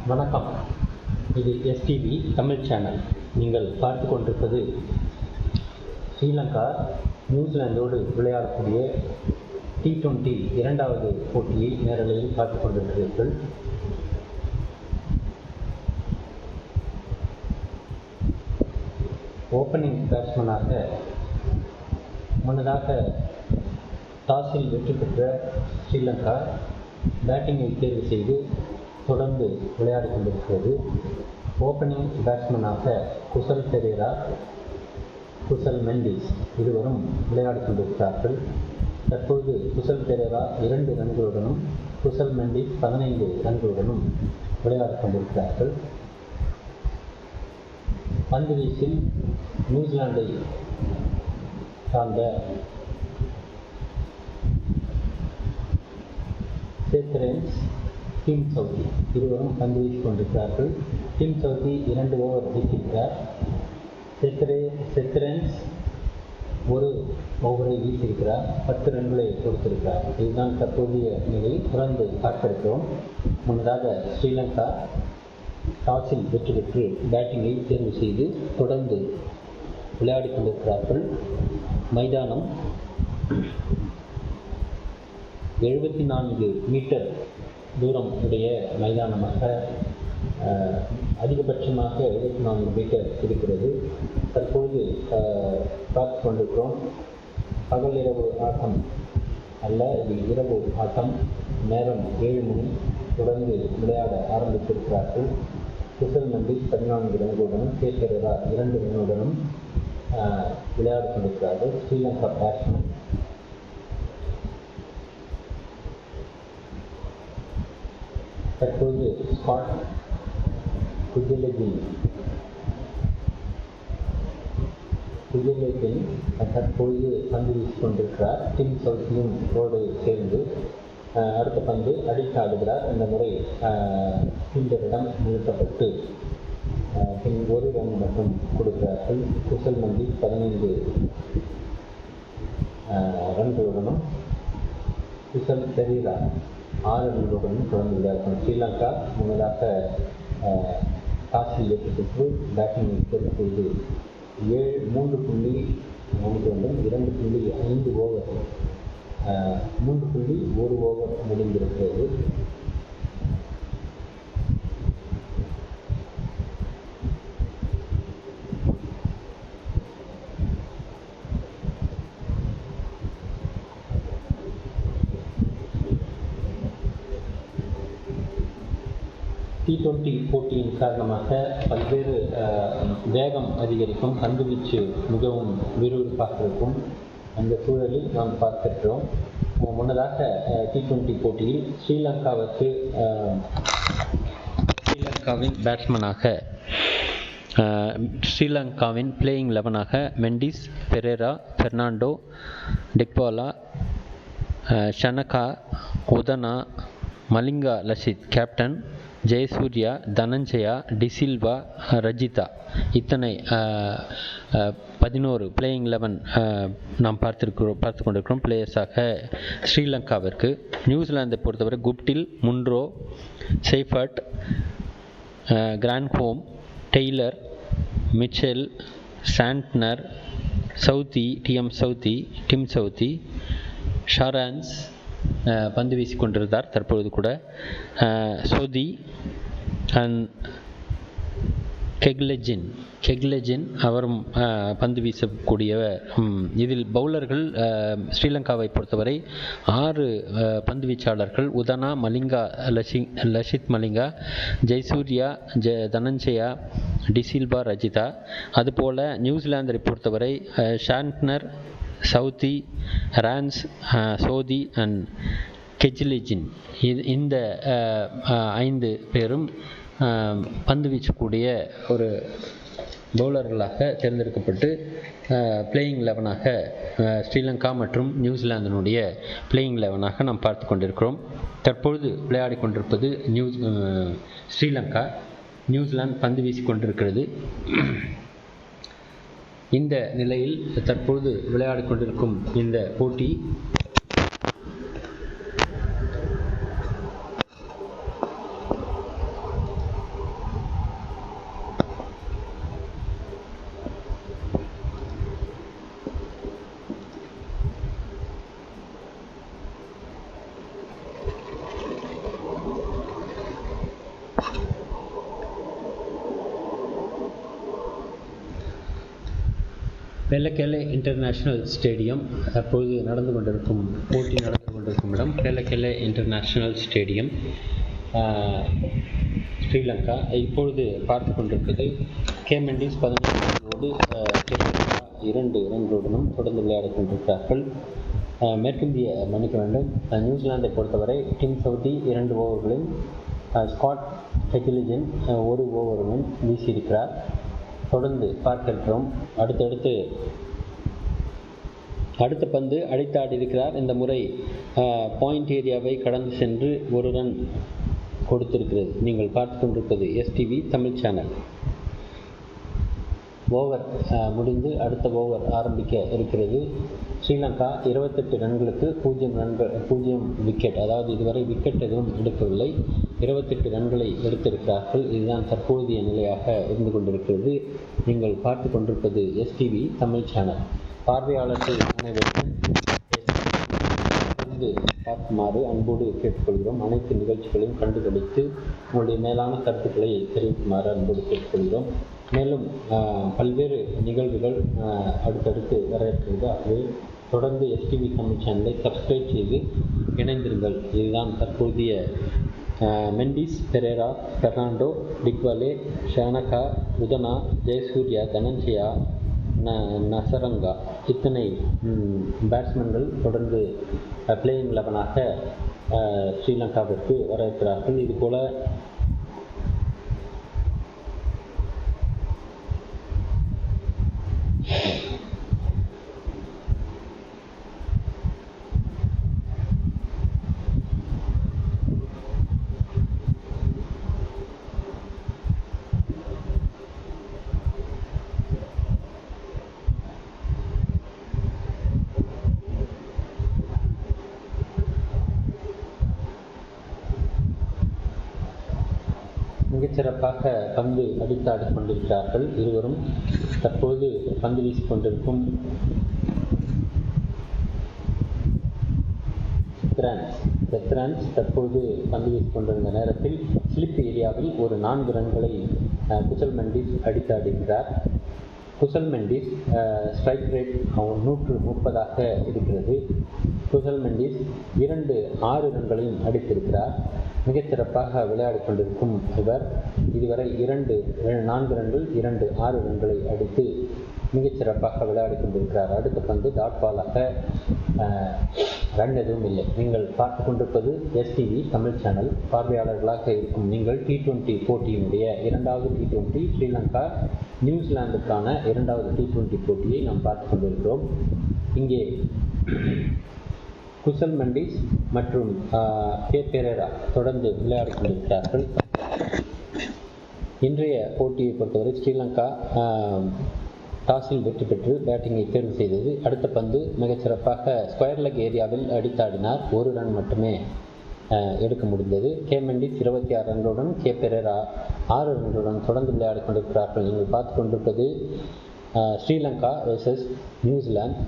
வணக்கம். இது STV Tamil channel. நீங்கள் பார்த்து கொண்டிருப்பது ஸ்ரீலங்கா நியூசிலாந்தோடு விளையாடக்கூடிய T20 இரண்டாவது போட்டியை நேரலையில் பார்த்து கொண்டிருக்கிறீர்கள். ஓப்பனிங் பேட்ஸ்மேனாக முன்னதாக டாஸில் வெற்றி பெற்ற ஸ்ரீலங்கா பேட்டிங்கை தேர்வு செய்து தொடர்ந்து விளையாடி கொண்டிருக்கிறது. ஓப்பனிங் பேட்ஸ்மேனாக குசல் பெரேரா, குசல் மெண்டிஸ் இருவரும் விளையாடி கொண்டிருக்கிறார்கள். தற்போது குசல் பெரேரா 2 ரன்களுடனும் குசல் மெண்டிஸ் 15 ரன்களுடனும் விளையாடி கொண்டிருக்கிறார்கள். பந்து வீச்சில் நியூசிலாந்தை சார்ந்த சேத்ரேன்ஸ், டீம் சவுதி இருவரும் பந்து வீசிக் கொண்டிருக்கிறார்கள். டீம் சவுதி 2 ஓவர் வீசியிருக்கிறார். சேத்ரேன்ஸ் 1 ஓவரை வீசியிருக்கிறார். 10 ரன்களை கொடுத்திருக்கிறார். இதுதான் தற்போதைய நிலையை தொடர்ந்து பார்த்திருக்கிறோம். முன்னதாக ஸ்ரீலங்கா டாஸில் வெற்றி பெற்று பேட்டிங்கை தேர்வு செய்து தொடர்ந்து விளையாடி கொண்டிருக்கிறார்கள். மைதானம் 74 மீட்டர் தூரம் உடைய மைதானமாக அதிகபட்சமாக 74 மீட்டர் இருக்கிறது. தற்போது பார்த்து கொண்டிருக்கிறோம். பகல் இரவு ஆட்டம் அல்ல, இது இரவு ஆட்டம். நேரம் 7 மணி. தொடர்ந்து விளையாட ஆரம்பித்திருக்கிறார்கள். குசல் மெண்டிஸ் 14 ரன்களுடனும் சேத்ரேரா 2 ரன்னுடனும் விளையாடி கொண்டிருக்கிறார்கள். ஸ்ரீலங்கா பேட்ஸ்மேன் தற்போது ஸ்காட் குஜிலெஜின் தற்போது பந்து வீசிக் கொண்டிருக்கிறார். டீம் சவுத்தியும் ரோடு சேர்ந்து அடுத்த பந்து அடித்து ஆடுகிறார். இந்த முறை ஃபீல்டரிடம் நிறுத்தப்பட்டு பின் 1 ரன் மட்டும் கொடுக்கிறார்கள். குசல் மெண்டிஸ் 15 ரன்களுடனும் குசல் பெரேரா 6 ரன்களுடனும் தொடர்ந்து விளையாடும். ஸ்ரீலங்கா முன்னதாக டாஸில் வெற்றி பெற்று பேட்டிங்கை தேர்வு செய்து 3.5 ஓவர் 3.1 ஓவர் முடிந்திருக்கிறது. T20 போட்டியின் காரணமாக பல்வேறு வேகம் அதிகரிக்கும், பந்துவீச்சு மிகவும் விறுவிறுப்பாக இருக்கும். அந்த சூழலில் நாம் பார்க்கிறோம். முன்னதாக T20 போட்டியில் ஸ்ரீலங்காவின் பேட்ஸ்மேனாக ஸ்ரீலங்காவின் பிளேயிங் 11ஆக மெண்டிஸ், பெரேரா, பெர்னாண்டோ, டிக்வாலா, ஷனகா, உதனா, மலிங்கா லசித் கேப்டன், ஜெயசூர்யா, தனஞ்சயா, டிசில்வா, ரஜிதா இத்தனை 11 பிளேயிங் 11 நாம் பார்த்து கொண்டிருக்கிறோம் பிளேயர்ஸாக ஸ்ரீலங்காவிற்கு. நியூசிலாந்தை பொறுத்தவரை Guptill, Munro, Seifert, Grandhomme, Taylor, Mitchell, Santner, Southee, Tim Southee, ஷாரான்ஸ் பந்து வீசிக் கொண்டிருந்தார். தற்பொழுது கூட சோதி அண்ட் கெக்லெஜின் அவரும் பந்து வீசக்கூடியவர். இதில் பவுலர்கள் ஸ்ரீலங்காவை பொறுத்தவரை 6 பந்து வீச்சாளர்கள்: உதனா, மலிங்கா லசித் மலிங்கா, ஜெயசூர்யா, தனஞ்சயா, டிசில்வா, ரஜிதா. அதுபோல நியூசிலாந்தை பொறுத்தவரை ஷாண்ட்னர், சவுதி, ரான்ஸ், சோதி அண்ட் கெஜ்லெஜின் இந்த 5 பேரும் பந்து வீச்சக்கூடிய ஒரு பவுலர்களாக தேர்ந்தெடுக்கப்பட்டு பிளேயிங் 11ஆக ஸ்ரீலங்கா மற்றும் நியூசிலாந்தினுடைய பிளேயிங் 11ஆக நாம் பார்த்து கொண்டிருக்கிறோம். தற்பொழுது விளையாடி கொண்டிருப்பது ஸ்ரீலங்கா. நியூசிலாந்து பந்து வீசிக் கொண்டிருக்கிறது. இந்த நிலையில் தற்போது விளையாடி கொண்டிருக்கும் இந்த போட்டி பெல்லக்கேலே இன்டர்நேஷ்னல் ஸ்டேடியம் அப்பொழுது நடந்து கொண்டிருக்கும் இடம் பெல்லக்கேலே இன்டர்நேஷ்னல் ஸ்டேடியம், ஸ்ரீலங்கா. இப்பொழுது பார்த்து கொண்டிருப்பது கேமெண்டிஸ் 15 ரன்களோடு ஸ்ரீலங்கா 2 ரன்களுடனும் தொடர்ந்து விளையாடிக் கொண்டிருக்கிறார்கள். மேற்கிந்திய மன்னிக்க வேண்டும், நியூசிலாந்தை பொறுத்தவரை டிம் சவுதி 2 ஓவர்களும் ஸ்காட் ஹெக்லிஜன் 1 ஓவர்களும் வீசியிருக்கிறார். தொடர்ந்து பார்க்கிறோம். அடுத்த பந்து அடித்தாடியிருக்கிறார். இந்த முறை பாயிண்ட் ஏரியாவை கடந்து சென்று 1 ரன் கொடுத்திருக்கிறது. நீங்கள் பார்த்து கொண்டிருப்பது எஸ்டிவி தமிழ் சேனல். ஓவர் முடிந்து அடுத்த ஓவர் ஆரம்பிக்க இருக்கிறது. ஸ்ரீலங்கா 28 ரன்களுக்கு 0 விக்கெட், அதாவது இதுவரை விக்கெட் எதுவும் எடுக்கவில்லை. 28 ரன்களை எடுத்திருக்கிறார்கள். இதுதான் தற்போதைய நிலையாக இருந்து கொண்டிருக்கிறது. நீங்கள் பார்த்து கொண்டிருப்பது எஸ்டிவி தமிழ் சேனல். பார்வையாளர்கள் அனைவருக்கும் பார்க்குமாறு அன்போடு கேட்டுக்கொள்கிறோம். அனைத்து நிகழ்ச்சிகளையும் கண்டுகளித்து உங்களுடைய மேலான கருத்துக்களை தெரிவிக்குமாறு அன்போடு கேட்டுக்கொள்கிறோம். மேலும் பல்வேறு நிகழ்வுகள் அடுத்தடுத்து வர இருக்கிறது. ஆகவே தொடர்ந்து எஸ்டிவி தமிழ் சேனலை சப்ஸ்கிரைப் செய்து இணைந்திருங்கள். இதுதான் தற்போதைய மெண்டிஸ், பெரேரா, பெர்னாண்டோ, டிக்வலே, ஷானகா, உதனா, ஜெயசூர்யா, தனஞ்சயா, நசரங்கா இத்தனை பேட்ஸ்மேன்கள் தொடர்ந்து பிளேயிங் 11ஆக ஸ்ரீலங்காவிற்கு வர இருக்கிறார்கள். இதுபோல மிகச்சிறப்பாக பந்து அடித்தாடிக் கொண்டிருக்கிறார்கள் இருவரும். தற்போது பந்து வீசிக்கொண்டிருக்கும் பெத்ரான்ஸ் தற்போது பந்து வீசிக்கொண்டிருந்த நேரத்தில் ஸ்லிப் ஏரியாவில் ஒரு 4 ரன்களை குசல் மெண்டிஸ் அடித்தாடுகிறார். குசல் மெண்டிஸ் ஸ்ட்ரைக் ரேட் 130ஆக இருக்கிறது. குசல் மெண்டிஸ் 6 ரன்களையும் அடித்திருக்கிறார். மிகச்சிறப்பாக விளையாடி கொண்டிருக்கும் இவர் இதுவரை 4 ரன்கள் 6 ரன்களை அடித்து மிகச்சிறப்பாக விளையாடி கொண்டிருக்கிறார். அடுத்த பந்து டாட் பாலாக, ரன் எதுவும் இல்லை. நீங்கள் பார்த்து கொண்டிருப்பது எஸ்டிவி தமிழ் சேனல். பார்வையாளர்களாக இருக்கும் நீங்கள் T20 போட்டியினுடைய 2வது T20 ஸ்ரீலங்கா நியூசிலாந்துக்கான 2வது T20 போட்டியை நாம் பார்த்து கொண்டிருக்கிறோம். இங்கே குசல் மெண்டிஸ் மற்றும் பெரேரா தொடர்ந்து விளையாடி கொண்டிருக்கிறார்கள். இன்றைய போட்டியை பொறுத்தவரை ஸ்ரீலங்கா டாஸில் வெற்றி பெற்று பேட்டிங்கை தேர்வு செய்தது. அடுத்த பந்து மிகச்சிறப்பாக ஸ்கொயர் லெக் ஏரியாவில் அடித்தாடினார். 1 ரன் மட்டுமே எடுக்க முடிந்தது. மெண்டிஸ் 26 ரன்களுடன், பெரேரா 6 ரன்களுடன் தொடர்ந்து விளையாடி கொண்டிருக்கிறார்கள். நீங்கள் பார்த்து கொண்டிருப்பது ஸ்ரீலங்கா வெர்சஸ் நியூசிலாந்து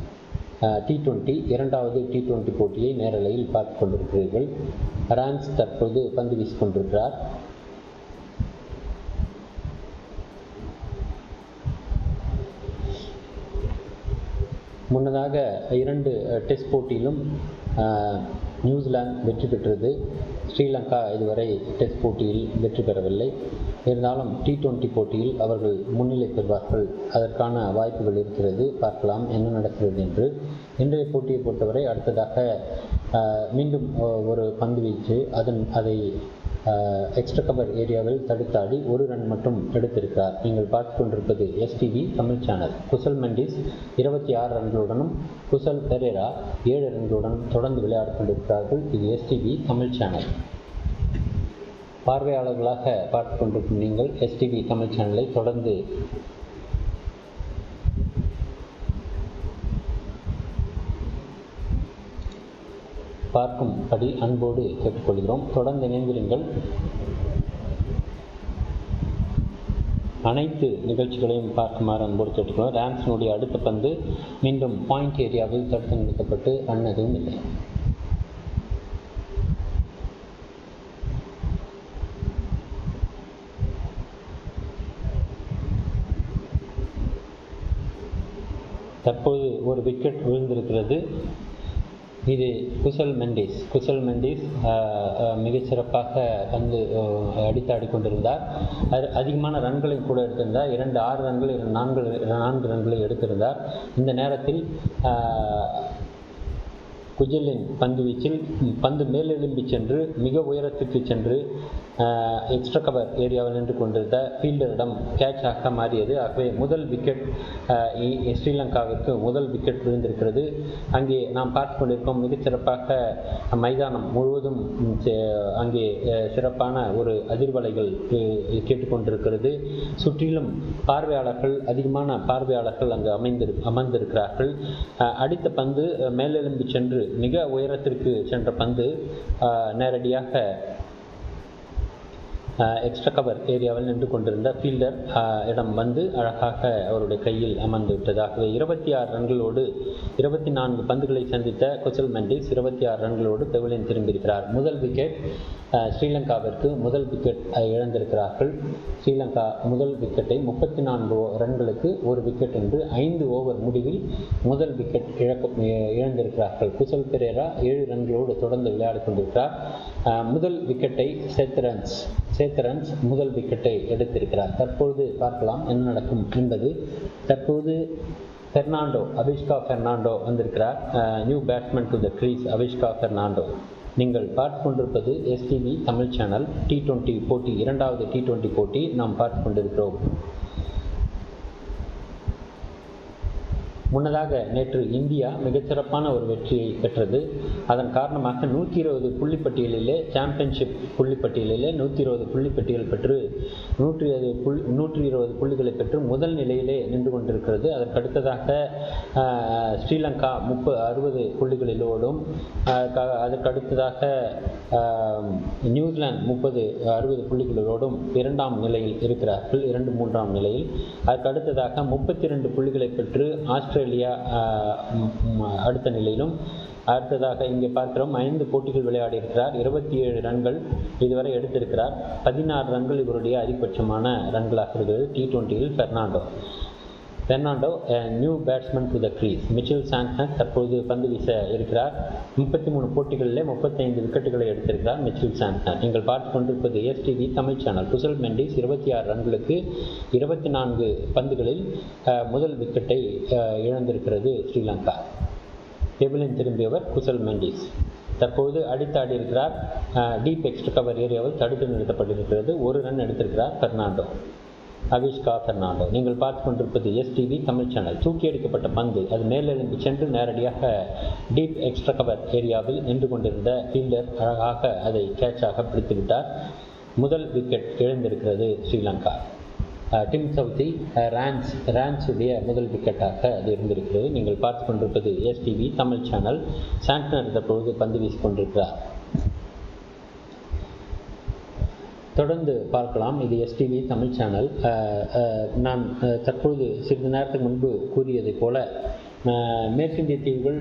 T20 2வது T20 போட்டியை நேரலையில் பார்த்து கொண்டிருக்கிறீர்கள். ரான்ஸ் தற்போது பந்து வீசிக்கொண்டிருக்கிறார். முன்னதாக 2 டெஸ்ட் போட்டியிலும் நியூசிலாந்து வெற்றி பெற்றது. ஸ்ரீலங்கா இதுவரை டெஸ்ட் போட்டியில் வெற்றி பெறவில்லை. இருந்தாலும் T20 போட்டியில் அவர்கள் முன்னிலை பெறுவார்கள். அதற்கான வாய்ப்புகள் இருக்கிறது. பார்க்கலாம் என்ன நடக்கிறது என்று. இன்றைய போட்டியை பொறுத்தவரை அடுத்ததாக மீண்டும் ஒரு பந்து வீச்சு அதை எக்ஸ்ட்ரா கவர் ஏரியாவில் தடுத்தாடி 1 ரன் மட்டும் எடுத்திருக்கிறார். நீங்கள் பார்த்து கொண்டிருப்பது எஸ்டிவி தமிழ் சேனல். குசல் மெண்டிஸ் 26 ரன்களுடனும் குசல் பெரேரா 7 ரன்களுடன் தொடர்ந்து விளையாடி கொண்டிருக்கிறார்கள். இது எஸ்டிவி தமிழ் சேனல். பார்வையாளர்களாக பார்த்து கொண்டிருக்கும் நீங்கள் எஸ்டிவி தமிழ் சேனலை தொடர்ந்து பார்க்கும்படி அன்போடு கேட்டுக்கொள்கிறோம். தொடர்ந்து இணைந்திருங்கள். அனைத்து நிகழ்ச்சிகளையும் பார்க்குமாறு அன்போடு கேட்டுக்கொள்கிறோம். ரான்ஸினுடைய அடுத்த பந்து மீண்டும் பாயிண்ட் ஏரியாவில் தடுத்து நிறுத்தப்பட்டு ரன் எதுவும் இல்லை. தற்போது ஒரு விக்கெட் விழுந்திருக்கிறது. இது குசல் மெண்டிஸ் மிகச்சிறப்பாக பந்து அடித்தாடி கொண்டிருந்தார். அதிகமான ரன்களை கூட எடுத்திருந்தார். 6 ரன்கள் 4 ரன்களை எடுத்திருந்தார். இந்த நேரத்தில் குஜலின் பந்து வீச்சில் பந்து மேலெழும்பி சென்று மிக உயரத்துக்கு சென்று எக்ஸ்ட்ரா கவர் ஏரியாவில் நின்று கொண்டிருந்த ஃபீல்டரிடம் கேட்சாக மாறியது. ஆகவே முதல் விக்கெட் ஸ்ரீலங்காவிற்கு முதல் விக்கெட் விழுந்திருக்கிறது. அங்கே நாம் பார்த்து கொண்டிருக்கோம், மிகச்சிறப்பாக மைதானம் முழுவதும் அங்கே சிறப்பான ஒரு அதிர்வலைகள் கேட்டுக்கொண்டிருக்கிறது. சுற்றிலும் அதிகமான பார்வையாளர்கள் அங்கு அமர்ந்திருக்கிறார்கள். அடித்த பந்து மேலெழும்பி சென்று மிக உயரத்திற்கு சென்ற பந்து நேரடியாக எக்ஸ்ட்ரா கவர் ஏரியாவில் நின்று கொண்டிருந்த ஃபீல்டர் இடம் வந்து அழகாக அவருடைய கையில் அமர்ந்து விட்டதாகவே 26 ரன்களோடு 24 பந்துகளை சந்தித்த குசல் மெண்டிஸ் 26 ரன்களோடு பெவிலியன் திரும்பியிருக்கிறார். முதல் விக்கெட் ஸ்ரீலங்காவிற்கு முதல் விக்கெட் இழந்திருக்கிறார்கள். ஸ்ரீலங்கா முதல் விக்கெட்டை 34 ரன்களுக்கு ஒரு விக்கெட் என்று 5 ஓவர் முடிவில் முதல் விக்கெட் இழந்திருக்கிறார்கள். குசல் பெரேரா 7 ரன்களோடு தொடர்ந்து விளையாடி கொண்டிருக்கிறார். முதல் விக்கெட்டை சேத்தரன்ஸ் முதல் விக்கெட்டை எடுத்திருக்கிறார். தற்போது பார்க்கலாம் என்ன நடக்கும் என்பது. தற்போது அவிஷ்கா பெர்னாண்டோ வந்திருக்கிறார். New batsman to the crease Avishka Fernando. நீங்கள் பார்த்து கொண்டிருப்பது எஸ்டிவி தமிழ் சேனல். T20 போட்டி, 2வது T20 போட்டி நாம் பார்த்து கொண்டிருக்கிறோம். முன்னதாக நேற்று இந்தியா மிகச்சிறப்பான ஒரு வெற்றியை பெற்றது. அதன் காரணமாக 120 புள்ளிப்பட்டியலிலே சாம்பியன்ஷிப் புள்ளிப்பட்டியலிலே 120 புள்ளிப்பட்டியல் பெற்று 120 புள்ளிகளை பெற்று முதல் நிலையிலே நின்று கொண்டிருக்கிறது. அதற்கடுத்ததாக ஸ்ரீலங்கா 60 புள்ளிகளிலோடும், அதற்கடுத்ததாக நியூசிலாந்து 60 புள்ளிகளோடும் 2ஆம் நிலையில் இருக்கிறார்கள், 2-3ஆம் நிலையில். அதற்கடுத்ததாக 32 புள்ளிகளை பெற்று ஆஸ்திரேலியா அடுத்த நிலையிலும். அடுத்ததாக இங்கே பார்க்கிறோம், 5 போட்டிகள் விளையாடி இருக்கிறார், 27 ரன்கள் இதுவரை எடுத்திருக்கிறார். 16 ரன்கள் இவருடைய அதிகபட்சமான ரன்களாக இருக்கிறது. T20யில் Fernando new batsman to the crease. Mitchell Santner தற்போது பந்து வீச இருக்கிறார். 33 போட்டிகளிலே 35 விக்கெட்டுகளை எடுத்திருக்கிறார் மிச்சல் சாண்ட்னர். நீங்கள் பார்த்து கொண்டிருப்பது எஸ்டிவி தமிழ் சேனல். குசல் மெண்டிஸ் 26 ரன்களுக்கு 24 பந்துகளில் முதல் விக்கெட்டை இழந்திருக்கிறது ஸ்ரீலங்கா. பெவிலியன் திரும்பியவர் குசல் மெண்டிஸ். தற்போது அடித்தாடி இருக்கிறார். டீப் எக்ஸ்ட்ரா கவர் ஏரியாவில் தடுத்து நிறுத்தப்பட்டிருக்கிறது. 1 ரன் எடுத்திருக்கிறார் அவிஷ்கா பெர்னாண்டோ. நீங்கள் பார்த்து கொண்டிருப்பது எஸ்டிவி தமிழ் சேனல். தூக்கி அடிக்கப்பட்ட பந்து அது மேலெழும்பி சென்று நேரடியாக டீப் எக்ஸ்ட்ரா கவர் ஏரியாவில் நின்று கொண்டிருந்த ஃபீல்டர் அழகாக அதை கேட்சாக பிடித்துவிட்டார். முதல் விக்கெட் இழந்திருக்கிறது ஸ்ரீலங்கா. டிம் சவுத்தி ரான்ஸுடைய முதல் விக்கெட்டாக அது இருந்திருக்கிறது. நீங்கள் பார்த்து கொண்டிருப்பது எஸ்டிவி தமிழ் சேனல். சாண்ட்னர் தற்போது பந்து வீசிக் கொண்டிருக்கிறார். தொடர்ந்து பார்க்கலாம். இது எஸ்டிவி தமிழ் சேனல். நான் தற்போது சிறிது நேரத்துக்கு முன்பு கூறியதைப் போல மேற்கிந்திய தீவுகள்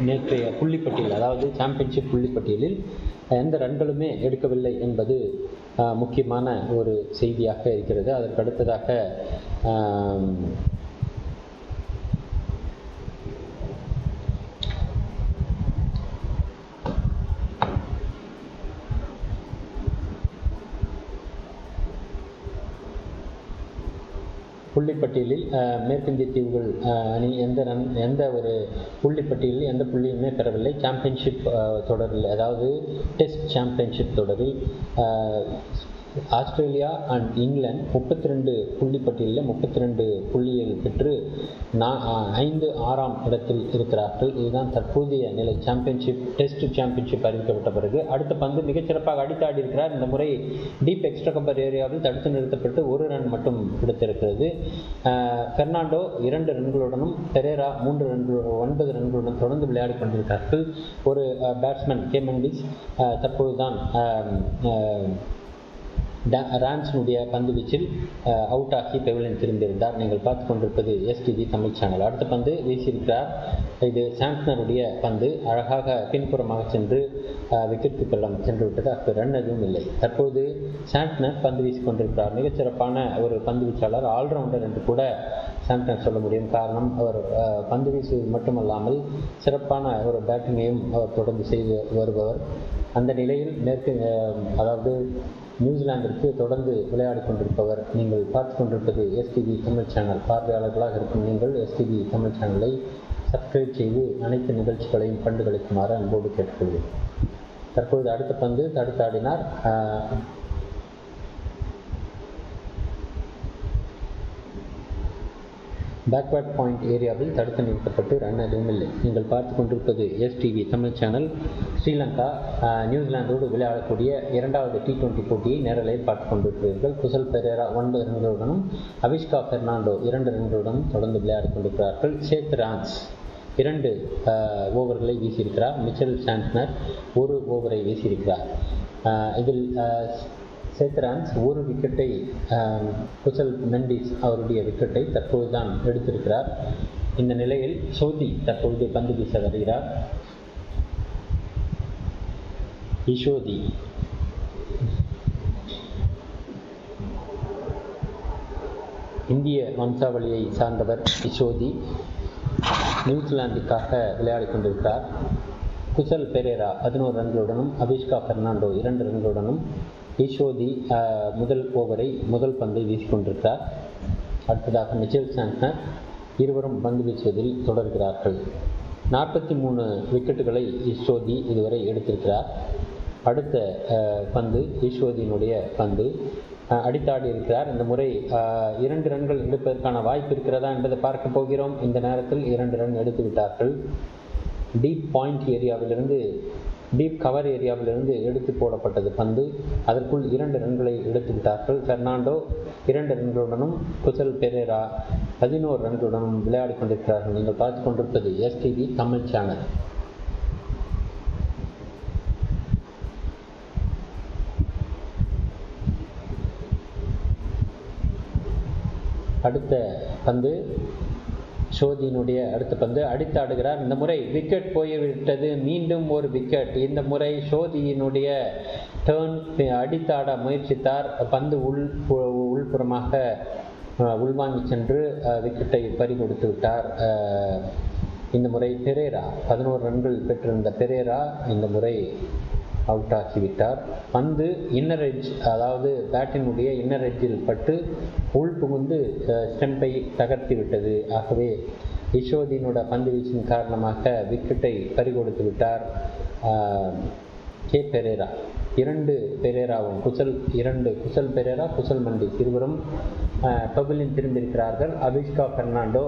நேற்றைய புள்ளிப்பட்டியல், அதாவது சாம்பியன்ஷிப் புள்ளிப்பட்டியலில் எந்த ரன்களுமே எடுக்கவில்லை என்பது முக்கியமான ஒரு செய்தியாக இருக்கிறது. அதற்கடுத்ததாக புள்ளிப்பட்டியலில் மேற்கிந்திய தீவுகள் அணி எந்த ஒரு புள்ளிப்பட்டியலில் எந்த புள்ளியுமே பெறவில்லை. சாம்பியன்ஷிப் தொடரில், அதாவது டெஸ்ட் சாம்பியன்ஷிப் தொடரில் ஆஸ்திரேலியா அண்ட் இங்கிலாந்து 32 புள்ளிப்பட்டியலில் 32 புள்ளிகள் பெற்று 5-6ஆம் இடத்தில் இருக்கிறார்கள். இதுதான் தற்போதைய நிலை. டெஸ்ட் சாம்பியன்ஷிப் அறிவிக்கப்பட்ட பிறகு அடுத்த பந்து மிகச்சிறப்பாக அடித்தாடி இருக்கிறார். இந்த முறை டீப் எக்ஸ்ட்ரா கவர் ஏரியாவில் தடுத்து நிறுத்தப்பட்டு 1 ரன் மட்டும் கிடைத்திருக்கிறது. பெர்னாண்டோ 2 ரன்களுடனும் பெரேரா 9 ரன்களுடன் தொடர்ந்து விளையாடி கொண்டிருக்கிறார்கள். ஒரு பேட்ஸ்மேன் மெண்டிஸ் தற்போதுதான் ரான்ஸினுடைய பந்து வீச்சில் அவுட் ஆகி பெவிலியன் திரும்பியிருந்தார். நீங்கள் பார்த்து கொண்டிருப்பது எஸ்டிவி தமிழ் சேனல். அடுத்த பந்து வீசியிருக்கிறார். இது சாண்ட்னருடைய பந்து அழகாக பின்புறமாக சென்று விக்கெட் கீப்பரிடம் சென்று விட்டது. அப்போ ரன் எதுவும் இல்லை. தற்போது சாண்ட்னர் பந்து வீசி கொண்டிருக்கிறார். மிகச்சிறப்பான ஒரு பந்து வீச்சாளர், ஆல்ரவுண்டர் என்று கூட சாண்டனர் சொல்ல முடியும். காரணம், அவர் பந்து வீசுவது மட்டுமல்லாமல் சிறப்பான ஒரு பேட்டிங்கையும் அவர் தொடர்ந்து செய்து வருபவர். அந்த நிலையில் அதாவது நியூசிலாந்திற்கு தொடர்ந்து விளையாடி கொண்டிருப்பவர். நீங்கள் பார்த்து கொண்டிருப்பது எஸ்டிவி தமிழ் சேனல். பார்வையாளர்களாக இருக்கும் நீங்கள் எஸ்டிவி தமிழ் சேனலை சப்ஸ்கிரைப் செய்து அனைத்து நிகழ்ச்சிகளையும் கண்டுகளிக்குமாறு அன்போடு கேட்டுக்கொள்வேன். தற்பொழுது அடுத்த பந்து தடுத்தாடினார். பேக்வர்ட் பாயிண்ட் ஏரியாவில் தடுத்து நிறுத்தப்பட்டு ரன் எதுவும் இல்லை. நீங்கள் பார்த்து கொண்டிருப்பது எஸ்டிவி தமிழ் சேனல். ஸ்ரீலங்கா நியூசிலாந்தோடு விளையாடக்கூடிய இரண்டாவது T20 போட்டியை நேரலையில் பார்த்து கொண்டிருக்கிறீர்கள். குசல் பெரேரா 9 ரன்களுடனும் அவிஷ்கா பெர்னாண்டோ 2 ரன்களுடனும் தொடர்ந்து விளையாடி கொண்டிருக்கிறார்கள். சேத்ரான்ஸ் 2 ஓவர்களை வீசியிருக்கிறார். மிச்சல் சாண்ட்னர் 1 ஓவரை வீசியிருக்கிறார். இதில் சேத்ரான்ஸ் 1 விக்கெட்டை குசல் மெண்டிஸ் அவருடைய விக்கெட்டை தற்போதுதான் எடுத்திருக்கிறார். இந்த நிலையில் சோதி தற்பொழுது பந்து வீச வருகிறார். இஷோதி இந்திய வம்சாவளியை சார்ந்தவர். இஷோதி நியூசிலாந்துக்காக விளையாடி கொண்டிருக்கிறார். குசல் பெரேரா 11 ரன்களுடனும் அவிஷ்கா பெர்னாண்டோ 2 ரன்களுடனும் இஷோதி முதல் பந்தை வீசிக்கொண்டிருக்கிறார். அடுத்ததாக மிச்சல் சாண்ட்னர் இருவரும் பந்து வீசுவதில் தொடர்கிறார்கள். 43 விக்கெட்டுகளை இஷோதி இதுவரை எடுத்திருக்கிறார். அடுத்த பந்து இஷோதியினுடைய பந்து அடித்தாடி இருக்கிறார். இந்த முறை 2 ரன்கள் எடுப்பதற்கான வாய்ப்பு இருக்கிறதா என்பதை பார்க்க போகிறோம். இந்த நேரத்தில் 2 ரன் எடுத்து விட்டார்கள். டீப் கவர் ஏரியாவிலிருந்து எடுத்து போடப்பட்டது பந்து. அதற்குள் 2 ரன்களை எடுத்து விட்டார்கள். பெர்னாண்டோ 2 ரன்களுடனும் குசல் பெரேரா 11 ரன்களுடனும் விளையாடி கொண்டிருக்கிறார்கள். நீங்கள் பார்த்து கொண்டிருப்பது எஸ்டிவி தமிழ் சேனல். அடுத்த பந்து ஷோதியினுடைய அடுத்த பந்து அடித்தாடுகிறார். இந்த முறை விக்கெட் போய்விட்டது. மீண்டும் ஒரு விக்கெட். இந்த முறை ஷோதியினுடைய டர்ன். அடித்தாட முயற்சித்தார். பந்து உள்புறமாக உள்வாங்கி சென்று விக்கெட்டை பறிகொடுத்து விட்டார். இந்த முறை பெரேரா 11 ரன்கள் பெற்றிருந்த பெரேரா இந்த முறை அவுட் ஆகிவிட்டார். பந்து இன்னர் எட்ஜ், அதாவது பேட்டினுடைய இன்னர் எட்ஜில் பட்டு உள் புகுந்து ஸ்டெம்பை தகர்த்தி விட்டது. ஆகவே இஷோதியினோட பந்து வீச்சின் காரணமாக விக்கெட்டை பறிகொடுத்து விட்டார் கே பெரேரா. 2 பெரேராவும் குசல் பெரேரா, குசல் மெண்டிஸ் இருவரும் பவிலியன் திரும்பியிருக்கிறார்கள். அவிஷ்கா பெர்னாண்டோ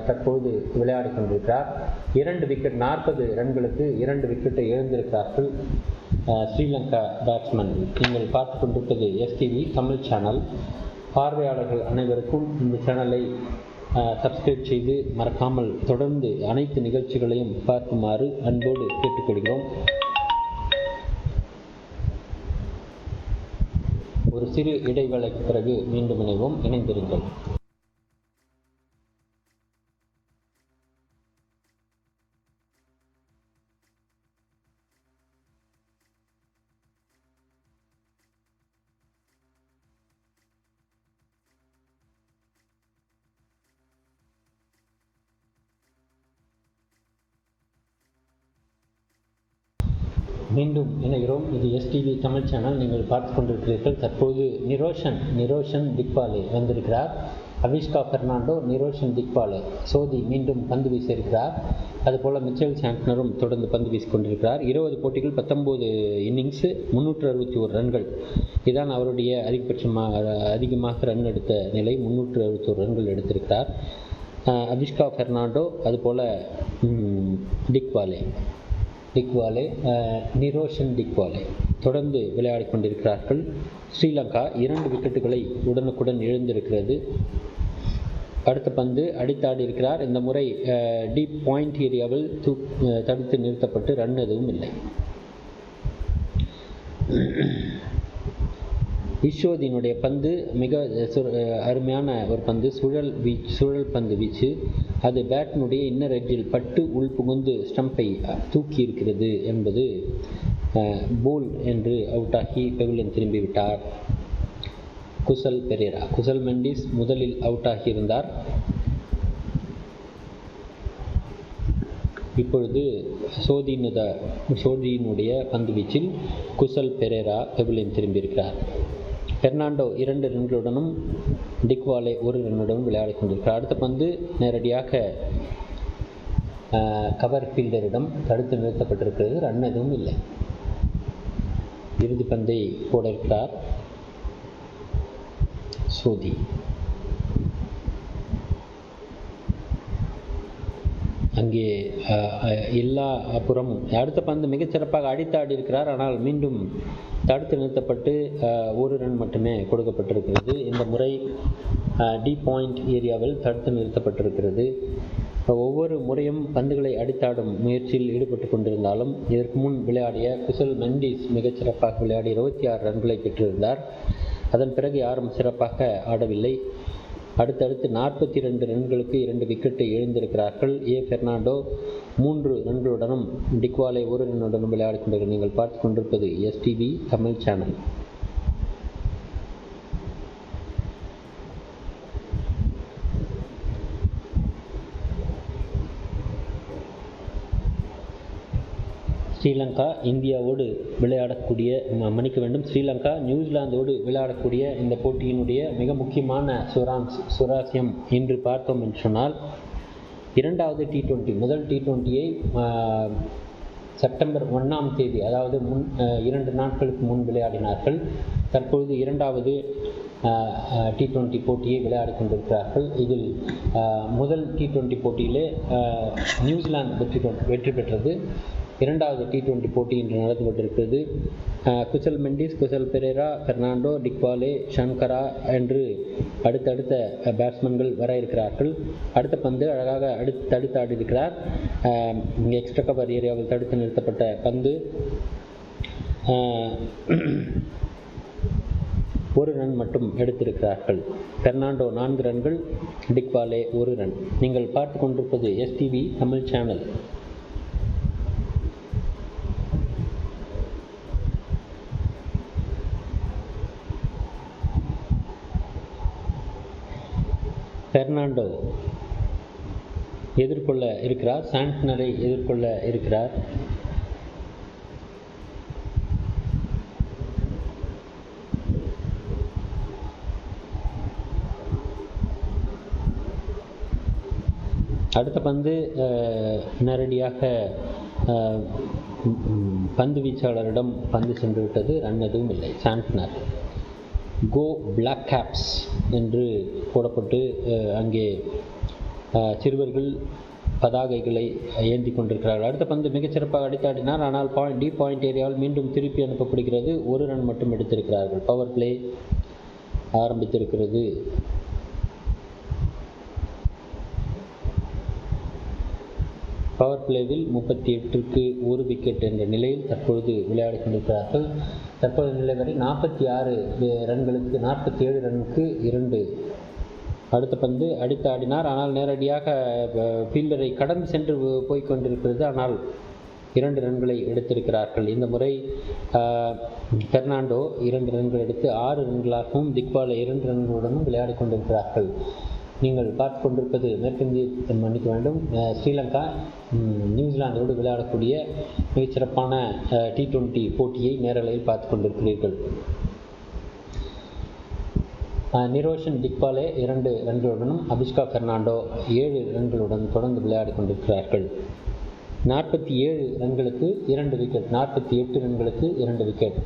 தற்போது விளையாடி கொண்டிருக்கிறார். 2 விக்கெட் 40 ரன்களுக்கு 2 விக்கெட்டை இழந்திருக்கிறார்கள் ஸ்ரீலங்கா பேட்ஸ்மேன். நீங்கள் பார்த்து கொண்டிருப்பது எஸ்டிவி தமிழ் சேனல். பார்வையாளர்கள் அனைவருக்கும் இந்த சேனலை சப்ஸ்கிரைப் செய்து மறக்காமல் தொடர்ந்து அனைத்து நிகழ்ச்சிகளையும் பார்க்குமாறு அன்போடு கேட்டுக்கொள்கிறோம். ஒரு சிறு இடைவேளைக்கு பிறகு மீண்டும் இணைந்திருங்கள். மீண்டும் இணைகிறோம். இது எஸ்டிவி தமிழ் சேனல். நீங்கள் பார்த்து கொண்டிருக்கிறீர்கள். தற்போது நிரோஷன் திக்பாலே வந்திருக்கிறார். அவிஷ்கா பெர்னாண்டோ, நிரோஷன் திக்பாலே, சோதி மீண்டும் பந்து வீசியிருக்கிறார். அதுபோல் மிச்சல் சாண்ட்னரும் தொடர்ந்து பந்து வீசி கொண்டிருக்கிறார். 20 போட்டிகள் 19 இன்னிங்ஸ் 361 ரன்கள். இதுதான் அவருடைய அதிகமாக ரன் எடுத்த நிலை. 361 ரன்கள் எடுத்திருக்கிறார் அவிஷ்கா பெர்னாண்டோ. அதுபோல் டிக்வாலே, நிரோஷன் டிக்வாலே தொடர்ந்து விளையாடி கொண்டிருக்கிறார்கள். ஸ்ரீலங்கா 2 விக்கெட்டுகளை உடனுக்குடன் இழந்திருக்கிறது. அடுத்த பந்து அடித்தாடி இருக்கிறார். இந்த முறை டீப் பாயிண்ட் ஏரியாவில் தடுத்து நிறுத்தப்பட்டு ரன் எதுவும் இல்லை. இஷோதியினுடைய பந்து மிக அருமையான ஒரு பந்து, சுழல் பந்து வீச்சு. அது பேட்டினுடைய இன்னர் எட்ஜில் பட்டு உள் புகுந்து ஸ்டம்பை தூக்கி இருக்கிறது என்பது போல் என்று அவுட் ஆகி பெவிலியன் திரும்பிவிட்டார் குசல் பெரேரா. குசல் மெண்டிஸ் முதலில் அவுட் ஆகியிருந்தார். இப்பொழுது சோதியினுடைய பந்து வீச்சில் குசல் பெரேரா பெவிலியன் திரும்பியிருக்கிறார். பெர்னாண்டோ 2 ரன்களுடனும் டிக்வாலே 1 ரன்னுடனும் விளையாடி கொண்டிருக்கிறார். அடுத்த பந்து நேரடியாக கவர் ஃபீல்டரிடம் தடுத்து நிறுத்தப்பட்டிருக்கிறது. ரன் எதுவும் இல்லை. இறுதி பந்தை போட இருக்கிறார் சோதி. அங்கே எல்லா புறமும் அடுத்த பந்து மிகச்சிறப்பாக அடித்தாடி இருக்கிறார். ஆனால் மீண்டும் தடுத்து நிறுத்தப்பட்டு 1 ரன் மட்டுமே கொடுக்கப்பட்டிருக்கிறது. இந்த முறை டி பாயிண்ட் ஏரியாவில் தடுத்து நிறுத்தப்பட்டிருக்கிறது. ஒவ்வொரு முறையும் பந்துகளை அடித்தாடும் முயற்சியில் ஈடுபட்டு கொண்டிருந்தாலும் இதற்கு முன் விளையாடிய குசல் மெண்டிஸ் மிகச்சிறப்பாக விளையாடி 26 ரன்களை பெற்றிருந்தார். அதன் பிறகு யாரும் சிறப்பாக ஆடவில்லை. அடுத்தடுத்து 42 ரன்களுக்கு 2 விக்கெட்டை இழந்திருக்கிறார்கள். பெர்னாண்டோ 3 ரன்களுடனும் டிக்வாலே 1 ரன்னுடனும் விளையாடி கொண்டிருக்கிறார். நீங்கள் பார்த்து கொண்டிருப்பது STV தமிழ் சேனல். ஸ்ரீலங்கா இந்தியாவோடு விளையாடக்கூடிய ஸ்ரீலங்கா நியூசிலாந்தோடு விளையாடக்கூடிய இந்த போட்டியினுடைய மிக முக்கியமான சுவாரஸ்யம் என்று பார்த்தோம் என்று சொன்னால், இரண்டாவது T20 முதல் T20யை செப்டம்பர் 1ஆம் தேதி, அதாவது 2 நாட்களுக்கு முன் விளையாடினார்கள். தற்பொழுது இரண்டாவது T20 போட்டியை விளையாடி கொண்டிருக்கிறார்கள். இதில் முதல் T20 போட்டியிலே நியூசிலாந்து வெற்றி பெற்றது. இரண்டாவது T20 போட்டி இன்று நடந்து கொண்டிருக்கிறது. குசல் மெண்டிஸ், குசல் பெரேரா, பெர்னாண்டோ, டிக்வாலே, ஷங்கரா என்று அடுத்தடுத்த பேட்ஸ்மேன்கள் வர இருக்கிறார்கள். அடுத்த பந்து அழகாக தடுத்து ஆடியிருக்கிறார். எக்ஸ்ட்ரா கவர் ஏரியாவில் தடுத்து நிறுத்தப்பட்ட பந்து 1 ரன் மட்டும் எடுத்திருக்கிறார்கள். பெர்னாண்டோ 4 ரன்கள், டிக்வாலே 1 ரன். நீங்கள் பார்த்து கொண்டிருப்பது STV தமிழ் சேனல். பெர்னாண்டோ எதிர்கொள்ள இருக்கிறார், சாண்ட்னரை எதிர்கொள்ள இருக்கிறார். அடுத்த பந்து நேரடியாக பந்து வீச்சாளரிடம் பந்து சென்று விட்டது. ரன் எதுவும் இல்லை. சாண்ட்னர் கோ பிளாக் கேப்ஸ் என்று போடப்பட்டு அங்கே சிறுவர்கள் பதாகைகளை ஏந்தி கொண்டிருக்கிறார்கள். அடுத்த பந்து மிகச்சிறப்பாக அடித்தாடினார். ஆனால் டி பாயிண்ட் ஏரியாவில் மீண்டும் திருப்பி அனுப்பப்படுகிறது. 1 ரன் மட்டும் எடுத்திருக்கிறார்கள். பவர் பிளே ஆரம்பித்திருக்கிறது. பவர் பிளேவில் 38க்கு 1 விக்கெட் என்ற நிலையில் தற்பொழுது விளையாடி கொண்டிருக்கிறார்கள். தற்போது நிலை வரை 47 ரன்னுக்கு 2. அடுத்த பந்து அடித்து ஆடினார். ஆனால் நேரடியாக ஃபீல்டரை கடந்து சென்று போய்கொண்டிருக்கிறது. ஆனால் 2 ரன்களை எடுத்திருக்கிறார்கள். இந்த முறை பெர்னாண்டோ 2 ரன்கள் எடுத்து 6 ரன்களாகவும் டிக்வாலே 2 ரன்களுடனும் விளையாடி கொண்டிருக்கிறார்கள். நீங்கள் பார்த்து கொண்டிருப்பது மேற்கிந்திய மன்னிக்க வேண்டும் ஸ்ரீலங்கா நியூசிலாந்தோடு விளையாடக்கூடிய மிகச்சிறப்பான T20 போட்டியை நேரலையில் பார்த்து கொண்டிருக்கிறீர்கள். நிரோஷன் டிக்வாலே 2 ரன்களுடனும் அபிஷ்கா பெர்னாண்டோ 7 ரன்களுடன் தொடர்ந்து விளையாடி கொண்டிருக்கிறார்கள். 47 ரன்களுக்கு 2 விக்கெட், 48 ரன்களுக்கு 2 விக்கெட்.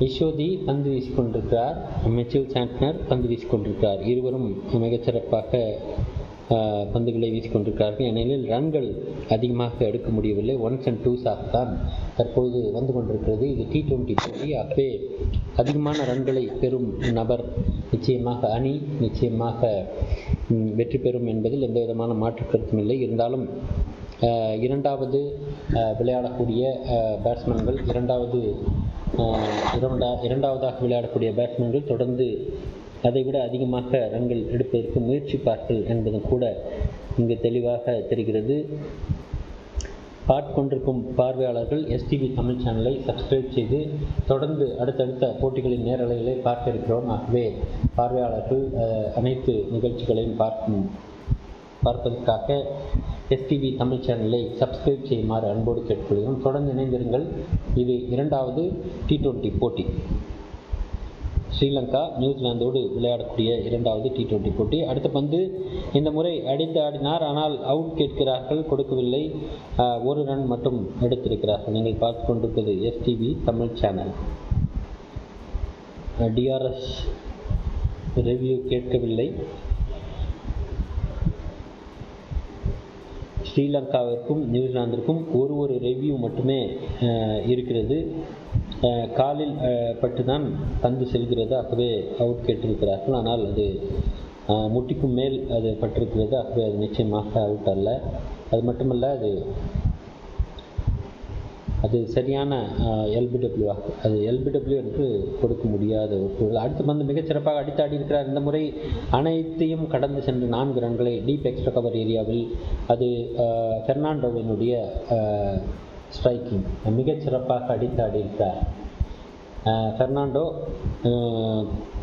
யசோதி பந்து வீசிக்கொண்டிருக்கிறார். மிச்சல் சாண்ட்னர் பந்து வீசிக்கொண்டிருக்கிறார். இருவரும் மிகச்சிறப்பாக பந்துகளை வீசிக்கொண்டிருக்கிறார்கள். ஏனெனில் ரன்கள் அதிகமாக எடுக்க முடியவில்லை. 1s and 2s தான் தற்போது வந்து கொண்டிருக்கிறது. இது T20 போட்டி. அப்பே அதிகமான ரன்களை பெறும் நபர் அணி நிச்சயமாக வெற்றி பெறும் என்பதில் எந்த விதமான மாற்று கருத்தும் இல்லை. இருந்தாலும் இரண்டாவது விளையாடக்கூடிய பேட்ஸ்மேன்கள் இரண்டாவதாக விளையாடக்கூடிய பேட்ஸ்மேன்கள் தொடர்ந்து அதைவிட அதிகமாக ரன்கள் எடுப்பதற்கு முயற்சிப்பார்கள் என்பதும் கூட இங்கு தெளிவாக தெரிகிறது. பார்த்து கொண்டிருக்கும் பார்வையாளர்கள் எஸ்டிவி தமிழ் சேனலை சப்ஸ்கிரைப் செய்து தொடர்ந்து அடுத்தடுத்த போட்டிகளின் நேரலைகளை பார்க்க இருக்கிறோம். ஆகவே பார்வையாளர்கள் அனைத்து நிகழ்ச்சிகளையும் பார்ப்பதற்காக எஸ்டிவி தமிழ் சேனலை சப்ஸ்கிரைப் செய்யுமாறு அன்போடு கேட்டுக்கொள்கிறோம். தொடர்ந்து இணைந்திருங்கள். இது இரண்டாவது T20 போட்டி. ஸ்ரீலங்கா நியூசிலாந்தோடு விளையாடக்கூடிய இரண்டாவது T20 போட்டி. அடுத்த பந்து இந்த முறை அடித்து ஆடினார். ஆனால் அவுட் கேட்கிறார்கள், கொடுக்கவில்லை. ஒரு ரன் மட்டும் எடுத்திருக்கிறார்கள். நீங்கள் பார்த்து கொண்டிருப்பது STV Tamil channel. TRS review கேட்கவில்லை. ஸ்ரீலங்காவிற்கும் நியூசிலாந்திற்கும் ஒரு ரிவ்யூ மட்டுமே இருக்கிறது. காலில் பட்டுதான் பந்து செல்கிறது, ஆகவே அவுட் கேட்டிருக்கிறார்கள். ஆனால் அது முட்டிக்கும் மேல் அது பட்டிருக்கிறது, ஆகவே அது நிச்சயமாக அவுட் அல்ல. அது மட்டுமல்ல, அது சரியான எல்பிடபிள்யூ ஆகும். அது எல்பிடபிள்யூ என்று கொடுக்க முடியாத ஒரு. அடுத்த பந்து மிகச்சிறப்பாக அடித்தாடி இருக்கிறார். இந்த முறை அனைத்தையும் கடந்து சென்று 4 ரன்களை டீப் எக்ஸ்ட்ரா கவர் ஏரியாவில் அது பெர்னாண்டோவினுடைய ஸ்ட்ரைக்கிங் மிகச்சிறப்பாக அடித்தாடி இருக்கிறார். பெர்னாண்டோ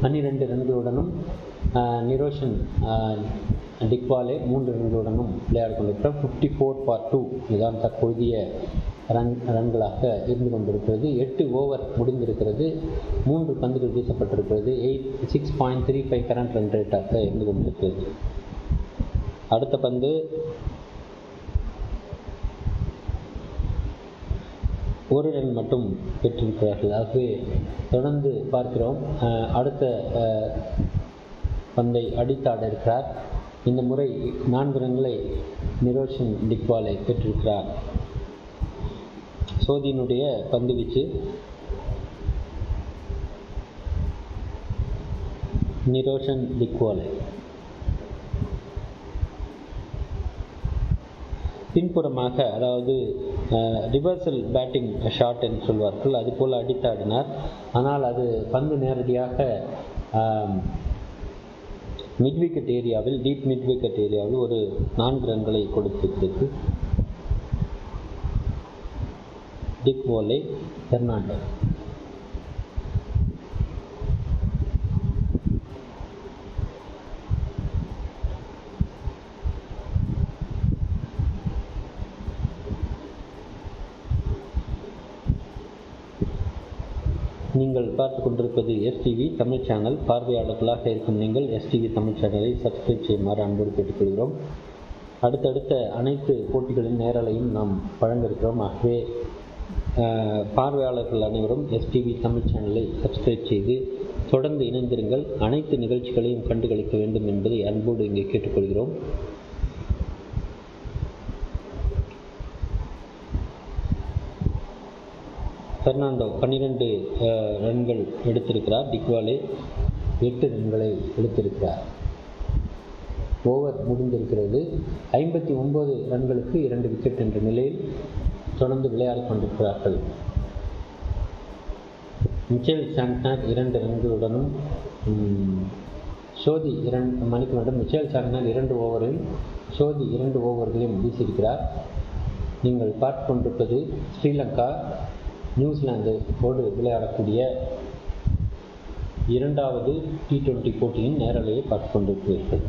12 ரன்களுடனும் நிரோஷன் டிக்வாலே 3 ரன்களுடனும் விளையாடி கொண்டிருக்கிறார். 54/2 இதுதான் தற்பொழுதைய ரன்களாக இருந்து கொண்டிருக்கிறது. 8 ஓவர் முடிந்திருக்கிறது. 3 பந்துகள் வீசப்பட்டிருக்கிறது. 6.35 கரண்ட் ரன் ரேட்டாக இருந்து கொண்டிருக்கிறது. அடுத்த பந்து ஒரு ரன் மட்டும் பெற்றிருக்கிறார்கள். ஆகவே தொடர்ந்து பார்க்கிறோம். அடுத்த பந்தை அடித்தாட இருக்கிறார். இந்த முறை 4 ரன்களை நிரோஷன் டிக்வாலே பெற்றிருக்கிறார். சோதியினுடைய பந்து வீச்சு நிரோஷன் டிக்வாலே பின்புறமாக, அதாவது ரிவர்சல் பேட்டிங் ஷாட் என்று சொல்வார்கள், அதுபோல் அடித்தாடினார். ஆனால் அது பந்து நேரடியாக மிட் விக்கெட் ஏரியாவில், டீப் மிட் விக்கெட் ஏரியாவில் ஒரு 4 ரன்களை கொடுத்திருக்கிறது. டிக்வாலே, பெர்னாண்டோ. நீங்கள் பார்த்து கொண்டிருப்பது எஸ்டிவி தமிழ் சேனல். பார்வையாளர்களாக இருக்கும் நீங்கள் எஸ்டிவி தமிழ் சேனலை சப்ஸ்கிரைப் செய்யுமாறு அன்போடு கேட்டுக்கொள்கிறோம். அடுத்தடுத்த அனைத்து போட்டிகளின் நேரலையும் நாம் வழங்கியிருக்கிறோம். ஆகவே பார்வையாளர்கள் அனைவரும் எஸ்டிவி தமிழ் சேனலை சப்ஸ்கிரைப் செய்து தொடர்ந்து இணைந்திருங்கள். அனைத்து நிகழ்ச்சிகளையும் கண்டுகளிக்க வேண்டும் என்பதை அன்போடு இங்கே கேட்டுக்கொள்கிறோம். பெர்னாண்டோ 12 ரன்கள் எடுத்திருக்கிறார். டிக்வாலே 8 ரன்களை எடுத்திருக்கிறார். ஓவர் முடிந்திருக்கிறது. 59 ரன்களுக்கு 2 விக்கெட் என்ற நிலையில் தொடர்ந்து விளையாடி கொண்டிருக்கிறார்கள். மிச்சேல் சாண்ட்னர் 2 ரன்களுடனும் சோதி 2 மணிக்கு மிச்சேல் சாண்ட்னர் 2 ஓவரில் சோதி 2 ஓவர்களையும் வீசியிருக்கிறார். நீங்கள் பார்த்து கொண்டிருப்பது ஸ்ரீலங்கா நியூசிலாந்தோடு விளையாடக்கூடிய இரண்டாவது T20 போட்டியின் நேரலையை பார்த்து கொண்டிருக்கிறீர்கள்.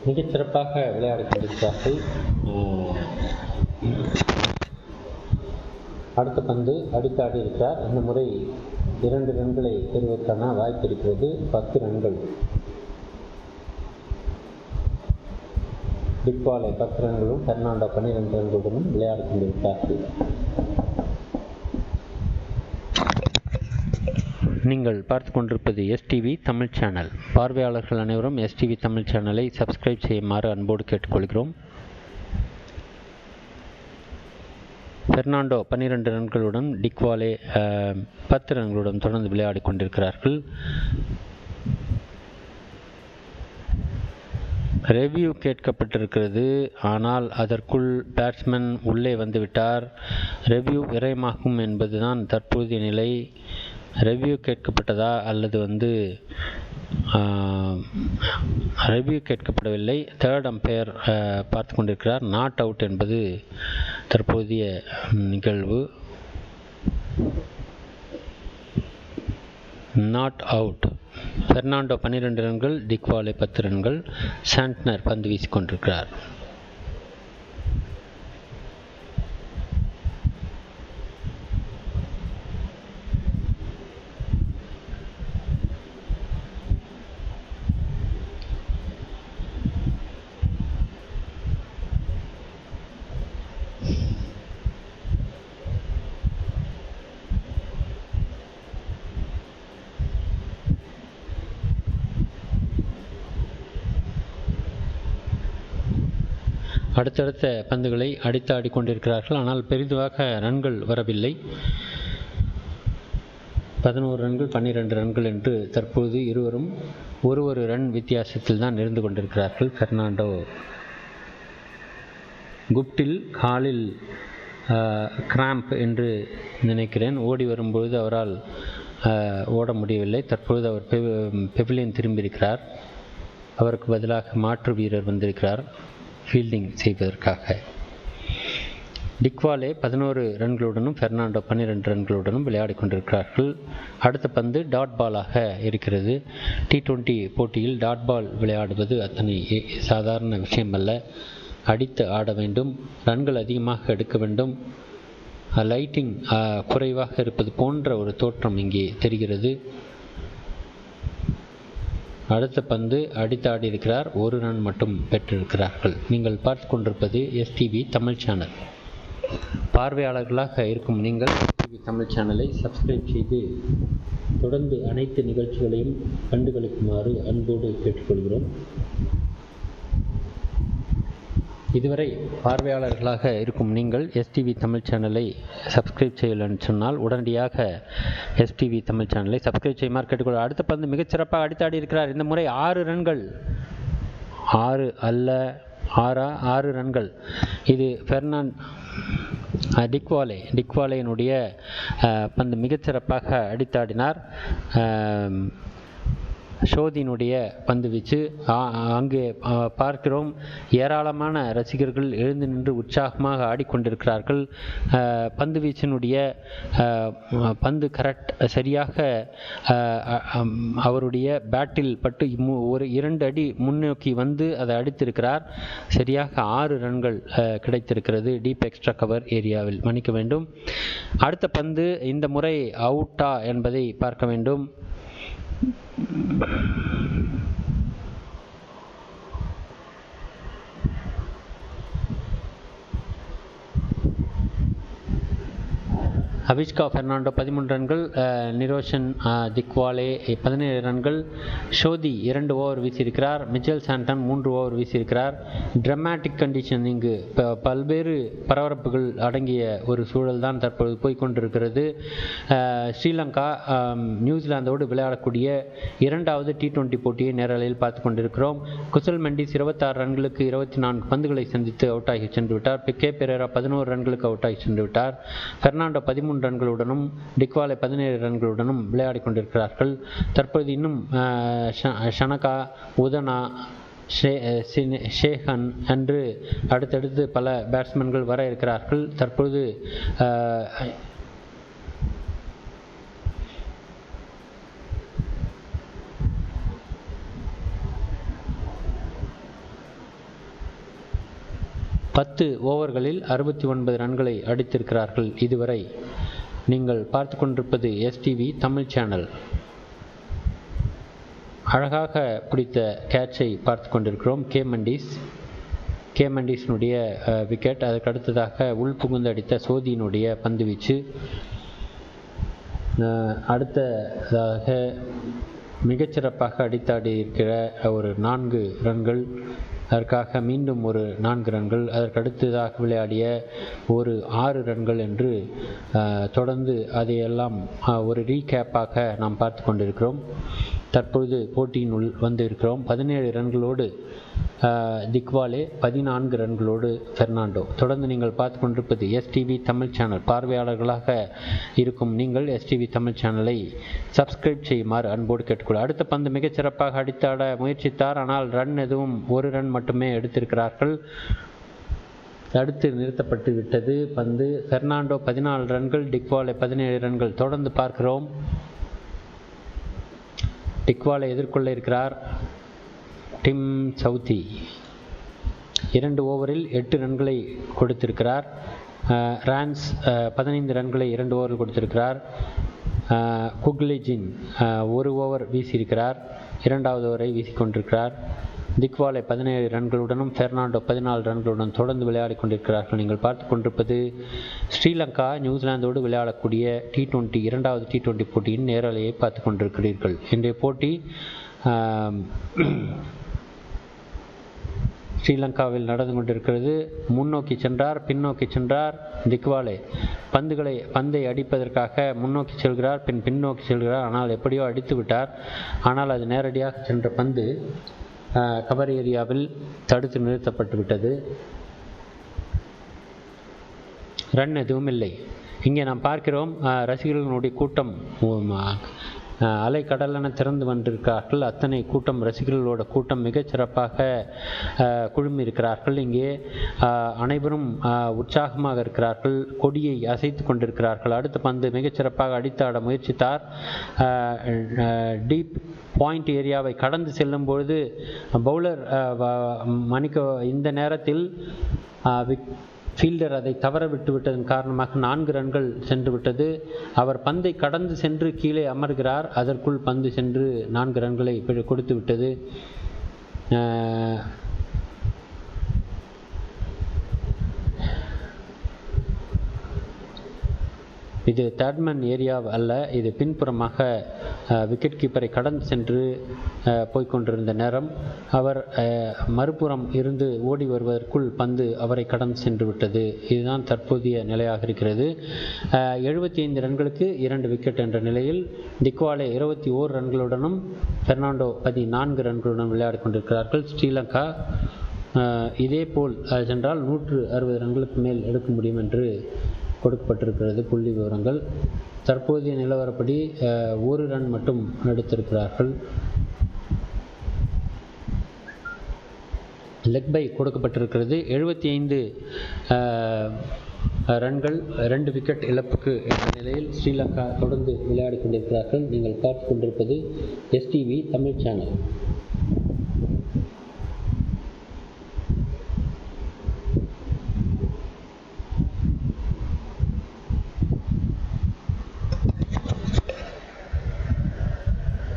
மிகச் சிறப்பாக விளையாடி கொண்டிருக்கிறார்கள். அடுத்த பந்து அடித்தாடி இருக்கிறார். இந்த முறை 2 ரன்களை பெறுவதற்கான வாய்ப்பு இருக்கிறது. 10 ரன்கள். டிக்வாலே 10 ரன்களும் பெர்னாண்டோ 12 ரன்களுடனும் விளையாடி கொண்டிருக்கிறார்கள். நீங்கள் பார்த்து கொண்டிருப்பது எஸ்டிவி தமிழ் சேனல். பார்வையாளர்கள் அனைவரும் எஸ்டிவி தமிழ் சேனலை சப்ஸ்கிரைப் செய்யுமாறு அன்போடு கேட்டுக்கொள்கிறோம். பெர்னாண்டோ 12 ரன்களுடன், டிக்வாலே 10 ரன்களுடன் தொடர்ந்து விளையாடி கொண்டிருக்கிறார்கள். ரெவ்யூ கேட்கப்பட்டிருக்கிறது. ஆனால் அதற்குள் பேட்ஸ்மேன் உள்ளே வந்துவிட்டார். ரெவ்யூ விரயமாகும் என்பதுதான் தற்போதைய நிலை. ரெவ்யூ கேட்கப்பட்டதா அல்லது ரெவ்யூ கேட்கப்படவில்லை. தேர்ட் அம்பையர் பார்த்து கொண்டிருக்கிறார். நாட் அவுட் என்பது தற்போதைய நிகழ்வு. Not out. பெர்னாண்டோ 12 ரன்கள், டிக்வாலே 10 ரன்கள். சாண்ட்னர் பந்து வீசிக் கொண்டிருக்கிறார். அடுத்தடுத்த பந்துகளை அடித்து ஆடிக்கொண்டிருக்கிறார்கள். ஆனால் பெரிதாக ரன்கள் வரவில்லை. 11 ரன்கள் 12 ரன்கள் என்று தற்போது இருவரும் ஒரு ரன் வித்தியாசத்தில் தான் இருந்து கொண்டிருக்கிறார்கள். பெர்னாண்டோ குப்டில் காலில் கிராம்ப் என்று நினைக்கிறேன். ஓடி வரும்பொழுது அவரால் ஓட முடியவில்லை. தற்பொழுது அவர் பெவிலியன் திரும்பியிருக்கிறார். அவருக்கு பதிலாக மாற்று வீரர் வந்திருக்கிறார் ஃபீல்டிங் செய்வதற்காக. டிக்வாலே 11 ரன்களுடனும் பெர்னாண்டோ 12 ரன்களுடனும் விளையாடி கொண்டிருக்கிறார்கள். அடுத்த பந்து டாட் பாலாக இருக்கிறது. T20 போட்டியில் டாட் பால் விளையாடுவது அத்தனை சாதாரண விஷயமல்ல. அடித்து ஆட வேண்டும், ரன்கள் அதிகமாக எடுக்க வேண்டும். லைட்டிங் குறைவாக இருப்பது போன்ற ஒரு தோற்றம் இங்கே தெரிகிறது. அடுத்த பந்து அடித்தாடி இருக்கிறார். 1 ரன் மட்டும் பெற்றிருக்கிறார்கள். நீங்கள் பார்த்து கொண்டிருப்பது STV தமிழ் சேனல். பார்வையாளர்களாக இருக்கும் நீங்கள் STV தமிழ் சேனலை சப்ஸ்கிரைப் செய்து தொடர்ந்து அனைத்து நிகழ்ச்சிகளையும் கண்டுகளிக்குமாறு அன்போடு கேட்டுக்கொள்கிறோம். இதுவரை பார்வையாளர்களாக இருக்கும் நீங்கள் STV தமிழ் சேனலை சப்ஸ்கிரைப் செய்யலன்னு சொன்னால் உடனடியாக STV தமிழ் சேனலை சப்ஸ்கிரைப் செய்யுமாறு கேட்டுக்கொள்ள. அடுத்த பந்து மிகச்சிறப்பாக அடித்தாடி இருக்கிறார். இந்த முறை 6 ரன்கள். 6 அல்ல 6 ரன்கள். இது டிக்வாலேயினுடைய பந்து மிகச்சிறப்பாக அடித்தாடினார். ஷோதினுடைய பந்து வீச்சு அங்கே பார்க்கிறோம். ஏராளமான ரசிகர்கள் எழுந்து நின்று உற்சாகமாக ஆடிக்கொண்டிருக்கிறார்கள். பந்து வீச்சினுடைய பந்து சரியாக அவருடைய பேட்டில் பட்டு 2 அடி முன்னோக்கி வந்து அதை அடித்திருக்கிறார். சரியாக 6 ரன்கள் கிடைத்திருக்கிறது டீப் எக்ஸ்ட்ரா கவர் ஏரியாவில். மன்னிக்க வேண்டும். அடுத்த பந்து இந்த முறை அவுட்டா என்பதை பார்க்க வேண்டும். அவிஷ்கா பெர்னாண்டோ 13 ரன்கள், நிரோஷன் திக்வாலே 17 ரன்கள், ஷோதி 2 ஓவர் வீசியிருக்கிறார், மிச்சல் சாண்டன் 3 ஓவர் வீசியிருக்கிறார். டிராமாட்டிக் கண்டிஷன், இங்கு பல்வேறு பரபரப்புகள் அடங்கிய ஒரு சூழல் தான் தற்பொழுது போய்கொண்டிருக்கிறது. ஸ்ரீலங்கா நியூசிலாந்தோடு விளையாடக்கூடிய 2வது T20 போட்டியை நேரலையில் பார்த்து கொண்டிருக்கிறோம். குசல் மெண்டிஸ் 26 ரன்களுக்கு 24 பந்துகளை சந்தித்து அவுட் ஆகி சென்று விட்டார். கே பெரேரா 11 ரன்களுக்கு அவுட் ஆகி சென்று விட்டார். பெர்னாண்டோ 13 ரன்களுடனும் டிக்வாலே 17 ரன்களுடனும் விளையாடி கொண்டிருக்கிறார்கள். தற்பொழுது இன்னும் ஷனகா, உதனா, ஷேகன் என்று அடுத்தடுத்து பல பேட்ஸ்மேன்கள் வர இருக்கிறார்கள். தற்பொழுது பத்து ஓவர்களில் 69 ரன்களை அடித்திருக்கிறார்கள் இதுவரை. நீங்கள் பார்த்து கொண்டிருப்பது STV தமிழ் சேனல். அழகாக பிடித்த கேட்சை பார்த்து கொண்டிருக்கிறோம். கே மண்டீஸினுடைய விக்கெட். அதற்கு அடுத்ததாக உள்புகுந்து அடித்த சோதியினுடைய பந்து வீச்சு. அடுத்ததாக மிகச்சிறப்பாக அடித்தாடி இருக்கிற ஒரு 4 ரன்கள். அதற்காக மீண்டும் ஒரு 4 ரன்கள். அதற்கு அடுத்ததாக விளையாடிய ஒரு 6 ரன்கள் என்று தொடர்ந்து அதையெல்லாம் ஒரு ரீகேப்பாக நாம் பார்த்து கொண்டிருக்கிறோம். தற்பொழுது போட்டியினுள் வந்திருக்கிறோம். 17 ரன்களோடு திக்வாலே, 14 ரன்களோடு பெர்னாண்டோ. தொடர்ந்து நீங்கள் பார்த்து கொண்டிருப்பது எஸ்டிவி தமிழ் சேனல். பார்வையாளர்களாக இருக்கும் நீங்கள் எஸ்டிவி தமிழ் சேனலை சப்ஸ்கிரைப் செய்யுமாறு அன்போடு கேட்டுக்கொள்ள. அடுத்த பந்து மிகச்சிறப்பாக அடித்தாட முயற்சித்தார். ஆனால் ரன் எதுவும், ஒரு ரன் மட்டுமே எடுத்திருக்கிறார்கள். தடுத்து நிறுத்தப்பட்டு விட்டது பந்து. பெர்னாண்டோ 14 ரன்கள், டிக்வாலே 17 ரன்கள். தொடர்ந்து பார்க்கிறோம். டிக்வாலே எதிர்கொள்ள இருக்கிறார் டிம் சவுத்தி. 2 ஓவரில் 8 ரன்களை கொடுத்திருக்கிறார். ரான்ஸ் 15 ரன்களை 2 ஓவரில் கொடுத்திருக்கிறார். குக்லிஜின் 1 ஓவர் வீசியிருக்கிறார், 2வது ஓவரை வீசிக்கொண்டிருக்கிறார். திக்வாலே 17 ரன்களுடனும் பெர்னாண்டோ 14 ரன்களுடன் தொடர்ந்து விளையாடி கொண்டிருக்கிறார்கள். நீங்கள் பார்த்து கொண்டிருப்பது ஸ்ரீலங்கா நியூசிலாந்தோடு விளையாடக்கூடிய T20 2வது T20 போட்டியின் நேரலையை பார்த்து கொண்டிருக்கிறீர்கள். இன்றைய போட்டி ஸ்ரீலங்காவில் நடந்து கொண்டிருக்கிறது. முன்னோக்கி சென்றார், பின்னோக்கி சென்றார் திக்வாலே. பந்தை அடிப்பதற்காக முன்னோக்கி செல்கிறார், பின்னோக்கி செல்கிறார். ஆனால் எப்படியோ அடித்து விட்டார். ஆனால் அது நேரடியாக சென்ற பந்து கவர் ஏரியாவில் தடுத்து நிறுத்தப்பட்டு விட்டது. ரன் எதுவும் இல்லை. இங்கே நாம் பார்க்கிறோம் ரசிகர்களுடைய கூட்டம் அலை கடலென திறந்து வந்திருக்கிறார்கள். அத்தனை கூட்டம், ரசிகர்களோட கூட்டம் மிகச்சிறப்பாக குழுமி இருக்கிறார்கள். இங்கே அனைவரும் உற்சாகமாக இருக்கிறார்கள், கொடியை அசைத்து கொண்டிருக்கிறார்கள். அடுத்த பந்து மிகச்சிறப்பாக அடித்தாட முயற்சித்தார். டீப் பாயிண்ட் ஏரியாவை கடந்து செல்லும் பொழுது பவுலர் இந்த நேரத்தில் ஃபீல்டர் அதை தவற விட்டுவிட்டதன் காரணமாக 4 ரன்கள் சென்று விட்டது. அவர் பந்தை கடந்து சென்று கீழே அமர்கிறார். அதற்குள் பந்து சென்று 4 ரன்களை கொடுத்து விட்டது. இது தேர்ட்மேன் ஏரியா அல்ல, இது பின்புறமாக விக்கெட் கீப்பரை கடந்து சென்று போய்கொண்டிருந்த நேரம். அவர் மறுபுறம் இருந்து ஓடி வருவதற்குள் பந்து அவரை கடந்து சென்று விட்டது. இதுதான் தற்போதைய நிலையாக இருக்கிறது. 75 ரன்களுக்கு 2 விக்கெட் என்ற நிலையில் திக்வாலே 21 ரன்களுடனும் பெர்னாண்டோ 14 ரன்களுடன் விளையாடி கொண்டிருக்கிறார்கள். ஸ்ரீலங்கா இதேபோல் சென்றால் 160 ரன்களுக்கு மேல் எடுக்க முடியும் என்று கொடுக்கப்பட்டிருக்கிறது புள்ளி விவரங்கள். தற்போதைய நிலவரப்படி 1 ரன் மட்டும் எடுத்திருக்கிறார்கள். லெக் பை கொடுக்கப்பட்டிருக்கிறது. 75 ரன்கள், 2 விக்கெட் இழப்புக்கு என்ற நிலையில் ஸ்ரீலங்கா தொடர்ந்து விளையாடி கொண்டிருக்கிறார்கள். நீங்கள் பார்த்து கொண்டிருப்பது எஸ்டிவி தமிழ் சேனல்.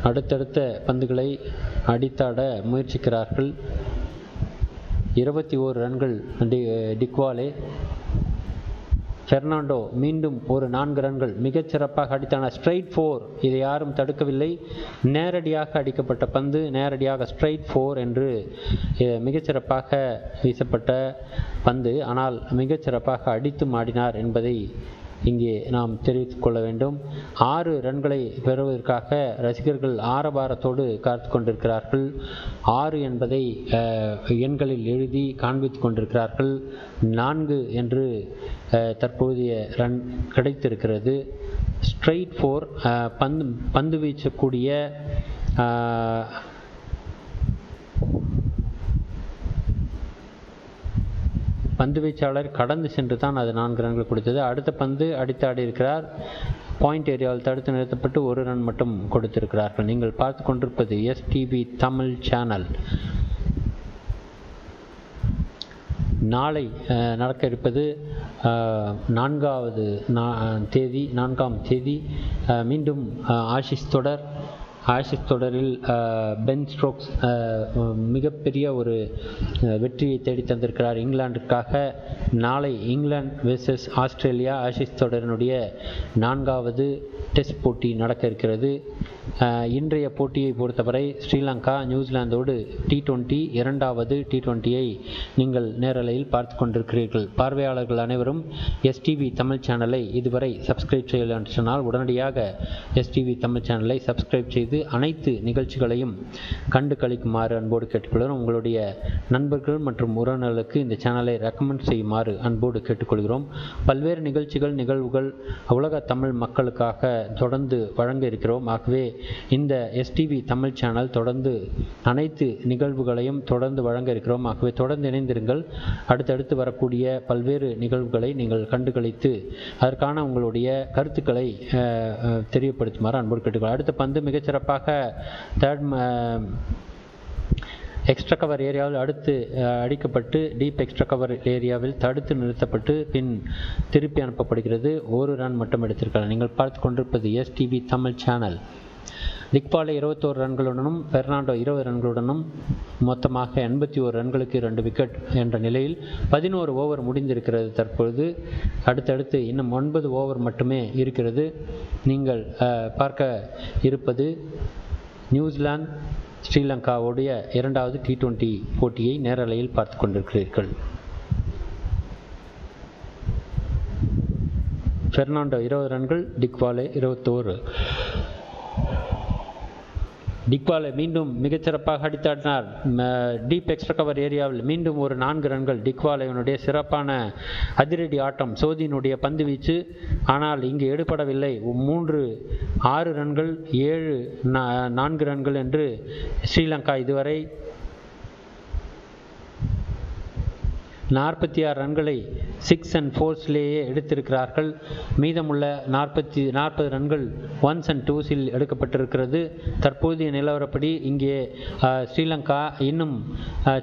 அடுத்தடுத்த பந்துகளை அடித்தாட முயற்சிக்கிறார்கள். 21 ரன்கள் டிக்வாலே. பெர்னாண்டோ மீண்டும் ஒரு 4 ரன்கள் மிகச்சிறப்பாக அடித்தான. ஸ்ட்ரைட் 4, இதை யாரும் தடுக்கவில்லை. நேரடியாக அடிக்கப்பட்ட பந்து, நேரடியாக ஸ்ட்ரைட் 4 என்று மிகச்சிறப்பாக வீசப்பட்ட பந்து. ஆனால் மிகச்சிறப்பாக அடித்தும் ஆடினார் என்பதை இங்கே நாம் தெரிவித்துக் கொள்ள வேண்டும். 6 ரன்களை பெறுவதற்காக ரசிகர்கள் ஆரவாரத்தோடு காத்து கொண்டிருக்கிறார்கள். 6 என்பதை எண்களில் எழுதி காண்பித்துக் கொண்டிருக்கிறார்கள். 4 என்று தற்போதைய ரன் கிடைத்திருக்கிறது. ஸ்ட்ரைட் 4 பந்து வீசக்கூடிய பந்து வீச்சாளர் கடந்து சென்று தான் அது 4 ரன்கள் கொடுத்தது. அடுத்த பந்து அடித்தாடி இருக்கிறார். பாயிண்ட் ஏரியாவில் தடுத்து நிறுத்தப்பட்டு 1 ரன் மட்டும் கொடுத்திருக்கிறார்கள். நீங்கள் பார்த்து கொண்டிருப்பது எஸ்டிவி தமிழ் சேனல். நாளை நடக்க இருப்பது 4ஆம் தேதி மீண்டும் ஆஷிஸ் தொடரில் பென் ஸ்டோக்ஸ் மிகப்பெரிய ஒரு வெற்றியை தேடி தந்திருக்கிறார் இங்கிலாந்துக்காக. நாளை இங்கிலாந்து வெர்சஸ் ஆஸ்திரேலியா ஆஷிஸ் தொடரினுடைய 4வது டெஸ்ட் போட்டி நடக்க இருக்கிறது. இன்றைய போட்டியை பொறுத்தவரை ஸ்ரீலங்கா நியூசிலாந்தோடு T20 இரண்டாவது T20யை நீங்கள் நேரலையில் பார்த்து கொண்டிருக்கிறீர்கள். பார்வையாளர்கள் அனைவரும் STV தமிழ் சேனலை இதுவரை சப்ஸ்கிரைப் செய்யவில்லை என்று சொன்னால் உடனடியாக STV தமிழ் சேனலை சப்ஸ்கிரைப் செய்து அனைத்து நிகழ்ச்சிகளையும் கண்டு கழிக்குமாறு அன்போடு கேட்டுக்கொள்கிறோம். உங்களுடைய நண்பர்கள் மற்றும் உறவினர்களுக்கு இந்த சேனலை ரெக்கமெண்ட் செய்யுமாறு அன்போடு கேட்டுக்கொள்கிறோம். பல்வேறு நிகழ்வுகள் உலக தமிழ் மக்களுக்காக தொடர்ந்து வழங்க இருக்கிறோம். ஆகவே இந்த STV தமிழ் சேனல் தொடர்ந்து அனைத்து நிகழ்வுகளையும் தொடர்ந்து வழங்க இருக்கிறோம். ஆகவே தொடர்ந்து இணைந்திருங்கள். அடுத்தடுத்து வரக்கூடிய பல்வேறு நிகழ்வுகளை நீங்கள் கண்டுகளித்து அதற்கான உங்களுடைய கருத்துக்களை தெரியப்படுத்துமாறு அன்போடு கேட்டுக்கொள்கிறோம். அடுத்த பந்து மிகச்சிறப்பாக எக்ஸ்ட்ரா கவர் ஏரியாவில் அடுத்து அடிக்கப்பட்டு டீப் எக்ஸ்ட்ரா கவர் ஏரியாவில் தடுத்து நிறுத்தப்பட்டு பின் திருப்பி அனுப்பப்படுகிறது. ஒரு ரன் மட்டும் எடுத்திருக்கிறார். நீங்கள் பார்த்து கொண்டிருப்பது STV தமிழ் சேனல். திக்பாலே 21 ரன்களுடனும் பெர்னாண்டோ 20 ரன்களுடனும் மொத்தமாக 81 ரன்களுக்கு 2 விக்கெட் என்ற நிலையில் 11 ஓவர் முடிந்திருக்கிறது. தற்பொழுது அடுத்தடுத்து இன்னும் 9 ஓவர் மட்டுமே இருக்கிறது. நீங்கள் பார்க்க இருப்பது நியூசிலாந்து ஸ்ரீலங்காவுடைய இரண்டாவது T20 போட்டியை நேரலையில் பார்த்து கொண்டிருக்கிறீர்கள். பெர்னாண்டோ 20 ரன்கள், டிக்வாலே 21. டிக்வாலே மீண்டும் மிகச்சிறப்பாக அடித்தாடினார். டீப் எக்ஸ்ட்ரா கவர் ஏரியாவில் மீண்டும் ஒரு 4 ரன்கள். டிக்வாலேவனுடைய சிறப்பான அதிரடி ஆட்டம், சோதியினுடைய பந்து வீச்சு. ஆனால் இங்கு எடுபடவில்லை. 6 ரன்கள், 4 ரன்கள் என்று ஸ்ரீலங்கா இதுவரை 46 ரன்களை 6 and 4லேயே எடுத்திருக்கிறார்கள். மீதமுள்ள 40 ரன்கள் 1s and 2ஸில் எடுக்கப்பட்டிருக்கிறது. தற்போதைய நிலவரப்படி இங்கே ஸ்ரீலங்கா இன்னும்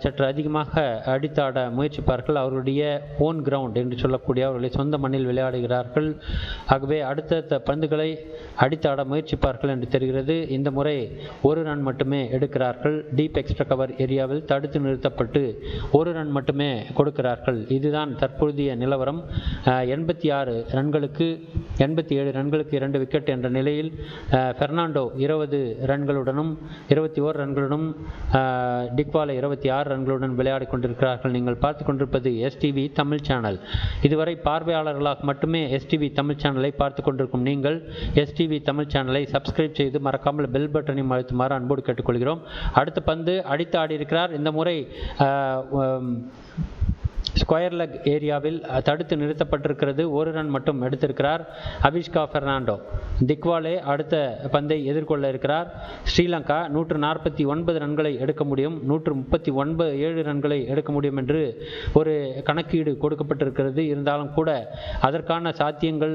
சற்று அதிகமாக அடித்தாட முயற்சிப்பார்கள். அவர்களுடைய ஓன் கிரவுண்ட் என்று சொல்லக்கூடிய அவர்களை சொந்த மண்ணில் விளையாடுகிறார்கள். ஆகவே அடுத்த பந்துகளை அடித்தாட முயற்சிப்பார்கள் என்று தெரிகிறது. இந்த முறை ஒரு ரன் மட்டுமே எடுக்கிறார்கள். டீப் எக்ஸ்ட்ரா கவர் ஏரியாவில் தடுத்து நிறுத்தப்பட்டு ஒரு ரன் மட்டுமே கொடுக்கிறார்கள். இதுதான் தற்போதைய நிலவரம். 87 ரன்களுக்கு 2 விக்கெட் என்ற நிலையில் பெர்னாண்டோ 20 ரன்களுடனும் 21 ரன்களுடனும் டிக்வாலே 26 ரன்களுடன் விளையாடி கொண்டிருக்கிறார்கள். நீங்கள் பார்த்து கொண்டிருப்பது STV தமிழ் சேனல். இதுவரை பார்வையாளர்களாக மட்டுமே STV தமிழ் சேனலை பார்த்து கொண்டிருக்கும் நீங்கள் STV தமிழ் சேனலை சப்ஸ்கிரைப் செய்து மறக்காமல் பெல் பட்டனை அழுத்துமாறு அன்போடு கேட்டுக்கொள்கிறோம். அடுத்த பந்து அடித்து ஆடி இருக்கிறார். இந்த முறை ஸ்கொயர் லெக் ஏரியாவில் தடுத்து நிறுத்தப்பட்டிருக்கிறது. ஒரு ரன் மட்டும் எடுத்திருக்கிறார் அபிஷ்கா பெர்னாண்டோ. திக்வாலே அடுத்த பந்தை எதிர்கொள்ள இருக்கிறார். ஸ்ரீலங்கா 149 ரன்களை எடுக்க முடியும், 137 ரன்களை எடுக்க முடியும் என்று ஒரு கணக்கீடு கொடுக்கப்பட்டிருக்கிறது. இருந்தாலும் கூட அதற்கான சாத்தியங்கள்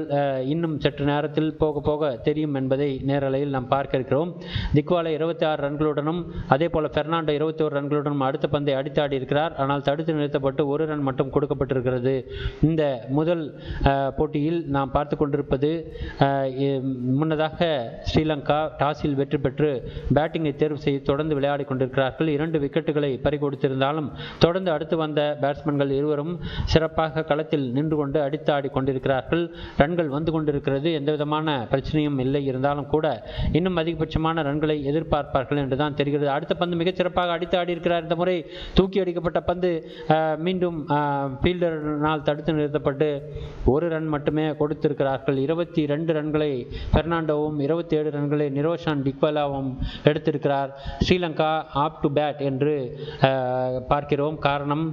இன்னும் சற்று நேரத்தில் போக போக தெரியும் என்பதை நேரலையில் நாம் பார்க்க இருக்கிறோம். திக்வாலே 26 ரன்களுடனும் அதே போல பெர்னாண்டோ 21 ரன்களுடனும் அடுத்த பந்தை அடித்தாடி இருக்கிறார். ஆனால் தடுத்து நிறுத்தப்பட்டு ஒரு ரன் மட்டும் கொடுக்கப்பட்டிருக்கிறது. இந்த முதல் போட்டியில் நாம் பார்த்து கொண்டிருப்பது முன்னதாக ஸ்ரீலங்கா டாஸில் வெற்றி பெற்று பேட்டிங்கை தேர்வு செய்து தொடர்ந்து விளையாடி கொண்டிருக்கிறார்கள். 2 விக்கெட்டுகளை பறிகொடுத்திருந்தாலும் தொடர்ந்து அடுத்து வந்த பேட்ஸ்மேன்கள் இருவரும் சிறப்பாக களத்தில் நின்று கொண்டு அடித்து ஆடி கொண்டிருக்கிறார்கள். ரன்கள் வந்து கொண்டிருக்கிறது. எந்த விதமான பிரச்சனையும் இல்லை. இருந்தாலும் கூட இன்னும் அதிகபட்சமான ரன்களை எதிர்பார்ப்பார்கள் என்றுதான் தெரிகிறது. அடுத்த பந்து மிகச் சிறப்பாக அடித்து ஆடி இருக்கிறார். இந்த முறை தூக்கி அடிக்கப்பட்ட பந்து மீண்டும் ஃபீல்டரினால் தடுத்து நிறுத்தப்பட்டு ஒரு ரன் மட்டுமே கொடுத்திருக்கிறார்கள். 22 ரன்களை பெர்னாண்டோவும் 27 ரன்களை நிரோஷான் டிக்வாலாவும் எடுத்திருக்கிறார். ஸ்ரீலங்கா ஆப் டு பேட் என்று பார்க்கிறோம். காரணம்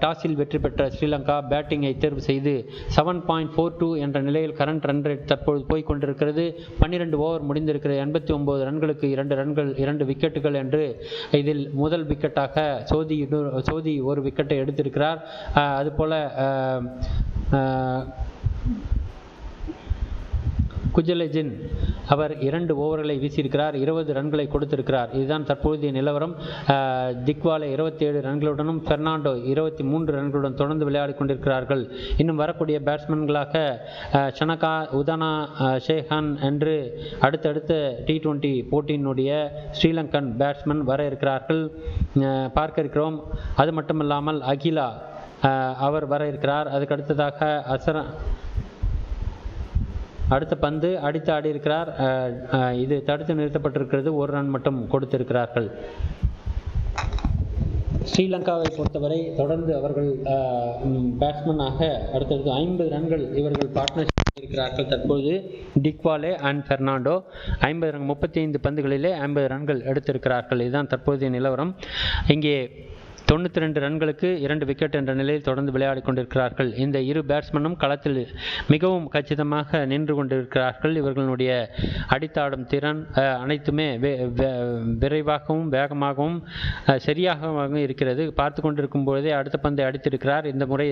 டாஸில் வெற்றி பெற்ற ஸ்ரீலங்கா பேட்டிங்கை தேர்வு செய்து 7.42 என்ற நிலையில் கரண்ட் ரன் ரேட் தற்போது போய்கொண்டிருக்கிறது. 12 ஓவர் முடிந்திருக்கிறது. 89 ரன்களுக்கு 2 விக்கெட்டுகள் என்று இதில் முதல் விக்கெட்டாக சோதி ஒரு விக்கெட்டை எடுத்திருக்கிறார். அதுபோல குஜலஜின் அவர் 2 ஓவர்களை வீசியிருக்கிறார். 20 ரன்களை கொடுத்திருக்கிறார். இதுதான் தற்போதைய நிலவரம். திக்வாலே 27 ரன்களுடனும் பெர்னாண்டோ 23 ரன்களுடன் தொடர்ந்து விளையாடி கொண்டிருக்கிறார்கள். இன்னும் வரக்கூடிய பேட்ஸ்மேன்களாக ஷனகா, உதானா, ஷேகான் என்று அடுத்தடுத்த T20 போட்டியினுடைய ஸ்ரீலங்கன் பேட்ஸ்மேன் வர இருக்கிறார்கள், பார்க்க இருக்கிறோம். அது மட்டுமல்லாமல் அகிலா அவர் வர இருக்கிறார். அதுக்கு அடுத்ததாக அடுத்த பந்து அடித்து ஆடி இருக்கிறார். இது தடுத்து நிறுத்தப்பட்டிருக்கிறது. ஒரு ரன் மட்டும் கொடுத்திருக்கிறார்கள். ஸ்ரீலங்காவை பொறுத்தவரை தொடர்ந்து அவர்கள் பேட்ஸ்மேனாக அடுத்தடுத்து 50 ரன்கள் இவர்கள் பார்ட்னர்ஷிப் இருக்கிறார்கள். தற்போது டிக்வாலே அண்ட் பெர்னாண்டோ 50 ரன் 35 பந்துகளிலே 50 ரன்கள் எடுத்திருக்கிறார்கள். இதுதான் தற்போதைய நிலவரம். இங்கே 92 ரன்களுக்கு 2 விக்கெட் என்ற நிலையில் தொடர்ந்து விளையாடி கொண்டிருக்கிறார்கள். இந்த இரு பேட்ஸ்மேனும் களத்தில் மிகவும் கச்சிதமாக நின்று கொண்டிருக்கிறார்கள். இவர்களுடைய அடித்தாடும் திறன் அனைத்துமே விரைவாகவும் வேகமாகவும் சரியாகவும் இருக்கிறது. பார்த்து கொண்டிருக்கும் பொழுதே அடுத்த பந்தை அடித்திருக்கிறார். இந்த முறை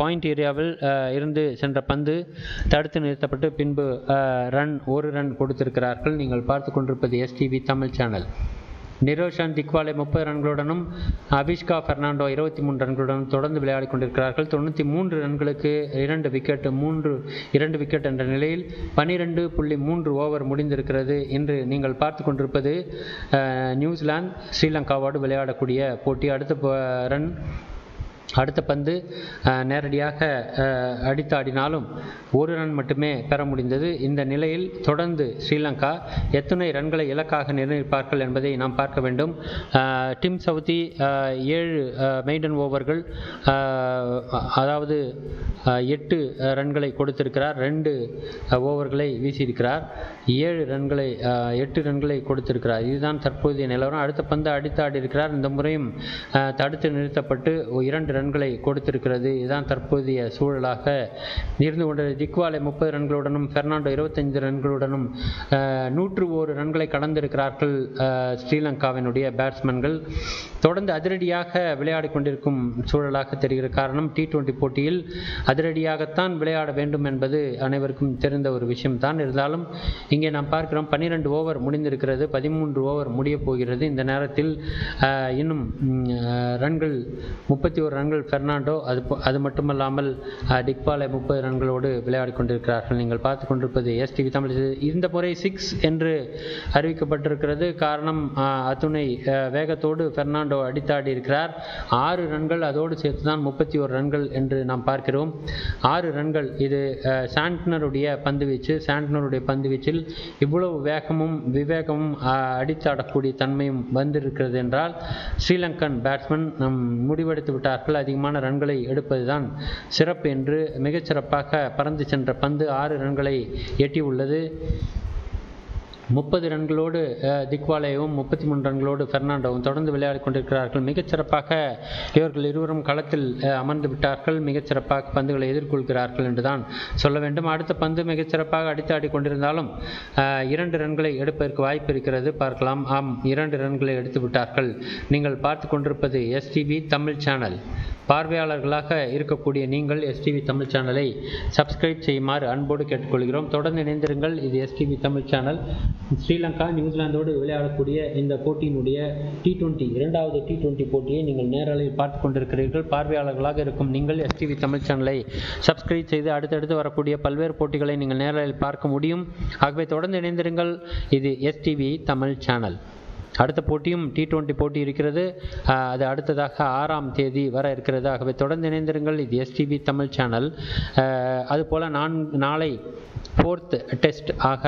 பாயிண்ட் ஏரியாவில் இருந்து சென்ற பந்து தடுத்து நிறுத்தப்பட்டு பின்பு ஒரு ரன் கொடுத்திருக்கிறார்கள். நீங்கள் பார்த்து கொண்டிருப்பது STV தமிழ் சேனல். நிரோஷன் திக்வாலே 30 ரன்களுடனும் அபிஷ்கா பெர்னாண்டோ 23 ரன்களுடனும் தொடர்ந்து விளையாடி கொண்டிருக்கிறார்கள். 93 ரன்களுக்கு 2 விக்கெட் என்ற நிலையில் 12.3 ஓவர் முடிந்திருக்கிறது. இன்று நீங்கள் பார்த்து கொண்டிருப்பது நியூசிலாந்து ஸ்ரீலங்காவோடு விளையாடக்கூடிய போட்டி. அடுத்த பந்து நேரடியாக அடித்தாடினாலும் ஒரு ரன் மட்டுமே பெற முடிந்தது. இந்த நிலையில் தொடர்ந்து ஸ்ரீலங்கா எத்தனை ரன்களை இலக்காக நிர்ணயிப்பார்கள் என்பதை நாம் பார்க்க வேண்டும். டிம் சவுத்தி 7 மெய்டன் ஓவர்கள், அதாவது 8 ரன்களை கொடுத்திருக்கிறார். 2 ஓவர்களை வீசியிருக்கிறார். 8 ரன்களை கொடுத்திருக்கிறார். இதுதான் தற்போதைய நிலவரம். அடுத்த பந்து அடித்தாடி இருக்கிறார். இந்த முறையும் தடுத்து நிறுத்தப்பட்டு 2 ரன்களை கொடுத்திருக்கிறது. இதுதான் தற்போதைய சூழலாக இருந்து கொண்டது. திக்வாலே 30 ரன்களுடனும் பெர்னாண்டோ 25 ரன்களுடனும் 101 ரன்களை கடந்திருக்கிறார்கள். ஸ்ரீலங்காவினுடைய பேட்ஸ்மேன்கள் தொடர்ந்து அதிரடியாக விளையாடி கொண்டிருக்கும் சூழலாக தெரிகிற காரணம் T20 போட்டியில் அதிரடியாகத்தான் விளையாட வேண்டும் என்பது அனைவருக்கும் தெரிந்த ஒரு விஷயம்தான். இருந்தாலும் இங்கே நாம் பார்க்கிறோம் 12 ஓவர் முடிந்திருக்கிறது. 13 ஓவர் முடிய போகிறது. இந்த நேரத்தில் இன்னும் ரன்கள் 31 ரன்கள் பெர்னாண்டோ, அது மட்டுமல்லாமல் டிக்வாலே 30 ரன்களோடு விளையாடி கொண்டிருக்கிறார்கள். நீங்கள் பார்த்து கொண்டிருப்பது STV தமிழ். இந்த முறை 6 என்று அறிவிக்கப்பட்டிருக்கிறது. காரணம் அத்துணை வேகத்தோடு பெர்னாண்டோ அடித்தாடி இருக்கிறார். 6 ரன்கள் அதோடு சேர்த்துதான் 31 ரன்கள் என்று நாம் பார்க்கிறோம். 6 ரன்கள். இது சாண்ட்னருடைய பந்துவீச்சில் இவ்வளவு வேகமும் விவேகமும் அடித்தாடக்கூடிய தன்மையும் வந்திருக்கிறது என்றால் ஸ்ரீலங்கன் பேட்ஸ்மேன் முடிவெடுத்து விட்டார்கள். அதிகமான ரன்களை எடுப்பதுதான் சிறப்பு என்று மிகச்சிறப்பாக பறந்து சென்ற பந்து 6 ரன்களை எட்டியுள்ளது. 30 ரன்களோடு திக்வாலேயும் 33 ரன்களோடு பெர்னாண்டோவும் தொடர்ந்து விளையாடி கொண்டிருக்கிறார்கள். மிகச்சிறப்பாக இவர்கள் இருவரும் களத்தில் அமர்ந்து விட்டார்கள். மிகச்சிறப்பாக பந்துகளை எதிர்கொள்கிறார்கள் என்றுதான் சொல்ல வேண்டும். அடுத்த பந்து மிகச்சிறப்பாக அடித்தாடி கொண்டிருந்தாலும் 2 ரன்களை எடுப்பதற்கு வாய்ப்பு இருக்கிறது. பார்க்கலாம். 2 ரன்களை எடுத்து விட்டார்கள். நீங்கள் பார்த்து கொண்டிருப்பது STV தமிழ் சேனல். பார்வையாளர்களாக இருக்கக்கூடிய நீங்கள் STV தமிழ் சேனலை சப்ஸ்கிரைப் செய்யுமாறு அன்போடு கேட்டுக்கொள்கிறோம். தொடர்ந்து இணைந்திருங்கள். இது STV தமிழ் சேனல். ஸ்ரீலங்கா நியூசிலாந்தோடு விளையாடக்கூடிய இந்த போட்டியினுடைய T20 இரண்டாவது T20 போட்டியை நீங்கள் நேரலையில் பார்த்து கொண்டிருக்கிறீர்கள். பார்வையாளர்களாக இருக்கும் நீங்கள் STV தமிழ் சேனலை சப்ஸ்கிரைப் செய்து அடுத்தடுத்து வரக்கூடிய பல்வேறு போட்டிகளை நீங்கள் நேரலையில் பார்க்க முடியும். ஆகவே தொடர்ந்து இணைந்திருங்கள். இது STV தமிழ் சேனல். அடுத்த போட்டியும் T20 போட்டி இருக்கிறது. அது அடுத்ததாக 6ஆம் தேதி வர இருக்கிறது. ஆகவே தொடர்ந்து இணைந்திருங்கள். இது STV தமிழ் சேனல். அதுபோல் நாளை 4th டெஸ்ட் ஆக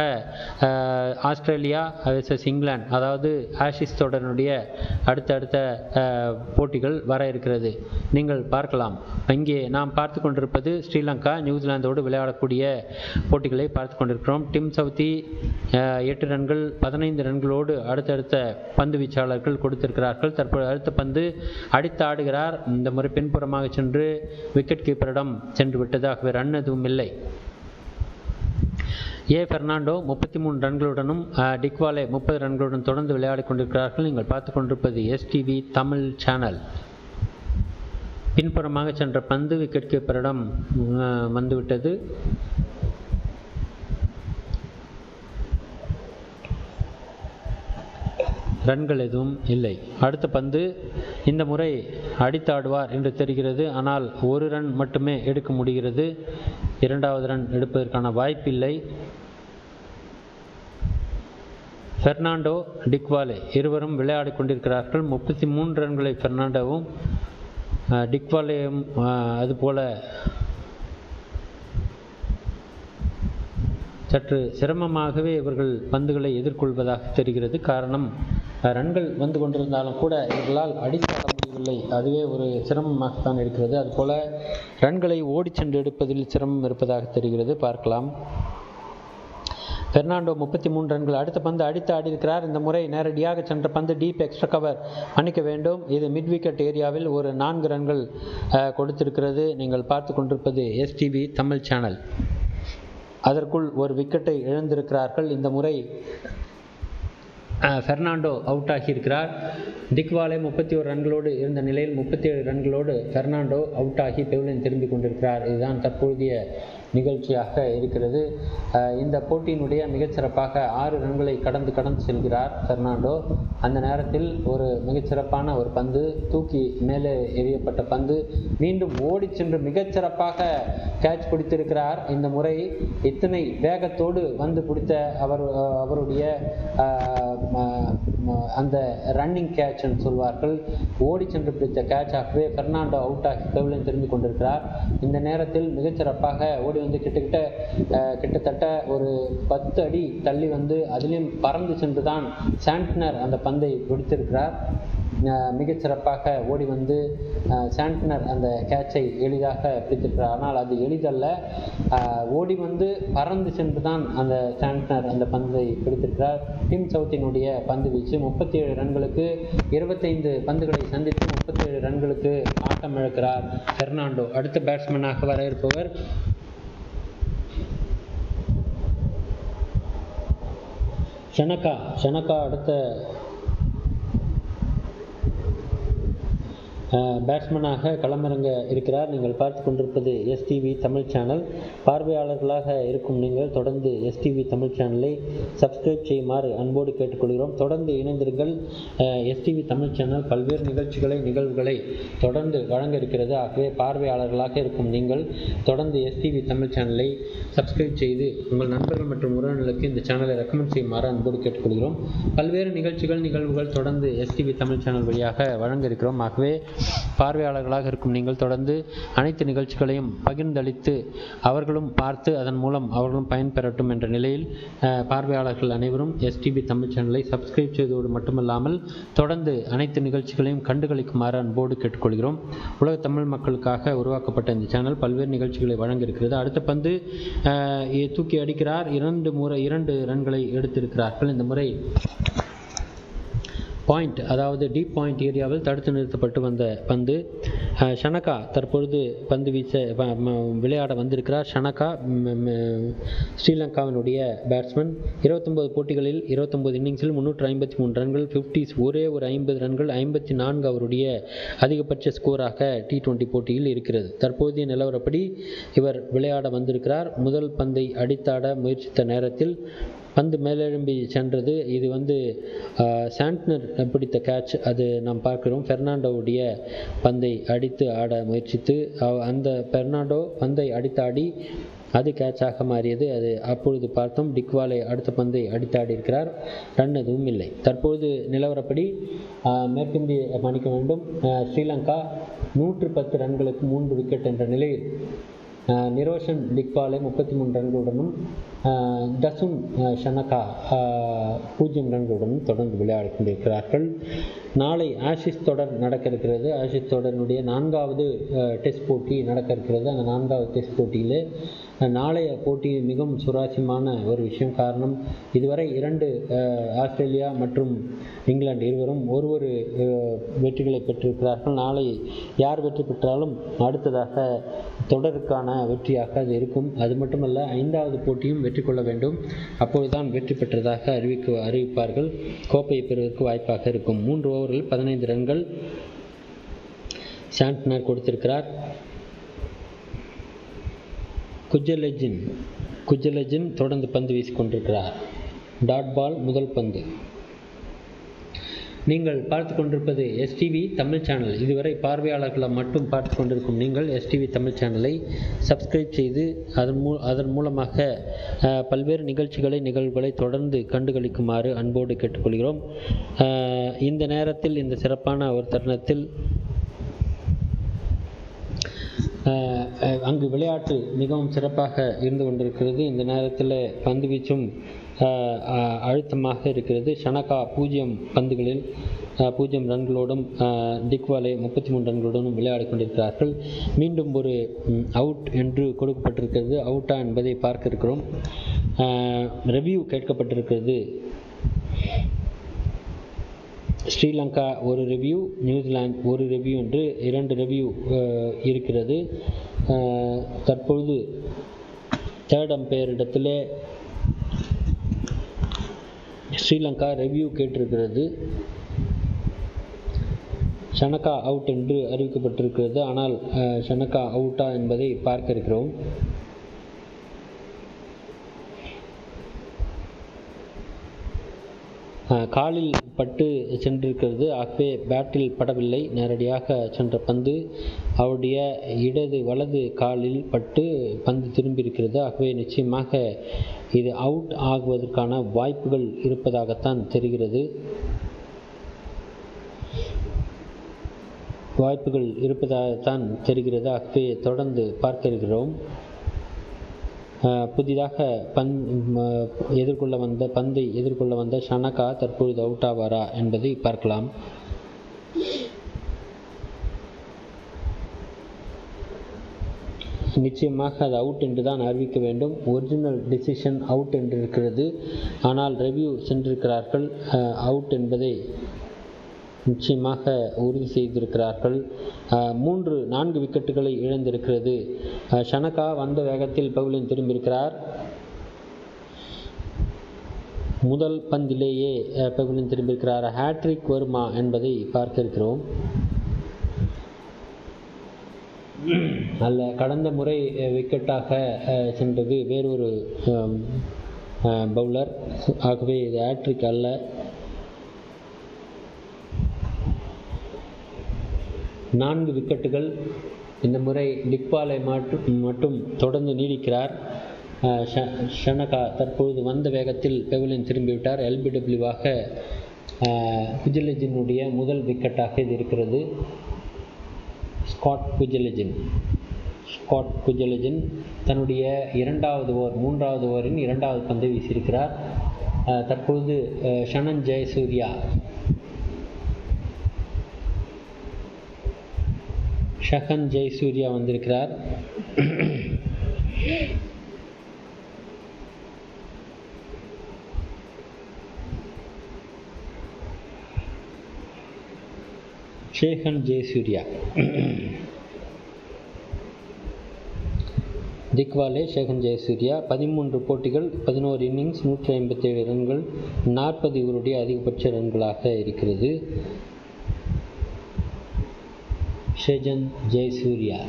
ஆஸ்திரேலியா வெர்சஸ் இங்கிலாந்து, அதாவது ஆஷிஸ் தொடரினுடைய அடுத்தடுத்த போட்டிகள் வர இருக்கிறது. நீங்கள் பார்க்கலாம். இங்கே நாம் பார்த்து கொண்டிருப்பது ஸ்ரீலங்கா நியூசிலாந்தோடு விளையாடக்கூடிய போட்டிகளை பார்த்து கொண்டிருக்கிறோம். டிம் சவுத்தி 8 ரன்கள் 15 ரன்களோடு அடுத்தடுத்த பந்து வீச்சாளர்கள் கொடுத்திருக்கிறார்கள். தற்போது அடுத்த பந்து அடித்து ஆடுகிறார். இந்த முறை பின்புறமாக சென்று விக்கெட் கீப்பரிடம் சென்று விட்டது. ஆகவே ரன் எதுவும் இல்லை. பெர்னாண்டோ 33 ரன்களுடனும் டிக்வாலே 30 ரன்களுடன் தொடர்ந்து விளையாடி கொண்டிருக்கிறார்கள். நீங்கள் பார்த்து கொண்டிருப்பது STV தமிழ் சேனல். பின்புறமாக சென்ற பந்து விக்கெட் கீப்பரிடம் வந்துவிட்டது. ரன்கள் எதுவும் இல்லை. அடுத்த பந்து இந்த முறை அடித்தாடுவார் என்று தெரிகிறது. ஆனால் 1 ரன் மட்டுமே எடுக்க முடிகிறது. 2வது ரன் எடுப்பதற்கான வாய்ப்பில்லை. பெர்னாண்டோ டிக்வாலே இருவரும் விளையாடி கொண்டிருக்கிறார்கள். 33 ரன்களை பெர்னாண்டோவும் டிக்வாலேயும் அதுபோல சற்று சிரமமாகவே இவர்கள் பந்துகளை எதிர்கொள்வதாக தெரிகிறது. காரணம், ரன்கள் வந்து கொண்டிருந்தாலும் கூட இவர்களால் அடித்தாட முடியவில்லை. அதுவே ஒரு சிரமமாகத்தான் இருக்கிறது. அதுபோல ரன்களை ஓடி சென்று எடுப்பதில் சிரமம் இருப்பதாக தெரிகிறது. பார்க்கலாம். பெர்னாண்டோ 33 ரன்கள். அடுத்த பந்து அடித்து ஆடியிருக்கிறார். இந்த முறை நேரடியாக சென்ற பந்து டீப் எக்ஸ்ட்ரா கவர் மன்னிக்க வேண்டும். இது மிட் விக்கெட் ஏரியாவில் ஒரு 4 ரன்கள் கொடுத்திருக்கிறது. நீங்கள் பார்த்து கொண்டிருப்பது எஸ்டிவி தமிழ் சேனல். அதற்குள் ஒரு விக்கெட்டை இழந்திருக்கிறார்கள். இந்த முறை பெர்னாண்டோ அவுட் ஆகியிருக்கிறார். திக்வாலே 31 ரன்களோடு இருந்த நிலையில் 37 ரன்களோடு பெர்னாண்டோ அவுட் ஆகி பெவிலியன் திரும்பி கொண்டிருக்கிறார். இதுதான் தற்போதைய நிகழ்ச்சியாக இருக்கிறது. இந்த போட்டியினுடைய மிகச்சிறப்பாக 6 ரன்களை கடந்து செல்கிறார் பெர்னாண்டோ. அந்த நேரத்தில் ஒரு மிகச்சிறப்பான ஒரு பந்து, தூக்கி மேலே எறியப்பட்ட பந்து, மீண்டும் ஓடி சென்று மிகச்சிறப்பாக கேட்ச் பிடித்திருக்கிறார். இந்த முறை இத்தனை வேகத்தோடு வந்து பிடித்த அவருடைய அந்த ரன்னிங் கேட்ச் என்று சொல்வார்கள், ஓடி சென்று பிடித்த கேட்சாகவே பெர்னாண்டோ அவுட் ஆகி பெவிலியன் திரும்பி கொண்டிருக்கிறார். இந்த நேரத்தில் மிகச்சிறப்பாக ஓடி வந்து கிட்டத்தட்ட ஒரு 10 அடி தள்ளி வந்து அதிலும் பறந்து சென்று தான் சாண்ட்னர் அந்த பந்தை பிடித்திருக்கிறார். மிகச்சிறப்பாக ஓடி வந்து சாண்ட்னர் அந்த கேட்சை எளிதாக பிடித்திருக்கிறார். ஆனால் அது எளிதல்ல, ஓடி வந்து பறந்து சென்று தான் அந்த சாண்ட்னர் அந்த பந்தை பிடித்திருக்கிறார். டீம் சவுத்தினுடைய பந்து வீச்சு 37 ரன்களுக்கு 25 பந்துகளை சந்தித்து 37 ரன்களுக்கு ஆட்டம் இழக்கிறார் பெர்னாண்டோ. அடுத்த பேட்ஸ்மேனாக வர இருப்பவர் ஷனகா அடுத்த பேட்ஸ்மேனாக களமிறங்க இருக்கிறார். நீங்கள் பார்த்து கொண்டிருப்பது எஸ்டிவி தமிழ் சேனல். பார்வையாளர்களாக இருக்கும் நீங்கள் தொடர்ந்து எஸ்டிவி தமிழ் சேனலை சப்ஸ்கிரைப் செய்யுமாறு அன்போடு கேட்டுக்கொள்கிறோம். தொடர்ந்து இணைந்திருங்கள். எஸ்டிவி தமிழ் சேனல் பல்வேறு நிகழ்வுகளை தொடர்ந்து வழங்க இருக்கிறது. ஆகவே பார்வையாளர்களாக இருக்கும் நீங்கள் தொடர்ந்து எஸ்டிவி தமிழ் சேனலை சப்ஸ்கிரைப் செய்து உங்கள் நண்பர்கள் மற்றும் உறவினர்களுக்கு இந்த சேனலை ரெக்கமெண்ட் செய்யுமாறு அன்போடு கேட்டுக்கொள்கிறோம். பல்வேறு நிகழ்வுகள் தொடர்ந்து எஸ்டிவி தமிழ் சேனல் வழியாக வழங்க இருக்கிறோம். ஆகவே பார்வையாளர்களாக இருக்கும் நீங்கள் தொடர்ந்து அனைத்து நிகழ்ச்சிகளையும் பகிர்ந்தளித்து அவர்களும் பார்த்து அதன் மூலம் அவர்களும் பயன்பெறட்டும் என்ற நிலையில் பார்வையாளர்கள் அனைவரும் எஸ்டிபி தமிழ் சேனலை சப்ஸ்கிரைப் செய்வதோடு மட்டுமல்லாமல் தொடர்ந்து அனைத்து நிகழ்ச்சிகளையும் கண்டுகளிக்குமாறு அன்போடு கேட்டுக்கொள்கிறோம். உலக தமிழ் மக்களுக்காக உருவாக்கப்பட்ட இந்த சேனல் பல்வேறு நிகழ்ச்சிகளை வழங்கியிருக்கிறது. அடுத்த பந்து தூக்கி அடிக்கிறார். 2 ரன்களை எடுத்திருக்கிறார்கள். இந்த முறை பாயிண்ட், அதாவது டீப் பாயிண்ட் ஏரியாவில் தடுத்து நிறுத்தப்பட்டு வந்த பந்து. ஷனகா தற்பொழுது பந்து விளையாட வந்திருக்கிறார். ஷனகா ஸ்ரீலங்காவினுடைய பேட்ஸ்மேன். 29 போட்டிகளில் 29 இன்னிங்ஸில் 353 ரன்கள், 50s ஒரே ஒரு 50 ரன்கள், 54 அவருடைய அதிகபட்ச ஸ்கோராக T20 போட்டியில் இருக்கிறது. தற்போதைய நிலவரப்படி இவர் விளையாட வந்திருக்கிறார். முதல் பந்தை அடித்தாட முயற்சித்த நேரத்தில் பந்து மேலெழும்பி சென்றது. இது சாண்ட்னர் பிடித்த கேட்ச், அது நாம் பார்க்கிறோம். பெர்னாண்டோவுடைய பந்தை அடித்து ஆட முயற்சித்து அந்த பெர்னாண்டோ பந்தை அடித்தாடி அது கேட்சாக மாறியது. அது அப்பொழுது பார்த்தோம். டிக்வாலே அடுத்த பந்தை அடித்தாடி இருக்கிறார். ரன் எதுவும் இல்லை. தற்போது நிலவரப்படி மேற்கிந்திய மன்னிக்க வேண்டும், ஸ்ரீலங்கா 110 ரன்களுக்கு 3 விக்கெட் என்ற நிலையில் நிரோஷன் டிக்வாலே 33 ரன்களுடனும் டசுன் ஷனகா 0 ரன்களுடனும் தொடர்ந்து விளையாடி கொண்டிருக்கிறார்கள். நாளை ஆஷிஸ் தொடர் நடக்க இருக்கிறது. ஆஷிஸ் தொடரினுடைய 4வது டெஸ்ட் போட்டி நடக்க இருக்கிறது. அந்த 4வது டெஸ்ட் போட்டியிலே நாளைய போட்டி மிகவும் சுவாரஸ்யமான ஒரு விஷயம். காரணம், இதுவரை 2 ஆஸ்திரேலியா மற்றும் இங்கிலாந்து இருவரும் ஒரு வெற்றிகளை பெற்றிருக்கிறார்கள். நாளை யார் வெற்றி பெற்றாலும் அடுத்ததாக தொடருக்கான வெற்றியாக அது இருக்கும். அது மட்டுமல்ல, 5வது போட்டியும் வெற்றி கொள்ள வேண்டும். அப்போதுதான் வெற்றி பெற்றதாக அறிவிப்பார்கள். கோப்பையை பெறுவதற்கு வாய்ப்பாக இருக்கும். 3 ஓவரில் 15 ரன்கள் சாண்ட்னர் கொடுத்திருக்கிறார். குஜலஜின் தொடர்ந்து பந்து வீசிக்கொண்டிருக்கிறார். டாட் பால் முதல் பந்து. நீங்கள் பார்த்து கொண்டிருப்பது எஸ்டிவி தமிழ் சேனல். இதுவரை பார்வையாளர்களை மட்டும் பார்த்து கொண்டிருக்கும் நீங்கள் எஸ்டிவி தமிழ் சேனலை சப்ஸ்கிரைப் செய்து அதன் மூலமாக பல்வேறு நிகழ்வுகளை தொடர்ந்து கண்டுகளிக்குமாறு அன்போடு கேட்டுக்கொள்கிறோம். இந்த நேரத்தில், இந்த சிறப்பான ஒரு தருணத்தில் அங்கு விளையாட்டு மிகவும் சிறப்பாக இருந்து கொண்டிருக்கிறது. இந்த நேரத்தில் பந்து வீச்சும் அழுத்தமாக இருக்கிறது. ஷனகா 0 பந்துகளில் 0 ரன்களோடும் டிக்வாலே 33 ரன்களுடனும் விளையாடி கொண்டிருக்கிறார்கள். மீண்டும் ஒரு அவுட் என்று கொடுக்கப்பட்டிருக்கிறது. அவுட்டா என்பதை பார்க்க இருக்கிறோம். ரிவ்யூ கேட்கப்பட்டிருக்கிறது. ஸ்ரீலங்கா ஒரு ரிவ்யூ, நியூசிலாந்து ஒரு ரிவ்யூ என்று 2 ரிவ்யூ இருக்கிறது. தற்பொழுது தேர்ட் அம்பையர் இடத்திலே ஸ்ரீலங்கா ரிவ்யூ கேட்டிருக்கிறது. ஷனகா அவுட் என்று அறிவிக்கப்பட்டிருக்கிறது. ஆனால் ஷனகா அவுட்டா என்பதை பார்க்க இருக்கிறோம். காலில் பட்டு சென்றிருக்கிறது. ஆகவே பேட்டில் படவில்லை. நேரடியாக சென்ற பந்து அவருடைய வலது காலில் பட்டு பந்து திரும்பியிருக்கிறது. ஆகவே நிச்சயமாக இது அவுட் ஆகுவதற்கான வாய்ப்புகள் இருப்பதாகத்தான் தெரிகிறது. ஆகவே தொடர்ந்து பார்க்க இருக்கிறோம். புதிதாக பந்தை எதிர்கொள்ள வந்த ஷனகா தற்பொழுது அவுட் ஆவாரா என்பதை பார்க்கலாம். நிச்சயமாக அது அவுட் என்று தான் அறிவிக்க வேண்டும். ஒரிஜினல் டிசிஷன் அவுட் என்று இருக்கிறது. ஆனால் ரிவ்யூ சென்றிருக்கிறார்கள். அவுட் என்பதை நிச்சயமாக உறுதி செய்திருக்கிறார்கள். 4 விக்கெட்டுகளை இழந்திருக்கிறது. ஷனகா வந்த வேகத்தில் பவுலின் திரும்பியிருக்கிறார். முதல் பந்திலேயே பவுலின் திரும்பியிருக்கிறார். ஹேட்ரிக் வருமா என்பதை பார்க்க இருக்கிறோம். அல்ல, கடந்த முறை விக்கெட்டாக சென்றது வேறொரு பவுலர். ஆகவே இது ஹேட்ரிக் அல்ல. நான்கு விக்கெட்டுகள். இந்த முறை டிக்வாலே மட்டும் தொடர்ந்து நீடிக்கிறார். ஷனகா தற்பொழுது வந்த வேகத்தில் பெவிலியன் திரும்பிவிட்டார். LBWவாக புஜலஜினுடைய முதல் விக்கெட்டாக இது இருக்கிறது. ஸ்காட் புஜலஜின் தன்னுடைய 2வது ஓவர் 3வது ஓவரின் 2வது பந்தை வீசியிருக்கிறார். தற்பொழுது ஷனன் ஜெயசூர்யா வந்திருக்கிறார். ஷேகன் ஜெயசூர்யா, திக்வாலே ஷேகன் ஜெயசூர்யா 13 போட்டிகள், 11 இன்னிங்ஸ், 157 ரன்கள், 40 இவருடைய அதிகபட்ச ரன்களாக இருக்கிறது. ஷேகன் ஜெயசூர்யா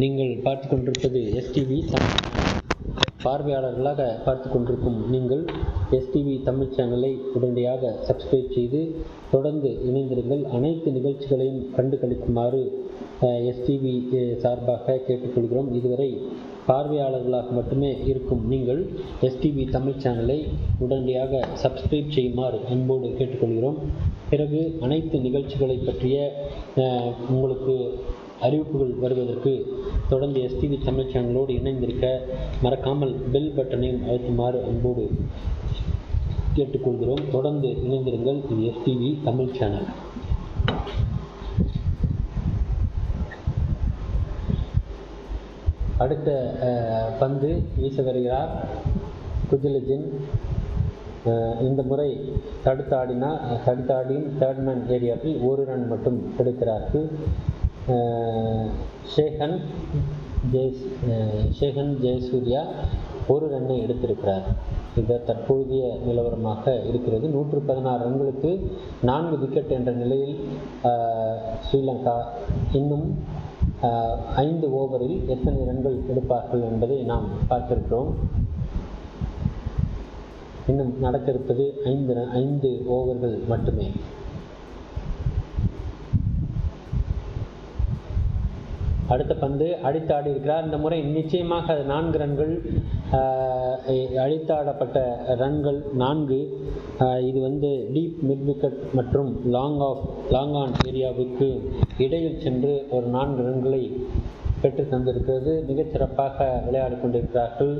நீங்கள் பார்த்து கொண்டிருப்பது எஸ்டிவி தமிழ். பார்வையாளர்களாக பார்த்து கொண்டிருக்கும் நீங்கள் எஸ்டிவி தமிழ் சேனலை உடனடியாக சப்ஸ்கிரைப் செய்து தொடர்ந்து இணைந்திருங்கள். அனைத்து நிகழ்ச்சிகளையும் கண்டு களிக்குமாறு எஸ்டிவி சார்பாக கேட்டுக்கொள்கிறோம். இதுவரை பார்வையாளர்களாக மட்டுமே இருக்கும் நீங்கள் எஸ்டிவி தமிழ் சேனலை உடனடியாக சப்ஸ்கிரைப் செய்யுமாறு அன்போடு கேட்டுக்கொள்கிறோம். பிறகு அனைத்து நிகழ்ச்சிகளை பற்றிய உங்களுக்கு அறிவிப்புகள் வருவதற்கு தொடர்ந்து எஸ்டிவி தமிழ் சேனலோடு இணைந்திருக்க மறக்காமல் பெல் பட்டனையும் அழுத்துமாறு அன்போடு கேட்டுக்கொள்கிறோம். தொடர்ந்து இணைந்திருங்கள். இது எஸ்டிவி தமிழ் சேனல். அடுத்த பந்து வீச வருகிறார் குஜிலஜின். இந்த முறை தடுத்தாடியும் தேர்ட் மேன் ஏரியாவில் 1 ரன் மட்டும் எடுக்கிறார்கள். ஷேகன் ஜெயசூர்யா 1 ரன்னை எடுத்திருக்கிறார். இது தற்போதைய நிலவரமாக இருக்கிறது. 116 ரன்களுக்கு 4 விக்கெட் என்ற நிலையில் ஸ்ரீலங்கா இன்னும் 5 ஓவரில் எத்தனை ரன்கள் எடுப்பார்கள் என்பதை நாம் பார்த்திருக்கிறோம். இன்னும் நடக்க இருப்பது 5 ஓவர்கள் மட்டுமே. அடுத்த பந்து அடித்தாடி இருக்கிறார். இந்த முறை நிச்சயமாக 4 ரன்கள். அடித்தாடப்பட்ட ரன்கள் 4. இது டீப் மிட் விக்கெட் மற்றும் லாங் ஆன் ஏரியாவுக்கு இடையில் சென்று ஒரு 4 ரன்களை பெற்று தந்திருக்கிறது. மிகச்சிறப்பாக விளையாடி கொண்டிருக்கிறார்கள்.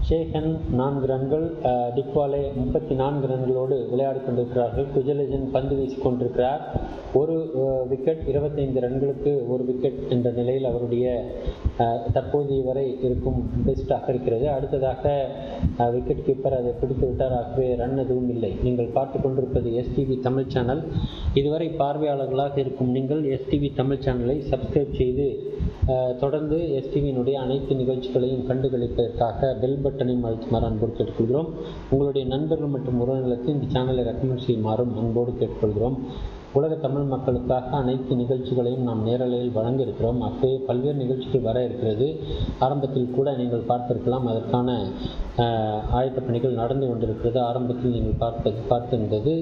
ஷேகன் 4 ரன்கள், டிக்வாலே 34 ரன்களோடு விளையாடி கொண்டிருக்கிறார்கள். குஜலஜன் பந்து வீசிக் கொண்டிருக்கிறார். ஒரு விக்கெட், 25 ரன்களுக்கு ஒரு விக்கெட் என்ற நிலையில் அவருடைய தற்போதைய வரை இருக்கும் பெஸ்டாக இருக்கிறது. அடுத்ததாக விக்கெட் கீப்பர் அதை பிடித்து விட்டார். ஆகவே ரன் எதுவும் இல்லை. நீங்கள் பார்த்து கொண்டிருப்பது எஸ்டிவி தமிழ் சேனல். இதுவரை பார்வையாளர்களாக இருக்கும் நீங்கள் எஸ்டிவி தமிழ் சேனலை சப்ஸ்கிரைப் செய்து தொடர்ந்து எஸ்டிவியினுடைய அனைத்து நிகழ்ச்சிகளையும் கண்டுகளிப்பதற்காக பெல் பட்டனையும் அழுத்துமாறு அன்போடு கேட்டுக்கொள்கிறோம். உங்களுடைய நண்பர்கள் மற்றும் உறவினர்களுக்கு இந்த சேனலை ரெக்கமெண்ட் செய்யுமாறும் அன்போடு கேட்டுக்கொள்கிறோம். உலக தமிழ் மக்களுக்காக அனைத்து நிகழ்ச்சிகளையும் நாம் நேரலையில் வழங்க இருக்கிறோம். அப்போ பல்வேறு நிகழ்ச்சிகள் வர இருக்கிறது. ஆரம்பத்தில் கூட நீங்கள் பார்த்திருக்கலாம். அதற்கான ஆயத்த பணிகள் நடந்து கொண்டிருக்கிறது. ஆரம்பத்தில் நீங்கள் பார்த்திருந்தது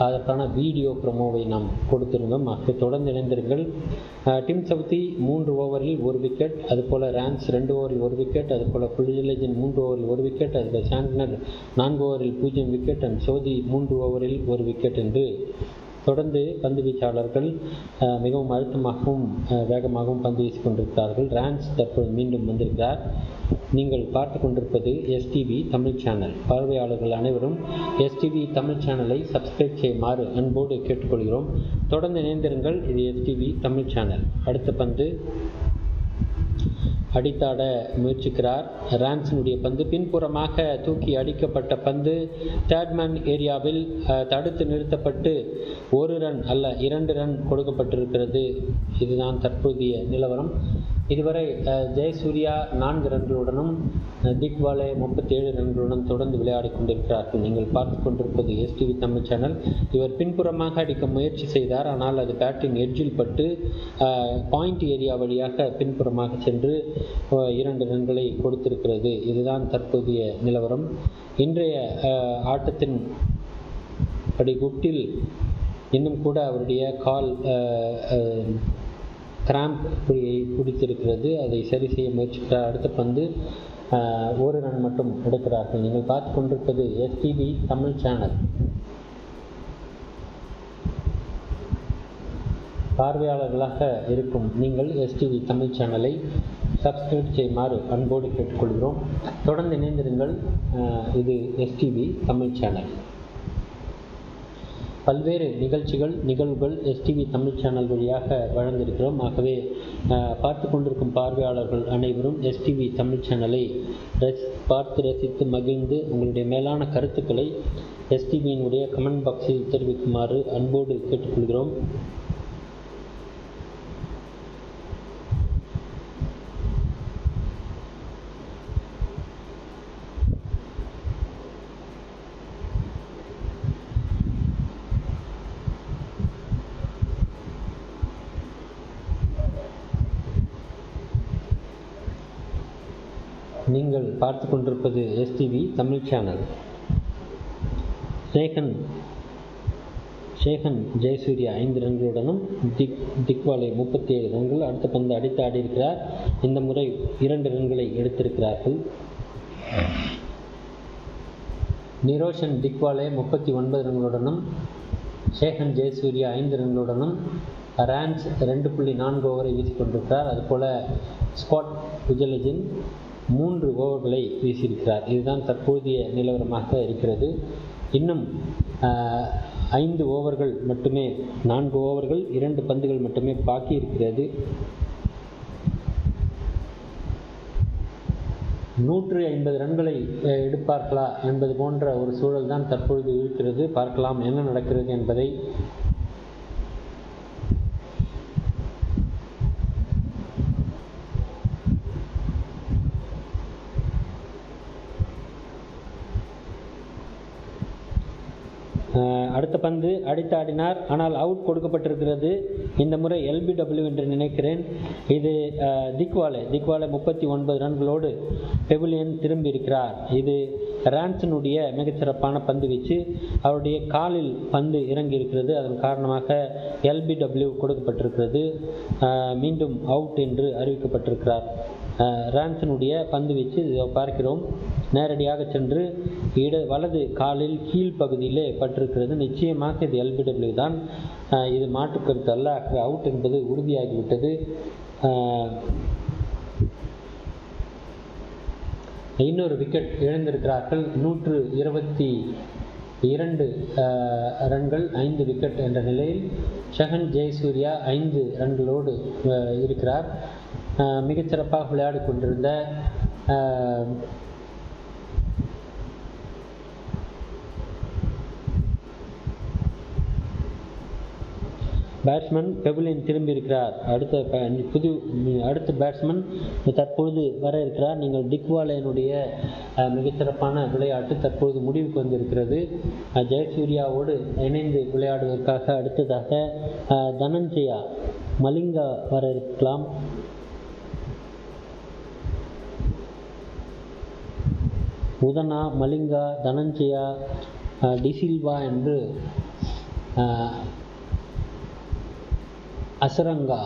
அதற்கான வீடியோ ப்ரமோவை நாம் கொடுத்திருந்தோம். அப்போ தொடர்ந்து இணைந்திருங்கள். டீம் சவுத்தி 3 ஓவரில் 1 விக்கெட், அதுபோல் ரான்ஸ் 2 ஓவரில் 1 விக்கெட், அதுபோல் புலிஜலஜன் 3 ஓவரில் 1 விக்கெட், அதுபோல் சாண்ட்னர் 4 ஓவரில் 0 விக்கெட் அண்ட் சோதி 3 ஓவரில் 1 விக்கெட் என்று தொடர்ந்து பந்து வீச்சாளர்கள் மிகவும் அழுத்தமாகவும் வேகமாகவும் பந்து வீசிக் கொண்டிருக்கிறார்கள். ரான்ஸ் தற்போது மீண்டும் வந்திருக்கிறார். நீங்கள் பார்த்து கொண்டிருப்பது எஸ்டிவி தமிழ் சேனல். பார்வையாளர்கள் அனைவரும் எஸ்டிவி தமிழ் சேனலை சப்ஸ்கிரைப் செய்யுமாறு அன்போடு கேட்டுக்கொள்கிறோம். தொடர்ந்து இணைந்திருங்கள். இது எஸ்டிவி தமிழ் சேனல். அடுத்த பந்து அடித்தாட முயற்சிக்கிறார். ரான்ஸினுடைய பந்து பின்புறமாக தூக்கி அடிக்கப்பட்ட பந்து தேர்ட்மேன் ஏரியாவில் தடுத்து நிறுத்தப்பட்டு 1 ரன் அல்ல 2 ரன் கொடுக்கப்பட்டிருக்கிறது. இதுதான் தற்போதைய நிலவரம். இதுவரை ஜெயசூர்யா 4 ரன்களுடனும் திக்வாலே 37 ரன்களுடன் தொடர்ந்து விளையாடி கொண்டிருக்கிறார்கள். நீங்கள் பார்த்து கொண்டிருப்பது எஸ்டிவி தமிழ் சேனல். இவர் பின்புறமாக அடிக்க முயற்சி செய்தார். ஆனால் அது பேட்டின் எட்ஜில் பட்டு பாயிண்ட் ஏரியா வழியாக பின்புறமாக சென்று 2 ரன்களை கொடுத்திருக்கிறது. இதுதான் தற்போதைய நிலவரம். இன்றைய ஆட்டத்தின் படி குப்டில் இன்னும் கூட அவருடைய கால் கிராம்ப் பிடித்திருக்கிறது. அதை சரி செய்ய முயற்சிக்கிறார். அடுத்த பந்து 1 ரன் மட்டும் எடுக்கிறார்கள். நீங்கள் பார்த்து கொண்டிருப்பது எஸ்டிவி தமிழ் சேனல். பார்வையாளர்களாக இருக்கும் நீங்கள் எஸ்டிவி தமிழ் சேனலை சப்ஸ்கிரைப் செய்யுமாறு அன்போடு கேட்டுக்கொள்கிறோம். தொடர்ந்து இணைந்திருங்கள். இது எஸ்டிவி தமிழ் சேனல். பல்வேறு நிகழ்வுகள் எஸ்டிவி தமிழ் சேனல் வழியாக வழங்கியிருக்கிறோம். ஆகவே பார்த்து கொண்டிருக்கும் பார்வையாளர்கள் அனைவரும் எஸ்டிவி தமிழ் சேனலை பார்த்து ரசித்து மகிழ்ந்து உங்களுடைய மேலான கருத்துக்களை எஸ்டிவியினுடைய கமெண்ட் பாக்ஸில் தெரிவிக்குமாறு அன்போடு கேட்டுக்கொள்கிறோம். நீங்கள் பார்த்து கொண்டிருப்பது எஸ்டிவி தமிழ் சேனல். ஷேகன் ஜெயசூர்யா 5 ரன்களுடனும் திக்வாலே 37 ரன்கள். அடுத்த பந்து அடித்து ஆடியிருக்கிறார். இந்த முறை 2 ரன்களை எடுத்திருக்கிறார்கள். நிரோஷன் திக்வாலே 39 ரன்களுடனும் ஷேகன் ஜெயசூர்யா 5 ரன்களுடனும் ரான்ஸ் 2.4 ஓவரை வீசிக்கொண்டிருக்கிறார். அதுபோல் ஸ்காட் குஜலஜன் 3 ஓவர்களை வீசியிருக்கிறார். இதுதான் தற்போதைய நிலவரமாக இருக்கிறது. இன்னும் 5 ஓவர்கள் மட்டுமே, 4 ஓவர்கள் 2 பந்துகள் மட்டுமே பாக்கி இருக்கிறது. 150 ரன்களை எடுப்பார்களா என்பது போன்ற ஒரு சூழல் தான் தற்பொழுது இருக்கிறது. பார்க்கலாம் என்ன நடக்கிறது என்பதை. அடுத்த பந்து அடித்தாடினார், ஆனால் அவுட் கொடுக்கப்பட்டிருக்கிறது. இந்த முறை LBW என்று நினைக்கிறேன். இது திக்வாலே 39 ரன்களோடு பெவிலியன் திரும்பி இருக்கிறார். இது ரான்சனுடைய மிகச்சிறப்பான பந்து வீச்சு. அவருடைய காலில் பந்து இறங்கி இருக்கிறது. அதன் காரணமாக LBW கொடுக்கப்பட்டிருக்கிறது. மீண்டும் அவுட் என்று அறிவிக்கப்பட்டிருக்கிறார். ரான்சனுடைய பந்து வீச்சு பார்க்கிறோம். நேரடியாக சென்று வலது காலில் கீழ்ப்பகுதியிலே பட்டிருக்கிறது. நிச்சயமாக இது LBW தான். இது மாற்றுக்கருத்து அல்ல. அவுட் என்பது உறுதியாகிவிட்டது. இன்னொரு விக்கெட் இழந்திருக்கிறார்கள். 122 ரன்கள் 5 விக்கெட் என்ற நிலையில் ஷஹன் ஜெயசூர்யா 5 ரன்களோடு இருக்கிறார். மிகச்சிறப்பாக விளையாடி கொண்டிருந்த பேட்ஸ்மேன் பெவிலியன் திரும்பி இருக்கிறார். அடுத்த பேட்ஸ்மேன் தற்பொழுது வர இருக்கிறார். நீங்கள் திக்வாலேனுடைய மிகச்சிறப்பான விளையாட்டு தற்போது முடிவுக்கு வந்திருக்கிறது. ஜெயசூர்யாவோடு இணைந்து விளையாடுவதற்காக அடுத்ததாக தனஞ்சயா மலிங்கா வர இருக்கலாம். உதனா, மலிங்கா, தனஞ்சயா, டிசில்வா என்று அசரங்கா,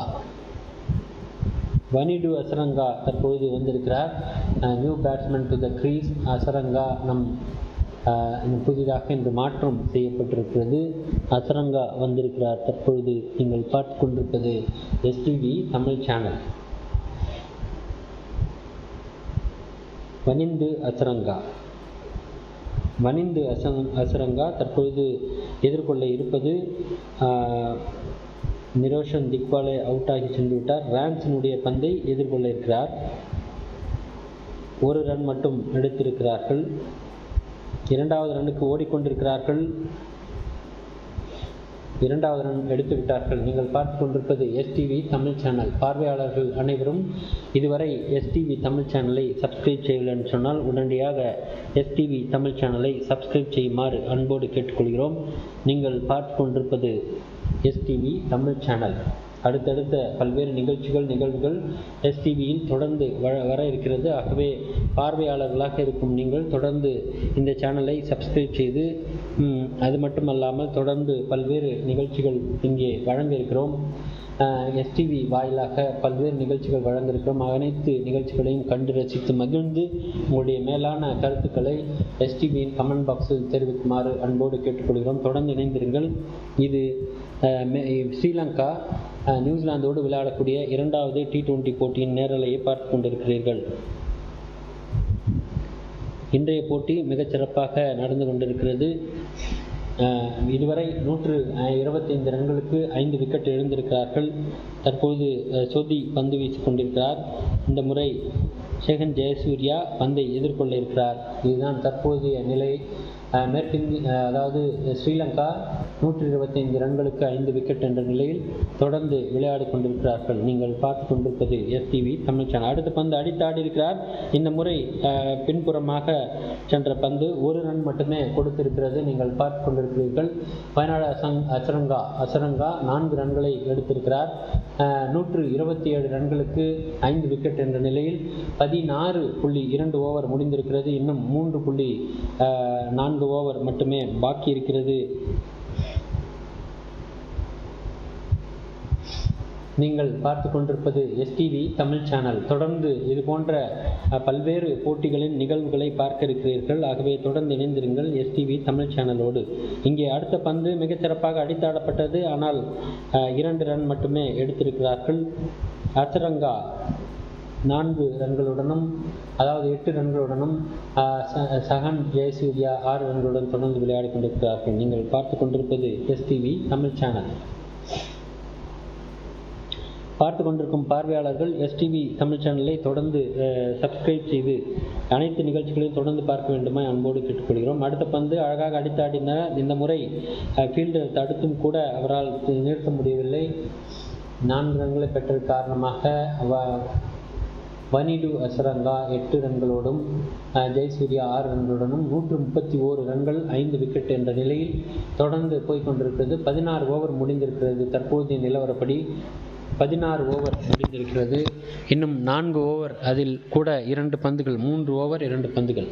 வனிடு அசரங்கா தற்போது வந்திருக்கிறார். New batsman to the crease Hasaranga புதிதாக இன்று மாற்றம் செய்யப்பட்டிருக்கிறது. அசரங்கா வந்திருக்கிறார். தற்பொழுது நீங்கள் பார்த்து கொண்டிருப்பது STV Tamil channel. Wanindu Azarenka தற்பொழுது எதிர்கொள்ள இருப்பது நிரோஷன் திக்வாலே அவுட் ஆகி சென்று விட்டார். ரான்சனுடைய பந்தை எதிர்கொள்ள இருக்கிறார். 1 ரன் மட்டும் எடுத்திருக்கிறார்கள். 2வது ரன்னுக்கு ஓடிக்கொண்டிருக்கிறார்கள். 2வது ரன் எடுத்து விட்டார்கள். நீங்கள் பார்த்து கொண்டிருப்பது STV தமிழ் சேனல். பார்வையாளர்கள் அனைவரும் இதுவரை STV தமிழ் சேனலை சப்ஸ்கிரைப் செய்யவில்லை என்று சொன்னால் உடனடியாக STV தமிழ் சேனலை சப்ஸ்கிரைப் செய்யுமாறு அன்போடு கேட்டுக்கொள்கிறோம். நீங்கள் பார்த்து கொண்டிருப்பது STV தமிழ் சேனல். அடுத்தடுத்த பல்வேறு நிகழ்வுகள் STVயில் தொடர்ந்து வர இருக்கிறது. ஆகவே பார்வையாளர்களாக இருக்கும் நீங்கள் தொடர்ந்து இந்த சேனலை சப்ஸ்கிரைப் செய்து, அது மட்டுமல்லாமல் தொடர்ந்து பல்வேறு நிகழ்ச்சிகள் இங்கே வழங்க இருக்கிறோம். STV வாயிலாக பல்வேறு நிகழ்ச்சிகள் வழங்க இருக்கிறோம். அனைத்து நிகழ்ச்சிகளையும் கண்டு ரசித்து மகிழ்ந்து உங்களுடைய மேலான கருத்துக்களை STVயின் கமெண்ட் பாக்ஸில் தெரிவிக்குமாறு அன்போடு கேட்டுக்கொள்கிறோம். தொடர்ந்து இணைந்திருங்கள். இது ஸ்ரீலங்கா நியூசிலாந்தோடு விளையாடக்கூடிய 2வது T20 போட்டியின் நேரலையை பார்த்து கொண்டிருக்கிறீர்கள். இன்றைய போட்டி மிகச்சிறப்பாக நடந்து கொண்டிருக்கிறது. இதுவரை 125 ரன்களுக்கு 5 விக்கெட் எழுந்திருக்கிறார்கள். தற்போது சோதி பந்து வீசிக் கொண்டிருக்கிறார். இந்த முறை ஷேகன் ஜெயசூர்யா பந்தை எதிர்கொள்ள இருக்கிறார். இதுதான் தற்போதைய நிலை. அதாவது ஸ்ரீலங்கா 125 ரன்களுக்கு 5 விக்கெட் என்ற நிலையில் தொடர்ந்து விளையாடி கொண்டிருக்கிறார்கள். நீங்கள் பார்த்து கொண்டிருப்பது STV தமிழ் சேனல். அடுத்த பந்து அடித்தாடி இருக்கிறார். இந்த முறை பின்புறமாக சென்ற பந்து 1 ரன் மட்டுமே கொடுத்திருக்கிறது. நீங்கள் பார்த்து கொண்டிருக்கிறீர்கள். பயனாள அசரங்கா 4 ரன்களை எடுத்திருக்கிறார். 127 ரன்களுக்கு 5 விக்கெட் என்ற நிலையில் 16.2 ஓவர் முடிந்திருக்கிறது. இன்னும் 3.4 ஓவர் மட்டுமே பாக்கி இருக்கிறது. நீங்கள் பார்த்து கொண்டிருப்பது STV தமிழ் சேனல். தொடர்ந்து இது போன்ற பல்வேறு போட்டிகளின் நிகழ்வுகளை பார்க்க இருக்கிறீர்கள். ஆகவே தொடர்ந்து இணைந்திருங்கள் STV தமிழ் சேனலோடு. இங்கே அடுத்த பந்து மிகச்சிறப்பாக அடித்தாடப்பட்டது. ஆனால் 2 ரன் மட்டுமே எடுத்திருக்கிறார்கள். அசரங்கா 4 ரன்களுடனும், அதாவது 8 ரன்களுடனும், ஷஹன் ஜெயசூர்யா 6 ரன்களுடன் தொடர்ந்து விளையாடி கொண்டிருக்கிறார்கள். நீங்கள் பார்த்து கொண்டிருப்பது STV தமிழ் சேனல். பார்த்து கொண்டிருக்கும் பார்வையாளர்கள் STV தமிழ் சேனலை தொடர்ந்து சப்ஸ்கிரைப் செய்து அனைத்து நிகழ்ச்சிகளையும் தொடர்ந்து பார்க்க வேண்டுமா அன்போடு கேட்டுக்கொள்கிறோம். அடுத்த பந்து அழகாக அடித்தாடினார். இந்த முறை ஃபீல்டர் தடுத்தும் கூட அவரால் நிறுத்த முடியவில்லை. 4 ரன்களை பெற்றது காரணமாக வனிடு அசரங்கா 8 ரன்களோடும் ஜெயசூர்யா 6 ரன்களுடனும் 131 ரன்கள் 5 விக்கெட் என்ற நிலையில் தொடர்ந்து போய்கொண்டிருக்கிறது. 16 ஓவர் முடிந்திருக்கிறது. தற்போதைய நிலவரப்படி 16 ஓவர் முடிந்திருக்கிறது. இன்னும் 4 ஓவர், அதில் கூட 2 பந்துகள், 3 ஓவர் 2 பந்துகள்.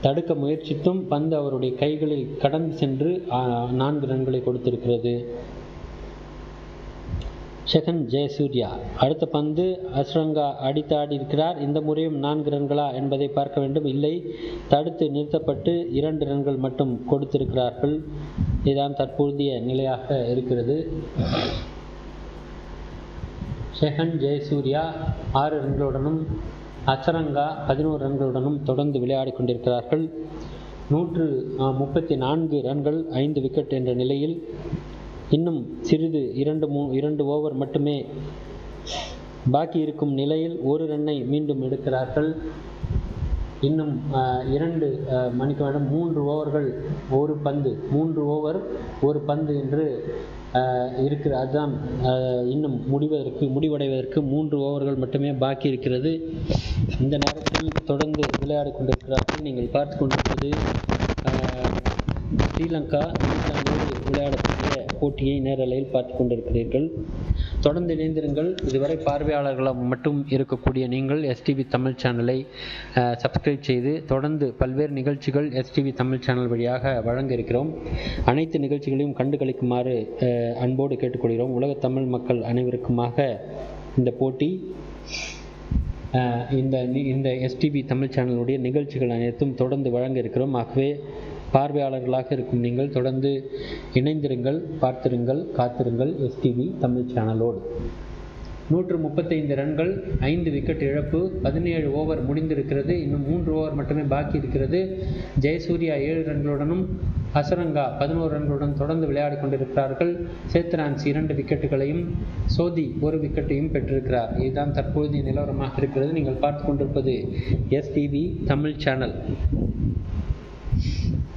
தடுக்க முயற்சித்தும் பந்து அவருடைய கைகளில் கடந்து சென்று 4 ரன்களை கொடுத்திருக்கிறது. ஷெகன் ஜெயசூர்யா அடுத்த பந்து அஸ்ரங்கா அடித்தாடி இருக்கிறார். இந்த முறையும் 4 ரன்களா என்பதை பார்க்க வேண்டும். இல்லை, தடுத்து நிறுத்தப்பட்டு 2 ரன்கள் மட்டும் கொடுத்திருக்கிறார்கள். இதுதான் தற்போதைய நிலையாக இருக்கிறது. ஷெகன் ஜெயசூர்யா 6 ரன்களுடனும் அசரங்கா 11 ரன்களுடனும் தொடர்ந்து விளையாடி கொண்டிருக்கிறார்கள். 134 ரன்கள் 5 விக்கெட் என்ற நிலையில் இன்னும் சிறிது 2 ஓவர் மட்டுமே பாக்கி இருக்கும் நிலையில் 1 ரன்னை மீண்டும் எடுக்கிறார்கள். இன்னும் 2 மணிக்கு மேடம் 3 ஓவர்கள் 1 பந்து, 3 ஓவர் 1 பந்து என்று இருக்கிற. அதுதான் இன்னும் முடிவடைவதற்கு 3 ஓவர்கள் மட்டுமே பாக்கி இருக்கிறது. இந்த நேரத்தில் தொடர்ந்து விளையாடி கொண்டிருக்கிறார்கள். நீங்கள் பார்த்து கொண்டிருப்பது ஸ்ரீலங்கா நியூசிலாந்தோடு விளையாடக்கூடிய போட்டியை நேரலையில் பார்த்து கொண்டிருக்கிறீர்கள். தொடர்ந்து இணைந்திருங்கள். இதுவரை பார்வையாளர்களாக மட்டும் இருக்கக்கூடிய நீங்கள் எஸ்டிவி தமிழ் சேனலை சப்ஸ்கிரைப் செய்து தொடர்ந்து பல்வேறு நிகழ்ச்சிகள் எஸ்டிவி தமிழ் சேனல் வழியாக வழங்க இருக்கிறோம். அனைத்து நிகழ்ச்சிகளையும் கண்டு களிக்குமாறு அன்போடு கேட்டுக்கொள்கிறோம். உலக தமிழ் மக்கள் அனைவருக்குமாக இந்த போட்டி இந்த எஸ்டிவி தமிழ் சேனலுடைய நிகழ்ச்சிகள் அனைத்தும் தொடர்ந்து வழங்க இருக்கிறோம். ஆகவே பார்வையாளர்களாக இருக்கும் நீங்கள் தொடர்ந்து இணைந்திருங்கள், பார்த்திருங்கள், காத்திருங்கள் எஸ்டிவி தமிழ் சேனலோடு. 135 ரன்கள் 5 விக்கெட் இழப்பு. 17 ஓவர் முடிந்திருக்கிறது. இன்னும் 3 ஓவர் மட்டுமே பாக்கி இருக்கிறது. ஜெயசூர்யா 7 ரன்களுடனும் அசரங்கா 11 ரன்களுடன் தொடர்ந்து விளையாடி கொண்டிருக்கிறார்கள். சேத்ரான்ஸ் 2 விக்கெட்டுகளையும் சோதி 1 விக்கெட்டையும் பெற்றிருக்கிறார். இதுதான் தற்போதைய நிலவரமாக இருக்கிறது. நீங்கள் பார்த்து கொண்டிருப்பது எஸ்டிவி தமிழ் சேனல்.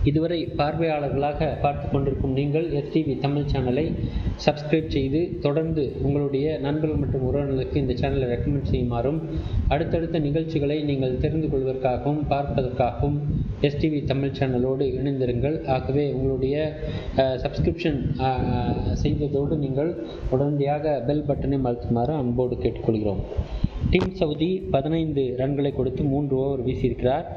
இதுவரை பார்வையாளர்களாக பார்த்து கொண்டிருக்கும் நீங்கள் எஸ்டிவி தமிழ் சேனலை சப்ஸ்கிரைப் செய்து தொடர்ந்து உங்களுடைய நண்பர்கள் மற்றும் உறவினர்களுக்கு இந்த சேனலை ரெக்கமெண்ட் செய்யுமாறும், அடுத்தடுத்த நிகழ்ச்சிகளை நீங்கள் தெரிந்து கொள்வதற்காகவும் பார்ப்பதற்காகவும் எஸ்டிவி தமிழ் சேனலோடு இணைந்திருங்கள். ஆகவே உங்களுடைய சப்ஸ்கிரிப்ஷன் செய்வதோடு நீங்கள் உடனடியாக பெல் பட்டனை அழுத்துமாறு அன்போடு கேட்டுக்கொள்கிறோம். டீம் சவுதி 15 ரன்களை கொடுத்து 3 ஓவர் வீசியிருக்கிறார்.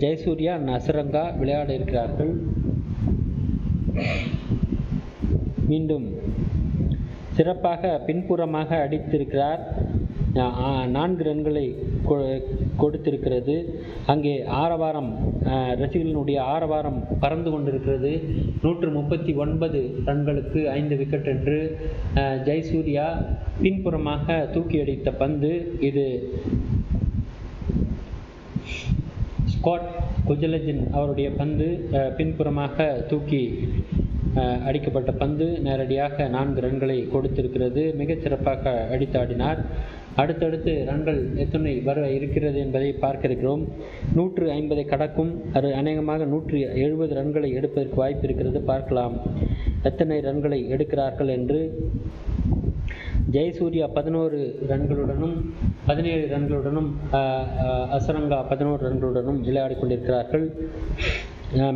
ஜெயசூர்யா அசரங்கா விளையாட இருக்கிறார்கள். மீண்டும் சிறப்பாக பின்புறமாக அடித்திருக்கிறார். 4 ரன்களை கொடுத்திருக்கிறது. அங்கே ஆரவாரம், ரசிகர்களுடைய ஆரவாரம் பறந்து கொண்டிருக்கிறது. 139 ரன்களுக்கு 5 விக்கெட் என்று ஜெயசூர்யா பின்புறமாக தூக்கி அடித்த பந்து. இது ஸ்காட் குஜலஜன் அவருடைய பந்து. பின்புறமாக தூக்கி அடிக்கப்பட்ட பந்து நேரடியாக 4 ரன்களை கொடுத்திருக்கிறது. மிகச் சிறப்பாக அடித்தாடினார். அடுத்தடுத்து ரன்கள் எத்தனை வர இருக்கிறது என்பதை பார்க்க இருக்கிறோம். 150 கடக்கும். அது அநேகமாக 170 ரன்களை எடுப்பதற்கு வாய்ப்பு இருக்கிறது. பார்க்கலாம் எத்தனை ரன்களை எடுக்கிறார்கள் என்று. ஜெயசூர்யா 11 ரன்களுடனும் 17 ரன்களுடனும் அசரங்கா 11 ரன்களுடனும் விளையாடி கொண்டிருக்கிறார்கள்.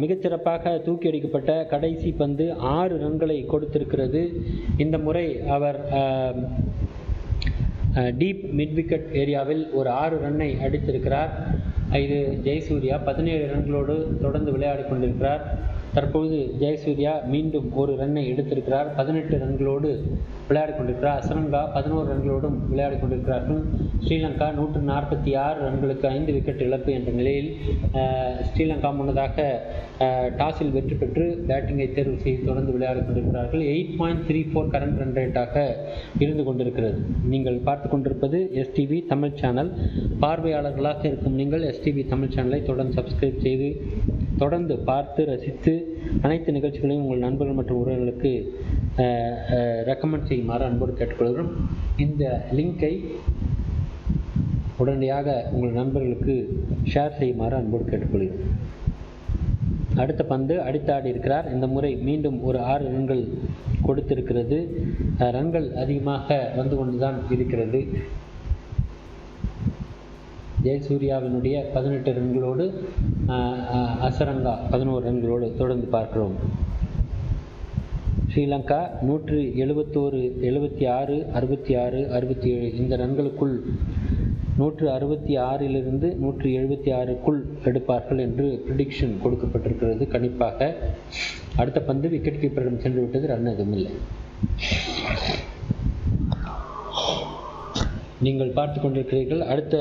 மிகச்சிறப்பாக தூக்கி அடிக்கப்பட்ட கடைசி பந்து 6 ரன்களை கொடுத்திருக்கிறது. இந்த முறை அவர் டீப் மிட் விக்கெட் ஏரியாவில் ஒரு 6 ரன்னை அடித்திருக்கிறார். இது ஜெயசூர்யா 17 ரன்களோடு தொடர்ந்து விளையாடி கொண்டிருக்கிறார். தற்பொழுது ஜெயசூர்யா மீண்டும் ஒரு ரன்னை எடுத்திருக்கிறார். 18 ரன்களோடு விளையாடி கொண்டிருக்கிறார். அசரங்கா 11 ரன்களோடும் விளையாடி கொண்டிருக்கிறார்கள். ஸ்ரீலங்கா 146 ரன்களுக்கு 5 விக்கெட் இழப்பு என்ற நிலையில் ஸ்ரீலங்கா முன்னதாக டாஸில் வெற்றி பெற்று பேட்டிங்கை தேர்வு செய்து தொடர்ந்து விளையாடி கொண்டிருக்கிறார்கள். 8.34 கரண்ட் ரன் ரேட்டாக இருந்து கொண்டிருக்கிறது. நீங்கள் பார்த்து கொண்டிருப்பது எஸ்டிவி தமிழ் சேனல். பார்வையாளர்களாக இருக்கும் நீங்கள் எஸ்டிவி தமிழ் சேனலை தொடர்ந்து சப்ஸ்கிரைப் செய்து தொடர்ந்து பார்த்து ரசித்து அனைத்து நிகழ்ச்சிகளையும் உங்கள் நண்பர்கள் மற்றும் உறவினர்களுக்கு ரெக்கமெண்ட் செய்யுமாறு அன்போடு கேட்டுக்கொள்கிறோம். இந்த லிங்கை உடனடியாக உங்கள் நண்பர்களுக்கு ஷேர் செய்யுமாறு அன்போடு கேட்டுக்கொள்கிறோம். அடுத்த பந்து அடித்தாடி இருக்கிறார். இந்த முறை மீண்டும் ஒரு 6 ரன்கள் கொடுத்திருக்கிறது. ரன்கள் அதிகமாக வந்து கொண்டுதான் இருக்கிறது. ஜெயசூர்யாவினுடைய 18 ரன்களோடு அசரங்கா 11 ரன்களோடு தொடர்ந்து பார்க்கிறோம். ஸ்ரீலங்கா 171, 76, 66, 67 இந்த ரன்களுக்குள் 166 176க்குள் எடுப்பார்கள் என்று ப்ரிடிக்ஷன் கொடுக்கப்பட்டிருக்கிறது கணிப்பாக. அடுத்த பந்து விக்கெட் கீப்பரிடம் சென்று விட்டது, ரன் எதுவும் இல்லை. நீங்கள் பார்த்து கொண்டிருக்கிறீர்கள், அடுத்த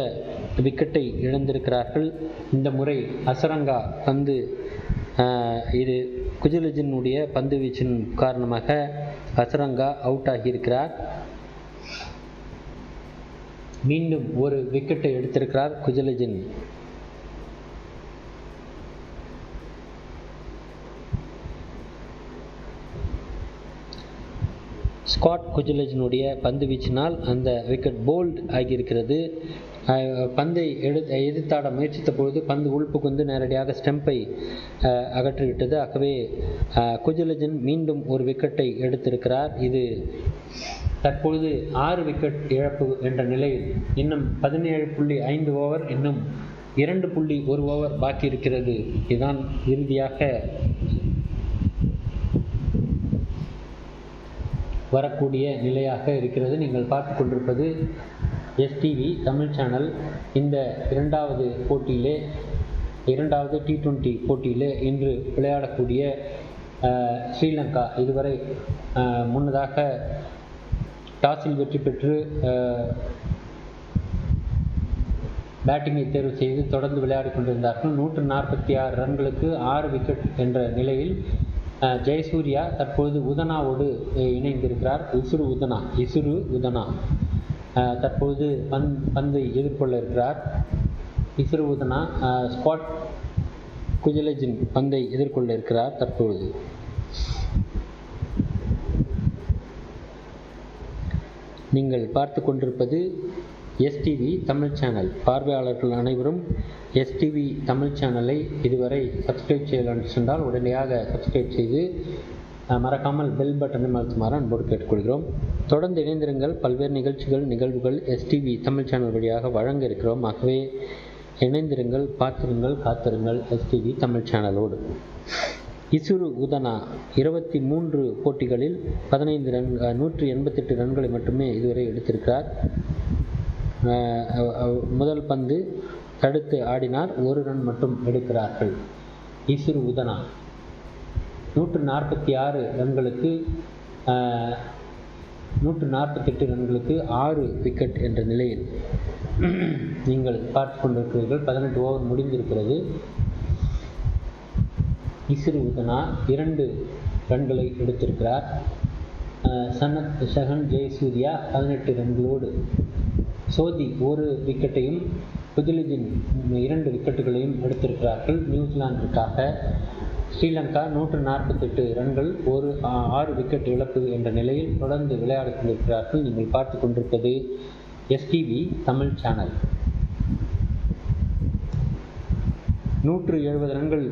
விக்கெட்டை இழந்திருக்கிறார்கள். இந்த முறை அசரங்கா பந்து, இது குஜிலிஜினுடைய பந்து வீச்சின் காரணமாக அசரங்கா அவுட் ஆகியிருக்கிறார். மீண்டும் ஒரு விக்கெட்டை எடுத்திருக்கிறார் குஜிலிஜின். ஸ்காட் குஜிலிஜினுடைய பந்து வீச்சினால் அந்த விக்கெட் போல்ட் ஆகியிருக்கிறது. பந்தை எதிர்த்தாட முயற்சித்த பொழுது பந்து உள்புகுந்து நேரடியாக ஸ்டெம்பை அகற்றிவிட்டது. ஆகவே குஜிலிஜின் மீண்டும் ஒரு விக்கெட்டை எடுத்திருக்கிறார். இது தற்பொழுது 6 விக்கெட் இழப்பு என்ற நிலையில் இன்னும் 17.5 ஓவர், இன்னும் 2.1 ஓவர் பாக்கி இருக்கிறது. இதுதான் இறுதியாக வரக்கூடிய நிலையாக இருக்கிறது. நீங்கள் பார்த்து கொண்டிருப்பது எஸ்டிவி தமிழ் சேனல். இந்த இரண்டாவது T20 போட்டியிலே இன்று விளையாடக்கூடிய ஸ்ரீலங்கா இதுவரை முன்னதாக டாஸில் வெற்றி பெற்று பேட்டிங்கை தேர்வு செய்து தொடர்ந்து விளையாடி கொண்டிருந்தார்கள். 146 ரன்களுக்கு 6 விக்கெட் என்ற நிலையில் ஜெயசூர்யா தற்பொழுது உதனாவோடு இணைந்திருக்கிறார். இசுரு உதனா தற்பொழுது பந்தை எதிர்கொள்ள இருக்கிறார். இசுரு உதனா ஸ்காட் குஜிலிஜின் பந்தை எதிர்கொள்ள இருக்கிறார். தற்பொழுது நீங்கள் பார்த்து கொண்டிருப்பது எஸ்டிவி தமிழ் சேனல். பார்வையாளர்கள் அனைவரும் எஸ்டிவி தமிழ் சேனலை இதுவரை சப்ஸ்கிரைப் செய்யலாம் சென்றால் உடனடியாக சப்ஸ்கிரைப் செய்து மறக்காமல் பெல் பட்டனை அழுத்துமாறு அன்போடு கேட்டுக்கொள்கிறோம். தொடர்ந்து இணைந்திருங்கள். பல்வேறு நிகழ்வுகள் எஸ்டிவி தமிழ் சேனல் வழியாக வழங்க இருக்கிறோம். ஆகவே இணைந்திருங்கள், பார்த்திருங்கள், காத்திருங்கள் எஸ்டிவி தமிழ் சேனலோடு. இசுரு உதனா 23 போட்டிகளில் 15 ரன் 188 ரன்களை மட்டுமே இதுவரை எடுத்திருக்கிறார். முதல் பந்து தடுத்து ஆடினார், 1 ரன் மட்டும் எடுக்கிறார்கள். இசுரு உதனா 146 ரன்களுக்கு 148 ரன்களுக்கு 6 விக்கெட் என்ற நிலையில் நீங்கள் பார்த்து கொண்டிருக்கிறீர்கள். 18 ஓவர் முடிந்திருக்கிறது. இசுரு உதனா 2 ரன்களை எடுத்திருக்கிறார். சனத் ஷஹன் ஜெயசூர்யா 18 ரன்களோடு, சோதி 1 விக்கெட்டையும் குஜிலிஜின் 2 விக்கெட்டுகளையும் எடுத்திருக்கிறார்கள் நியூசிலாந்திற்காக. ஸ்ரீலங்கா 148 ரன்கள் 6 விக்கெட் இழப்பு என்ற நிலையில் தொடர்ந்து விளையாடி கொண்டிருக்கிறார்கள். நீங்கள் பார்த்து கொண்டிருப்பது எஸ்டிவி தமிழ் சேனல். 170 ரன்கள்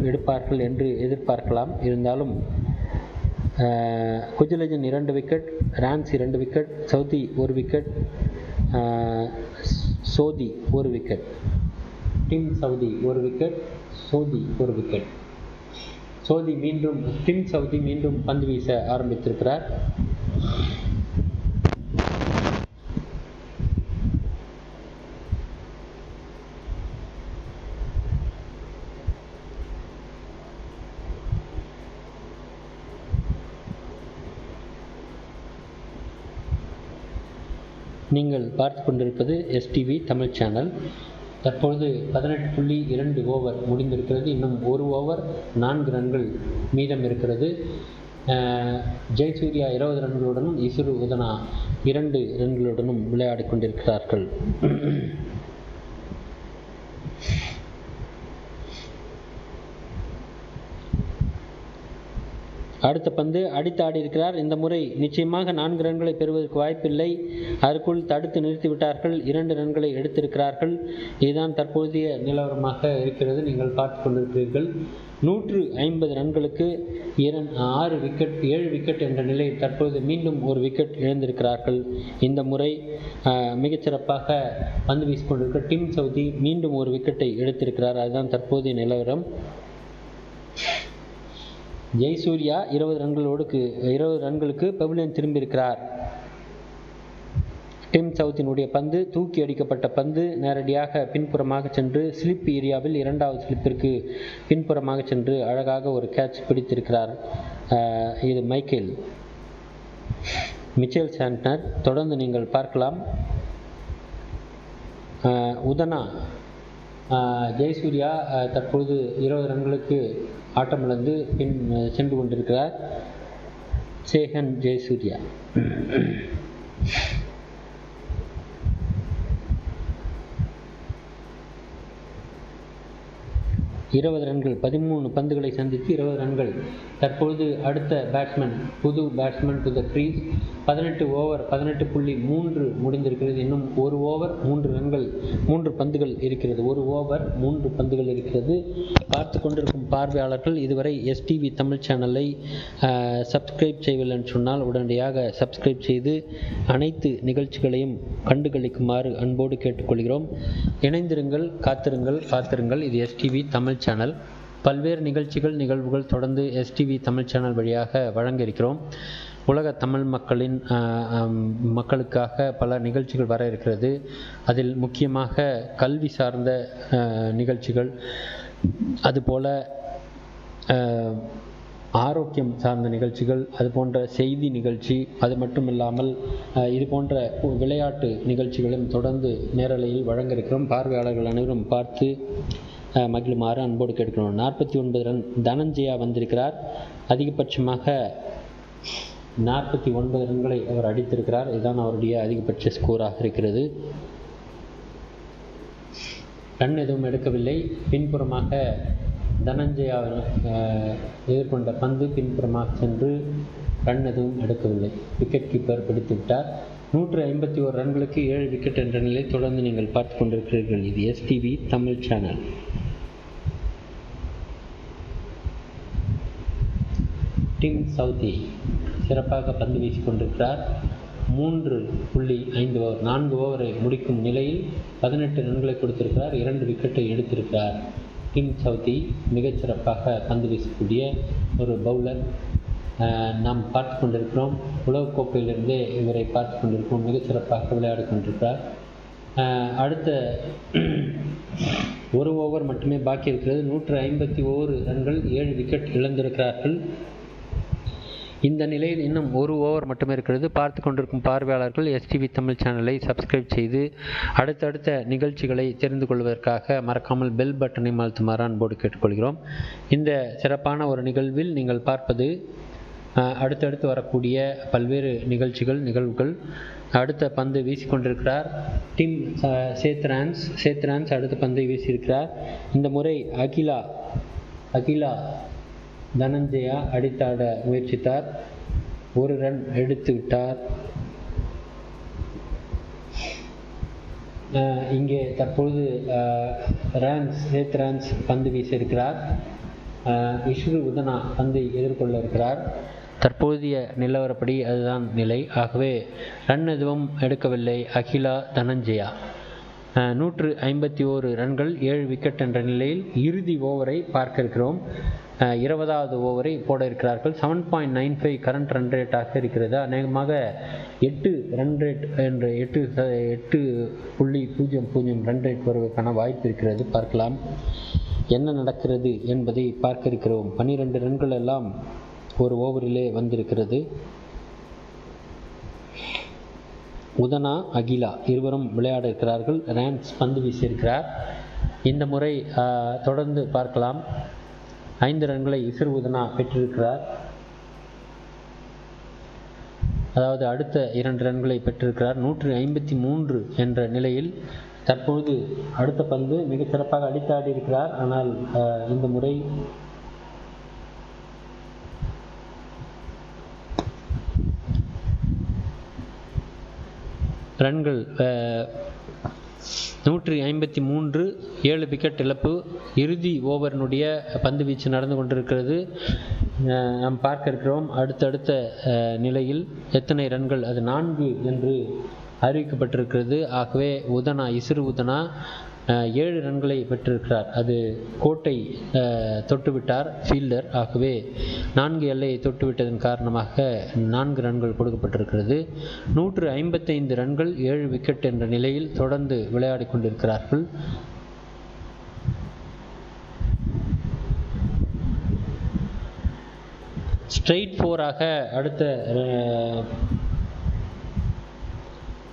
எடுப்பார்கள் என்று எதிர்பார்க்கலாம். இருந்தாலும் குஜிலிஜின் 2 விக்கெட், ரான்ஸ் 2 விக்கெட், சவுதி 1 விக்கெட், சோதி 1 விக்கெட், டிம் சவுதி 1 விக்கெட், சோதி 1 விக்கெட். டிம் சவுதி மீண்டும் பந்து வீச ஆரம்பித்திருக்கிறார். நீங்கள் பார்த்து கொண்டிருப்பது எஸ்டிவி தமிழ் சேனல். தற்பொழுது 18.2 ஓவர் முடிந்திருக்கிறது. இன்னும் 1 ஓவர் 4 ரன்கள் மீதம் இருக்கிறது. ஜெயசூர்யா 20 ரன்களுடனும் இசுரு உதனா 2 ரன்களுடனும் விளையாடி கொண்டிருக்கிறார்கள். அடுத்த பந்து அடித்து ஆடியிருக்கிறார். இந்த முறை நிச்சயமாக 4 ரன்களை பெறுவதற்கு வாய்ப்பில்லை. அதற்குள் தடுத்து நிறுத்திவிட்டார்கள். 2 ரன்களை எடுத்திருக்கிறார்கள். இதுதான் தற்போதைய நிலவரமாக இருக்கிறது. நீங்கள் பார்த்து கொண்டிருக்கிறீர்கள். 150 ரன்களுக்கு 7 விக்கெட் என்ற நிலையில் தற்போது மீண்டும் ஒரு விக்கெட் இழந்திருக்கிறார்கள். இந்த முறை மிகச்சிறப்பாக பந்து வீசிக்கொண்டிருக்கிற டிம் சவுதி மீண்டும் ஒரு விக்கெட்டை எடுத்திருக்கிறார். அதுதான் தற்போதைய நிலவரம். ஜெயசூர்யா 20 ரன்களுக்கு பெவிலியன் திரும்பியிருக்கிறார். டிம் சவுத்தினுடைய பந்து தூக்கி அடிக்கப்பட்ட பந்து நேரடியாக பின்புறமாக சென்று ஸ்லிப் ஏரியாவில் 2வது ஸ்லிப்பிற்கு பின்புறமாக சென்று அழகாக ஒரு கேட்ச் பிடித்திருக்கிறார். இது மிச்சேல் சாண்ட்னர். தொடர்ந்து நீங்கள் பார்க்கலாம். உதனா ஜெயசூர்யா தற்பொழுது 20 ரன்களுக்கு ஆட்டமிழந்து சென்று கொண்டிருக்கிறார். சேகன் ஜெயசூர்யா 20 ரன்கள், 13 பந்துகளை சந்தித்து 20 ரன்கள். தற்பொழுது அடுத்த புது பேட்ஸ்மேன் டு த கிரீஸ். 18.3 முடிந்திருக்கிறது. இன்னும் 1 ஓவர் 3 பந்துகள் இருக்கிறது. 1 ஓவர் 3 பந்துகள் இருக்கிறது. பார்த்து கொண்டிருக்கும் பார்வையாளர்கள் இதுவரை எஸ்டிவி தமிழ் சேனலை சப்ஸ்கிரைப் செய்யவில்லை என்று சொன்னால் உடனடியாக சப்ஸ்கிரைப் செய்து அனைத்து நிகழ்ச்சிகளையும் கண்டுகளிக்குமாறு அன்போடு கேட்டுக்கொள்கிறோம். இணைந்திருங்கள், காத்திருங்கள். இது எஸ்டிவி தமிழ் சேனல். பல்வேறு நிகழ்வுகள் தொடர்ந்து எஸ்டிவி தமிழ் சேனல் வழியாக வழங்க இருக்கிறோம். உலக தமிழ் மக்களுக்காக பல நிகழ்ச்சிகள் வர இருக்கிறது. அதில் முக்கியமாக கல்வி சார்ந்த நிகழ்ச்சிகள், அதுபோல ஆரோக்கியம் சார்ந்த நிகழ்ச்சிகள், அது போன்ற செய்தி நிகழ்ச்சி, அது மட்டுமில்லாமல் இது போன்ற விளையாட்டு நிகழ்ச்சிகளும் தொடர்ந்து நேரலையில் வழங்க இருக்கிறோம். பார்வையாளர்கள் அனைவரும் பார்த்து மகிழுமாறு அன்போடு கேட்கிறோம். 49 ரன் தனஞ்சயா வந்திருக்கிறார். அதிகபட்சமாக 49 ரன்களை அவர் அடித்திருக்கிறார். இதுதான் அவருடைய அதிகபட்ச ஸ்கோராக இருக்கிறது. ரன் எதுவும் எடுக்கவில்லை. பின்புறமாக தனஞ்சயா எதிர்கொண்ட பந்து பின்புறமாக சென்று ரன் எதுவும் எடுக்கவில்லை. Wicket keeper பிடித்துவிட்டார். 151 ரன்களுக்கு 7 விக்கெட் என்ற நிலை தொடர்ந்து நீங்கள் பார்த்து கொண்டிருக்கிறீர்கள். இது STV Tamil channel. Dim Saudi சிறப்பாக பந்து வீசிக் கொண்டிருக்கிறார். 3.5 ஓவர் 4 ஓவரை முடிக்கும் நிலையில் 18 ரன்களை கொடுத்திருக்கிறார். 2 விக்கெட்டை எடுத்திருக்கிறார். டிம் சவுதி மிகச்சிறப்பாக பந்து வீசக்கூடிய ஒரு பவுலர். நாம் பார்த்து கொண்டிருக்கிறோம். உலகக்கோப்பையிலிருந்தே இவரை பார்த்து கொண்டிருக்கிறோம். மிகச்சிறப்பாக விளையாடி கொண்டிருக்கிறார். அடுத்த 1 ஓவர் மட்டுமே பாக்கி இருக்கிறது. 151 ரன்கள், 7 விக்கெட் இழந்திருக்கிறார்கள். இந்த நிலையில் இன்னும் 1 ஓவர் மட்டுமே இருக்கிறது. பார்த்து கொண்டிருக்கும் பார்வையாளர்கள் எஸ்டிவி தமிழ் சேனலை சப்ஸ்கிரைப் செய்து அடுத்தடுத்த நிகழ்ச்சிகளை தெரிந்து கொள்வதற்காக மறக்காமல் பெல் பட்டனை அழுத்துமாறு அன்போடு கேட்டுக்கொள்கிறோம். இந்த சிறப்பான ஒரு நிகழ்வில் நீங்கள் பார்ப்பது அடுத்தடுத்து வரக்கூடிய பல்வேறு நிகழ்வுகள். அடுத்த பந்து வீசிக்கொண்டிருக்கிறார் டிம் சேத்ரான்ஸ் அடுத்த பந்தை வீசியிருக்கிறார். இந்த முறை அகிலா தனஞ்சயா அடித்தாட முயற்சித்தார். 1 ரன் எடுத்து விட்டார். இங்கே தற்பொழுது சேத்ரான்ஸ் பந்து வீசியிருக்கிறார். இஷ்ரு உதனா பந்தை எதிர்கொள்ள இருக்கிறார். தற்போதைய நிலவரப்படி அதுதான் நிலை. ஆகவே ரன் எதுவும் எடுக்கவில்லை அகிலா தனஞ்சயா. 151 ரன்கள், 7 விக்கெட் என்ற நிலையில் இறுதி ஓவரை பார்க்க இருக்கிறோம். 20வது ஓவரை போட இருக்கிறார்கள். 7.95 கரண்ட் ரன் ரேட்டாக இருக்கிறது. அநேகமாக 8 ரன் ரேட் என்ற 8.00 ரன் ரேட் வருவதற்கான வாய்ப்பு இருக்கிறது. பார்க்கலாம் என்ன நடக்கிறது என்பதை பார்க்க இருக்கிறோம். 12 ரன்கள் எல்லாம் ஒரு ஓவரிலே வந்திருக்கிறது. உதனா அகிலா இருவரும் விளையாட இருக்கிறார்கள். ரேன்ஸ் பந்து வீசியிருக்கிறார். இந்த முறை தொடர்ந்து பார்க்கலாம். 5 ரன்களை இஸ்ரு உதனா பெற்றிருக்கிறார். அதாவது அடுத்த 2 ரன்களை பெற்றிருக்கிறார். 153 என்ற நிலையில் தற்பொழுது அடுத்த பந்து மிக சிறப்பாக அடித்தாடி இருக்கிறார். ஆனால் இந்த முறை ரன்கள் 153, 7 விக்கெட் இழப்பு. இறுதி ஓவரினுடைய பந்து வீச்சு நடந்து கொண்டிருக்கிறது. நாம் பார்க்க இருக்கிறோம் அடுத்தடுத்த நிலையில் எத்தனை ரன்கள், அது 4 என்று அறிவிக்கப்பட்டிருக்கிறது. ஆகவே இசுரு உதனா 7 ரன்களை பெற்றிருக்கிறார். அது கோட்டை தொட்டுவிட்டார் ஃபீல்டர். ஆகவே 4 எல்லையை தொட்டுவிட்டதன் காரணமாக 4 ரன்கள் கொடுக்கப்பட்டிருக்கிறது. 155 ரன்கள் 7 விக்கெட் என்ற நிலையில் தொடர்ந்து விளையாடி கொண்டிருக்கிறார்கள். ஸ்ட்ரெயிட் 4ஆக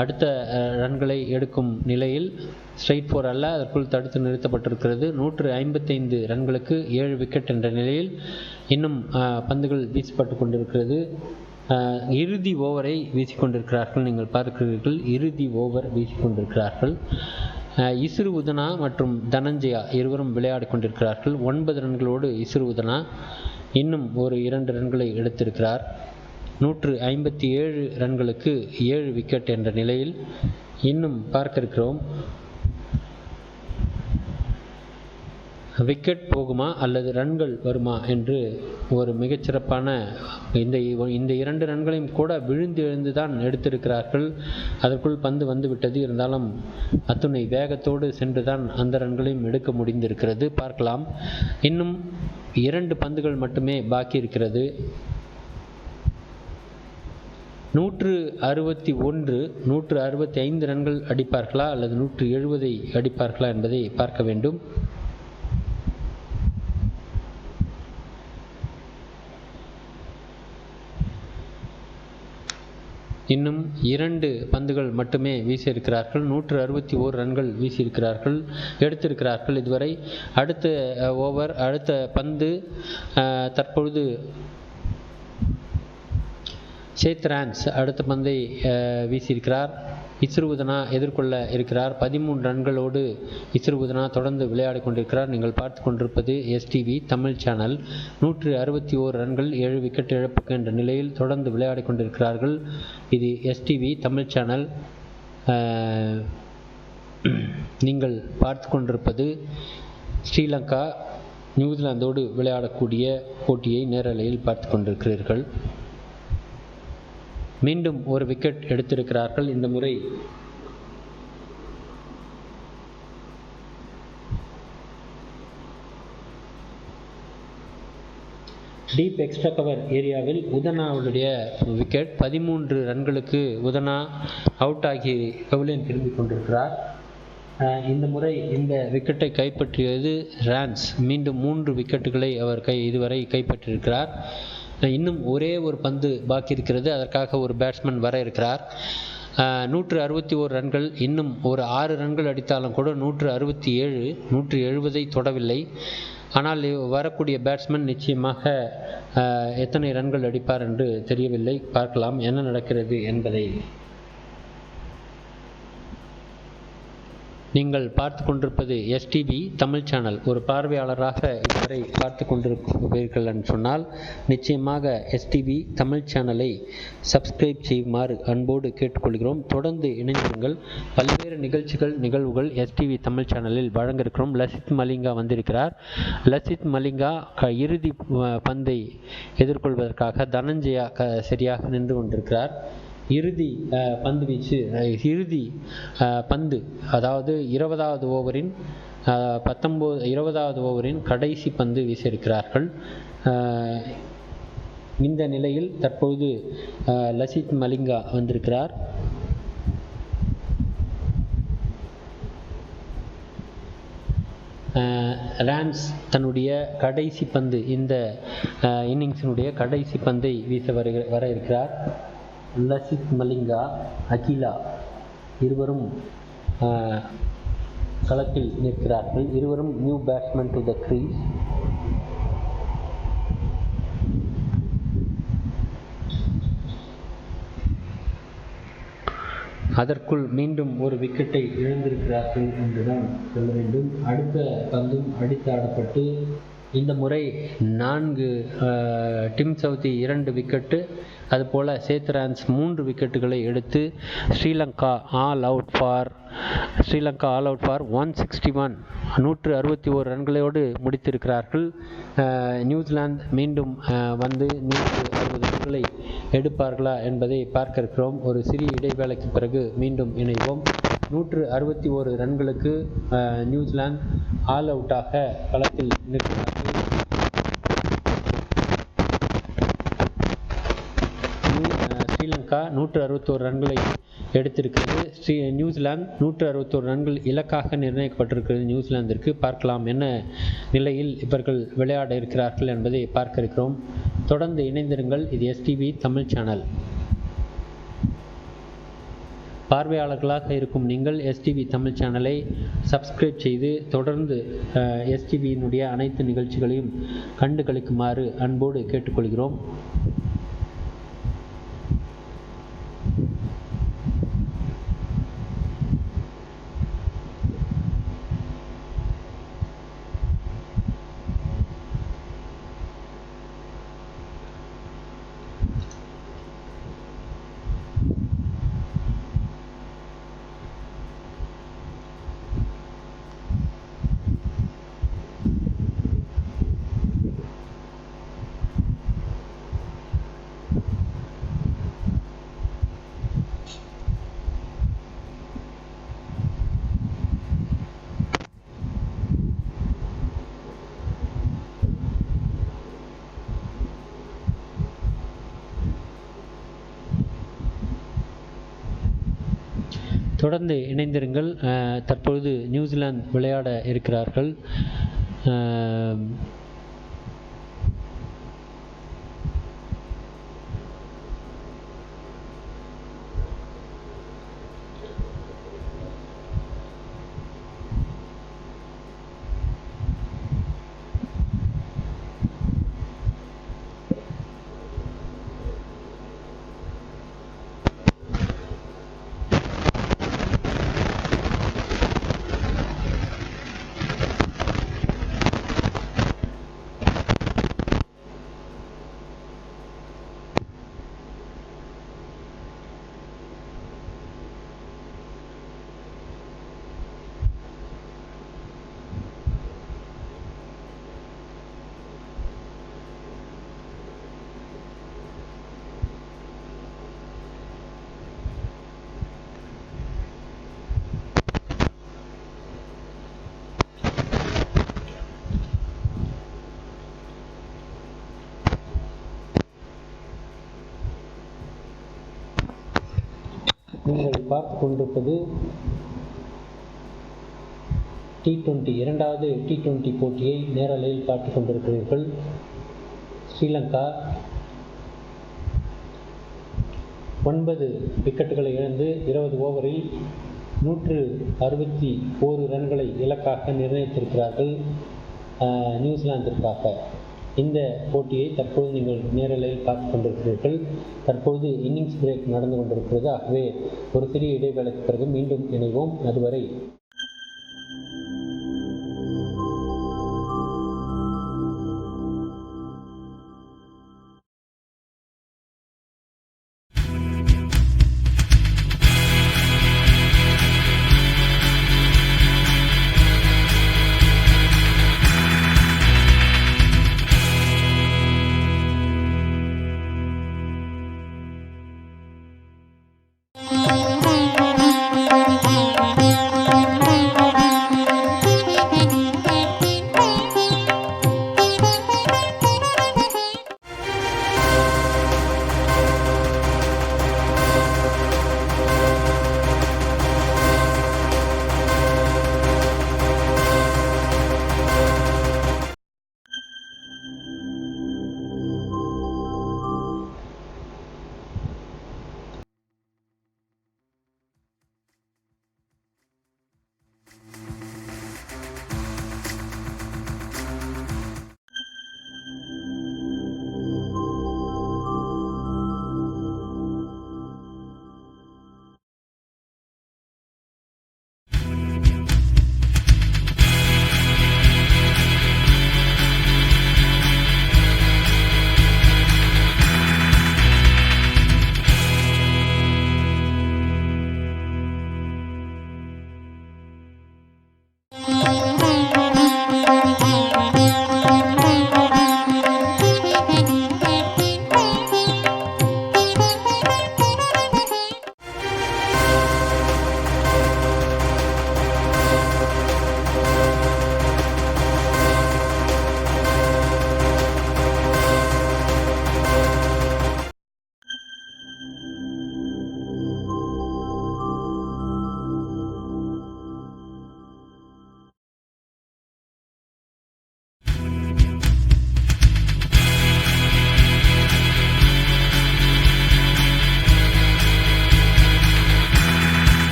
அடுத்த ரன்களை எடுக்கும் நிலையில், ஸ்ட்ரெயிட் 4 அல்ல, அதற்குள் தடுத்து நிறுத்தப்பட்டிருக்கிறது. 155 ரன்களுக்கு 7 விக்கெட் என்ற நிலையில் இன்னும் பந்துகள் வீசப்பட்டு கொண்டிருக்கிறது. இறுதி ஓவரை வீசிக்கொண்டிருக்கிறார்கள். நீங்கள் பார்க்கிறீர்கள், இறுதி ஓவர் வீசிக்கொண்டிருக்கிறார்கள். இசுரு உதனா மற்றும் தனஞ்சயா இருவரும் விளையாடி கொண்டிருக்கிறார்கள். 9 ரன்களோடு இசுரு உதனா இன்னும் ஒரு 2 ரன்களை எடுத்திருக்கிறார். 157 ரன்களுக்கு 7 விக்கெட் என்ற நிலையில் இன்னும் பார்க்க இருக்கிறோம். விக்கெட் போகுமா அல்லது ரன்கள் வருமா என்று ஒரு மிகச்சிறப்பான இந்த 2 ரன்களையும் கூட விழுந்து எழுந்துதான் எடுத்திருக்கிறார்கள். அதற்குள் பந்து வந்துவிட்டது. இருந்தாலும் அத்துணை வேகத்தோடு சென்றுதான் அந்த ரன்களையும் எடுக்க முடிந்திருக்கிறது. பார்க்கலாம், இன்னும் 2 பந்துகள் மட்டுமே பாக்கி இருக்கிறது. 161, 165 ரன்கள் அடிப்பார்களா அல்லது 170 அடிப்பார்களா என்பதை பார்க்க வேண்டும். இன்னும் 2 பந்துகள் மட்டுமே வீசியிருக்கிறார்கள். 161 ரன்கள் வீசியிருக்கிறார்கள், எடுத்திருக்கிறார்கள் இதுவரை. அடுத்த ஓவர், அடுத்த பந்து தற்பொழுது சேத்ரான்ஸ் அடுத்த பந்தை வீசியிருக்கிறார். இசுரு உதனா எதிர்கொள்ள இருக்கிறார். 13 ரன்களோடு இசுரு உதனா தொடர்ந்து விளையாடி கொண்டிருக்கிறார். நீங்கள் பார்த்து கொண்டிருப்பது STV தமிழ் சேனல். 161 ரன்கள் 7 விக்கெட் இழப்புக்கு என்ற நிலையில் தொடர்ந்து விளையாடி கொண்டிருக்கிறார்கள். இது STV தமிழ் சேனல். நீங்கள் பார்த்து கொண்டிருப்பது ஸ்ரீலங்கா நியூசிலாந்தோடு விளையாடக்கூடிய போட்டியை நேரலையில் பார்த்து கொண்டிருக்கிறீர்கள். மீண்டும் ஒரு விக்கெட் எடுத்திருக்கிறார்கள். இந்த முறை டீப் எக்ஸ்ட்ரா கவர் ஏரியாவில் உதனாவுடைய விக்கெட். 13 ரன்களுக்கு உதனா அவுட் ஆகி பவிலியன் திரும்பிக் கொண்டிருக்கிறார். இந்த முறை இந்த விக்கெட்டை கைப்பற்றியது ரான்ஸ். மீண்டும் 3 விக்கெட்டுகளை அவர் இதுவரை கைப்பற்றியிருக்கிறார். இன்னும் ஒரே ஒரு பந்து பாக்கி இருக்கிறது. அதற்காக ஒரு பேட்ஸ்மேன் வர இருக்கிறார். 161 ரன்கள். இன்னும் ஒரு 6 ரன்கள் அடித்தாலும் கூட 167, 170 தொடவில்லை. ஆனால் வரக்கூடிய பேட்ஸ்மேன் நிச்சயமாக எத்தனை ரன்கள் அடிப்பார் என்று தெரியவில்லை. பார்க்கலாம் என்ன நடக்கிறது என்பதை. நீங்கள் பார்த்து கொண்டிருப்பது STV தமிழ் சேனல். ஒரு பார்வையாளராக இதுவரை பார்த்து கொண்டிருப்பீர்கள் என்று சொன்னால் நிச்சயமாக STV தமிழ் சேனலை சப்ஸ்கிரைப் செய்யுமாறு அன்போடு கேட்டுக்கொள்கிறோம். தொடர்ந்து இணைந்திருங்கள். பல்வேறு நிகழ்வுகள் STV தமிழ் சேனலில் வழங்க இருக்கிறோம். லசித் மலிங்கா வந்திருக்கிறார். லசித் மலிங்கா இறுதி பந்தை எதிர்கொள்வதற்காக தனஞ்சயா சரியாக நின்று கொண்டிருக்கிறார். இறுதி பந்து வீச்சு, இறுதி பந்து, அதாவது 20வது ஓவரின் கடைசி பந்து வீசியிருக்கிறார்கள். இந்த நிலையில் தற்பொழுது லசித் மலிங்கா வந்திருக்கிறார். ரான்ஸ் தன்னுடைய கடைசி பந்து, இந்த இன்னிங்ஸினுடைய கடைசி பந்தை வீச வர இருக்கிறார். லசித் மலிங்கா, அகிலா இருவரும் களத்தில் நிற்கிறார்கள். இருவரும் new batsman to the crease. அதற்குள் மீண்டும் ஒரு விக்கெட்டை இழந்திருக்கிறார்கள் என்றுதான் சொல்ல வேண்டும். அடுத்த பந்தும் அடித்து ஆடப்பட்டு இந்த முறை 4 டிம் சவுத்தி 2 விக்கெட்டு, அதுபோல் சேத்ரான்ஸ் 3 விக்கெட்டுகளை எடுத்து ஸ்ரீலங்கா ஆல் அவுட் ஃபார் 161 ரன்களோடு முடித்திருக்கிறார்கள். நியூசிலாந்து மீண்டும் வந்து 160 ரன்களை எடுப்பார்களா என்பதை பார்க்க இருக்கிறோம். ஒரு சிறிய இடைவேளைக்கு பிறகு மீண்டும் இணைவோம். 161 ரன்களுக்கு நியூசிலாந்து ஆல் அவுட்டாக களத்தில் நிற்கிறார்கள். ஸ்ரீலங்கா 161 ரன்களை எடுத்திருக்கிறது. நியூசிலாந்து 161 ரன்கள் இலக்காக நிர்ணயிக்கப்பட்டிருக்கிறது. நியூசிலாந்திற்கு பார்க்கலாம் என்ன நிலையில் இவர்கள் விளையாட இருக்கிறார்கள் என்பதை பார்க்க இருக்கிறோம். தொடர்ந்து இணைந்திருங்கள். இது எஸ்டிவி தமிழ் சேனல். பார்வையாளர்களாக இருக்கும் நீங்கள் எஸ்டிவி தமிழ் சேனலை சப்ஸ்கிரைப் செய்து தொடர்ந்து எஸ்டிவியினுடைய அனைத்து நிகழ்ச்சிகளையும் கண்டு களிக்குமாறு அன்போடு கேட்டுக்கொள்கிறோம். தொடர்ந்து இணைந்திருங்கள். தற்பொழுது நியூசிலாந்து விளையாட இருக்கிறார்கள். நீங்கள் பார்த்து கொண்டிருப்பது T20 இரண்டாவது T20 போட்டியை நேரலையில் பார்த்து கொண்டிருக்கிறீர்கள். ஸ்ரீலங்கா 9 விக்கெட்டுகளை இழந்து 20 ஓவரில் 161 ரன்களை இலக்காக நிர்ணயித்திருக்கிறார்கள் நியூசிலாந்திற்காக. இந்த போட்டியை தற்போது நீங்கள் நேரலையில் பார்த்து கொண்டிருக்கிறீர்கள். தற்போது இன்னிங்ஸ் பிரேக் நடந்து கொண்டிருக்கிறது. ஆகவே ஒரு சிறிய இடைவேளைக்கு பிறகு மீண்டும் இணைவோம். அதுவரை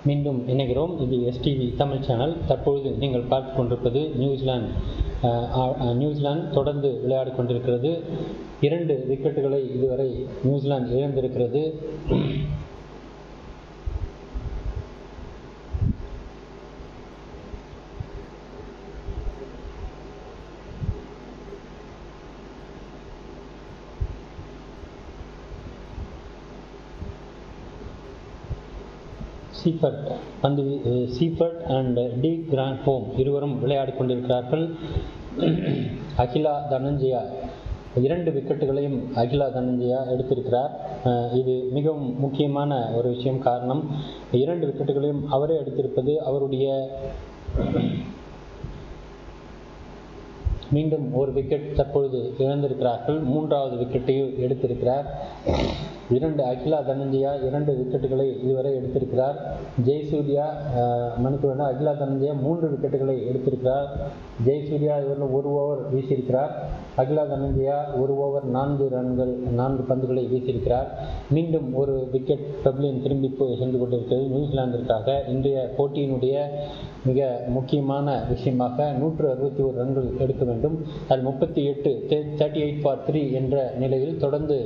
மீண்டும் இணைகிறோம். இது எஸ்டிவி தமிழ் சேனல். தற்பொழுது நீங்கள் பார்த்து கொண்டிருப்பது நியூசிலாந்து தொடர்ந்து விளையாடி கொண்டிருக்கிறது. 2 விக்கெட்டுகளை இதுவரை நியூசிலாந்து இழந்திருக்கிறது. சீஃபர்ட் அண்ட் டி கிராண்ட்ஹோம் இருவரும் விளையாடி கொண்டிருக்கிறார்கள். அகிலா தனஞ்சயா 2 விக்கெட்டுகளையும் அகிலா தனஞ்சயா எடுத்திருக்கிறார். இது மிகவும் முக்கியமான ஒரு விஷயம். காரணம், 2 விக்கெட்டுகளையும் அவரே எடுத்திருப்பது அவருடைய மீண்டும் ஒரு விக்கெட் தற்பொழுது இழந்திருக்கிறார்கள். 3வது விக்கெட்டையும் எடுத்திருக்கிறார். அகிலா தனஞ்சயா 2 விக்கெட்டுகளை இதுவரை எடுத்திருக்கிறார். ஜெயசூர்யா அகிலா தனஞ்சயா 3 விக்கெட்டுகளை எடுத்திருக்கிறார். ஜெயசூர்யா இவர்கள் 1 ஓவர் வீசியிருக்கிறார். அகிலா தனஞ்சயா 1 ஓவர் 4 பந்துகளை வீசியிருக்கிறார். மீண்டும் ஒரு விக்கெட் பெவிலியன் திரும்பி சென்று கொண்டிருக்கிறது நியூசிலாந்திற்காக. இன்றைய போட்டியினுடைய மிக முக்கியமான விஷயமாக 161 ரன்கள் எடுக்க வேண்டும். அதில் 38 for 3 என்ற நிலையில் தொடர்ந்து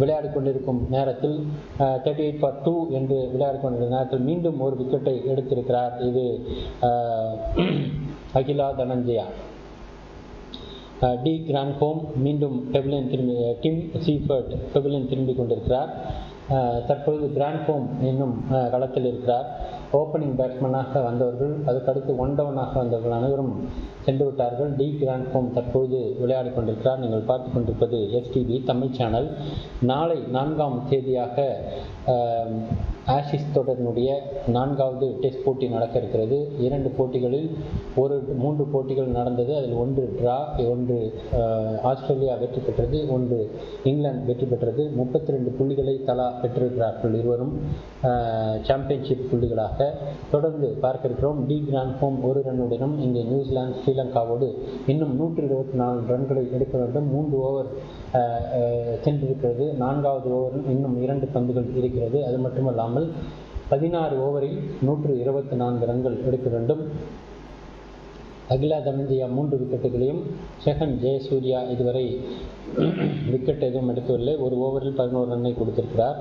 விளையாடி கொண்டிருக்கும் நேரத்தில் 38 for 2 என்று விளையாடி கொண்டிருக்கும் நேரத்தில் மீண்டும் ஒரு விக்கெட்டை எடுத்திருக்கிறார். இது அகிலா தனஞ்சயா. டி கிராண்ட்ஹோம் மீண்டும் டிம் சீஃபர்ட் பெவிலியன் திரும்பிக் கொண்டிருக்கிறார். தற்பொழுது கிராண்ட்ஹோம் இன்னும் களத்தில் இருக்கிறார். ஓப்பனிங் பேட்ஸ்மேனாக வந்தவர்கள், அதுக்கடுத்து 1 டவுனாக வந்தவர்கள் அனைவரும் சென்று விட்டார்கள். டி கிராண்ட்ஹோம் தற்பொழுது விளையாடி கொண்டிருக்கிறார். நீங்கள் பார்த்து கொண்டிருப்பது எஸ்டிவி தமிழ் சேனல். நாளை 4ஆம் தேதியாக ஆஷிஸ் தொடரினுடைய 4வது டெஸ்ட் போட்டி நடக்க இருக்கிறது. 2 போட்டிகளில் 3 போட்டிகள் நடந்தது. அதில் 1 டிரா, 1 ஆஸ்திரேலியா வெற்றி பெற்றது, 1 இங்கிலாந்து வெற்றி பெற்றது. 32 புள்ளிகளை தலா பெற்றிருக்கிறார்கள் இருவரும் சாம்பியன்ஷிப் புள்ளிகளாக. தொடர்ந்து பார்க்க இருக்கிறோம். டி கிராண்ட்ஹோம் 1 ரன்னுடனும் இங்கே நியூசிலாந்து ஸ்ரீலங்காவோடு இன்னும் 124 ரன்களை எடுக்க வேண்டும். 3 ஓவர் சென்றிருக்கிறது. 4வது ஓவரில் இன்னும் 2 பந்துகள் இருக்கிறது. அது மட்டுமல்லாமல் 16 ஓவரில் 124 ரன்கள் எடுக்க வேண்டும். அகிலா தனஞ்சயா 3 விக்கெட்டுகளையும், செகன் ஜெயசூர்யா இதுவரை விக்கெட் எதுவும் எடுக்கவில்லை. 1 ஓவரில் 11 ரன்னை கொடுத்திருக்கிறார்.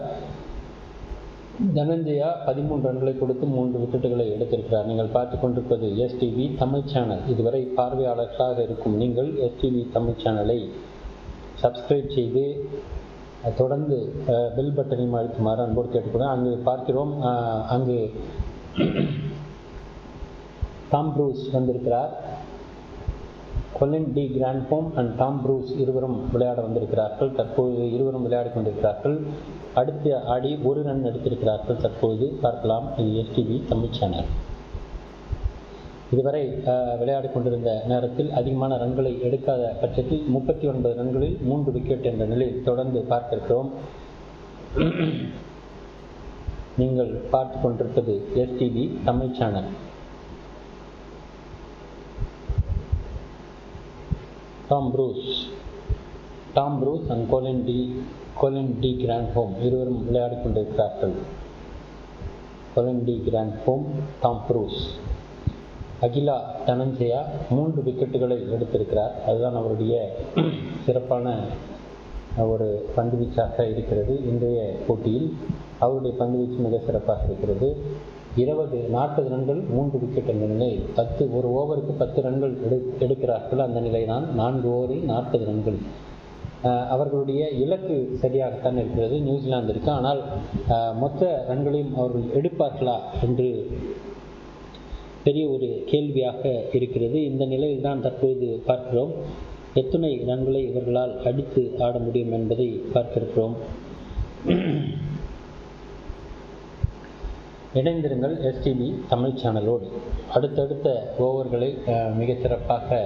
தனஞ்சயா 13 ரன்களை கொடுத்து 3 விக்கெட்டுகளை எடுத்திருக்கிறார். நீங்கள் பார்த்து கொண்டிருப்பது எஸ்டிவி தமிழ் சேனல். இதுவரை பார்வையாளர்களாக இருக்கும் நீங்கள் எஸ்டிவி தமிழ் சேனலை சப்ஸ்கிரைப் செய்து தொடர்ந்து பெல் பட்டனையும் அழுத்துமாறு அன்போடு கேட்டுக்கொள்கிறேன். அங்கு பார்க்கிறோம், அங்கு டாம் ப்ரூஸ் வந்திருக்கிறார். Colin de Grandhomme and Tom Bruce இருவரும் விளையாட வந்திருக்கிறார்கள். தற்போது இருவரும் விளையாடி கொண்டிருக்கிறார்கள். அடுத்த ஆடி 1 ரன் எடுத்திருக்கிறார்கள். தற்போது பார்க்கலாம். இது எஸ்டிவி தமிழ் சேனல். இதுவரை விளையாடி கொண்டிருந்த நேரத்தில் அதிகமான ரன்களை எடுக்காத பட்சத்தில் 39 ரன்களில் 3 விக்கெட் என்ற நிலையில் தொடர்ந்து பார்க்க இருக்கிறோம். நீங்கள் பார்த்து கொண்டிருப்பது STV Tamil channel. Tom Bruce and Colin de Grandhomme இருவரும் விளையாடி கொண்டிருக்கிறார்கள். Colin de Grandhomme, Tom Bruce. Akila Dhananjaya 3 விக்கெட்டுகளை எடுத்திருக்கிறார். அதுதான் அவருடைய சிறப்பான ஒரு பந்துவீச்சாக இருக்கிறது. இன்றைய போட்டியில் அவருடைய பந்துவீச்சு மிக சிறப்பாக இருக்கிறது. 40 ரன்கள் 3 விக்கெட் என்ற நிலை. 1 ஓவருக்கு 10 ரன்கள் எடுக்கிறார்கள். அந்த நிலைதான் 4 ஓவரில் 40 ரன்கள். அவர்களுடைய இலக்கு சரியாகத்தான் இருக்கிறது நியூசிலாந்திற்கு. ஆனால் மொத்த ரன்களையும் அவர்கள் எடுப்பார்களா என்று பெரிய ஒரு கேள்வியாக இருக்கிறது. இந்த நிலையில் தான் தற்போது பார்க்கிறோம். எத்தனை ரன்களை இவர்களால் அடித்து ஆட முடியும் என்பதை பார்க்க இருக்கிறோம். இணைந்திருங்கள் எஸ்டிவி தமிழ் சேனலோடு. அடுத்தடுத்த ஓவர்களை மிக சிறப்பாக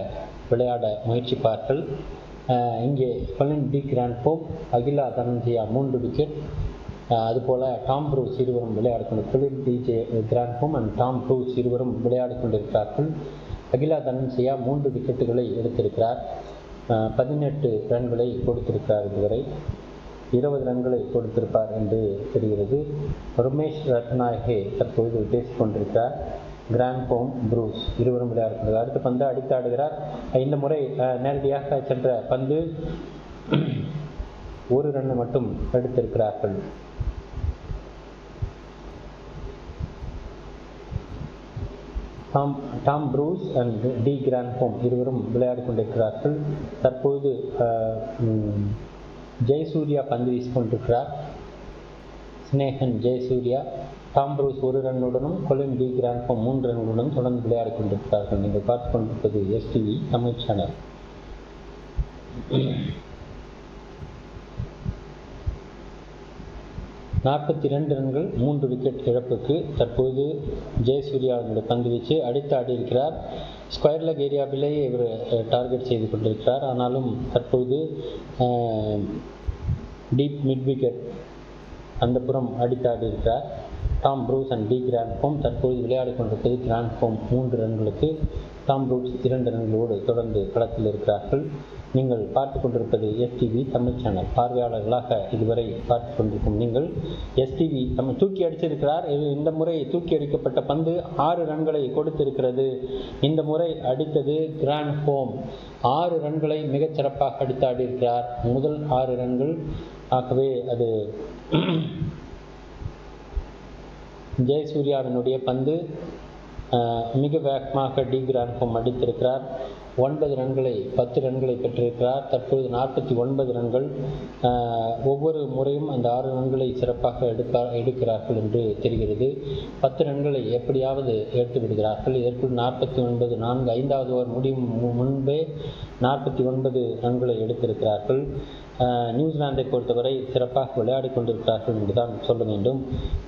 விளையாட முயற்சிப்பார்கள். இங்கே Colin de Grandhomme, Akila Dhananjaya 3 wicket, அதுபோல் டாம் ப்ரூஸ் இருவரும் விளையாடி Colin de Grandhomme and Tom Bruce இருவரும் விளையாடி கொண்டிருக்கிறார்கள். அகிலா தனஞ்சயா 3 விக்கெட்டுகளை எடுத்திருக்கிறார். 18 ரன்களை கொடுத்திருக்கிறார் இதுவரை. 20 ரன்களை கொடுத்திருப்பார் என்று தெரிகிறது. ரமேஷ் ரத்நாயகே தற்பொழுது பேசிக் கொண்டிருக்கிறார். கிராண்ட்ஹோம், ப்ரூஸ் இருவரும் விளையாடுகிறார். அடுத்த பந்து அடித்து ஆடுகிறார். இந்த முறை நேரடியாக சென்ற பந்து ஒரு ரன் மட்டும் எடுத்திருக்கிறார்கள். Tom Bruce and de Grandhomme இருவரும் விளையாடி கொண்டிருக்கிறார்கள். தற்போது ஜெயசூர்யா பந்து வீசிக் கொண்டிருக்கிறார். ஸ்னேகன் ஜெயசூர்யா, டாம் ப்ரூஸ் ஒரு ரன்னுடனும் கொலின் டி கிராண்ட்ஹோம் 3 ரன்களுடன் தொடர்ந்து விளையாடி கொண்டிருக்கிறார்கள். நீங்கள் பார்த்துக் கொண்டிருப்பது எஸ்டிவி தமிழ் சேனல். 42 ரன்கள் 3 விக்கெட் இழப்புக்கு தற்போது ஜெயசூர்யாவினுடைய பந்து வீச்சு அடித்து ஆடியிருக்கிறார். ஸ்கொயர் லெக் ஏரியாவிலேயே இவர் டார்கெட் செய்து கொண்டிருக்கிறார். ஆனாலும் தற்போது டீப் மிட் விக்கெட் அந்த புறம் அடித்து ஆடியிருக்கிறார். Tom Bruce and de Grandhomme தற்போது விளையாடி கொண்டிருப்பது கிராண்ட்ஹோம் 3 ரன்களுக்கு, டாம் ப்ரூஸ் 2 ரன்களோடு தொடர்ந்து களத்தில் இருக்கிறார்கள். நீங்கள் பார்த்து கொண்டிருப்பது எஸ்டிவி தமிழ் சேனல். பார்வையாளர்களாக இதுவரை பார்த்து கொண்டிருக்கும் நீங்கள் எஸ்டிவி தமிழ். தூக்கி அடிச்சிருக்கிறார். இந்த முறை தூக்கி அடிக்கப்பட்ட பந்து 6 ரன்களை கொடுத்திருக்கிறது. இந்த முறை அடித்தது கிராண்ட்ஹோம் 6 ரன்களை மிகச்சிறப்பாக அடித்து ஆடியிருக்கிறார். முதல் 6 ரன்கள். ஆகவே அது ஜெயசூர்யாவினுடைய பந்து மிக வேகமாக டி கிராண்ட்ஹோம் அடித்திருக்கிறார். 9 ரன்களை 10 ரன்களை பெற்றிருக்கிறார். தற்போது 49 ரன்கள். ஒவ்வொரு முறையும் அந்த 6 ரன்களை சிறப்பாக எடுக்கிறார்கள் என்று தெரிகிறது. 10 ரன்களை எப்படியாவது எடுத்து விடுகிறார்கள். இதற்குள் 49 5வது ஓவர் முடியும் முன்பே 49 ரன்களை எடுத்திருக்கிறார்கள். நியூசிலாந்தை பொறுத்தவரை சிறப்பாக விளையாடி கொண்டிருக்கிறார்கள் என்றுதான் சொல்ல வேண்டும்.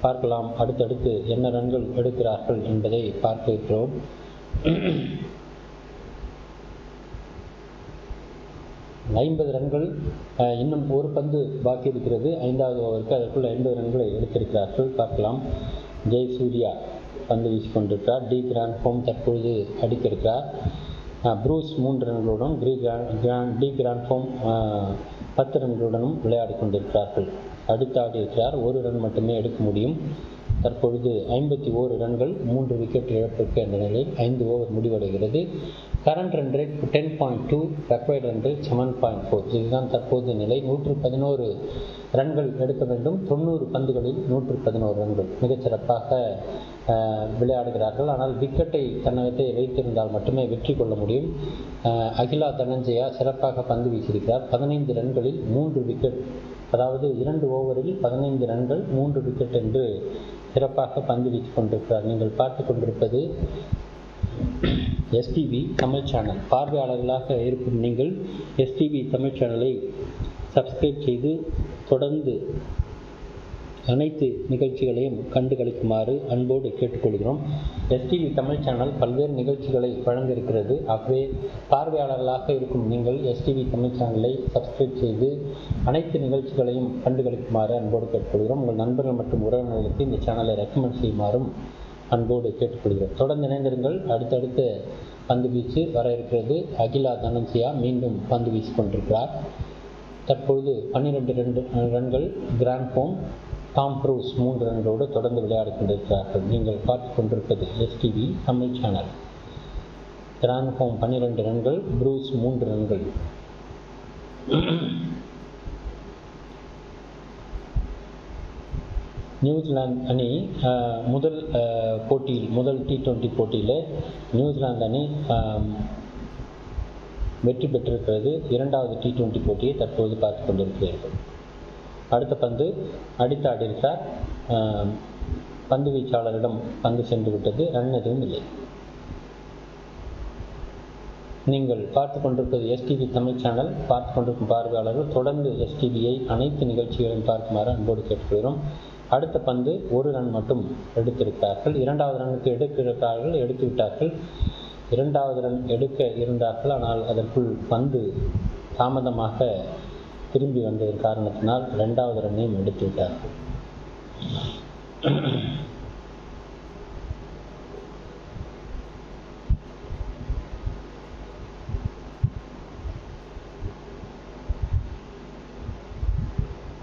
பார்க்கலாம் அடுத்தடுத்து என்ன ரன்கள் எடுக்கிறார்கள் என்பதை பார்க்க இருக்கிறோம். ஐம்பது ரன்கள். இன்னும் ஒரு பந்து பாக்கி இருக்கிறது 5வது ஓவருக்கு. அதற்குள் 50 ரன்களை எடுத்திருக்கிறார்கள். பார்க்கலாம். ஜெயசூர்யா பந்து வீசிக்கொண்டிருக்கிறார். டி கிராண்ட்ஹோம் தற்பொழுது அடித்திருக்கிறார். ப்ரூஸ் 3 ரன்களுடன், டி கிராண்ட்ஹோம் 10 ரன்களுடனும் விளையாடி கொண்டிருக்கிறார்கள். அடித்தாடியிருக்கிறார். 1 ரன் மட்டுமே எடுக்க முடியும். தற்பொழுது 51 ரன்கள் 3 விக்கெட் இழப்பிற்கு என்ற நிலையில் 5 ஓவர் முடிவடைகிறது. Current run rate 10.2, required run rate 7.4. இதுதான் தற்போது நிலை. 111 ரன்கள் எடுக்க வேண்டும். 90 பந்துகளில் 111 ரன்கள். மிகச்சிறப்பாக விளையாடுகிறார்கள். ஆனால் விக்கெட்டை தன்னகத்தை வைத்திருந்தால் மட்டுமே வெற்றி கொள்ள முடியும். அகிலா தனஞ்சயா சிறப்பாக பந்து வீசியிருக்கிறார். 15 ரன்களில் 3 விக்கெட், அதாவது 2 ஓவரில் 15 ரன்கள் 3 விக்கெட் என்று சிறப்பாக பந்து வீசிக் கொண்டிருக்கிறார். நீங்கள் பார்த்து கொண்டிருப்பது எஸ்டிவி தமிழ் சேனல். பார்வையாளர்களாக இருக்கும் நீங்கள் எஸ்டிவி தமிழ் சேனலை சப்ஸ்கிரைப் செய்து தொடர்ந்து அனைத்து நிகழ்ச்சிகளையும் கண்டு களிக்குமாறு அன்போடு கேட்டுக்கொள்கிறோம். எஸ்டிவி தமிழ் சேனல் பல்வேறு நிகழ்ச்சிகளை வழங்க இருக்கிறது. ஆகவே பார்வையாளர்களாக இருக்கும் நீங்கள் எஸ்டிவி தமிழ் சேனலை சப்ஸ்கிரைப் செய்து அனைத்து நிகழ்ச்சிகளையும் கண்டு களிக்குமாறு அன்போடு கேட்டுக்கொள்கிறோம். உங்கள் நண்பர்கள் மற்றும் உறவினர்களுக்கு இந்த சேனலை ரெக்கமெண்ட் செய்யுமாறும் அன்போடு கேட்டுக்கொள்கிறோம். தொடர்ந்து இணைந்திருங்கள். அடுத்தடுத்த பந்து வீச்சு வர இருக்கிறது. அகிலா தனஞ்சியா மீண்டும் பந்து வீசி கொண்டிருக்கிறார். தற்பொழுது 12 ரன்கள். கிராண்ட்ஹோம், டாம் ப்ரூஸ் 3 ரன்களோடு தொடர்ந்து விளையாடி கொண்டிருக்கிறார்கள். நீங்கள் பார்த்து கொண்டிருப்பது எஸ்டிவி தமிழ் சேனல். கிராண்ட்ஹோம் 12 ரன்கள், ப்ரூஸ் 3 ரன்கள். நியூசிலாந்து அணி முதல் T20 போட்டியில் நியூசிலாந்து அணி வெற்றி பெற்றிருக்கிறது. 2வது T20 போட்டியை தற்போது பார்த்து கொண்டிருக்கிறீர்கள். அடுத்த பந்து அடித்து ஆடியிருக்கிறார். பந்து வீச்சாளரிடம் பந்து சென்று விட்டது. ரன் எதுவும் இல்லை. நீங்கள் பார்த்து கொண்டிருப்பது எஸ்டிவி தமிழ் சேனல். பார்த்து கொண்டிருக்கும் பார்வையாளர்கள் தொடர்ந்து எஸ்டிவியை அனைத்து நிகழ்ச்சிகளையும் பார்க்குமாறு அன்போடு கேட்டுக்கொள்கிறோம். அடுத்த பந்து 1 ரன் மட்டும் எடுத்திருக்கிறார்கள். 2வது ரன்னுக்கு எடுத்து விட்டார்கள். 2வது ரன் எடுக்க இருந்தார்கள். ஆனால் அதற்குள் பந்து தாமதமாக திரும்பி வந்ததன் காரணத்தினால் 2வது ரன்னையும் எடுத்து விட்டார்கள்.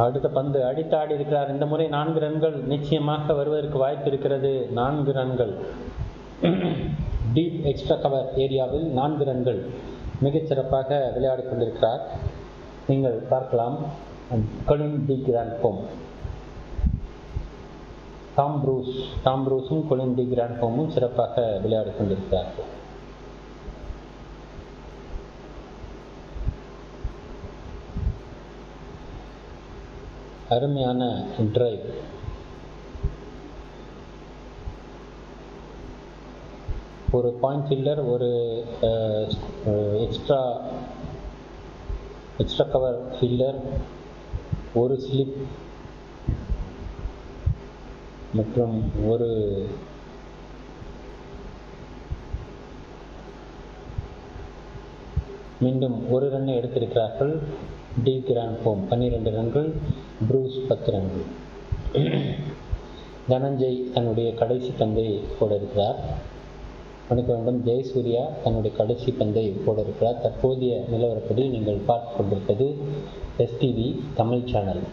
அடுத்த பந்து அடித்து ஆடி இருக்கிறார். இந்த முறை 4 ரன்கள் நிச்சயமாக வருவதற்கு வாய்ப்பு இருக்கிறது. 4 ரன்கள் டீப் எக்ஸ்ட்ரா கவர் ஏரியாவில் 4 ரன்கள். மிகச்சிறப்பாக விளையாடி கொண்டிருக்கிறார். நீங்கள் பார்க்கலாம். கொலின் டி கிராண்ட்ஹோம், டாம் ப்ரூஸும் கொலின் டி கிராண்ட்ஹோமும் சிறப்பாக விளையாடி கொண்டிருக்கிறார்கள். அருமையான டிரைவ். ஒரு பாயிண்ட் ஃபீல்டர், ஒரு எக்ஸ்ட்ரா கவர் ஃபீல்டர், ஒரு ஸ்லிப் மற்றும் மீண்டும் ஒரு ரன்னை எடுத்திருக்கிறார்கள். டி கிராண்ட்ஹோம் 12 ரன்கள், ப்ரூஸ் 10 ரன்கள். தனஞ்சய் தன்னுடைய கடைசி பந்தை போட இருக்கிறார். மணிக்க வேண்டும். ஜெயசூர்யா தன்னுடைய கடைசி பந்தை போட இருக்கிறார். தற்போதைய நிலவரப்படி நீங்கள் பார்த்து கொண்டிருப்பது எஸ்டிவி தமிழ் சேனல்.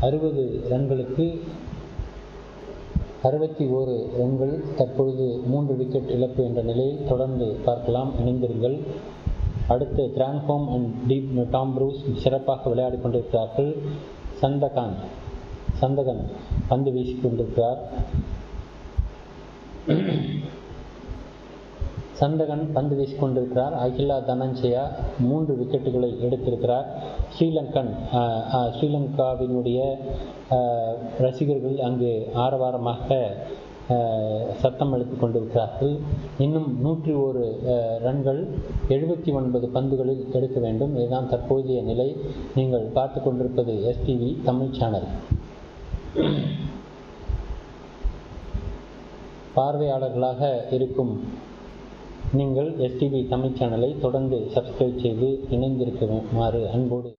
அறுபது ரன்களுக்கு 61 ரன்கள். தற்பொழுது 3 விக்கெட் இழப்பு என்ற நிலையில் தொடர்ந்து பார்க்கலாம். இணைந்திருங்கள். அடுத்து கிராண்ட்ஹோம் அண்ட் டாம் ப்ரூஸ் சிறப்பாக விளையாடி கொண்டிருக்கிறார்கள். சந்தகன் பந்து வீசிக் கொண்டிருக்கிறார். அகிலா தனஞ்சயா 3 விக்கெட்டுகளை எடுத்திருக்கிறார். ஸ்ரீலங்காவினுடைய ரசிகர்கள் அங்கு ஆரவாரமாக சத்தம் எழுப்பிக் கொண்டிருக்கிறார்கள். இன்னும் 101 ரன்கள் 79 பந்துகளில் எடுக்க வேண்டும். இதுதான் தற்போதைய நிலை. நீங்கள் பார்த்து கொண்டிருப்பது எஸ்டிவி தமிழ் சேனல். பார்வையாளர்களாக இருக்கும் நீங்கள் எஸ்டிவி தமிழ் சேனலை தொடர்ந்து சப்ஸ்கிரைப் செய்து இணைந்திருக்குமாறு அன்போடு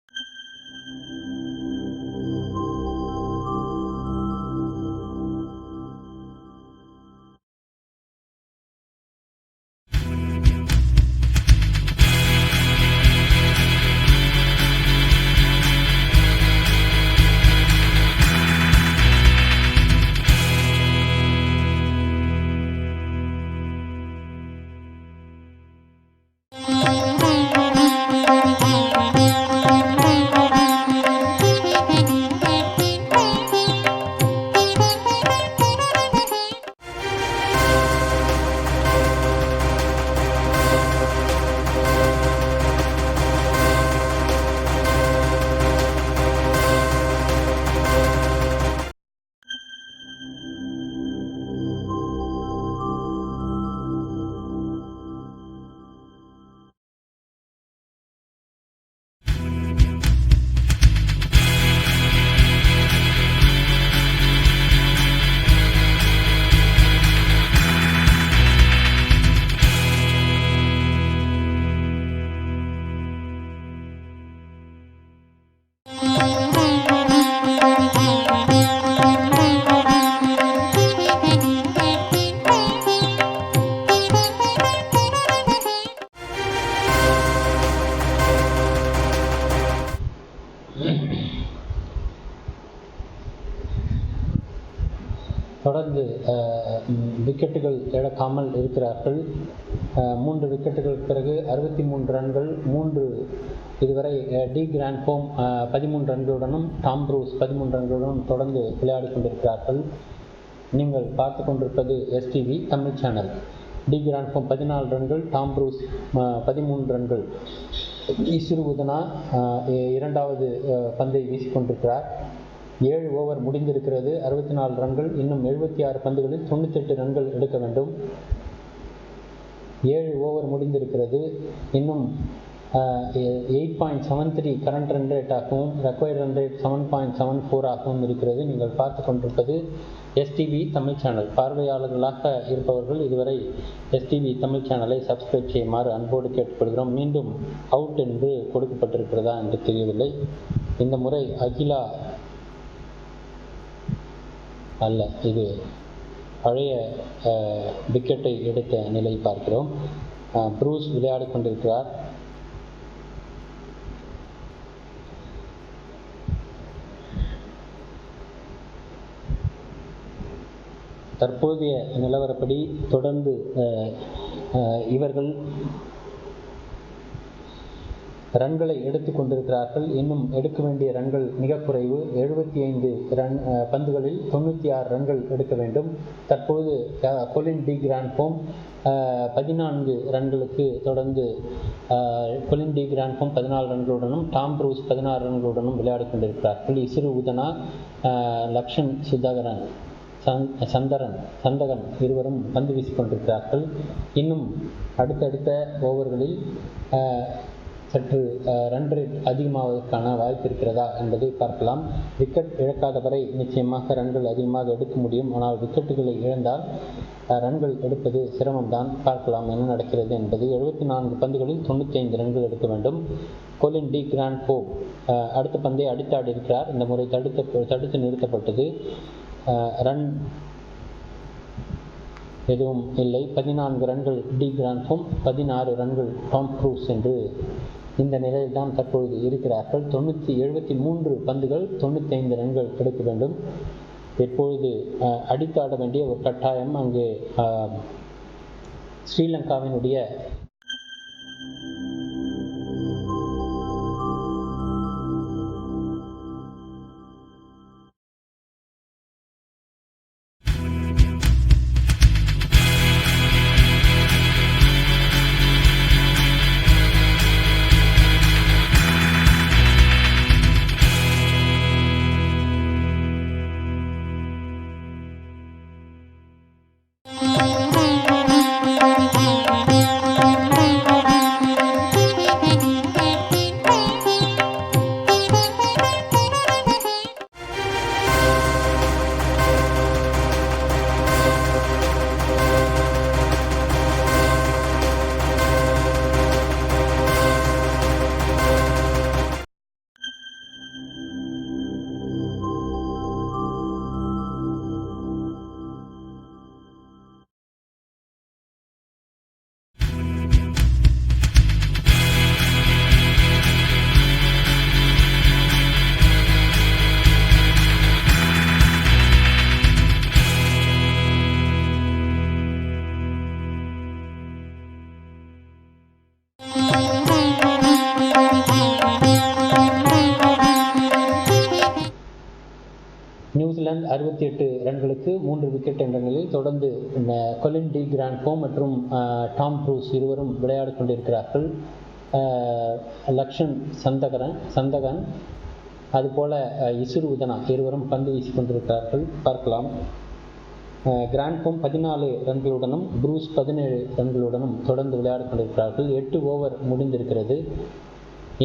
தொடர்ந்து விக்கெட்டுகள் இழக்காமல் இருக்கிறார்கள். 3 விக்கெட்டுகளுக்கு பிறகு 63 ரன்கள். இதுவரை டி கிராண்ட்ஹோம் 13 ரன்களுடனும் டாம் ப்ரூஸ் 13 ரன்களுடனும் தொடர்ந்து விளையாடி கொண்டிருக்கிறார்கள். நீங்கள் பார்த்து கொண்டிருப்பது STV Tamil channel. D Grandhomme 14 ரன்கள், டாம் ப்ரூஸ் 13 ரன்கள். இசுரு உதனா இரண்டாவது பந்தை வீசிக்கொண்டிருக்கிறார். 7 ஓவர் முடிந்திருக்கிறது. 64 ரன்கள். இன்னும் 76 பந்துகளில் 98 ரன்கள் எடுக்க வேண்டும். 7 ஓவர் முடிந்திருக்கிறது. இன்னும் 8.73 கரண்ட் ரன் ரேட் ஆகவும் ரெக்வயர்ட் ரன் ரேட் 7.74 ஆகவும் இருக்கிறது. நீங்கள் பார்த்து கொண்டிருப்பது எஸ்டிவி தமிழ் சேனல். பார்வையாளர்களாக இருப்பவர்கள் இதுவரை எஸ்டிவி தமிழ் சேனலை சப்ஸ்கிரைப் செய்யுமாறு அன்போடு கேட்டுக்கொள்கிறோம். மீண்டும் அவுட் என்று கொடுக்கப்பட்டிருக்கிறதா என்று தெரியவில்லை. இந்த முறை அகிலா அல்ல, இது பழைய விக்கெட்டை எடுத்த நிலை பார்க்கிறோம். ப்ரூஸ் விளையாடி கொண்டிருக்கிறார். தற்போதைய நிலவரப்படி தொடர்ந்து இவர்கள் ரன்களை எடுத்துக் கொண்டிருக்கிறார்கள். இன்னும் எடுக்க வேண்டிய ரன்கள் மிக குறைவு. 75 பந்துகளில் 96 ரன்கள் எடுக்க வேண்டும். தற்போது கொலின் டி கிராண்ட்ஹோம் 14 ரன்களுக்கு தொடர்ந்து கொலின் டி கிராண்ட்ஹோம் 14 ரன்களுடனும் டாம் ப்ரூஸ் 16 ரன்களுடனும் விளையாடி கொண்டிருக்கிறார்கள். இசுரு உதனா, லக்ஷன் சுதாகரன், சந்தகன் இருவரும் பந்து வீசிக் கொண்டிருக்கிறார்கள். இன்னும் அடுத்தடுத்த ஓவர்களில் சற்று ரன் ரேட் அதிகமாவதற்கான வாய்ப்பு இருக்கிறதா என்பதை பார்க்கலாம். விக்கெட் இழக்காத வரை நிச்சயமாக ரன்கள் அதிகமாக எடுக்க முடியும். ஆனால் விக்கெட்டுகளை இழந்தால் ரன்கள் எடுப்பது சிரமம்தான். பார்க்கலாம் என்ன நடக்கிறது என்பது. 74 பந்துகளில் 95 ரன்கள் எடுக்க வேண்டும். கொலின் டி கிராண்ட்ஹோம் அடுத்த பந்தை அடித்தாடி இருக்கிறார். இந்த முறை தடுத்து நிறுத்தப்பட்டது. ரன் எதுவும் இல்லை. 14 ரன்கள் டி கிராண்ட்ஹோம், 16 ரன்கள் டாம் ப்ரூஸ் என்று இந்த நிலையில் தான் தற்பொழுது இருக்கிறார்கள். 73 பந்துகள் 95 ரன்கள் எடுக்க வேண்டும். எப்பொழுது அடித்தாட வேண்டிய ஒரு கட்டாயம் அங்கே ஸ்ரீலங்காவினுடைய நியூசிலாந்து 68 ரன்களுக்கு 3 விக்கெட் என்ற நிலையில் தொடர்ந்து கொலின் டி கிராண்ட்ஹோம் மற்றும் டாம் ப்ரூஸ் இருவரும் விளையாடி கொண்டிருக்கிறார்கள். லக்ஷன் சந்தகன் அதுபோல இசுரு உதனா இருவரும் பந்து வீசிக் கொண்டிருக்கிறார்கள். பார்க்கலாம். கிராண்ட்ஹோம் 14 ரன்களுடனும் ப்ரூஸ் 17 ரன்களுடனும் தொடர்ந்து விளையாடி கொண்டிருக்கிறார்கள். 8 ஓவர் முடிந்திருக்கிறது.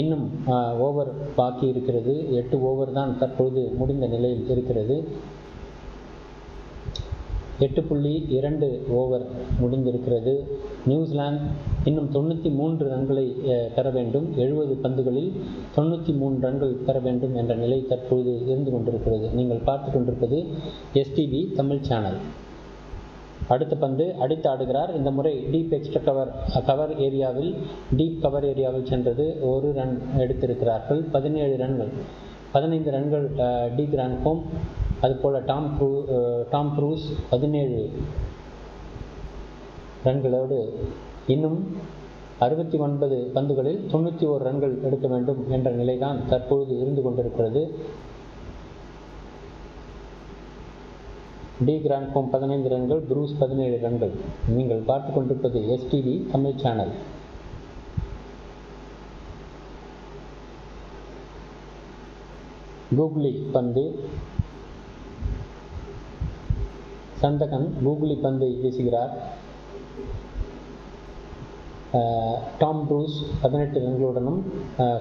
இன்னும் ஓவர் பாக்கி இருக்கிறது. 8 ஓவர் தான் தற்பொழுது முடிந்த நிலையில் இருக்கிறது. 8.2 ஓவர் முடிந்திருக்கிறது. நியூசிலாந்து இன்னும் 93 ரன்களை பெற வேண்டும். 70 பந்துகளில் 93 ரன்கள் பெற வேண்டும் என்ற நிலை தற்பொழுது இருந்து கொண்டிருக்கிறது. நீங்கள் பார்த்து கொண்டிருப்பது எஸ்டிவி தமிழ் சேனல். அடுத்த பந்து அடித்து ஆடுகிறார். இந்த முறை டீப் எக்ஸ்ட்ரா கவர் ஏரியாவில் டீப் கவர் ஏரியாவில் சென்றது. 1 ரன் எடுத்திருக்கிறார்கள். 17 ரன்கள் 15 ரன்கள் டி கிராண்ட்ஹோம், அதுபோல் டாம் க்ரூஸ் 17 ரன்களோடு இன்னும் 69 பந்துகளில் 91 ரன்கள் எடுக்க வேண்டும் என்ற நிலைதான் தற்பொழுது இருந்து கொண்டிருக்கிறது. டி கிராண்ட்ஹோம் 15 ரன்கள், ப்ரூஸ் 17 ரன்கள். நீங்கள் பார்த்து கொண்டிருப்பது STV தமிழ் சேனல். கூகுளி பந்து, சந்தகன் கூகுளி பந்தை வீசுகிறார். டாம் ப்ரூஸ் 18 ரன்களுடனும்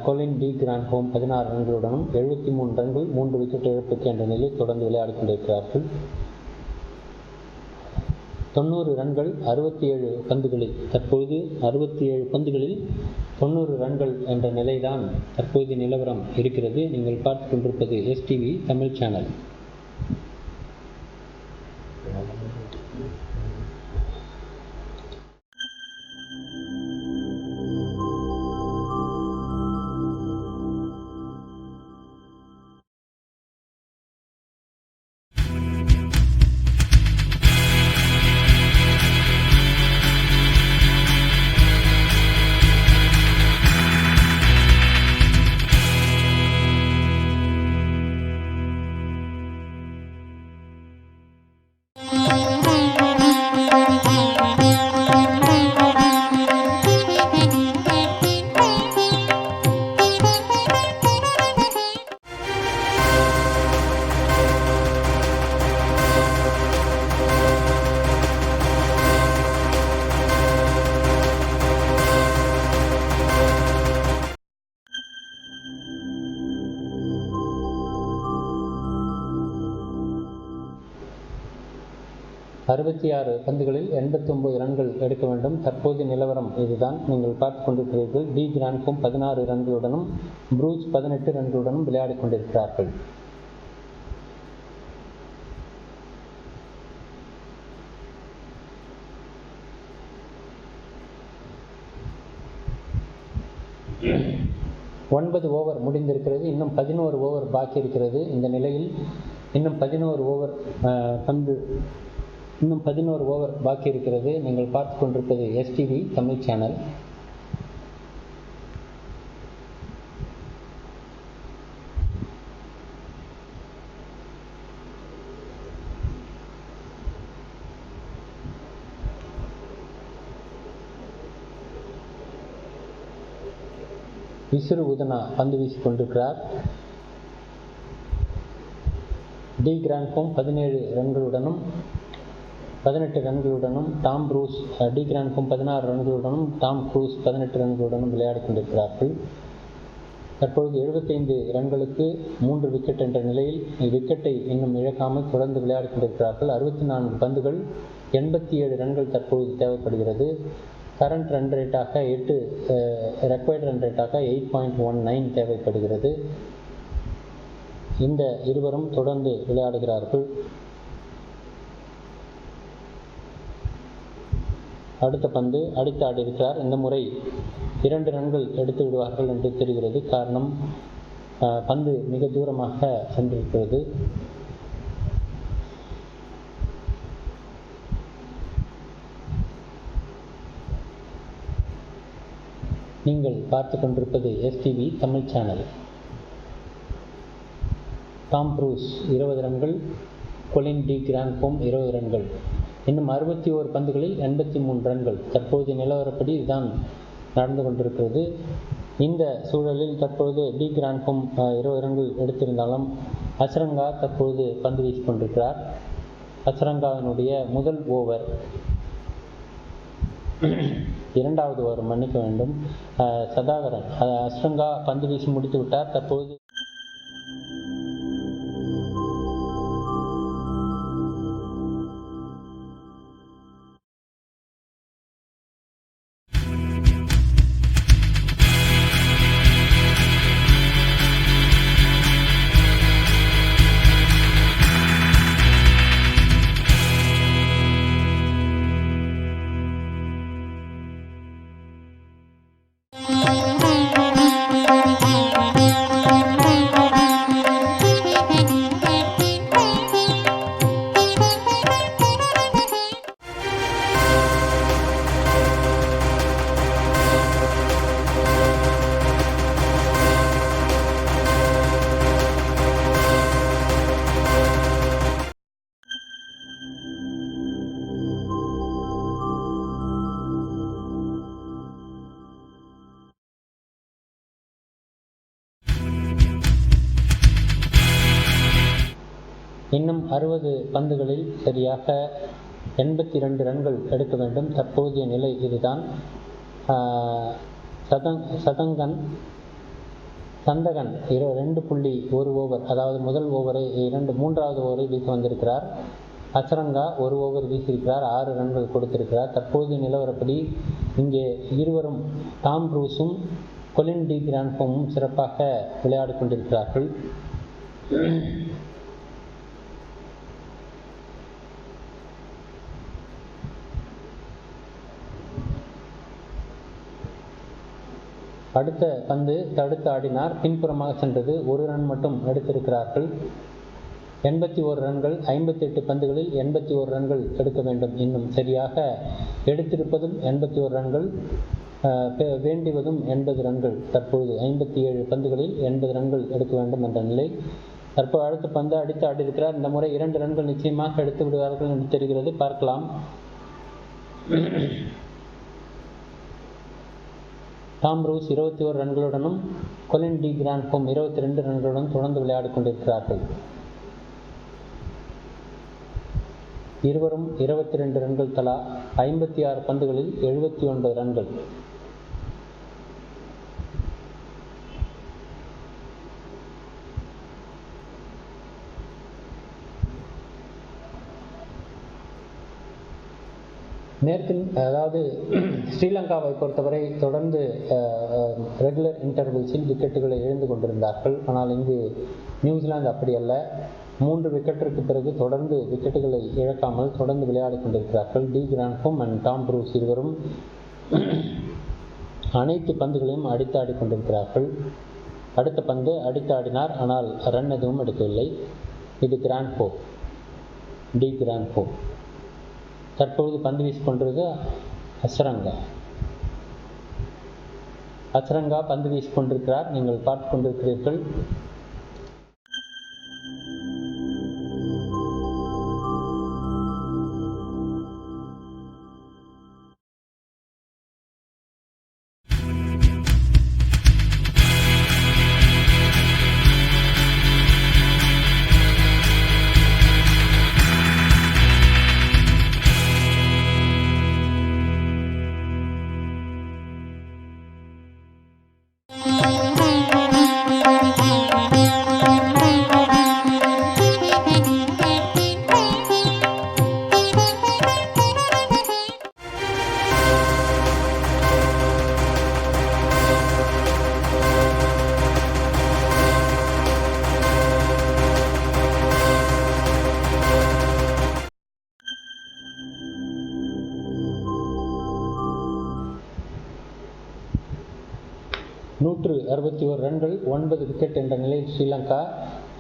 கொலின் டி கிராண்ட்ஹோம் 16 ரன்களுடனும் 73 ரன்கள் 3 விக்கெட் இழப்புக்கு என்ற நிலையில் தொடர்ந்து விளையாடிக் கொண்டிருக்கிறார்கள். 90 ரன்கள் 67 பந்துகளில், தற்பொழுது 67 பந்துகளில் 90 ரன்கள் என்ற நிலைதான் தற்போது நிலவரம் இருக்கிறது. நீங்கள் பார்த்து கொண்டிருப்பது STV தமிழ் சேனல். அறுபத்தி 6 பந்துகளில் 89 ரன்கள் எடுக்க வேண்டும். தற்போது நிலவரம் இதுதான் நீங்கள் பார்த்து கொண்டிருக்கிறீர்கள். டி கிராண்ட்ஹோம் 16 ரன்களுடனும் ப்ரூஸ் 18 ரன்களுடனும் விளையாடிக் கொண்டிருக்கிறார்கள். ஒன்பது ஓவர் முடிந்திருக்கிறது. இன்னும் 11 ஓவர் பாக்கி இருக்கிறது. இந்த நிலையில் இன்னும் 11 ஓவர் பாக்கி இருக்கிறது. நீங்கள் பார்த்து கொண்டிருப்பது STV தமிழ் சேனல். விசிறு உதனா பந்து வீசிக் கொண்டிருக்கிறார். டி கிராண்ட்ஹோம் 17 ரன்களுடனும் 18 ரன்களுடனும் டாம் ப்ரூஸ் டி கிராண்ட்ஹோம் 16 ரன்களுடனும் டாம் க்ரூஸ் 18 ரன்களுடனும் விளையாடிக் கொண்டிருக்கிறார்கள். தற்பொழுது 75 ரன்களுக்கு 3 விக்கெட் என்ற நிலையில் விக்கெட்டை இன்னும் இழக்காமல் தொடர்ந்து விளையாடிக் கொண்டிருக்கிறார்கள். 64 பந்துகள் 87 ரன்கள் தற்பொழுது தேவைப்படுகிறது. கரண்ட் ரன் ரேட்டாக 8, ரெக்வயர்ட் ரன் ரேட்டாக 8.19 தேவைப்படுகிறது. இந்த இருவரும் தொடர்ந்து விளையாடுகிறார்கள். அடுத்த பந்து அடித்து ஆடியிருக்கிறார். இந்த முறை 2 ரன்கள் எடுத்து விடுவார்கள் என்று தெரிகிறது. காரணம், பந்து மிக தூரமாக சென்றிருக்கிறது. நீங்கள் பார்த்து கொண்டிருப்பது STV Tamil channel. Tom Bruce 20 ரன்கள், கொலின் டி கிராண்ட்ஹோம் 20 ரன்கள். இன்னும் 61 பந்துகளில் 83 ரன்கள். தற்போது நிலவரப்படி இதுதான் நடந்து கொண்டிருக்கிறது. இந்த சூழலில் தற்பொழுது டி கிராண்ட்ஹோம் 20 ரன்கள் எடுத்திருந்தாலும் அசரங்கா தற்போது பந்து வீசிக் கொண்டிருக்கிறார். அசரங்காவினுடைய முதல் ஓவர், இரண்டாவது ஓவர் மன்னிக்க வேண்டும், சதாகரன் அசரங்கா பந்து வீசி முடித்து விட்டார். தற்போது இன்னும் 60 பந்துகளில் சரியாக 82 ரன்கள் எடுக்க வேண்டும். தற்போதைய நிலை இதுதான். சந்தகன் 2.1 ஓவர், அதாவது முதல் ஓவரை 3வது ஓவரை வீச வந்திருக்கிறார். அசரங்கா 1 ஓவர் வீசியிருக்கிறார், 6 ரன்கள் கொடுத்திருக்கிறார். தற்போதைய நிலவரப்படி இங்கே இருவரும் டாம் ப்ரூஸும் கொலின் டி கிராண்ட்ஹோமும் சிறப்பாக விளையாடி கொண்டிருக்கிறார்கள். அடுத்த பந்து தடுத்து ஆடினார், பின்புறமாக சென்றது. 1 ரன் மட்டும் எடுத்திருக்கிறார்கள். 81 ரன்கள், 58 பந்துகளில் 81 ரன்கள் எடுக்க வேண்டும். இன்னும் சரியாக எடுத்திருப்பதும் 81 ரன்கள், வேண்டுவதும் 80 ரன்கள். தற்பொழுது 57 பந்துகளில் 80 ரன்கள் எடுக்க வேண்டும் என்ற நிலை. தற்போது அடுத்த பந்து அடித்து ஆடியிருக்கிறார். இந்த முறை 2 ரன்கள் நிச்சயமாக எடுத்து விடுவார்கள் என்று தெரிகிறது. பார்க்கலாம். டாம் ப்ரூஸ் 21 ரன்களுடனும் கொலின் டி கிராண்ட்ஹோம் 22 ரன்களுடன் தொடர்ந்து விளையாடி கொண்டிருக்கிறார்கள். இருவரும் 22 ரன்கள் தலா, 56 பந்துகளில் 79 ரன்கள். அதாவது ஸ்ரீலங்காவை பொறுத்தவரை தொடர்ந்து ரெகுலர் இன்டர்வல்ஸில் விக்கெட்டுகளை இழந்து கொண்டிருந்தார்கள். ஆனால் இங்கு நியூசிலாந்து அப்படி அல்ல. 3 விக்கெட்டிற்கு பிறகு தொடர்ந்து விக்கெட்டுகளை இழக்காமல் தொடர்ந்து விளையாடி கொண்டிருக்கிறார்கள். D Grandhomme and Tom Bruce இருவரும் அனைத்து பந்துகளையும் அடித்து ஆடி கொண்டிருக்கிறார்கள். அடுத்த பந்து அடித்து ஆடினார், ஆனால் ரன் எதுவும் எடுக்கவில்லை. இது கிராண்ட்ஹோம், டி கிராண்ட்ஹோம். தற்பொழுது பந்து வீசிக்கொண்டிருக்கிறது அசரங்கா பந்து வீசிக்கொண்டிருக்கிறார். நீங்கள் பார்த்து கொண்டிருக்கிறீர்கள். நூற்று 61 ரன்கள், 9 விக்கெட் என்ற நிலையில் ஸ்ரீலங்கா.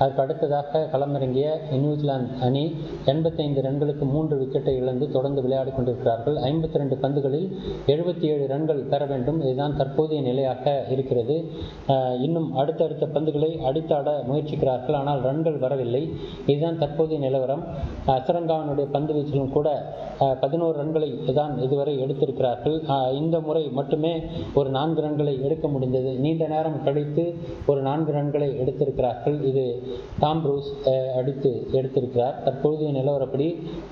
அதற்கு அடுத்ததாக களமிறங்கிய நியூசிலாந்து அணி 85 ரன்களுக்கு 3 விக்கெட்டை இழந்து தொடர்ந்து விளையாடி கொண்டிருக்கிறார்கள். 52 பந்துகளில் 77 ரன்கள் பெற வேண்டும். இதுதான் தற்போதைய நிலையாக இருக்கிறது. இன்னும் அடுத்தடுத்த பந்துகளை அடித்தாட முயற்சிக்கிறார்கள், ஆனால் ரன்கள் வரவில்லை. இதுதான் தற்போதைய நிலவரம். அசரங்காவினுடைய பந்து வீச்சிலும் கூட 11 ரன்களை தான் இதுவரை எடுத்திருக்கிறார்கள். இந்த முறை மட்டுமே ஒரு 4 ரன்களை எடுக்க முடிந்தது. நீண்ட நேரம் கழித்து ஒரு 4 ரன்களை எடுத்திருக்கிறார்கள். இது டாம் ப்ரூஸ் அடித்து எடுத்திருக்கிறார். தற்போதைய நிலவரப்படி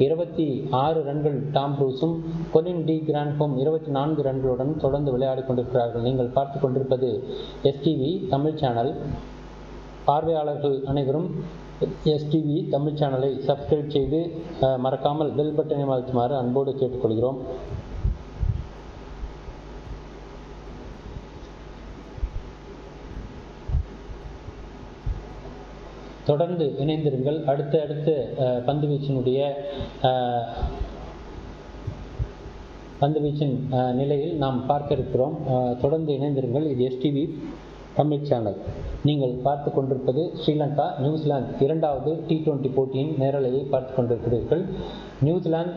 26 ரன்கள் டாம் ப்ரூஸும் கொலின் டி கிராண்ட்ஹோம் 24 ரன்களுடன் தொடர்ந்து விளையாடி கொண்டிருக்கிறார்கள். நீங்கள் பார்த்து கொண்டிருப்பது எஸ்டிவி தமிழ் சேனல். பார்வையாளர்கள் அனைவரும் எஸ்டிவி தமிழ் சேனலை சப்ஸ்கிரைப் செய்து மறக்காமல் பெல் பட்டனை அழுத்துமாறு அன்போடு கேட்டுக்கொள்கிறோம். தொடர்ந்து இணைந்திருங்கள். அடுத்த பந்துவீச்சின் நிலையில் நாம் பார்க்க இருக்கிறோம். தொடர்ந்து இணைந்திருங்கள். இது எஸ்டிவி தமிழ் சேனல். நீங்கள் பார்த்து கொண்டிருப்பது ஸ்ரீலங்கா நியூசிலாந்து 2வது T20 போட்டியின் நேரலையை பார்த்து கொண்டிருக்கிறீர்கள். நியூசிலாந்து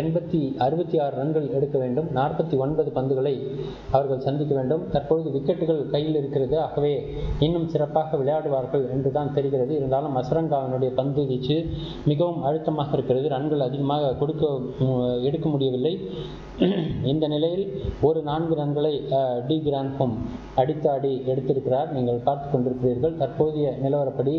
66 ரன்கள் எடுக்க வேண்டும். 49 பந்துகளை அவர்கள் சந்திக்க வேண்டும். தற்பொழுது விக்கெட்டுகள் கையில் இருக்கிறது. ஆகவே இன்னும் சிறப்பாக விளையாடுவார்கள் என்றுதான் தெரிகிறது. இருந்தாலும் அசரங்காவினுடைய பந்து வீச்சு மிகவும் அழுத்தமாக இருக்கிறது. ரன்கள் அதிகமாக எடுக்க முடியவில்லை. இந்த நிலையில் ஒரு 4 ரன்களை டி கிராண்ட்ஹோம் அடித்தாடி எடுத்திருக்கிறார். நீங்கள் பார்த்து கொண்டிருக்கிறீர்கள். தற்போதைய நிலவரப்படி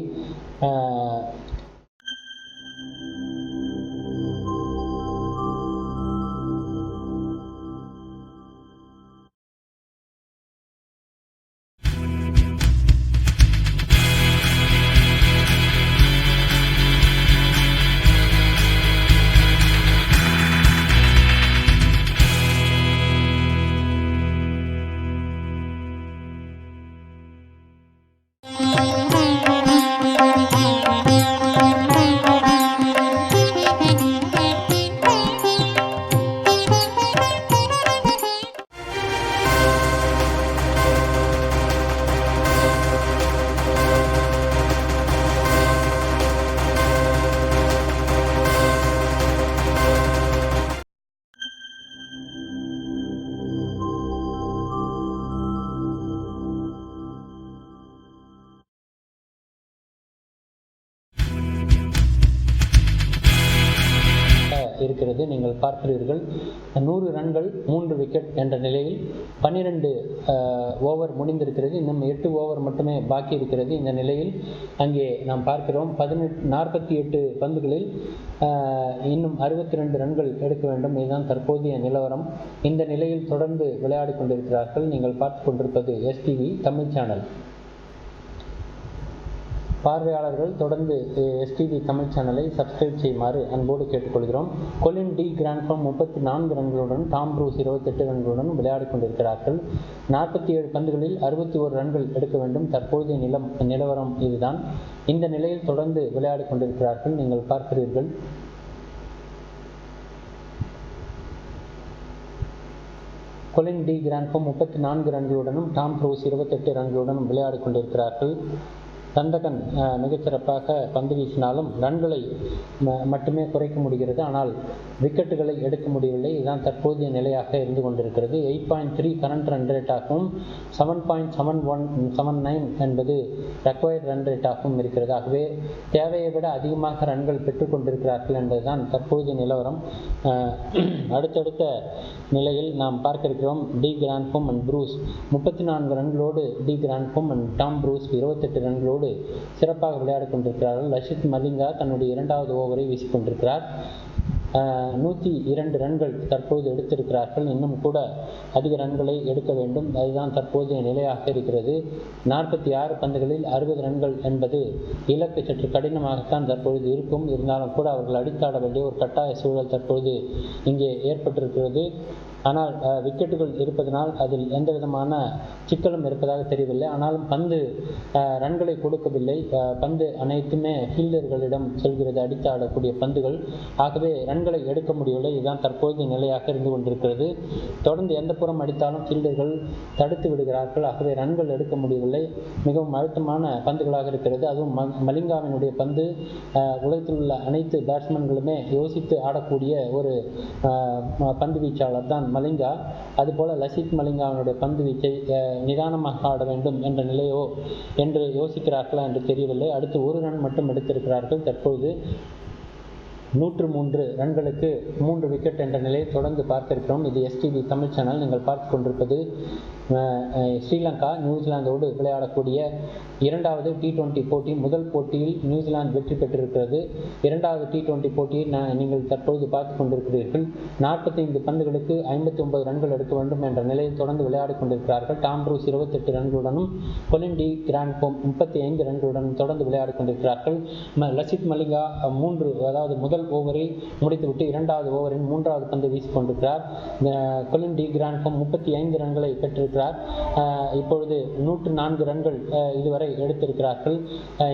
கொண்டிருக்கிறது. நீங்கள் பார்க்கிறீர்கள் 100 ரன்கள் 3 விக்கெட் என்ற நிலையில் 12 ஓவர் முடிந்திருக்கிறது. இன்னும் 8 ஓவர் மட்டுமே பாக்கி இருக்கிறது. இந்த நிலையில் அங்கே நாம் பார்க்கிறோம் 48 பந்துகளில் இன்னும் 62 ரன்கள் எடுக்க வேண்டும். இதுதான் தற்போதைய நிலவரம். இந்த நிலையில் தொடர்ந்து விளையாடி கொண்டிருக்கிறார்கள். நீங்கள் பார்த்து கொண்டிருப்பது STV தமிழ் சேனல். பார்வையாளர்கள் தொடர்ந்து STV தமிழ் சேனலை சப்ஸ்கிரைப் செய்யுமாறு அன்போடு கேட்டுக்கொள்கிறோம். கொலின் டி கிராண்ட்ஃபார்ம் 34 ரன்களுடன், டாம் ப்ரூஸ் 28 ரன்களுடன் விளையாடி கொண்டிருக்கிறார்கள். 47 பந்துகளில் 61 ரன்கள் எடுக்க வேண்டும். தற்போதைய நிலவரம் இதுதான். இந்த நிலையில் தொடர்ந்து விளையாடி கொண்டிருக்கிறார்கள். நீங்கள் பார்க்கிறீர்கள். கொலின் டி கிராண்ட்ஃபார்ம் 34 ரன்களுடனும், டாம் ப்ரூஸ் 28 ரன்களுடனும் விளையாடி கொண்டிருக்கிறார்கள். தந்தகன் மிகச்சிறப்பாக பந்து வீசினாலும் ரன்களை மட்டுமே குறைக்க முடிகிறது. ஆனால் விக்கெட்டுகளை எடுக்க முடியவில்லை. இதுதான் தற்போதைய நிலையாக இருந்து கொண்டிருக்கிறது. 8.3 கரண்ட் ரன் ரேட்டாகவும் 7.79 என்பது ரெக்வயர்ட் ரன் ரேட்டாகவும் இருக்கிறது. ஆகவே தேவையை விட அதிகமாக ரன்கள் பெற்றுக் கொண்டிருக்கிறார்கள் என்பதுதான் தற்போதைய நிலவரம். அடுத்தடுத்த நிலையில் நாம் பார்க்க இருக்கிறோம். டி கிராண்ட்ஃபார்ம் அண்ட் ப்ரூஸ் 34 ரன்களோடு, de Grandhomme and Tom Bruce 28 ரன்களோடு சிறப்பாக விளையாடி கொண்டிருக்கிறார்கள். லசித் மலிங்கா தன்னுடைய 2வது ஓவரை வீசிக்கொண்டிருக்கிறார். 102 ரன்கள் தற்போது எடுத்திருக்கிறார்கள். இன்னும் கூட அதிக ரன்களை எடுக்க வேண்டும். அதுதான் தற்போதைய நிலையாக இருக்கிறது. 46 பந்துகளில் 60 ரன்கள் என்பது இலக்கு சற்று கடினமாகத்தான் தற்பொழுது இருக்கும். இருந்தாலும் கூட அவர்கள் அடித்தாட வேண்டிய ஒரு கட்டாய சூழல் தற்பொழுது இங்கே ஏற்பட்டிருக்கிறது. ஆனால் விக்கெட்டுகள் இருப்பதனால் அதில் எந்த விதமான சிக்கலும் இருப்பதாக தெரியவில்லை. ஆனாலும் பந்து ரன்களை கொடுக்கவில்லை. பந்து அனைத்துமே ஃபீல்டர்களிடம் செல்கிறது, அடித்து ஆடக்கூடிய பந்துகள். ஆகவே ரன்களை எடுக்க முடியவில்லை. இதுதான் தற்போதைய நிலையாக இருந்து கொண்டிருக்கிறது. தொடர்ந்து எந்த புறம் அடித்தாலும் ஃபீல்டர்கள் தடுத்து விடுகிறார்கள். ஆகவே ரன்கள் எடுக்க முடியவில்லை. மிகவும் அழுத்தமான பந்துகளாக இருக்கிறது. அதுவும் மலிங்காவினுடைய பந்து உலகத்தில் உள்ள அனைத்து பேட்ஸ்மேன்களுமே யோசித்து ஆடக்கூடிய ஒரு பந்து வீச்சாளர் தான் மலிங்கா. அதுபோல லசித் மலிங்காவினுடைய பந்து வீச்சை நிதானமாக ஆட வேண்டும் என்ற நிலையோ என்று யோசிக்கிறார்களா என்று தெரியவில்லை. அடுத்து 1 ரன் மட்டும் எடுத்திருக்கிறார்கள். தற்போது 103 ரன்களுக்கு 3 விக்கெட் என்ற நிலையை தொடர்ந்து பார்க்க இருக்கிறோம். இது STV தமிழ் சேனல். நீங்கள் பார்த்து கொண்டிருப்பது ஸ்ரீலங்கா நியூசிலாந்தோடு விளையாடக்கூடிய 2வது T20 போட்டி. முதல் போட்டியில் நியூசிலாந்து வெற்றி பெற்றிருக்கிறது. 2வது T20 போட்டியை நீங்கள் தற்போது பார்த்து கொண்டிருக்கிறீர்கள். 45 பந்துகளுக்கு 59 ரன்கள் எடுக்க வேண்டும் என்ற நிலையில் தொடர்ந்து விளையாடி கொண்டிருக்கிறார்கள். டாம் ப்ரூஸ் 28 ரன்களுடனும், கொலின் டி கிராண்ட்ஃபார்ம் 35 ரன்களுடனும் தொடர்ந்து விளையாடி கொண்டிருக்கிறார்கள். லசித் மலிங்கா அதாவது முதல் ஓவரில் முடித்துவிட்டு 2வது ஓவரின் 3வது பந்து வீசிக்கொண்டிருக்கிறார். கொலின் டி கிராண்ட்ஃபார்ம் 35 ரன்களை பெற்றிருக்கிறார். இப்பொழுது 104 ரன்கள் இதுவரை எடுத்திருக்கிறார்கள்.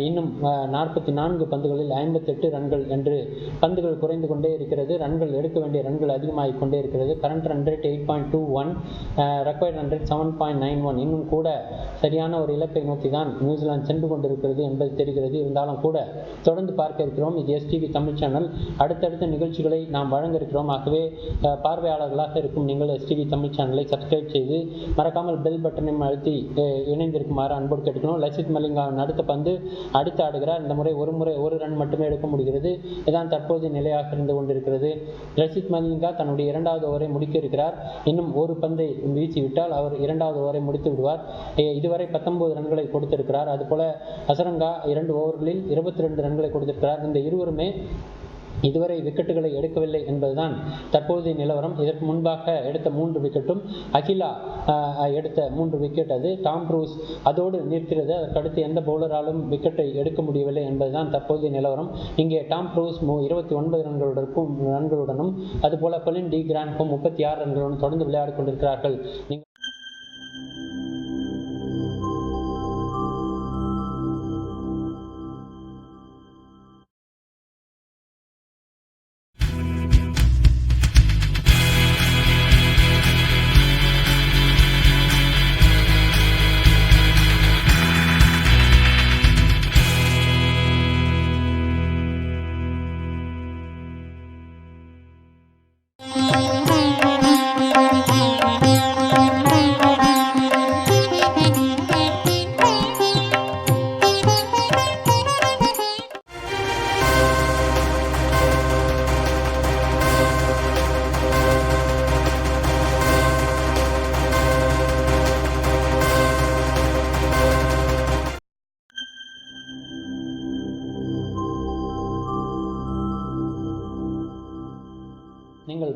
இன்னும் 44 பந்துகளில் 58 ரன்கள் என்று பந்துகள் குறைந்து கொண்டே இருக்கிறது. ரன்கள் எடுக்க வேண்டிய ரன்கள் அதிகமாகிக் கொண்டே இருக்கிறது. Current run rate 8.21, required run rate 7.91. இன்னும் கூட சரியான ஒரு இலக்கை நோக்கி தான் நியூசிலாந்து சென்று கொண்டிருக்கிறது என்பது தெரிகிறது. இருந்தாலும் கூட தொடர்ந்து பார்க்க இருக்கிறோம். இது STV தமிழ் சேனல். அடுத்தடுத்த நிகழ்ச்சிகளை நாம் வழங்க இருக்கிறோம். ஆகவே பார்வையாளர்களாக இருக்கும் நீங்கள் STV தமிழ் சேனலை சப்ஸ்கிரைப் செய்து மறக்காமல் பெல் பட்டனையும் அழுத்தி இணைந்திருக்குமாறு அன்போடு கேட்டுக்கணும். லசித் மலிங்காவின் அடுத்த பந்து அடித்து ஆடுகிறார். இந்த முறை ஒரு ரன் மட்டுமே எடுக்க முடிகிறது. இதான் தற்போதைய நிலையாக இருந்து கொண்டிருக்கிறது. லசித் மலிங்கா தன்னுடைய 2வது ஓவரை முடிக்க இருக்கிறார். இன்னும் ஒரு பந்தை வீசிவிட்டால் அவர் 2வது ஓவரை முடித்து விடுவார். இதுவரை 19 ரன்களை கொடுத்திருக்கிறார். அதுபோல அசரங்கா 2 ஓவர்களில் 22 ரன்களை கொடுத்திருக்கிறார். இந்த இருவருமே இதுவரை விக்கெட்டுகளை எடுக்கவில்லை என்பதுதான் தற்போதைய நிலவரம். இதற்கு முன்பாக எடுத்த 3 விக்கெட்டும் அகிலா எடுத்த 3 விக்கெட். அது டாம் ப்ரூஸ் அதோடு நிற்கிறது. அதற்கடுத்து எந்த பவுலராலும் விக்கெட்டை எடுக்க முடியவில்லை என்பதுதான் தற்போதைய நிலவரம். இங்கே டாம் ப்ரூஸ் 29 ரன்களுடனும் அதுபோல கொலின் டி கிராண்ட்ஃபார்ம் 36 ரன்களுடன் தொடர்ந்து விளையாடி கொண்டிருக்கிறார்கள்.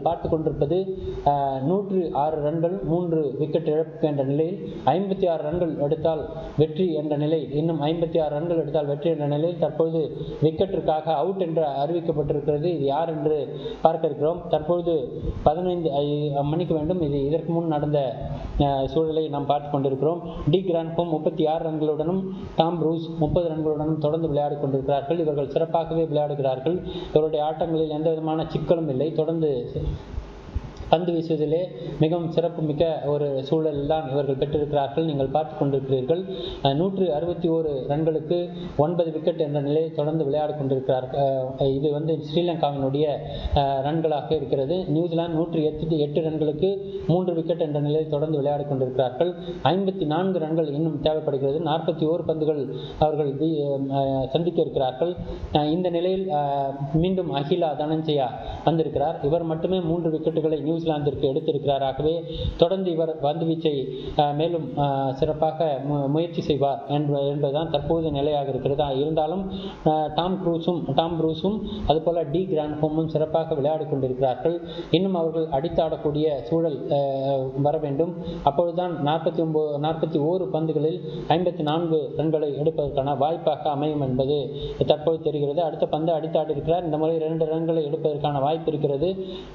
பார்த்து கொண்டிருப்பது 106 ரன்கள் 3 விக்கெட் இழப்பு என்ற நிலையில் 56 ரன்கள் எடுத்தால் வெற்றி என்ற நிலை, இன்னும் 56 ரன்கள் எடுத்தால் வெற்றி என்ற நிலையில் தற்பொழுது விக்கெட்டிற்காக அவுட் என்று அறிவிக்கப்பட்டிருக்கிறது. இது யார் என்று பார்க்க இருக்கிறோம். தற்பொழுது 15 மணிக்கு வேண்டும். இது இதற்கு முன் நடந்த சூழலை நாம் பார்த்து கொண்டிருக்கிறோம். டி கிராண்ட்ஹோம் 36 ரன்களுடனும் டாம் ப்ரூஸ் 30 ரன்களுடனும் தொடர்ந்து விளையாடி கொண்டிருக்கிறார்கள். இவர்கள் சிறப்பாகவே விளையாடுகிறார்கள். இவருடைய ஆட்டங்களில் எந்த விதமான சிக்கலும் இல்லை. தொடர்ந்து பந்து வீசுவதிலே மிகவும் சிறப்பு மிக்க ஒரு சூழலில் தான் இவர்கள் பெற்றிருக்கிறார்கள். நீங்கள் பார்த்து கொண்டிருக்கிறீர்கள். 161 ரன்களுக்கு 9 விக்கெட் என்ற நிலையை தொடர்ந்து விளையாடி கொண்டிருக்கிறார்கள். இது ஸ்ரீலங்காவினுடைய ரன்களாக இருக்கிறது. நியூசிலாந்து 108 ரன்களுக்கு 3 விக்கெட் என்ற நிலையை தொடர்ந்து விளையாடி கொண்டிருக்கிறார்கள். 54 ரன்கள் இன்னும் தேவைப்படுகிறது. 41 பந்துகள் அவர்கள் சந்திக்க இருக்கிறார்கள். இந்த நிலையில் மீண்டும் அகிலா தனஞ்சயா வந்திருக்கிறார். இவர் மட்டுமே 3 விக்கெட்டுகளை நியூசிலாந்திற்கு எடுத்திருக்கிறார். ஆகவே தொடர்ந்து இவர் பந்து வீச்சை மேலும் சிறப்பாக முயற்சி செய்வார் என்பதுதான் தற்போது நிலையாக இருக்கிறது. இருந்தாலும் டாம் ப்ரூஸும் அதுபோல டி கிராண்ட்ஹோமும் சிறப்பாக விளையாடி கொண்டிருக்கிறார்கள். இன்னும் அவர்கள் அடித்தாடக்கூடிய சூழல் வர வேண்டும். அப்பொழுதுதான் 41 பந்துகளில் 54 ரன்களை எடுப்பதற்கான வாய்ப்பாக அமையும் என்பது தற்போது தெரிகிறது. அடுத்த பந்து அடித்தாடி இருக்கிறார். இந்த முறை 2 ரன்களை எடுப்பதற்கான வாய்ப்பு இருக்கிறது.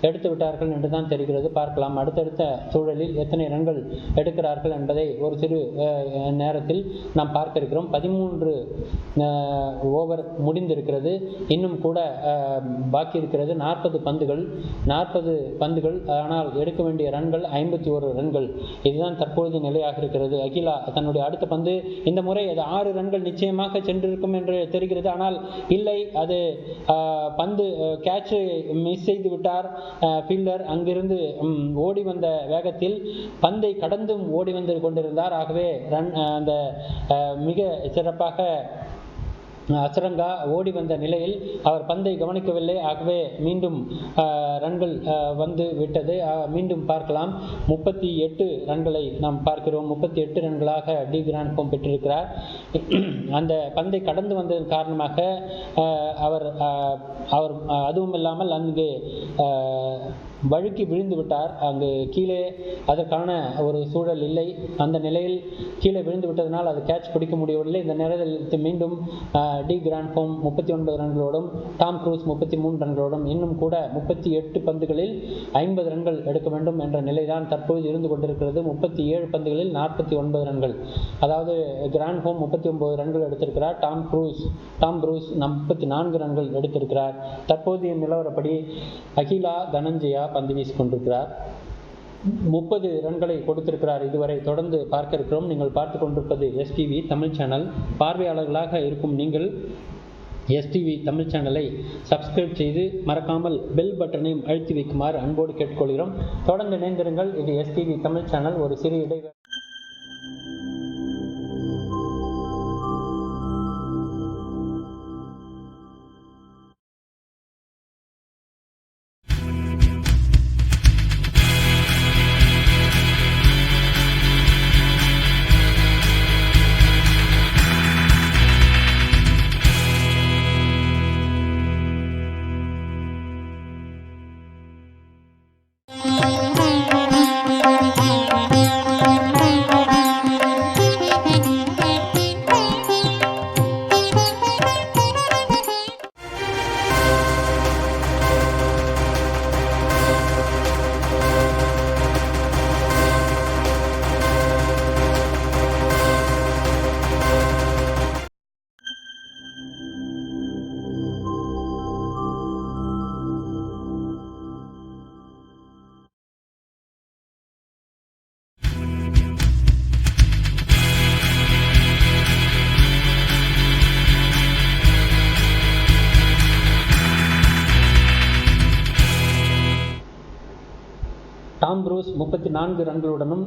எடுத்து விட்டார்கள் என்றுதான் தெரிகிறது. பார்க்கலாம் அடுத்தடுத்த சூழலில் எத்தனை ரன்கள் எடுக்கிறார்கள் என்பதை ஒரு சிறு நேரத்தில் நாம் பார்க்க இருக்கிறோம். 13 ஓவர் முடிந்திருக்கிறது. இன்னும் கூட பாக்கி இருக்கிறது 40 பந்துகள். ஆனால் எடுக்க வேண்டிய ரன்கள் 51 ரன்கள். இதுதான் தற்பொழுது நிலையாக இருக்கிறது. அகிலா தன்னுடைய அடுத்த பந்து இந்த முறை அது 6 ரன்கள் நிச்சயமாக சென்றிருக்கும் என்று தெரிகிறது. ஆனால் இல்லை, அது பந்து கேட்சை மிஸ் செய்து விட்டார் ஃபீல்டர். அங்கிருந்து ஓடி வந்த வேகத்தில் பந்தை கடந்தும் ஓடி வந்து கொண்டிருந்தார். ஆகவே அந்த மிக சிறப்பாக அசரங்கா ஓடி வந்த நிலையில் அவர் பந்தை கவனிக்கவில்லை. ஆகவே மீண்டும் ரன்கள் வந்து விட்டது. மீண்டும் பார்க்கலாம். 38 ரன்களை நாம் பார்க்கிறோம். 38 ரன்களாக டி கிராண்ட்ஹோம் பெற்றிருக்கிறார். அந்த பந்தை கடந்து வந்ததன் காரணமாக அவர் அதுவும் இல்லாமல் அங்கு வழுக்கி விழுந்து விட்டார். அங்கு கீழே அதற்கான ஒரு சூழல் இல்லை. அந்த நிலையில் கீழே விழுந்து விட்டதனால் அது கேட்ச் பிடிக்க முடியவில்லை. இந்த நேரத்தில் மீண்டும் டி கிராண்ட்ஹோம் 39 ரன்களோடும் டாம் க்ரூஸ் 33 ரன்களோடும் இன்னும் கூட 38 பந்துகளில் 50 ரன்கள் எடுக்க வேண்டும் என்ற நிலைதான் தற்போது இருந்து கொண்டிருக்கிறது. 37 பந்துகளில் 49 ரன்கள். அதாவது கிராண்ட்ஹோம் 39 ரன்கள் எடுத்திருக்கிறார். டாம் ப்ரூஸ் 34 ரன்கள் எடுத்திருக்கிறார். தற்போதைய நிலவரப்படி அகிலா தனஞ்சயா பந்து வீசிக் கொண்டிருக்கிறார். 30 ரன்களை கொடுத்திருக்கிறார் இதுவரை. தொடர்ந்து பார்க்க இருக்கிறோம். நீங்கள் பார்த்து கொண்டிருப்பது எஸ்டிவி தமிழ் சேனல். பார்வையாளர்களாக இருக்கும் நீங்கள் எஸ்டிவி தமிழ் சேனலை சப்ஸ்கிரைப் செய்து மறக்காமல் பெல் பட்டனையும் அழுத்தி வைக்குமாறு அன்போடு கேட்டுக்கொள்கிறோம். தொடர்ந்து இணைந்திருங்கள். இது எஸ்டிவி தமிழ் சேனல். ஒரு சிறு இடைவேளை. டாம் ப்ரூஸ் 34 ரன்களுடனும்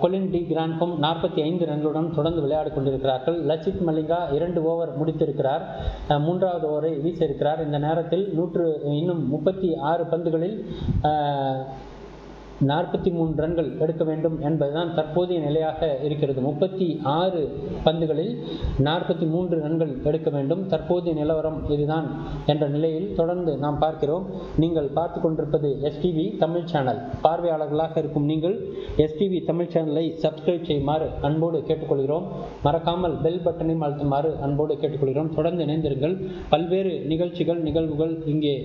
கொலின் டி கிராண்ட்ஹோம் 45 ரன்களுடன் தொடர்ந்து விளையாடி கொண்டிருக்கிறார்கள். லசித் மலிங்கா 2 ஓவர் முடித்திருக்கிறார். 3வது ஓவரை வீசியிருக்கிறார். இந்த நேரத்தில் இன்னும் 36 பந்துகளில் 43 ரன்கள் எடுக்க வேண்டும் என்பதுதான் தற்போதைய நிலையாக இருக்கிறது. 36 பந்துகளில் 43 ரன்கள் எடுக்க வேண்டும். தற்போதைய நிலவரம் இதுதான் என்ற நிலையில் தொடர்ந்து நாம் பார்க்கிறோம். நீங்கள் பார்த்து கொண்டிருப்பது எஸ்டிவி தமிழ் சேனல். பார்வையாளர்களாக இருக்கும் நீங்கள் எஸ்டிவி தமிழ் சேனலை சப்ஸ்கிரைப் செய்யுமாறு அன்போடு கேட்டுக்கொள்கிறோம். மறக்காமல் பெல் பட்டனையும் அழுத்துமாறு அன்போடு கேட்டுக்கொள்கிறோம். தொடர்ந்து இணைந்திருங்கள். பல்வேறு நிகழ்வுகள் இங்கே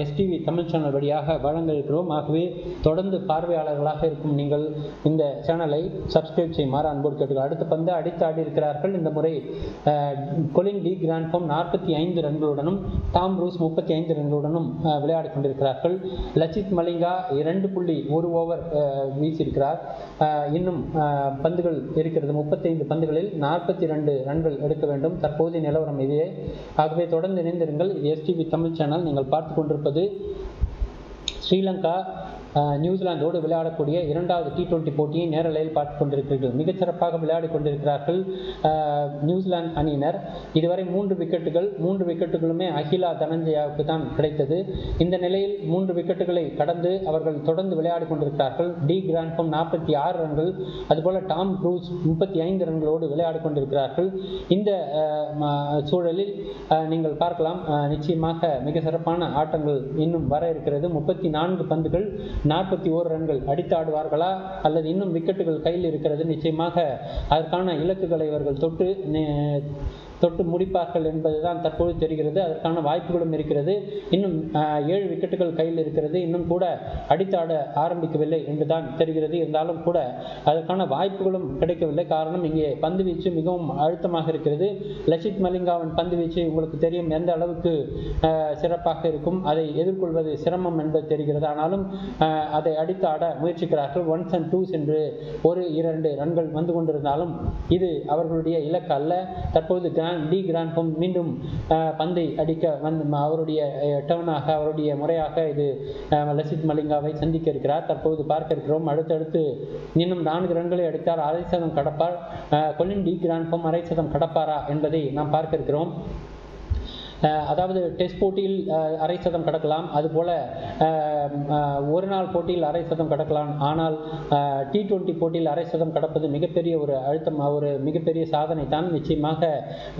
எஸ்டிவி தமிழ் சேனல் வழியாக வழங்க இருக்கிறோம். ஆகவே தொடர்ந்து பார்வையாளர்களாக இருக்கும் நீங்கள் இந்த சேனலை சப்ஸ்கிரைப் செய்யுமாறு அன்போடு கேட்டுக்கிறார். அடுத்த பந்து அடித்து ஆடி இருக்கிறார்கள். இந்த முறை கொலின் டி கிராண்ட்ஃபார்ம் 45 ரன்களுடனும் டாம் ப்ரூஸ் 35 ரன்களுடனும் விளையாடி கொண்டிருக்கிறார்கள். லசித் மலிங்கா 2.1 ஓவர் வீசியிருக்கிறார். இன்னும் பந்துகள் இருக்கிறது. 35 பந்துகளில் 42 ரன்கள் எடுக்க வேண்டும். தற்போதைய நிலவரம் இதே. ஆகவே தொடர்ந்து இணைந்திருங்கள். STV Tamil channel. நீங்கள் பார்த்து கொண்டிருப்பது ஸ்ரீலங்கா நியூசிலாந்தோடு விளையாடக்கூடிய 2வது T20 போட்டியை நேரலையில் பார்த்து கொண்டிருக்கிறீர்கள். மிகச்சிறப்பாக விளையாடி கொண்டிருக்கிறார்கள் நியூசிலாந்து அணியினர். இதுவரை 3 விக்கெட்டுகளுமே அகிலா தனஞ்சயாவுக்கு தான் கிடைத்தது. இந்த நிலையில் 3 விக்கெட்டுகளை கடந்து அவர்கள் தொடர்ந்து விளையாடி கொண்டிருக்கிறார்கள். டி கிராண்ட்ஃபார்ம் 46 ரன்கள், அதுபோல டாம் ப்ரூஸ் 35 ரன்களோடு விளையாடி கொண்டிருக்கிறார்கள். இந்த சூழலில் நீங்கள் பார்க்கலாம், நிச்சயமாக மிக சிறப்பான ஆட்டங்கள் இன்னும் வர இருக்கிறது. 34 பந்துகள் 41 ரன்கள் அடித்தாடுவார்களா அல்லது இன்னும் விக்கெட்டுகள் கையில் இருக்கிறது. நிச்சயமாக அதற்கான இலக்குகளை இவர்கள் தொட்டு முடிப்பார்கள் என்பதுதான் தற்போது தெரிகிறது. அதற்கான வாய்ப்புகளும் இருக்கிறது. இன்னும் 7 விக்கெட்டுகள் கையில் இருக்கிறது. இன்னும் கூட அடித்தாட ஆரம்பிக்கவில்லை என்றுதான் தெரிகிறது. இருந்தாலும் கூட அதற்கான வாய்ப்புகளும் கிடைக்கவில்லை. காரணம், இங்கே பந்து வீச்சு மிகவும் அழுத்தமாக இருக்கிறது. லசித் மலிங்காவின் பந்து வீச்சு உங்களுக்கு தெரியும் எந்த அளவுக்கு சிறப்பாக இருக்கும். அதை எதிர்கொள்வது சிரமம் என்பது தெரிகிறது. ஆனாலும் அதை அடித்து ஆட முயற்சிக்கிறார்கள். 1s and 2s என்று 1-2 ரன்கள் வந்து கொண்டிருந்தாலும் இது அவர்களுடைய இலக்கு அல்ல. தற்போது டி கிராண்ட்ஃபார்ம் மீண்டும் பந்தை அடிக்க அவருடைய டர்னாக, அவருடைய முறையாக இது லசித் மலிங்காவை சந்திக்க இருக்கிறார். தற்போது பார்க்க இருக்கிறோம். அடுத்தடுத்து இன்னும் 4 ரன்களை அடித்தார், அரை சதம் கடப்பார். கொலின் டி கிராண்ட்ஃபார்ம் அரை சதம் கடப்பாரா என்பதை நாம் பார்க்க இருக்கிறோம். அதாவது டெஸ்ட் போட்டியில் அரை சதம் கடக்கலாம், அதுபோல ஒரு நாள் போட்டியில் அரை சதம் கடக்கலாம். ஆனால் T20 போட்டியில் அரை சதம் கடப்பது மிகப்பெரிய ஒரு அழுத்தம், ஒரு மிகப்பெரிய சாதனை தான். நிச்சயமாக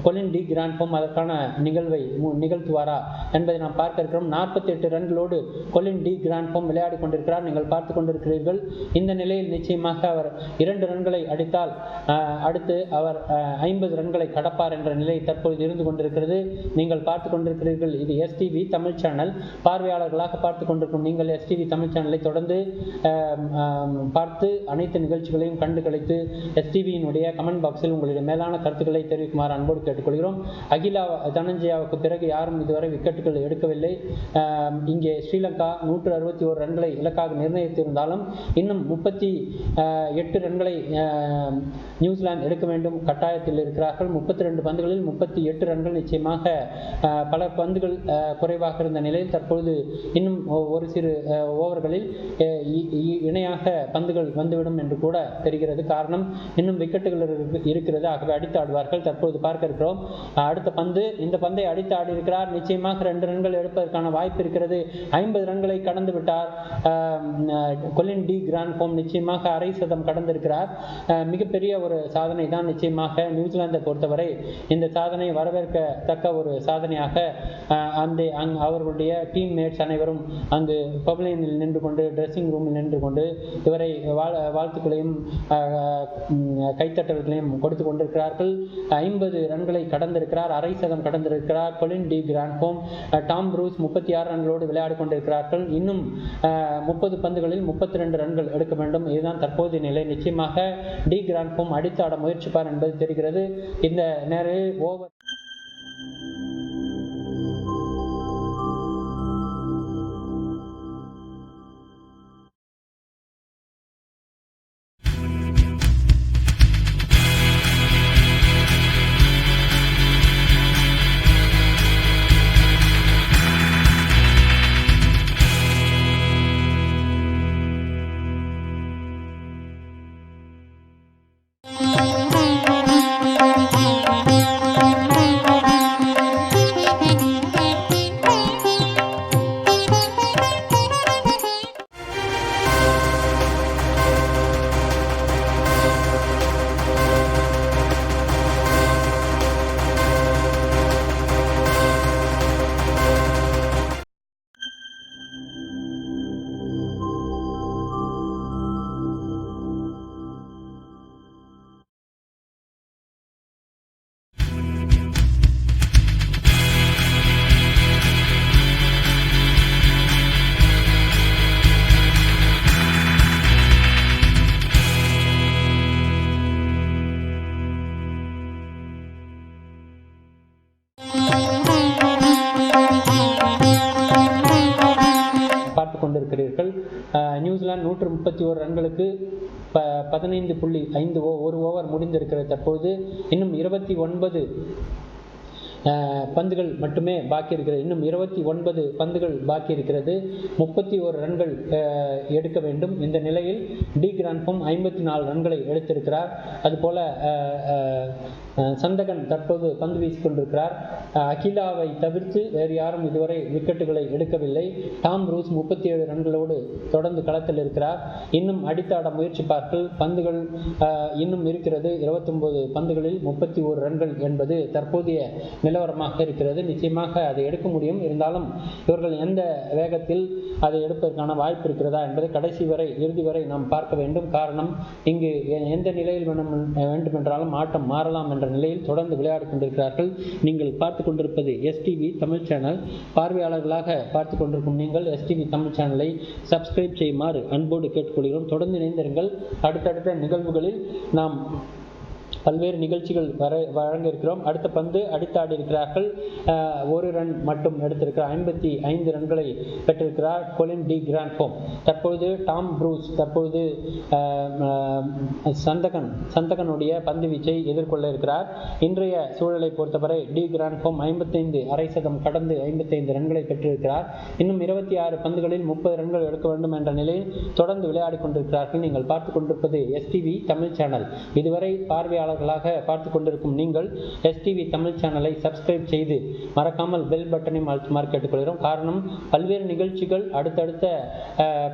கொலின் டி கிராண்ட்ஃபார்ம் அதற்கான நிகழ்வை நிகழ்த்துவாரா என்பதை நாம் பார்க்க இருக்கிறோம். 48 ரன்களோடு கொலின் டி கிராண்ட்ஃபார்ம் விளையாடி கொண்டிருக்கிறார். நீங்கள் பார்த்து கொண்டிருக்கிறீர்கள். இந்த நிலையில் நிச்சயமாக அவர் 2 ரன்களை அடித்தால் அடுத்து அவர் 50 ரன்களை கடப்பார் என்ற நிலை தற்பொழுது இருந்து கொண்டிருக்கிறது. நீங்கள் பார்த்து கொண்டிருக்கிறீர்கள். இது எஸ்டிவி தமிழ் சேனல். பார்வையாளர்களாக பார்த்து கொண்டிருக்கும் நீங்கள் எஸ்டிவி தமிழ் சேனலை தொடர்ந்து பார்த்து அனைத்து நிகழ்ச்சிகளையும் கண்டு கழித்து எஸ்டிவியினுடைய கமெண்ட் பாக்ஸில் உங்களுடைய மேலான கருத்துக்களை தெரிவிக்குமாறு அன்போடு கேட்டுக்கொள்கிறோம். அகிலா தனஞ்சயாவுக்கு பிறகு யாரும் இதுவரை விக்கெட்டுகள் எடுக்கவில்லை. இங்கே ஸ்ரீலங்கா 161 ரன்களை இலக்காக நிர்ணயித்திருந்தாலும் இன்னும் 38 ரன்களை நியூசிலாந்து எடுக்க வேண்டும் கட்டாயத்தில் இருக்கிறார்கள். 32 பந்துகளில் 38 ரன்கள். நிச்சயமாக பல பந்துகள் குறைவாக இருந்த நிலையில் தற்பொழுது இன்னும் ஒரு சிறு ஓவர்களில் இணையாக பந்துகள் வந்துவிடும் என்று கூட தெரிகிறது. காரணம், இன்னும் விக்கெட்டுகள் இருக்கிறது. ஆகவே அடித்து ஆடுவார்கள். தற்பொழுது பார்க்க இருக்கிறோம். அடுத்த பந்து, இந்த பந்தை அடித்து ஆடி இருக்கிறார். நிச்சயமாக 2 ரன்கள் எடுப்பதற்கான வாய்ப்பு இருக்கிறது. 50 ரன்களை கடந்து விட்டார் கொலின் டி கிராண்ட்ஃபார்ம். நிச்சயமாக அரை சதம் கடந்திருக்கிறார். மிகப்பெரிய ஒரு சாதனை தான். நிச்சயமாக நியூசிலாந்தை பொறுத்தவரை இந்த சாதனை வரவேற்கத்தக்க ஒரு சாதனையாக அவர்களுடைய டீம் மேட்ஸ் அனைவரும் அங்கு பப்லைனில் நின்று கொண்டு, ட்ரெஸ்ஸிங் ரூமில் நின்று கொண்டு இவரை வாழ்த்துக்களையும் கைத்தட்டல்களையும் கொடுத்து கொண்டிருக்கிறார்கள். 50 ரன்களை கடந்திருக்கிறார். அரை சதம் கடந்திருக்கிறார் கொலின் டி கிராண்ட்ஃபார்ம். டாம் ப்ரூஸ் 36 ரன்களோடு விளையாடி கொண்டிருக்கிறார்கள். இன்னும் 30 பந்துகளில் 32 ரன்கள் எடுக்க வேண்டும். இதுதான் தற்போதைய நிலை. நிச்சயமாக டி கிராண்ட்ஃபார்ம் அடித்தாட முயற்சிப்பார் என்பது தெரிகிறது. இந்த நேரில் ஓவர் நியூசிலாந்து 131 ரன்களுக்கு 15.5 ஒரு ஓவர் முடிந்திருக்கிறது. தற்போது இன்னும் 29 பந்துகள் மட்டுமே பாக்கி இருக்கிறது. இன்னும் 29 பந்துகள் பாக்கி இருக்கிறது. 31 ரன்கள் எடுக்க வேண்டும். இந்த நிலையில் டி கிராண்ட்ஹோம் 54 ரன்களை எடுத்திருக்கிறார். அதுபோல சந்தகன் தற்போது பந்து வீசிக் கொண்டிருக்கிறார். அகிலாவை தவிர்த்து வேறு யாரும் இதுவரை விக்கெட்டுகளை எடுக்கவில்லை. டாம் ப்ரூஸ் 37 ரன்களோடு தொடர்ந்து களத்தில் இருக்கிறார். இன்னும் அடித்தாட முயற்சிப்பார்கள். பந்துகள் இன்னும் இருக்கிறது. 29 பந்துகளில் 31 ரன்கள் என்பது தற்போதைய நிலவரமாக இருக்கிறது. நிச்சயமாக அதை எடுக்க முடியும். இருந்தாலும் இவர்கள் எந்த வேகத்தில் அதை எடுப்பதற்கான வாய்ப்பு இருக்கிறதா என்பதை கடைசி வரை இறுதி வரை நாம் பார்க்க வேண்டும். காரணம், இங்கு எந்த நிலையில் வேண்டுமென்றாலும் ஆட்டம் மாறலாம் என்ற நிலையில் தொடர்ந்து விளையாடி கொண்டிருக்கிறார்கள். நீங்கள் பார்த்து கொண்டிருப்பது எஸ்டிவி தமிழ் சேனல். பார்வையாளர்களாக பார்த்து கொண்டிருக்கும் நீங்கள் எஸ்டிவி தமிழ் சேனலை சப்ஸ்கிரைப் செய்யுமாறு அன்போடு கேட்டுக்கொள்கிறோம். தொடர்ந்து இணைந்திருங்கள். அடுத்தடுத்த நிகழ்வுகளில் நாம் பல்வேறு நிகழ்ச்சிகள் வழங்க இருக்கிறோம். அடுத்த பந்து அடித்தாடி இருக்கிறார்கள். ஒரு ரன் மட்டும் எடுத்திருக்கிறார். 55 ரன்களை பெற்றிருக்கிறார் கொலின் டி கிராண்ட்ஹோம். தற்பொழுது டாம் ப்ரூஸ் தற்பொழுது சந்தகனுடைய பந்து வீச்சை எதிர்கொள்ள இருக்கிறார். இன்றைய சூழலை பொறுத்தவரை டி கிராண்ட்ஹோம் 55 அரை சதம் கடந்து 55 ரன்களை பெற்றிருக்கிறார். இன்னும் 26 பந்துகளில் 30 ரன்கள் எடுக்க வேண்டும் என்ற நிலையில் தொடர்ந்து விளையாடி கொண்டிருக்கிறார்கள். நீங்கள் பார்த்து கொண்டிருப்பது எஸ்டிவி தமிழ் சேனல். இதுவரை பார்வையாளர்களாக பார்த்து கொண்டிருக்கும் நீங்கள் எஸ்டிவி தமிழ் சேனலை சப்ஸ்கிரைப் செய்து மறக்காமல் பெல் பட்டனையும் அழுத்துமாறு கேட்டுக்கொள்கிறோம். காரணம், பல்வேறு நிகழ்ச்சிகள் அடுத்தடுத்த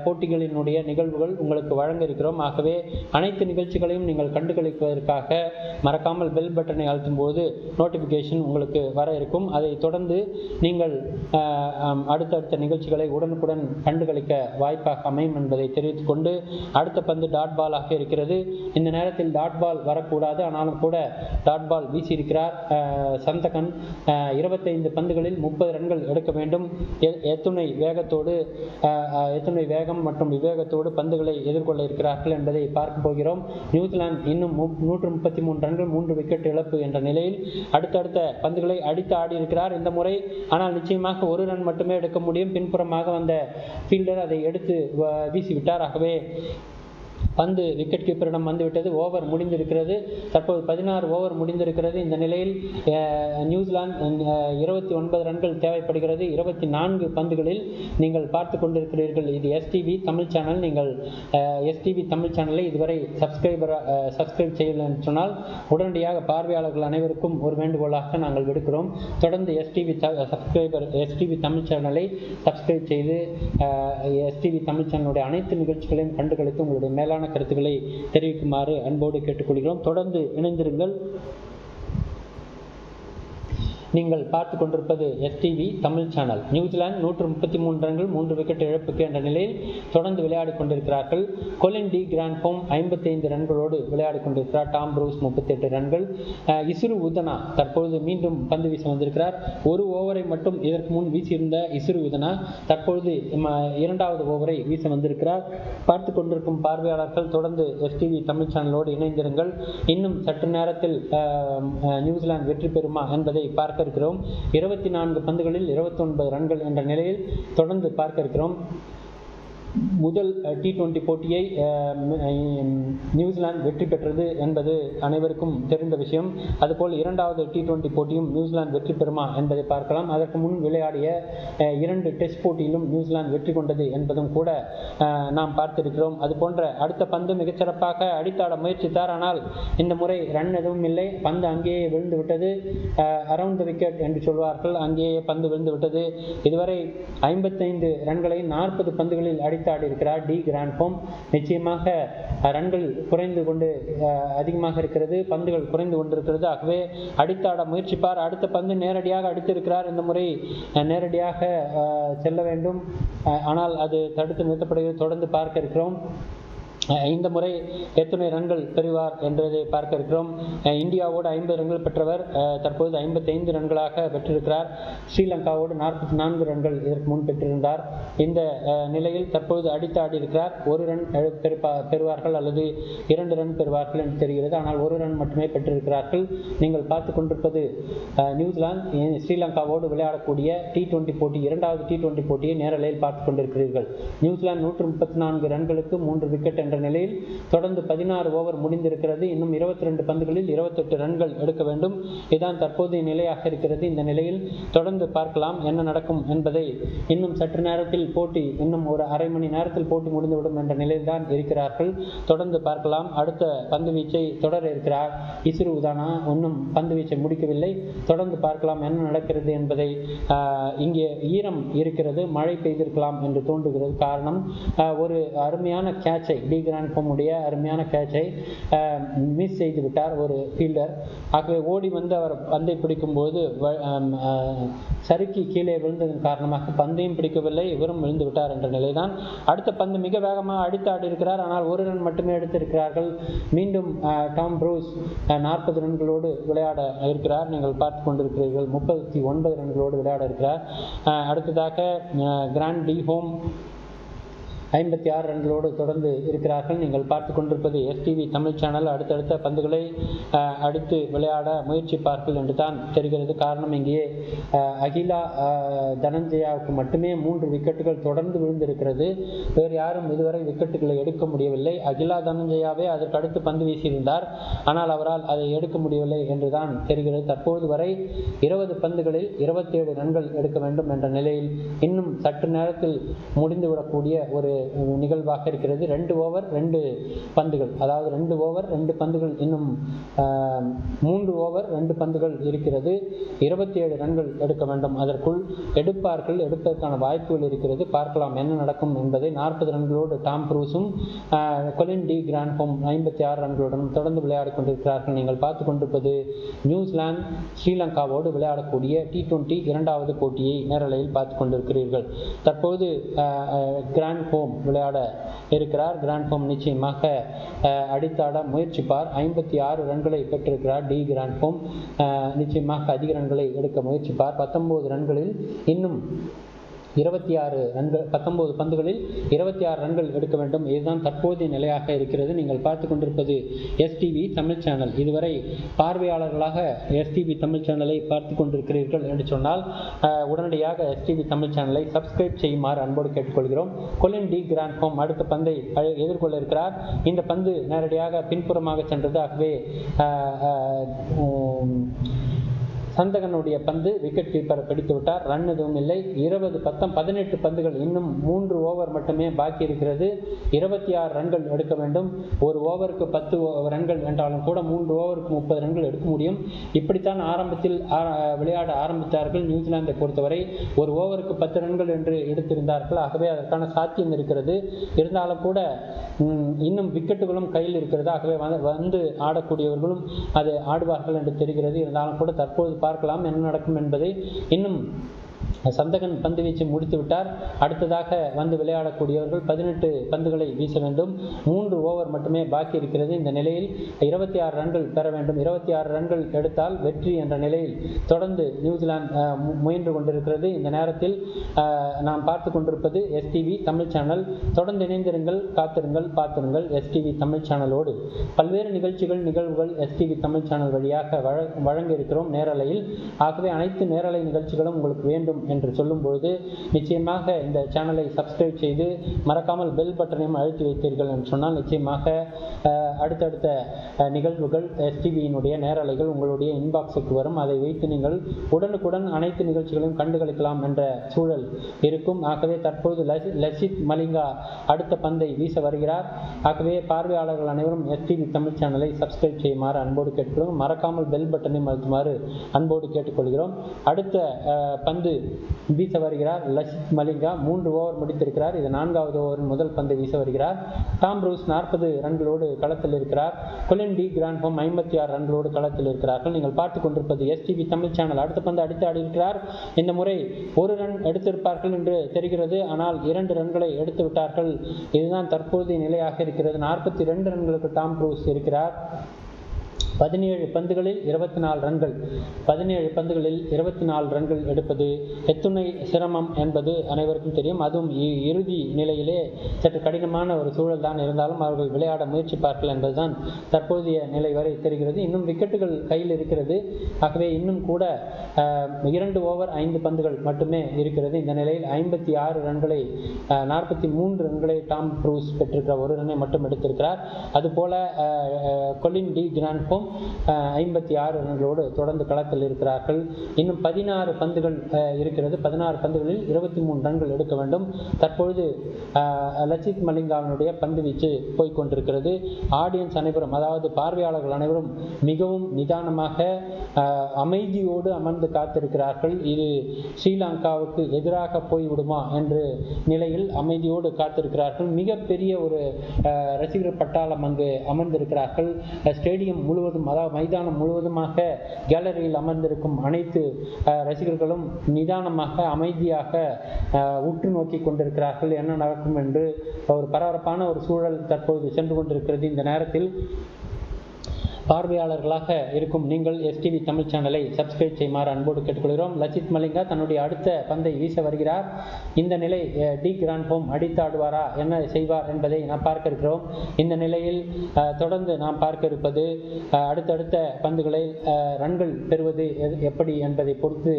போட்டிகளினுடைய நிகழ்வுகள் உங்களுக்கு வழங்க இருக்கிறோம். ஆகவே அனைத்து நிகழ்ச்சிகளையும் நீங்கள் கண்டுகளிப்பதற்காக மறக்காமல் பெல் பட்டனை அழுத்தும் போது நோட்டிபிகேஷன் உங்களுக்கு வர இருக்கும். அதை தொடர்ந்து நீங்கள் அடுத்தடுத்த நிகழ்ச்சிகளை உடனுக்குடன் கண்டுகளிக்க வாய்ப்பாக அமையும் என்பதை தெரிவித்துக் கொண்டு, அடுத்த பந்து டாட் பாலாக இருக்கிறது. இந்த நேரத்தில் டாட் பால் வரக்கூடாது. ஆனாலும் கூட டாட் பால் வீசியிருக்கிறார் சந்தகன். 25 பந்துகளில் 30 ரன்கள் எடுக்க வேண்டும். எத்துணை வேகம் மற்றும் விவேகத்தோடு பந்துகளை எதிர்கொள்ள இருக்கிறார்கள் என்பதை பார்க்க போகிறோம். நியூசிலாந்து இன்னும் 133 ரன்கள் 3 விக்கெட் இழப்பு என்ற நிலையில் அடுத்தடுத்த பந்துகளை அடித்து ஆடி இருக்கிறார் இந்த முறை. ஆனால் நிச்சயமாக ஒரு ரன் மட்டுமே எடுக்க முடியும். பின்புறமாக வந்த ஃபீல்டர் அதை எடுத்து வீசிவிட்டார். ஆகவே பந்து விக்கெட் கீப்பரிடம் வந்துவிட்டது. ஓவர் முடிந்திருக்கிறது. தற்போது 16 ஓவர் முடிந்திருக்கிறது. இந்த நிலையில் நியூசிலாந்து 29 ரன்கள் தேவைப்படுகிறது. 24 பந்துகளில் நீங்கள் பார்த்து கொண்டிருக்கிறீர்கள். இது எஸ்டிவி தமிழ் சேனல். நீங்கள் எஸ்டிவி தமிழ் சேனலை இதுவரை சப்ஸ்கிரைப் செய்யவில்லை என்று சொன்னால் உடனடியாக பார்வையாளர்கள் அனைவருக்கும் ஒரு வேண்டுகோளாக நாங்கள் விடுக்கிறோம். தொடர்ந்து எஸ்டிவி தமிழ் சேனலை சப்ஸ்கிரைப் செய்து எஸ்டிவி தமிழ் சேனலுடைய அனைத்து நிகழ்ச்சிகளையும் கண்டுகளித்து உங்களுடைய மேலான கருத்துக்களை தெரிவிக்குமாறு அன்போடு கேட்டுக்கொள்கிறோம். தொடர்ந்து இணைந்திருங்கள். நீங்கள் பார்த்து கொண்டிருப்பது எஸ்டிவி தமிழ் சேனல். நியூசிலாந்து 133 ரன்கள் 3 விக்கெட் இழப்புக்கு என்ற நிலையில் தொடர்ந்து விளையாடி கொண்டிருக்கிறார்கள். கொலின் டி கிராண்ட்ஹோம் 55 ரன்களோடு விளையாடி கொண்டிருக்கிறார். டாம் ப்ரூஸ் 38 ரன்கள். இசுரு உதனா தற்பொழுது மீண்டும் பந்து வீச வந்திருக்கிறார். ஒரு ஓவரை மட்டும் இதற்கு முன் வீசியிருந்த இசுரு உதனா தற்பொழுது 2வது ஓவரை வீச வந்திருக்கிறார். பார்த்து கொண்டிருக்கும் பார்வையாளர்கள் தொடர்ந்து எஸ்டிவி தமிழ் சேனலோடு இணைந்திருங்கள். இன்னும் சற்று நேரத்தில் நியூசிலாந்து வெற்றி பெறுமா என்பதை பார்க்க இருக்கிறோம். 24 பந்துகளில் 29 ரன்கள் என்ற நிலையில் தொடர்ந்து பார்க்க இருக்கிறோம். முதல் T20 போட்டியை நியூசிலாந்து வெற்றி பெற்றது என்பது அனைவருக்கும் தெரிந்த விஷயம். அதுபோல் 2வது T20 போட்டியும் நியூசிலாந்து வெற்றி பெறுமா என்பதை பார்க்கலாம். அதற்கு முன் விளையாடிய 2 டெஸ்ட் போட்டியிலும் நியூசிலாந்து வெற்றி கொண்டது என்பதும் கூட நாம் பார்த்திருக்கிறோம். அதுபோன்ற அடுத்த பந்து மிகச்சிறப்பாக அடித்தாட முயற்சித்தார். ஆனால் இந்த முறை ரன் எதுவும் இல்லை. பந்து அங்கேயே விழுந்து விட்டது. அரவுண்ட் த விக்கெட் என்று சொல்வார்கள். அங்கேயே பந்து விழுந்து விட்டது. இதுவரை 55 ரன்களை 40 பந்துகளில் அடித்தாடி இருக்கிறார் டி கிராண்ட்ஹோம். நிச்சயமாக ரன்கள் குறைந்து கொண்டு அதிகமாக இருக்கிறது. பந்துகள் குறைந்து கொண்டிருக்கிறது. ஆகவே அடித்தாட முயற்சிப்பார். அடுத்த பந்து நேரடியாக அடித்திருக்கிறார். இந்த முறை நேரடியாக செல்ல வேண்டும். ஆனால் அது தடுத்து நிறுத்தப்படுகிறது. தொடர்ந்து பார்க்க இருக்கிறோம். இந்த முறை எத்தனை ரன்கள் பெறுவார் என்பதை பார்க்க இருக்கிறோம். இந்தியாவோடு 50 ரன்கள் பெற்றவர் தற்போது 55 ரன்களாக பெற்றிருக்கிறார். ஸ்ரீலங்காவோடு 44 ரன்கள் இதற்கு முன் பெற்றிருந்தார். இந்த நிலையில் தற்போது அடித்து ஆடி இருக்கிறார். 1 ரன் பெறுவார்கள் அல்லது 2 ரன் பெறுவார்கள் என்று தெரிகிறது. ஆனால் 1 ரன் மட்டுமே பெற்றிருக்கிறார்கள். நீங்கள் பார்த்து கொண்டிருப்பது நியூசிலாந்து ஸ்ரீலங்காவோடு விளையாடக்கூடிய T20 போட்டி, இரண்டாவது T20 போட்டியை நேரலையில் பார்த்துக் கொண்டிருக்கிறீர்கள். நியூசிலாந்து 134 ரன்களுக்கு 3 விக்கெட் என்ற நிலையில் தொடர்ந்து 16 ஓவர் முடிந்திருக்கிறது. இன்னும் 22 பந்துகளில் 28 ரன்கள் எடுக்க வேண்டும். இதுதான் தற்போதைய நிலையாக இருக்கிறது. இந்த நிலையில் தொடர்ந்து பார்க்கலாம் என்ன நடக்கும் என்பதை. இன்னும் சற்று நேரத்தில் போட்டி, இன்னும் ஒரு அரை மணி நேரத்தில் போட்டி முடிந்துவிடும் என்ற நிலையில்தான் இருக்கிறார்கள். தொடர்ந்து பார்க்கலாம். அடுத்த பந்து வீச்சை தொடர இருக்கிறார் இஸ்ரு உதானா. இன்னும் பந்து வீச்சை முடிக்கவில்லை. தொடர்ந்து பார்க்கலாம் என்ன நடக்கிறது என்பதை. இங்கே ஈரம் இருக்கிறது, மழை பெய்திருக்கலாம் என்று தோன்றுகிறது. காரணம், ஒரு அருமையான கேட்சை, டி கிராண்ட்ஹோமுடைய அருமையான கேட்சை மிஸ் செய்து விட்டார் ஒரு ஃபீல்டர். ஆகவே ஓடி வந்து அவர் பந்தை பிடிக்கும் போது சறுக்கி கீழே விழுந்ததன் காரணமாக பந்தையும் பிடிக்கவில்லை, இவரும் விழுந்து விட்டார் என்ற நிலைதான். அடுத்த பந்து மிக வேகமாக அடித்து ஆடி இருக்கிறார். ஆனால் 1 ரன் மட்டுமே எடுத்திருக்கிறார்கள். மீண்டும் டாம் ப்ரூஸ் 40 ரன்களோடு விளையாட இருக்கிறார். நீங்கள் பார்த்து கொண்டிருக்கிறீர்கள். 39 ரன்களோடு விளையாட இருக்கிறார். அடுத்ததாக கிராண்ட் டி ஹோம் 56 ரன்களோடு தொடர்ந்து இருக்கிறார்கள். நீங்கள் பார்த்து கொண்டிருப்பது எஸ்டிவி தமிழ் சேனல். அடுத்தடுத்த பந்துகளை அடித்து விளையாட முயற்சிப்பார்கள் என்று தான் தெரிகிறது. காரணம், இங்கே அகிலா தனஞ்சயாவுக்கு மட்டுமே 3 விக்கெட்டுகள் தொடர்ந்து விழுந்திருக்கிறது. வேறு யாரும் இதுவரை விக்கெட்டுகளை எடுக்க முடியவில்லை. அகிலா தனஞ்சயாவே அதற்கு அடுத்து பந்து வீசியிருந்தார். ஆனால் அவரால் அதை எடுக்க முடியவில்லை என்றுதான் தெரிகிறது. தற்போது வரை 20 பந்துகளில் 27 ரன்கள் எடுக்க வேண்டும் என்ற நிலையில் இன்னும் சற்று நேரத்தில் முடிந்துவிடக்கூடிய ஒரு நிகழ்வாக இருக்கிறது. 2 ஓவர் 2 பந்துகள், அதாவது 2 ஓவர் 2 பந்துகள், இன்னும் 3 ஓவர் 2 பந்துகள் இருக்கிறது. 27 ரன்கள் எடுக்க வேண்டும். அதற்குள் எடுப்பார்கள், எடுப்பதற்கான வாய்ப்புகள் இருக்கிறது. பார்க்கலாம் என்ன நடக்கும் என்பதை. 40 ரன்களோடு டாம் ப்ரூஸும் கொலின் டி கிராண்ட்ஹோம் 56 ரன்களுடன் தொடர்ந்து விளையாடி கொண்டிருக்கிறார்கள். நீங்கள் பார்த்து கொண்டிருப்பது நியூசிலாந்து ஸ்ரீலங்காவோடு விளையாடக்கூடிய T20 இரண்டாவது போட்டியை நேரலையில் பார்த்து கொண்டிருக்கிறீர்கள். தற்போது கிராண்ட்ஹோம் விளையாட இருக்கிறார். கிராண்ட்ஹோம் நிச்சயமாக அடித்தாட முயற்சிப்பார். 56 ரன்களை பெற்றிருக்கிறார் டி கிராண்ட்ஹோம். நிச்சயமாக அதிக ரன்களை எடுக்க முயற்சிப்பார். 19 ரன்களில் இன்னும் 26 ரன்கள், 19 பந்துகளில் 26 ரன்கள் எடுக்க வேண்டும். இதுதான் தற்போதைய நிலையாக இருக்கிறது. நீங்கள் பார்த்து கொண்டிருப்பது எஸ்டிவி தமிழ் சேனல். இதுவரை பார்வையாளர்களாக எஸ்டிவி தமிழ் சேனலை பார்த்து கொண்டிருக்கிறீர்கள் என்று சொன்னால் உடனடியாக எஸ்டிவி தமிழ் சேனலை சப்ஸ்கிரைப் செய்யுமாறு அன்போடு கேட்டுக்கொள்கிறோம். கொலின் டி கிராண்ட்ஹோம் அடுத்த பந்தை எதிர்கொள்ள இருக்கிறார். இந்த பந்து நேரடியாக பின்புறமாக சென்றது. ஆகவே சந்தகனுடைய பந்து விக்கெட் கீப்பரை பிடித்து விட்டார். ரன் எதுவும் இல்லை. 18 பந்துகள், இன்னும் 3 ஓவர் மட்டுமே பாக்கி இருக்கிறது. 26 ரன்கள் எடுக்க வேண்டும். ஒரு ஓவருக்கு 10 ரன்கள் என்றாலும் கூட 3 ஓவருக்கு 30 ரன்கள் எடுக்க முடியும். இப்படித்தான் ஆரம்பத்தில் விளையாட ஆரம்பித்தார்கள். நியூசிலாந்தை பொறுத்தவரை ஒரு ஓவருக்கு 10 ரன்கள் என்று எடுத்திருந்தார்கள். ஆகவே அதற்கான சாத்தியம் இருக்கிறது. இருந்தாலும் கூட இன்னும் விக்கெட்டுகளும் கையில் இருக்கிறது. ஆகவே வந்து ஆடக்கூடியவர்களும் அது ஆடுவார்கள் என்று தெரிகிறது. இருந்தாலும் கூட தற்போது பார்க்கலாம் என்ன நடக்கும் என்பதை. இன்னும் சந்தகன் பந்து வீச்சு முடித்து விட்டார். அடுத்ததாக வந்து விளையாடக்கூடியவர்கள் 18 பந்துகளை வீச வேண்டும். 3 ஓவர் மட்டுமே பாக்கி இருக்கிறது. இந்த நிலையில் 26 ரன்கள் பெற வேண்டும். 26 ரன்கள் எடுத்தால் வெற்றி என்ற நிலையில் தொடர்ந்து நியூசிலாந்து முயன்று கொண்டிருக்கிறது. இந்த நேரத்தில் நாம் பார்த்து கொண்டிருப்பது எஸ்டிவி தமிழ் சேனல். தொடர்ந்து இணைந்திருங்கள், காத்திருங்கள், பார்த்திருங்கள் எஸ்டிவி தமிழ் சேனலோடு. பல்வேறு நிகழ்வுகள் எஸ்டிவி தமிழ் சேனல் வழியாக வழங்க இருக்கிறோம் நேரலையில். ஆகவே அனைத்து நேரலை நிகழ்ச்சிகளும் உங்களுக்கு வேண்டும் என்று சொல்லும் பொழுது நிச்சயமாக இந்த சேனலை சப்ஸ்கிரைப் செய்து மறக்காமல் பெல் பட்டனையும் அழுத்தி வைத்தீர்கள் என்று சொன்னால் நிச்சயமாக அடுத்தடுத்த நிகழ்வுகள் எஸ்டிவியினுடைய நேரலைகள் உங்களுடைய இன்பாக்ஸுக்கு வரும். அதை வைத்து நீங்கள் உடனுக்குடன் அனைத்து நிகழ்ச்சிகளையும் கண்டுகளிக்கலாம் என்ற சூழல் இருக்கும். ஆகவே தற்போது லசித் மலிங்கா அடுத்த பந்தை வீச வருகிறார். ஆகவே பார்வையாளர்கள் அனைவரும் எஸ்டிவி தமிழ் சேனலை சப்ஸ்கிரைப் செய்யுமாறு அன்போடு கேட்டுக்கொள்கிறோம். மறக்காமல் பெல் பட்டனையும் அழுத்துமாறு அன்போடு கேட்டுக்கொள்கிறோம். அடுத்த பந்து வீச வருகிறார் லசித் மலிங்கா. 3 ஓவர் முடித்திருக்கிறார். இது 4வது ஓவரின் முதல் பந்தை வீச வருகிறார். டாம் ப்ரூஸ் 40 ரன்களோடு களத்தில் இருக்கிறார். கொலின் டி கிராண்ட்ஹோம் 56 ரன்களோடு களத்தில் இருக்கிறார்கள். நீங்கள் பார்த்துக் கொண்டிருப்பது எஸ்டிவி தமிழ் சேனல். அடுத்த பந்து அடித்து ஆடியிருக்கிறார். இந்த முறை 1 ரன் எடுத்திருப்பார்கள் என்று தெரிகிறது. ஆனால் 2 ரன்களை எடுத்து விட்டார்கள். இதுதான் தற்போதைய நிலையாக இருக்கிறது. 42 ரன்களுக்கு டாம் ப்ரூஸ் இருக்கிறார். 17 பந்துகளில் 24 ரன்கள். 17 பந்துகளில் 24 ரன்கள் எடுப்பது எத்துணை சிரமம் என்பது அனைவருக்கும் தெரியும். அதுவும் இறுதி நிலையிலே சற்று கடினமான ஒரு சூழல் தான் இருந்தாலும் அவர்கள் விளையாட முயற்சிப்பார்கள் என்பதுதான் தற்போதைய நிலை வரை தெரிகிறது. இன்னும் விக்கெட்டுகள் கையில் இருக்கிறது. ஆகவே இன்னும் கூட 2 ஓவர் 5 பந்துகள் மட்டுமே இருக்கிறது. இந்த நிலையில் 56 ரன்களை 43 ரன்களை டாம் ப்ரூஸ் பெற்றிருக்கிறார். 1 ரன்னை மட்டும் எடுத்திருக்கிறார். அதுபோல கொலின் டி கிராண்ட்ஹோம் 56 ரன்களோடு தொடர்ந்து களத்தில் இருக்கிறார்கள். இன்னும் 16 பந்துகள் இருக்கிறது. 16 பந்துகளில் 23 ரன்கள் எடுக்க வேண்டும். தற்பொழுது லசித் மலிங்காவினுடைய பந்து வீச்சு போய்கொண்டிருக்கிறது. ஆடியன்ஸ் அனைவரும், அதாவது பார்வையாளர்கள் அனைவரும் மிகவும் நிதானமாக அமைதியோடு அமர்ந்து காத்திருக்கிறார்கள். இது ஸ்ரீலங்காவுக்கு எதிராக போய்விடுமா என்று நிலையில் அமைதியோடு காத்திருக்கிறார்கள். மிகப்பெரிய ஒரு ரசிகர் பட்டாளம் அங்கு அமர்ந்திருக்கிறார்கள். ஸ்டேடியம் முழுவதும், அதாவது மைதானம் முழுவதுமாக கேலரியில் அமர்ந்திருக்கும் அனைத்து ரசிகர்களும் நிதானமாக அமைதியாக உற்று நோக்கி கொண்டிருக்கிறார்கள். என்ன நடக்கும் என்று ஒரு பரபரப்பான ஒரு சூழல் தற்போது சென்று கொண்டிருக்கிறது. இந்த நேரத்தில் பார்வையாளர்களாக இருக்கும் நீங்கள் எஸ்டிவி தமிழ் சேனலை சப்ஸ்கிரைப் செய்யுமாறு அன்போடு கேட்டுக்கொள்கிறோம். லசித் மலிங்கா தன்னுடைய அடுத்த பந்தை வீச வருகிறார். இந்த நிலை டி கிராண்ட்ஹோம் அடித்தாடுவாரா, என்ன செய்வார் என்பதை நாம் பார்க்க இருக்கிறோம். இந்த நிலையில் தொடர்ந்து நாம் பார்க்க இருப்பது அடுத்தடுத்த பந்துகளை ரன்கள் பெறுவது எப்படி என்பதை பொறுத்து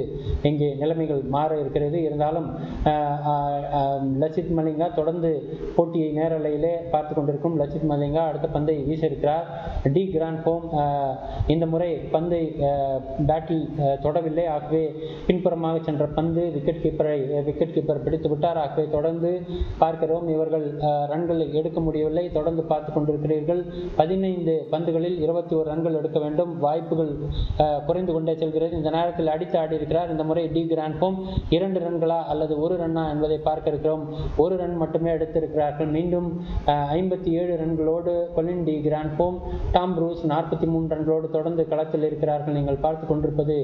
இங்கே நிலைமைகள் மாற இருக்கிறது. இருந்தாலும் லசித் மலிங்கா தொடர்ந்து போட்டியை நேரலையிலே பார்த்து கொண்டிருக்கும் லசித் மலிங்கா அடுத்த பந்தை வீச இருக்கிறார். டி கிராண்ட்ஹோம் இந்த முறை பந்தை பேட்டில் தொடவில்லை. ஆகவே பின்புறமாக சென்ற பந்து விக்கெட் கீப்பர் பிடித்து விட்டார். ஆகவே தொடர்ந்து பார்க்கிறோம். இவர்கள் ரன்களை எடுக்க முடியவில்லை. தொடர்ந்து பார்த்து கொண்டிருக்கிறீர்கள். 15 பந்துகளில் 21 ரன்கள் எடுக்க வேண்டும். வாய்ப்புகள் குறைந்து கொண்டே செல்கிறது. இந்த நேரத்தில் அடித்து ஆடி இருக்கிறார். இந்த முறை டி கிராண்ட்ஹோம் 2 ரன்களா அல்லது 1 ரன்னா என்பதை பார்க்க இருக்கிறோம். 1 ரன் மட்டுமே எடுத்திருக்கிறார்கள். மீண்டும் 57 ரன்களோடு Colin de Grandhomme, Tom Bruce 43 ரன்களோடு தொடர்ந்து களத்தில் இருக்கிறார்கள். நீங்கள் பார்த்து கொண்டிருப்பது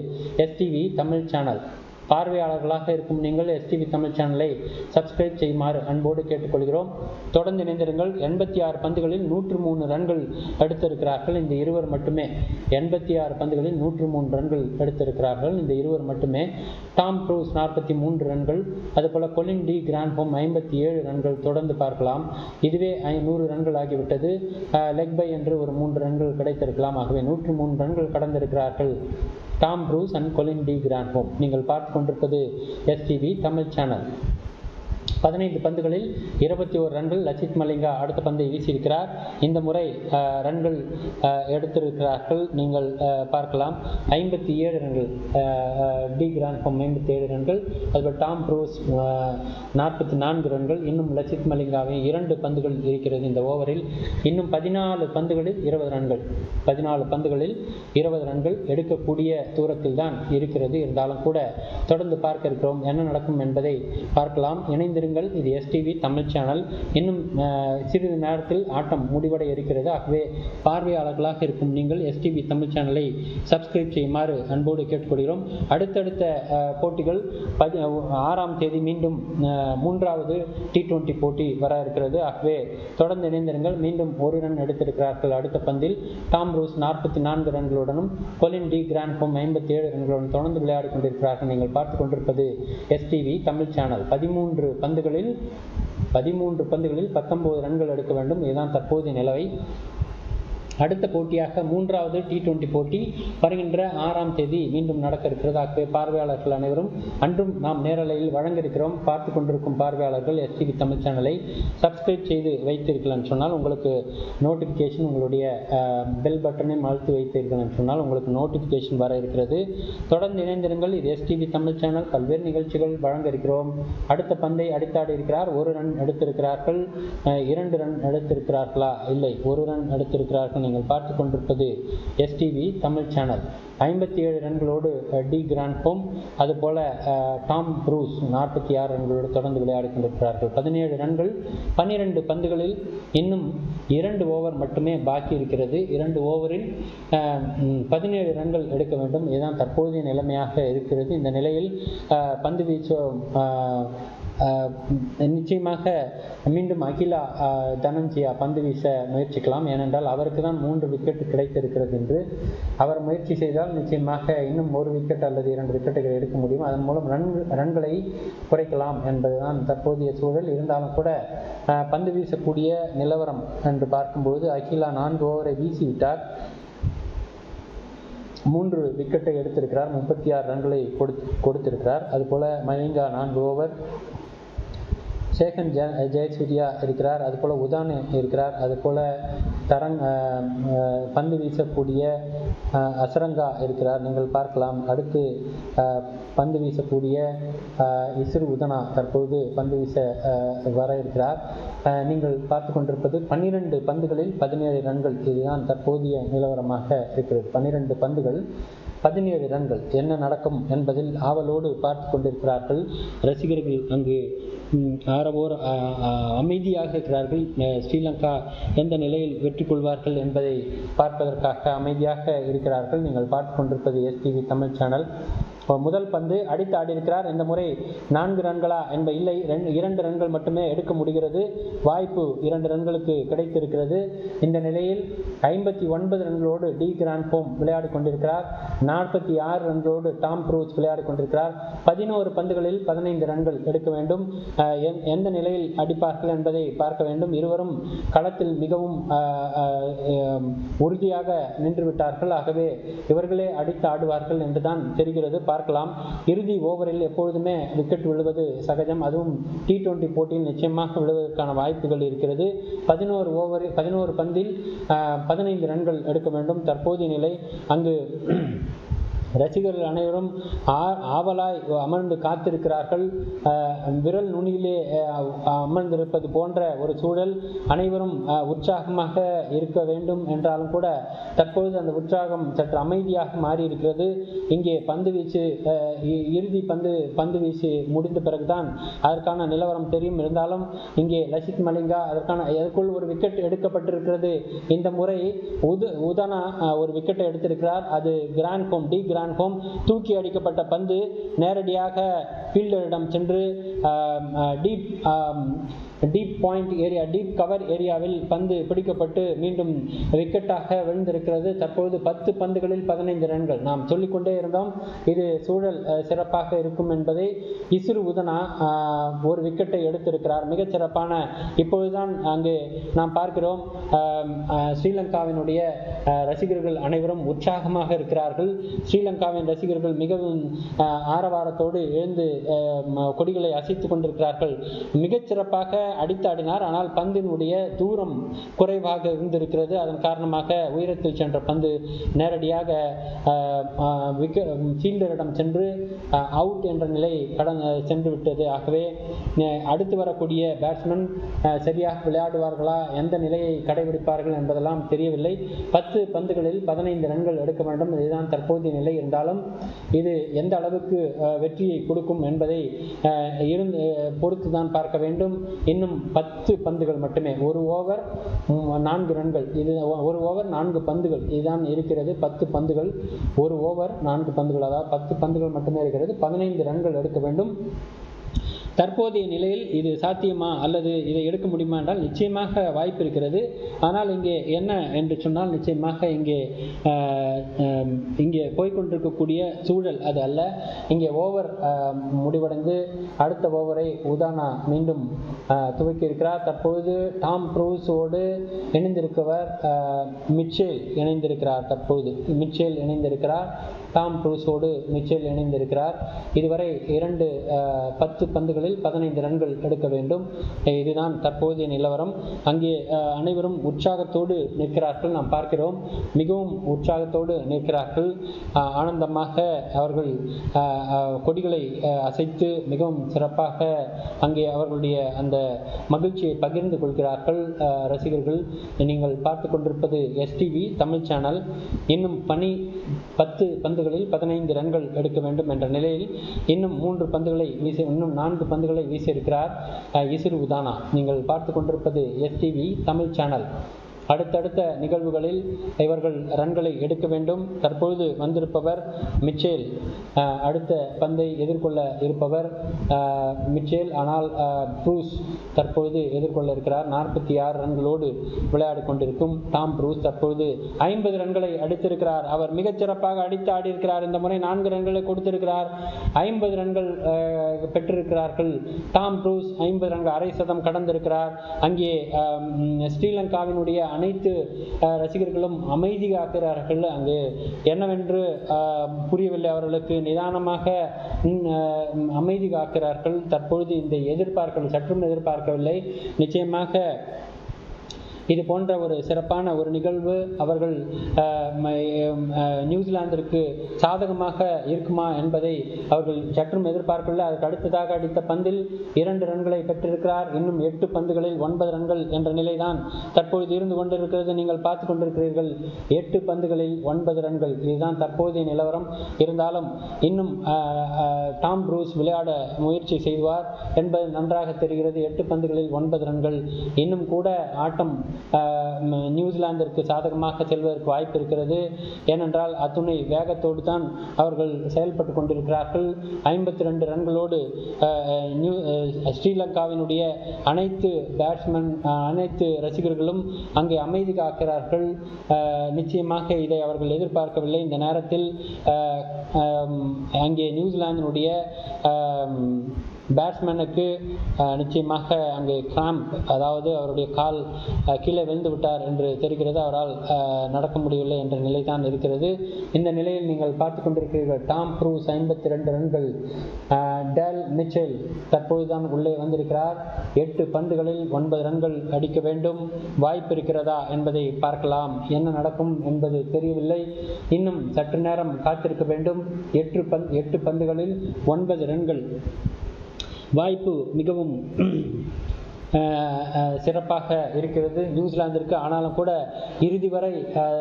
எஸ்டிவி தமிழ் சேனல். பார்வையாளர்களாக இருக்கும் நீங்கள் எஸ்டிவி தமிழ் சேனலை சப்ஸ்கிரைப் செய்யுமாறு அன்போடு கேட்டுக்கொள்கிறோம். தொடர்ந்து இணைந்திருங்கள். 86 பந்துகளில் 103 ரன்கள் எடுத்திருக்கிறார்கள் இந்த இருவர் மட்டுமே. 86 பந்துகளில் 103 ரன்கள் எடுத்திருக்கிறார்கள் இந்த இருவர் மட்டுமே. டாம் ப்ரூஸ் 43 ரன்கள், அதுபோல கொலின் டி கிராண்ட்ஹோம் 57 ரன்கள். தொடர்ந்து பார்க்கலாம். இதுவே 100 ரன்கள் ஆகிவிட்டது. லெக் பை என்று ஒரு 3 ரன்கள் கிடைத்திருக்கலாம். ஆகவே 103 ரன்கள் கடந்திருக்கிறார்கள் Tom Bruce and Colin de Grandhomme. நீங்கள் பார்த்து கொண்டிருப்பது எஸ்டிவி தமிழ் சேனல். 15 பந்துகளில் 21 ரன்கள் லசித் மலிங்கா அடுத்த பந்தை வீசியிருக்கிறார். இந்த முறை ரன்கள் எடுத்திருக்கிறார்கள். நீங்கள் பார்க்கலாம். 57 ரன்கள் டி கிராண்ட்ஹோம் 57 ரன்கள், அதுபோல் டாம் ப்ரூஸ் 44 ரன்கள். இன்னும் லசித் மலிங்காவின் 2 பந்துகள் இருக்கிறது இந்த ஓவரில். இன்னும் 14 பந்துகளில் 20 ரன்கள். 14 பந்துகளில் 20 ரன்கள் எடுக்கக்கூடிய தூரத்தில் தான் இருக்கிறது. இருந்தாலும் கூட தொடர்ந்து பார்க்க இருக்கிறோம். என்ன நடக்கும் என்பதை பார்க்கலாம். இணைந்திருங்கள். இது எஸ்டிவி தமிழ் சேனல். இன்னும் சிறிது நேரத்தில் ஆட்டம் முடிவடைய இருக்கிறது. ஆகவே பார்வையாளர்களாக இருக்கும் நீங்கள் எஸ்டிவி தமிழ் சேனலை சப்ஸ்கிரைப் செய்யுமாறு அன்போடு கேட்டுக்கொள்கிறோம். அடுத்தடுத்த போட்டிகள் 6ஆம் தேதி மீண்டும் 3வது T20 போட்டி வர இருக்கிறது. ஆகவே தொடர்ந்து இணைந்திருங்கள். மீண்டும் 1 ரன் எடுத்திருக்கிறார்கள் அடுத்த பந்தில். டாம் ப்ரூஸ் 44 ரன்களுடனும் கொலின் டி கிராண்ட்ஹோம் 57 ரன்களுடன் தொடர்ந்து விளையாடி கொண்டிருக்கிறார்கள். நீங்கள் பார்த்து கொண்டிருப்பது எஸ்டிவி தமிழ் சேனல். 13 பந்துகளில் 19 ரன்கள் எடுக்க வேண்டும். இதுதான் தற்போதைய நிலவை. அடுத்த போட்டியாக 3வது T20 போட்டி வருகின்ற 6ஆம் தேதி மீண்டும் நடக்க இருக்கிறது. ஆகவே பார்வையாளர்கள் அனைவரும் அன்றும் நாம் நேரலையில் வழங்க இருக்கிறோம். பார்த்து கொண்டிருக்கும் பார்வையாளர்கள் எஸ்டிவி தமிழ் சேனலை சப்ஸ்கிரைப் செய்து வைத்திருக்கலாம்னு சொன்னால் உங்களுக்கு நோட்டிஃபிகேஷன், உங்களுடைய பெல் பட்டனையும் அழுத்தி வைத்திருக்கலாம்னு சொன்னால் உங்களுக்கு நோட்டிஃபிகேஷன் வர இருக்கிறது. தொடர்ந்து இணைந்திருங்கள். இது எஸ்டிவி தமிழ் சேனல். பல்வேறு நிகழ்ச்சிகள் வழங்க இருக்கிறோம். அடுத்த பந்தை அடித்தாடி இருக்கிறார். 1 ரன் எடுத்திருக்கிறார்கள். 2 ரன் எடுத்திருக்கிறார்களா? இல்லை, 1 ரன் எடுத்திருக்கிறார்கள் நீங்கள் பார்த்து கொண்டிருப்பது எஸ்டிவி தமிழ் சேனல். 57 ரன்களோடு டி கிராண்ட்ஹோம், அதுபோல டாம் ப்ரூஸ் 46 ரன்களோடு தொடர்ந்து விளையாடி கொண்டிருக்கிறார்கள். 17 ரன்கள் 12 பந்துகளில், இன்னும் 2 ஓவர் மட்டுமே பாக்கி இருக்கிறது. 2 ஓவரில் 17 ரன்கள் எடுக்க வேண்டும். இதுதான் தற்போதைய நிலைமையாக இருக்கிறது. இந்த நிலையில் பந்து வீச்சு நிச்சயமாக மீண்டும் அகிலா தனஞ்சியா பந்து வீச முயற்சிக்கலாம். ஏனென்றால் அவருக்கு தான் 3 விக்கெட் கிடைத்திருக்கிறது என்று. அவர் முயற்சி செய்தால் நிச்சயமாக இன்னும் 1 விக்கெட் அல்லது 2 விக்கெட்டுகள் எடுக்க முடியும். அதன் மூலம் ரன்களை குறைக்கலாம் என்பதுதான் தற்போதைய சூழல். இருந்தாலும் கூட பந்து வீசக்கூடிய நிலவரம் என்று பார்க்கும்போது அகிலா 4 ஓவரை வீசிவிட்டார். 3 விக்கெட்டை எடுத்திருக்கிறார். 36 ரன்களை கொடுத்திருக்கிறார். அதுபோல மலிங்கா 4 ஓவர், சேகன் ஜெயசூர்யா இருக்கிறார், அதுபோல் உதானே இருக்கிறார், அதுபோல் பந்து வீசக்கூடிய அசரங்கா இருக்கிறார். நீங்கள் பார்க்கலாம். அடுத்து பந்து வீசக்கூடிய இஸ்ரு உதனா தற்போது பந்து வீச வர இருக்கிறார். நீங்கள் பார்த்து கொண்டிருப்பது 12 பந்துகளில் 17 ரன்கள். இதுதான் தற்போதைய நிலவரமாக இருக்கிறது. 12 பந்துகள் 17 ரன்கள். என்ன நடக்கும் என்பதில் ஆவலோடு பார்த்து கொண்டிருக்கிறார்கள் ரசிகர்கள். அங்கு அமைதியாக இருக்கிறார்கள். ஸ்ரீலங்கா எந்த நிலையில் வெற்றி கொள்வார்கள் என்பதை பார்ப்பதற்காக அமைதியாக இருக்கிறார்கள். நீங்கள் பார்த்து கொண்டிருப்பது எஸ்டிவி தமிழ் சேனல். முதல் பந்து அடித்து ஆடியிருக்கிறார். இந்த முறை 4 ரன்களா என்ப இல்லை, 2 ரன்கள் மட்டுமே எடுக்க முடிகிறது. வாய்ப்பு 2 ரன்களுக்கு கிடைத்திருக்கிறது. இந்த நிலையில் 59 ரன்களோடு டி கிராண்ட்ஹோம் விளையாடி கொண்டிருக்கிறார். 46 ரன்களோடு டாம் ப்ரூஸ் விளையாடி கொண்டிருக்கிறார். 11 பந்துகளில் 15 ரன்கள் எடுக்க வேண்டும். எந்த நிலையில் அடிப்பார்கள் என்பதை பார்க்க வேண்டும். இருவரும் களத்தில் மிகவும் உறுதியாக நின்றுவிட்டார்கள். ஆகவே இவர்களே அடித்து ஆடுவார்கள் என்றுதான் தெரிகிறது. பார்க்கலாம். இறுதி ஓவரில் எப்பொழுதுமே விக்கெட் விழுவது சகஜம். அதுவும் T20 போட்டியில் நிச்சயமாக விழுவதற்கான வாய்ப்புகள் இருக்கிறது. 11 பந்தில் 15 ரன்கள் எடுக்க வேண்டும். தற்போதைய நிலை அங்கு ரசிகர்கள் அனைவரும் ஆவலாய் அமர்ந்து காத்திருக்கிறார்கள். விரல் நுனியிலே அமர்ந்திருப்பது போன்ற ஒரு சூழல். அனைவரும் உற்சாகமாக இருக்க வேண்டும் என்றாலும் கூட தற்பொழுது அந்த உற்சாகம் சற்று அமைதியாக மாறி இருக்கிறது. இங்கே பந்து வீச்சு இறுதி பந்து வீச்சு முடிந்த பிறகுதான் அதற்கான நிலவரம் தெரியும். இருந்தாலும் இங்கே லசித் மலிங்கா அதற்குள் ஒரு விக்கெட் எடுக்கப்பட்டிருக்கிறது. இந்த முறை உதானா ஒரு விக்கெட்டை எடுத்திருக்கிறார். அது கிராண்ட்ஹோம், டி கிராண்ட்ஹோம். தூக்கி அடிக்கப்பட்ட பந்து நேரடியாக ஃபீல்டரிடம் சென்று deep point area, deep cover ஏரியாவில் பந்து பிடிக்கப்பட்டு மீண்டும் விக்கெட்டாக விழுந்திருக்கிறது. தற்போது 10 பந்துகளில் 15 ரன்கள். நாம் சொல்லிக்கொண்டே இருந்தோம் இது சூழல் சிறப்பாக இருக்கும் என்பதை. இஸ்ரு உதனா ஒரு விக்கெட்டை எடுத்திருக்கிறார். மிகச்சிறப்பான இப்பொழுதுதான் அங்கு நாம் பார்க்கிறோம் ஸ்ரீலங்காவினுடைய ரசிகர்கள் அனைவரும் உற்சாகமாக இருக்கிறார்கள். ஸ்ரீலங்காவின் ரசிகர்கள் மிகவும் ஆரவாரத்தோடு எழுந்து கொடிகளை அசைத்துக் கொண்டிருக்கிறார்கள். மிகச்சிறப்பாக அடித்தாடினார். ஆனால் பந்தினுடைய தூரம் குறைவாக இருந்திருக்கிறது. அதன் காரணமாக உயரத்தில் சென்ற பந்து நேரடியாக ஃபீல்டரிடம் சென்று அவுட் என்ற நிலை சென்று விட்டது. ஆகவே அடுத்து வரக்கூடிய பேட்ஸ்மேன் சரியாக விளையாடுவார்களா, எந்த நிலையை கடைபிடிப்பார்கள் என்பதெல்லாம் தெரியவில்லை. 10 பந்துகளில் 15 ரன்கள் எடுக்க வேண்டும். இதுதான் தற்போதைய நிலை. இருந்தாலும் இது எந்த அளவுக்கு வெற்றியை கொடுக்கும் என்பதை பொறுத்துதான் பார்க்க வேண்டும். இன்னும் 10 பந்துகள் மட்டுமே. 1 ஓவர் 4 ரன்கள். இது 1 ஓவர் 4 பந்துகள் இதுதான் இருக்கிறது. 10 பந்துகள் 1 ஓவர் 4 பந்துகள், அதாவது 10 பந்துகள் மட்டுமே இருக்கிறது. 15 ரன்கள் எடுக்க வேண்டும். தற்போதைய நிலையில் இது சாத்தியமா அல்லது இதை எடுக்க முடியுமா என்றால் நிச்சயமாக வாய்ப்பு இருக்கிறது. ஆனால் இங்கே என்ன என்று சொன்னால் நிச்சயமாக இங்கே போய்கொண்டிருக்கக்கூடிய சூழல் அது அல்ல. இங்கே ஓவர் முடிவடைந்து அடுத்த ஓவரை உதானா மீண்டும் துவக்கி இருக்கிறார். தற்பொழுது டாம் ப்ரூஸோடு இணைந்திருக்கிறவர் மிச்சேல் இணைந்திருக்கிறார். டாம் ப்ரூஸோடு மிச்சேல் இணைந்திருக்கிறார். இதுவரை 10 பந்துகளில் 15 ரன்கள் எடுக்க வேண்டும். இதுதான் தற்போதைய நிலவரம். அங்கே அனைவரும் உற்சாகத்தோடு நிற்கிறார்கள், நாம் பார்க்கிறோம். மிகவும் உற்சாகத்தோடு நிற்கிறார்கள். ஆனந்தமாக அவர்கள் கொடிகளை அசைத்து மிகவும் சிறப்பாக அங்கே அவர்களுடைய அந்த மகிழ்ச்சியை பகிர்ந்து கொள்கிறார்கள் ரசிகர்கள். நீங்கள் பார்த்து கொண்டிருப்பது எஸ்டிவி தமிழ் சேனல். இன்னும் 10 பந்துகளில் 15 ரன்கள் எடுக்க வேண்டும் என்ற நிலையில் இன்னும் 4 பந்துகளை வீசியிருக்கிறார் இசுரு உதானா. நீங்கள் பார்த்து கொண்டிருப்பது எஸ்டிவி தமிழ் சேனல். அடுத்தடுத்த நிகழ்வுகளில் இவர்கள் ரன்களை எடுக்க வேண்டும். தற்பொழுது வந்திருப்பவர் மிச்சேல். அடுத்த பந்தை எதிர்கொள்ள இருப்பவர் மிச்சேல். ஆனால் ப்ரூஸ் தற்பொழுது எதிர்கொள்ள இருக்கிறார். 46 ரன்களோடு விளையாடி கொண்டிருக்கும் டாம் ப்ரூஸ் தற்பொழுது 50 ரன்களை அடித்திருக்கிறார். அவர் மிகச்சிறப்பாக அடித்து ஆடியிருக்கிறார். இந்த முறை 4 ரன்களை கொடுத்திருக்கிறார். 50 ரன்கள் பெற்றிருக்கிறார்கள். டாம் ப்ரூஸ் 50 ரன்கள், அரை சதம் கடந்திருக்கிறார். அங்கே ஸ்ரீலங்காவினுடைய அனைத்து ரசிகர்களும் அமைதி காக்கிறார்கள். அங்கு என்னவென்று புரியவில்லை அவர்களுக்கு. நிதானமாக அமைதி காக்கிறார்கள். தற்பொழுது இந்த சற்றும் எதிர்பார்க்கவில்லை. நிச்சயமாக இது போன்ற ஒரு சிறப்பான ஒரு நிகழ்வு அவர்கள் நியூசிலாந்திற்கு சாதகமாக இருக்குமா என்பதை அவர்கள் சற்றும் எதிர்பார்க்கவில்லை. அதற்கு அடுத்ததாக அடித்த பந்தில் 2 ரன்களை பெற்றிருக்கிறார். இன்னும் 8 பந்துகளில் 9 ரன்கள் என்ற நிலைதான் தற்பொழுது இருந்து கொண்டிருக்கிறது. நீங்கள் பார்த்து கொண்டிருக்கிறீர்கள். 8 பந்துகளில் 9 ரன்கள். இதுதான் தற்போதைய நிலவரம். இருந்தாலும் இன்னும் டாம் ப்ரூஸ் விளையாட முயற்சி செய்வார் என்பது நன்றாக தெரிகிறது. 8 பந்துகளில் 9 ரன்கள். இன்னும் கூட ஆட்டம் நியூசிலாந்திற்கு சாதகமாக செல்வதற்கு வாய்ப்பு இருக்கிறது. ஏனென்றால் அத்துணை வேகத்தோடு தான் அவர்கள் செயல்பட்டு கொண்டிருக்கிறார்கள். 52 ரன்களோடு ஸ்ரீலங்காவினுடைய அனைத்து பேட்ஸ்மேன், அனைத்து ரசிகர்களும் அங்கே அமைதி காக்கிறார்கள். நிச்சயமாக இதை அவர்கள் எதிர்பார்க்கவில்லை. இந்த நேரத்தில் அங்கே நியூசிலாந்தினுடைய பேட்ஸ்மேனுக்கு நிச்சயமாக அங்கே கிராம்ப், அதாவது அவருடைய கால் கீழே விழுந்து விட்டார் என்று தெரிகிறது. அவரால் நடக்க முடியவில்லை என்ற நிலை தான் இருக்கிறது. இந்த நிலையில் நீங்கள் பார்த்து கொண்டிருக்கிறீர்கள். டாம் ப்ரூஸ் 52 ரன்கள். டேல் மிச்சேல் தற்போதுதான் உள்ளே வந்திருக்கிறார். 8 பந்துகளில் 9 ரன்கள் அடிக்க வேண்டும். வாய்ப்பு இருக்கிறதா என்பதை பார்க்கலாம். என்ன நடக்கும் என்பது தெரியவில்லை. இன்னும் சற்று நேரம் காத்திருக்க வேண்டும். 8 பந்துகளில் 9 ரன்கள். வாய்ப்பு மிகவும் சிறப்பாக இருக்கிறது நியூசிலாந்திற்கு. ஆனாலும் கூட இறுதி வரை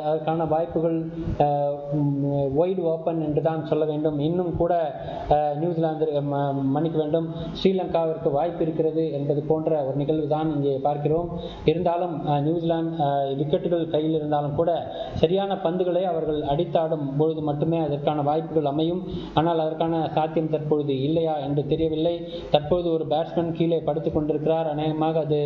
அதற்கான வாய்ப்புகள் ஒய்டு ஓப்பன் என்று தான் சொல்ல வேண்டும். இன்னும் கூட நியூசிலாந்து மன்னிக்க வேண்டும், ஸ்ரீலங்காவிற்கு வாய்ப்பு இருக்கிறது என்பது போன்ற ஒரு நிகழ்வு தான் இங்கே பார்க்கிறோம். இருந்தாலும் நியூசிலாந்து விக்கெட்டுகள் கையில் இருந்தாலும் கூட சரியான பந்துகளை அவர்கள் அடித்தாடும் பொழுது மட்டுமே அதற்கான வாய்ப்புகள் அமையும். ஆனால் அதற்கான சாத்தியம் தற்பொழுது இல்லையா என்று தெரியவில்லை. தற்போது ஒரு பேட்ஸ்மேன் கீழே படுத்துக் கொண்டிருக்கிறார். அது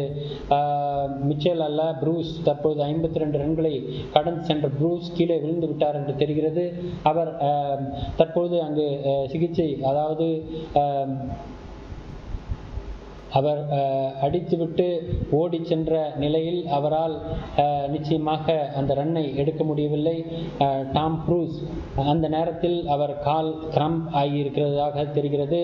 மிச்சேல் அல்ல, ப்ரூஸ். தற்போது 52 ரன்களை கடந்து சென்ற ப்ரூஸ் கீழே விழுந்து விட்டார் என்று தெரிகிறது. அவர் தற்போது அங்கு சிகிச்சை, அதாவது அவர் அடித்துவிட்டு ஓடி சென்ற நிலையில் அவரால் நிச்சயமாக அந்த ரன்னை எடுக்க முடியவில்லை. டாம் ப்ரூஸ் அந்த நேரத்தில் அவர் கால் கிரம்ப் ஆகியிருக்கிறதாக தெரிகிறது.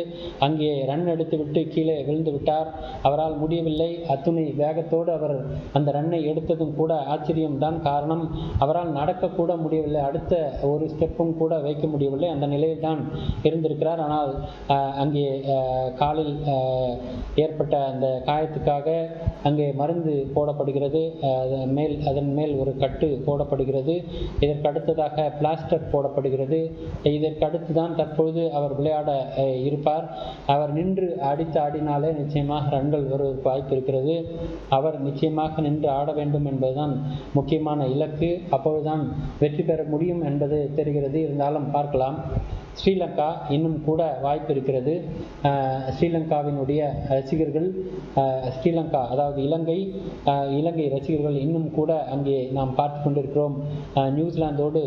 அங்கே ரன் எடுத்துவிட்டு கீழே விழுந்து விட்டார். அவரால் முடியவில்லை. அத்துணை வேகத்தோடு அவர் அந்த ரன்னை எடுத்ததும் கூட ஆச்சரியம்தான். காரணம், அவரால் நடக்கக்கூட முடியவில்லை. அடுத்த ஒரு ஸ்டெப்பும் கூட வைக்க முடியவில்லை. அந்த நிலையில் தான் இருந்திருக்கிறார். ஆனால் அங்கே காலில் ஏற்பட்ட அந்த காயத்துக்காக அங்கே மருந்து போடப்படுகிறது. அதன் மேல் ஒரு கட்டு போடப்படுகிறது. இதற்கு அடுத்ததாக பிளாஸ்டர் போடப்படுகிறது. இதற்கு அடுத்துதான் தற்பொழுது அவர் விளையாட இருப்பார். அவர் நின்று ஆடினாலே நிச்சயமாக ரன்கள் வருவதற்கு வாய்ப்பு இருக்கிறது. அவர் நிச்சயமாக நின்று ஆட வேண்டும் என்பதுதான் முக்கியமான இலக்கு. அப்பொழுதுதான் வெற்றி பெற முடியும் என்பது தெரிகிறது. இருந்தாலும் பார்க்கலாம். ஸ்ரீலங்கா இன்னும் கூட வாய்ப்பு இருக்கிறது. ஸ்ரீலங்காவினுடைய ரசிகர்கள், ஸ்ரீலங்கா அதாவது இலங்கை ரசிகர்கள் இன்னும் கூட அங்கே நாம் பார்த்து கொண்டிருக்கிறோம். நியூசிலாந்தோடு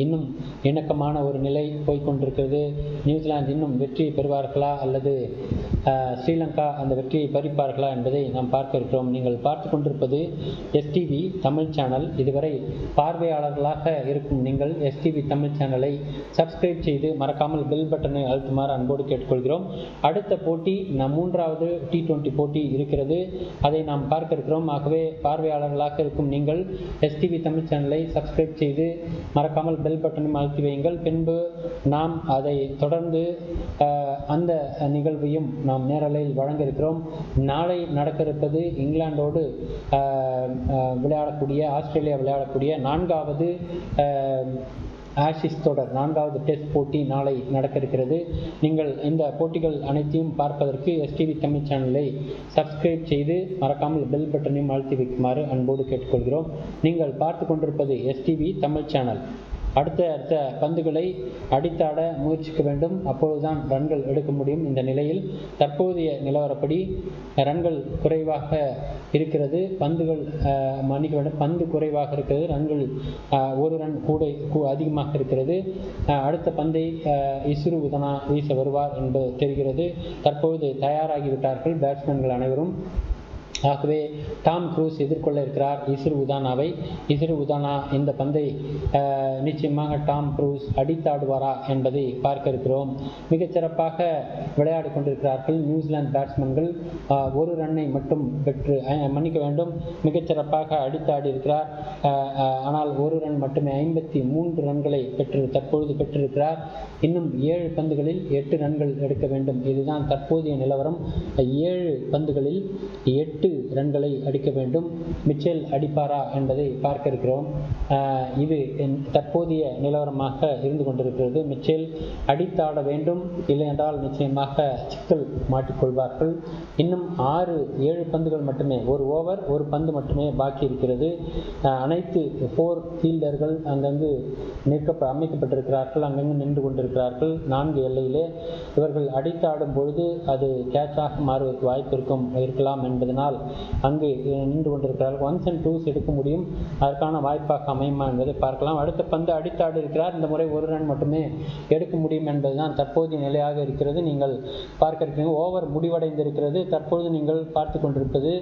இன்னும் இணக்கமான ஒரு நிலை போய்கொண்டிருக்கிறது. நியூசிலாந்து இன்னும் வெற்றி பெறுவார்களா அல்லது ஸ்ரீலங்கா அந்த வெற்றியை பறிப்பார்களா என்பதை நாம் பார்க்க இருக்கிறோம். நீங்கள் பார்த்து கொண்டிருப்பது எஸ்டிவி தமிழ் சேனல். இதுவரை பார்வையாளர்களாக இருக்கும் நீங்கள் எஸ்டிவி தமிழ் சேனலை சப்ஸ்கிரைப் செய்து மறக்காமல் பெல் பட்டனை அழுத்துமாறு அன்போடு கேட்டுக்கொள்கிறோம். அடுத்த போட்டி மூன்றாவது T20 போட்டி இருக்கிறது, அதை நாம் பார்க்க இருக்கிறோம். ஆகவே பார்வையாளர்களாக இருக்கும் நீங்கள் எஸ்டிவி தமிழ் சேனலை சப்ஸ்கிரைப் செய்து மறக்காமல் பெல் பட்டனை அழுத்தி வையுங்கள். பின்பு நாம் அதை தொடர்ந்து அந்த நிகழ்வையும் நாம் நேரலையில் வழங்க இருக்கிறோம். நாளை நடக்க இருப்பது இங்கிலாந்தோடு விளையாடக்கூடிய ஆஸ்திரேலியா விளையாடக்கூடிய 4வது ஆஷிஸ் தொடர் 4வது டெஸ்ட் போட்டி நாளை நடக்க இருக்கிறது. நீங்கள் இந்த போட்டிகள் அனைத்தையும் பார்ப்பதற்கு எஸ்டிவி தமிழ் சேனலை சப்ஸ்கிரைப் செய்து மறக்காமல் பெல் பட்டனையும் அழுத்தி வைக்குமாறு அன்போடு கேட்டுக்கொள்கிறோம். நீங்கள் பார்த்து கொண்டிருப்பது எஸ்டிவி தமிழ் சேனல். அடுத்த பந்துகளை அடித்தாட முயற்சிக்க வேண்டும், அப்பொழுதுதான் ரன்கள் எடுக்க முடியும். இந்த நிலையில் தற்போதைய நிலவரப்படி ரன்கள் குறைவாக இருக்கிறது, பந்துகள் மன்னிக்க வேண்டும், பந்து குறைவாக இருக்கிறது, ரன்கள் ஒரு ரன் கூட அதிகமாக இருக்கிறது. அடுத்த பந்தை இசுரு உதனா வீச வருவார் என்பது தெரிகிறது. தற்போது தயாராகிவிட்டார்கள் பேட்ஸ்மேன்கள் அனைவரும். ஆகவே டாம் க்ரூஸ் எதிர்கொள்ள இருக்கிறார் இசுரு உதானாவை. இசுரு உதானா இந்த பந்தை நிச்சயமாக டாம் க்ரூஸ் அடித்தாடுவாரா என்பதை பார்க்க இருக்கிறோம். மிகச்சிறப்பாக விளையாடி கொண்டிருக்கிறார்கள் நியூசிலாந்து பேட்ஸ்மேன்கள். ஒரு ரன்னை மட்டும் பெற்று மன்னிக்க வேண்டும், மிகச்சிறப்பாக அடித்தாடி இருக்கிறார். ஆனால் ஒரு ரன் மட்டுமே 53 ரன்களை தற்பொழுது பெற்றிருக்கிறார். இன்னும் 7 பந்துகளில் 8 ரன்கள் எடுக்க வேண்டும். இதுதான் தற்போதைய நிலவரம். 7 பந்துகளில் 8 ரன்களை அடிக்க வேண்டும். மிச்சேல் அடிப்பாரா என்பதை பார்க்க இருக்கிறோம். இது தற்போதைய நிலவரமாக இருந்து கொண்டிருக்கிறது. மிச்சேல் அடித்தாட வேண்டும், இல்லை என்றால் நிச்சயமாக சிக்கல் மாட்டிக்கொள்வார்கள். இன்னும் 6-7 பந்துகள் மட்டுமே, ஒரு ஓவர் ஒரு பந்து மட்டுமே பாக்கி இருக்கிறது. அனைத்து 4 ஃபீல்டர்கள் அங்கங்கு அமைக்கப்பட்டிருக்கிறார்கள், அங்கங்கு நின்று கொண்டிருக்கிறார்கள் 4 எல்லையிலே. இவர்கள் அடித்தாடும் பொழுது அது கேட்சாக மாறுவதற்கு வாய்ப்பு இருக்கலாம் என்பதனால் அங்கு நின்று கொண்டிருக்கிறார்கள். 1s and 2s எடுக்க முடியும், அதற்கான வாய்ப்பாக அமையுமா என்பதை பார்க்கலாம். அடுத்த பந்து அடித்தாடு இருக்கிறார், இந்த முறை ஒரு ரன் மட்டுமே எடுக்க முடியும் என்பதுதான் தற்போதைய நிலையாக இருக்கிறது. நீங்கள் பார்க்க இருக்கிறீங்க, ஓவர் முடிவடைந்திருக்கிறது. தற்பொழுது நீங்கள் பார்த்து கொண்டிருப்பது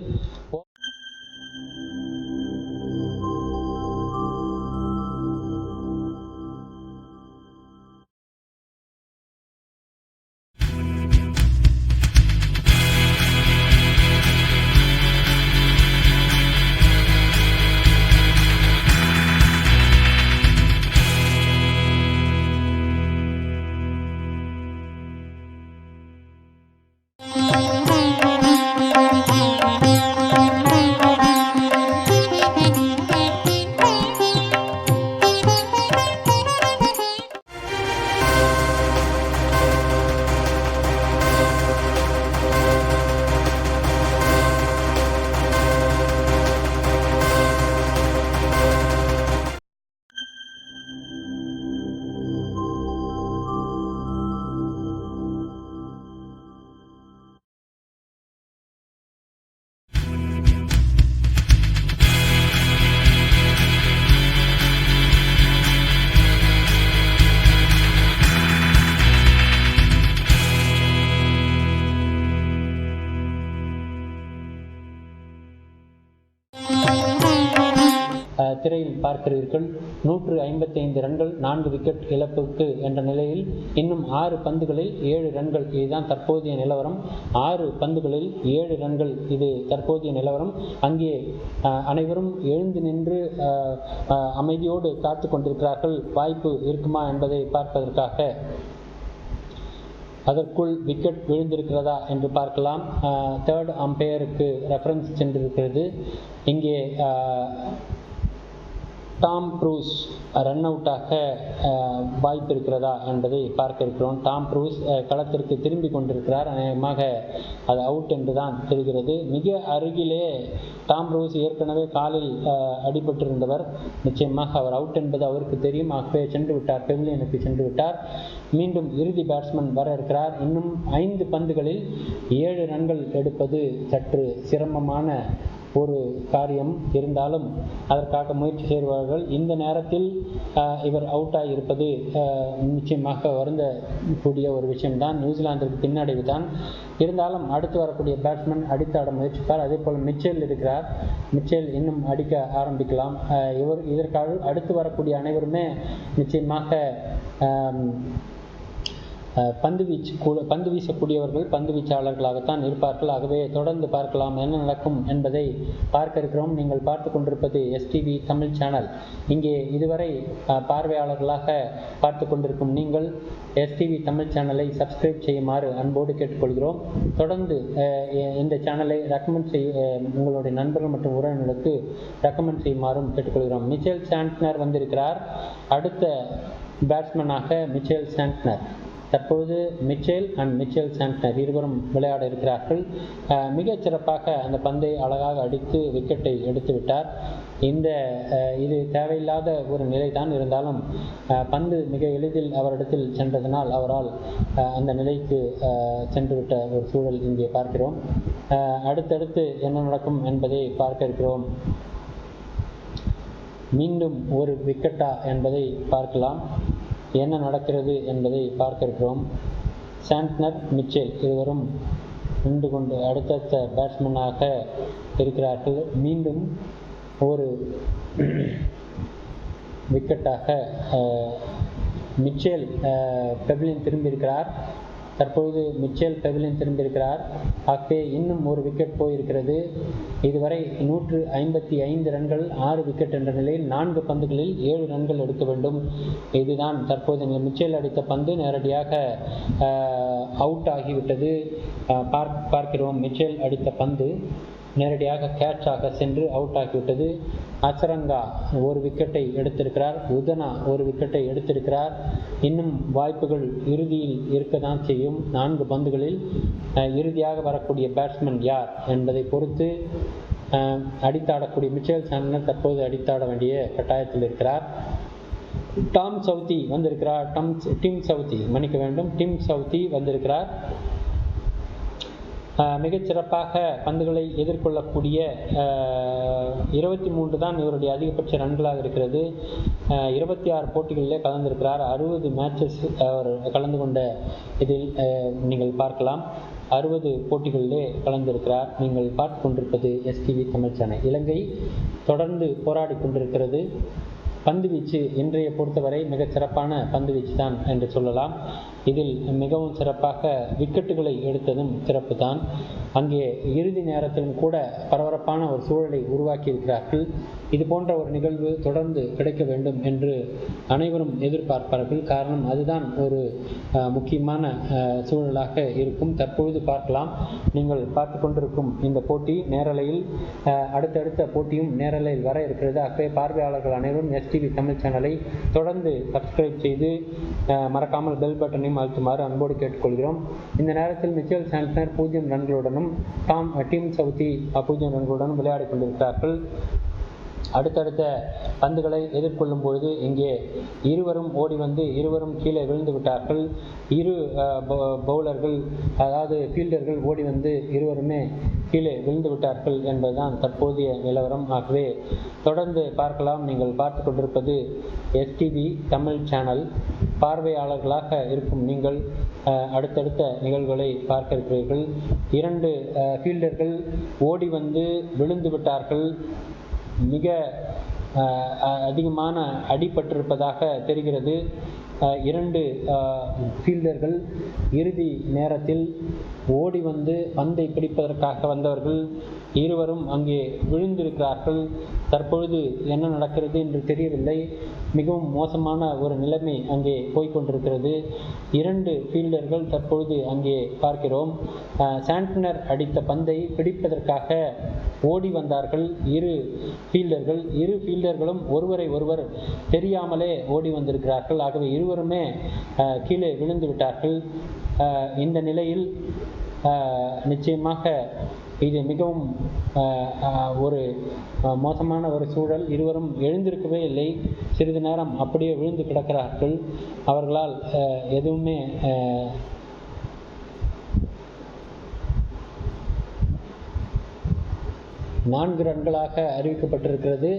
திரையில் பார்க்கிறீர்கள். 155 ரன்கள் 4 விக்கெட் இழப்புக்கு என்ற நிலையில் இன்னும் 6 பந்துகளில் 7 ரன்கள். இதுதான் தற்போதைய நிலவரம். 6 பந்துகளில் 7 ரன்கள், இது தற்போதைய நிலவரம். அங்கே அனைவரும் எழுந்து நின்று அமைதியோடு காத்து கொண்டிருக்கிறார்கள். வாய்ப்பு இருக்குமா என்பதை பார்ப்பதற்காக. அதற்குள் விக்கெட் விழுந்திருக்கிறதா என்று பார்க்கலாம். 3rd அம்பையருக்கு reference சென்றிருக்கிறது. இங்கே டாம் க்ரூஸ் ரன் அவுட்டாக வாய்ப்பு இருக்கிறதா என்பதை பார்க்க இருக்கிறோம். டாம் க்ரூஸ் களத்திற்கு திரும்பி கொண்டிருக்கிறார். அநேகமாக அது அவுட் என்று தான் தெரிகிறது. மிக அருகிலே டாம் க்ரூஸ் ஏற்கனவே காலில் அடிபட்டிருந்தவர். நிச்சயமாக அவர் அவுட் என்பது அவருக்கு தெரியும். ஆகவே சென்று விட்டார், பெவிலியனுக்கு சென்று விட்டார். மீண்டும் இறுதி பேட்ஸ்மேன் வர இருக்கிறார். இன்னும் 5 பந்துகளில் 7 ரன்கள் எடுப்பது சற்று சிரமமான ஒரு காரியம். இருந்தாலும் அதற்காக முயற்சி செய்வார்கள். இந்த நேரத்தில் இவர் அவுட் ஆகியிருப்பது நிச்சயமாக வருந்தக்கூடிய ஒரு விஷயம்தான். நியூசிலாந்திற்கு பின்னடைவு தான். இருந்தாலும் அடுத்து வரக்கூடிய பேட்ஸ்மேன் அடித்தாட முயற்சிப்பார். அதே போல் மிச்சேல் இருக்கிறார். மிச்சேல் இன்னும் அடிக்க ஆரம்பிக்கலாம். இதற்காக அடுத்து வரக்கூடிய அனைவருமே நிச்சயமாக பந்து வீசக்கூடியவர்கள், பந்து வீச்சாளர்களாகத்தான் இருப்பார்கள். ஆகவே தொடர்ந்து பார்க்கலாம் என்ன நடக்கும் என்பதை பார்க்க இருக்கிறோம். நீங்கள் பார்த்து கொண்டிருப்பது STV தமிழ் சேனல். இங்கே இதுவரை பார்வையாளர்களாக பார்த்து கொண்டிருக்கும் நீங்கள் STV தமிழ் சேனலை சப்ஸ்கிரைப் செய்யுமாறு அன்போடு கேட்டுக்கொள்கிறோம். தொடர்ந்து இந்த சேனலை ரெக்கமெண்ட் உங்களுடைய நண்பர்கள் மற்றும் உறவினர்களுக்கு ரெக்கமெண்ட் செய்யுமாறும் கேட்டுக்கொள்கிறோம். மிச்சேல் சாண்ட்னர் வந்திருக்கிறார். அடுத்த பேட்ஸ்மேனாக மிச்சேல் சாண்ட்னர். தற்போது மிச்சேல் சாண்ட்னர் இருவரும் விளையாட இருக்கிறார்கள். மிகச் சிறப்பாக அந்த பந்தை அழகாக அடித்து விக்கெட்டை எடுத்து விட்டார். இது தேவையில்லாத ஒரு நிலை தான். இருந்தாலும் பந்து மிக எளிதில் அவரிடத்தில் சென்றதனால் அவரால் அந்த நிலைக்கு சென்றுவிட்ட ஒரு சூழல் இங்கே பார்க்கிறோம். அடுத்தடுத்து என்ன நடக்கும் என்பதை பார்க்க இருக்கிறோம். மீண்டும் ஒரு விக்கெட்டா என்பதை பார்க்கலாம். என்ன நடக்கிறது என்பதை பார்க்க இருக்கிறோம். சாண்ட்னர், மிச்சேல் இருவரும் நின்று கொண்டு அடுத்தடுத்த பேட்ஸ்மேனாக இருக்கிறார்கள். மீண்டும் ஒரு விக்கெட்டாக மிச்சேல் பெவிலியன் திரும்பியிருக்கிறார். தற்பொழுது மிச்சேல் பெவிலியன் திரும்பியிருக்கிறார். ஆகவே இன்னும் ஒரு விக்கெட் போயிருக்கிறது. இதுவரை 155 ரன்கள், 6 விக்கெட் என்ற நிலையில் 4 பந்துகளில் 7 ரன்கள் எடுக்க வேண்டும். இதுதான் தற்போது மிச்சேல் அடித்த பந்து நேரடியாக அவுட் ஆகிவிட்டது. பார்க்கிறோம். மிச்சேல் அடித்த பந்து நேரடியாக கேட்சாக சென்று அவுட் ஆகிவிட்டது. அசரங்கா ஒரு விக்கெட்டை எடுத்திருக்கிறார். உதனா ஒரு விக்கெட்டை எடுத்திருக்கிறார். இன்னும் வாய்ப்புகள் இறுதியில் இருக்கத்தான் செய்யும். 4 பந்துகளில் இறுதியாக வரக்கூடிய பேட்ஸ்மேன் யார் என்பதை பொறுத்து அடித்தாடக்கூடிய மிச்சேல் சாண்ட்னர் தற்போது அடித்தாட வேண்டிய கட்டாயத்தில் இருக்கிறார். டிம் சவுத்தி வந்திருக்கிறார். மிகச்சிறப்பாக பந்துகளை எதிர்கொள்ளக்கூடிய 23 தான் இவருடைய அதிகபட்ச ரன்களாக இருக்கிறது. 26 போட்டிகளிலே கலந்திருக்கிறார். 60 மேட்சஸ் அவர் கலந்து கொண்ட இதில் நீங்கள் பார்க்கலாம். 60 போட்டிகளிலே கலந்திருக்கிறார். நீங்கள் பார்த்து கொண்டிருப்பது STV தமிழ் சேனல். இலங்கை தொடர்ந்து போராடி கொண்டிருக்கிறது. பந்து வீச்சு இன்றைய பொறுத்தவரை மிகச் சிறப்பான பந்து வீச்சு தான் என்று சொல்லலாம். இதில் மிகவும் சிறப்பாக விக்கெட்டுகளை எடுத்ததும் சிறப்பு தான். அங்கே இறுதி நேரத்திலும் கூட பரபரப்பான ஒரு சூழலை உருவாக்கி இருக்கிறார்கள். இது போன்ற ஒரு நிகழ்வு தொடர்ந்து கிடைக்க வேண்டும் என்று அனைவரும் எதிர்பார்ப்பார்கள். காரணம் அதுதான் ஒரு முக்கியமான சூழலாக இருக்கும். தற்பொழுது பார்க்கலாம். நீங்கள் பார்த்து கொண்டிருக்கும் இந்த போட்டி நேரலையில் அடுத்தடுத்த போட்டியும் நேரலையில் வர இருக்கிறது. ஆகவே பார்வையாளர்கள் அனைவரும் STV தமிழ் சேனலை தொடர்ந்து சப்ஸ்கிரைப் செய்து மறக்காமல் பெல் பட்டனையும் அழுத்துமாறு அன்போடு கேட்டுக்கொள்கிறோம். இந்த நேரத்தில் மிச்சேல் சாண்ட்னர் 0 ரன்களுடனும் டிம் சவுத்தி 0 ரன்களுடனும் விளையாடி கொண்டிருக்கிறார்கள். அடுத்தடுத்த பந்துகளை எதிர்கொள்ளும் பொழுது இங்கே இருவரும் ஓடி வந்து இருவரும் கீழே விழுந்து விட்டார்கள். இரு பவுலர்கள் அதாவது ஃபீல்டர்கள் ஓடி வந்து இருவருமே கீழே விழுந்து விட்டார்கள் என்பதுதான் தற்போதைய நிலவரம். ஆகவே தொடர்ந்து பார்க்கலாம். நீங்கள் பார்த்து கொண்டிருப்பது STV தமிழ் சேனல். பார்வையாளர்களாக இருக்கும் நீங்கள் அடுத்தடுத்த நிகழ்வுகளை பார்க்க இருக்கிறீர்கள். 2 ஃபீல்டர்கள் ஓடி வந்து விழுந்து விட்டார்கள். மிக அதிகமான அடிபட்டிருப்பதாக தெரிகிறது. 2 ஃபீல்டர்கள் இறுதி நேரத்தில் ஓடி வந்து பந்தை பிடிப்பதற்காக வந்தவர்கள் இருவரும் அங்கே விழுந்திருக்கிறார்கள். தற்பொழுது என்ன நடக்கிறது என்று தெரியவில்லை. மிகவும் மோசமான ஒரு நிலைமை அங்கே போய்கொண்டிருக்கிறது. 2 ஃபீல்டர்கள் தற்பொழுது அங்கே பார்க்கிறோம். சாண்ட்னர் அடித்த பந்தை பிடிப்பதற்காக ஓடி வந்தார்கள் 2 ஃபீல்டர்களும் ஒருவரை ஒருவர் தெரியாமலே ஓடி வந்திருக்கிறார்கள். ஆகவே இருவருமே கீழே விழுந்து விட்டார்கள். இந்த நிலையில் நிச்சயமாக இது மிகவும் ஒரு மோசமான ஒரு சூழல். இருவரும் எழுந்திருக்கவே இல்லை. சிறிது நேரம் அப்படியே விழுந்து கிடக்கிறார்கள். அவர்களால் எதுவுமே 4 ரன்களாக அறிவிக்கப்பட்டிருக்கிறது.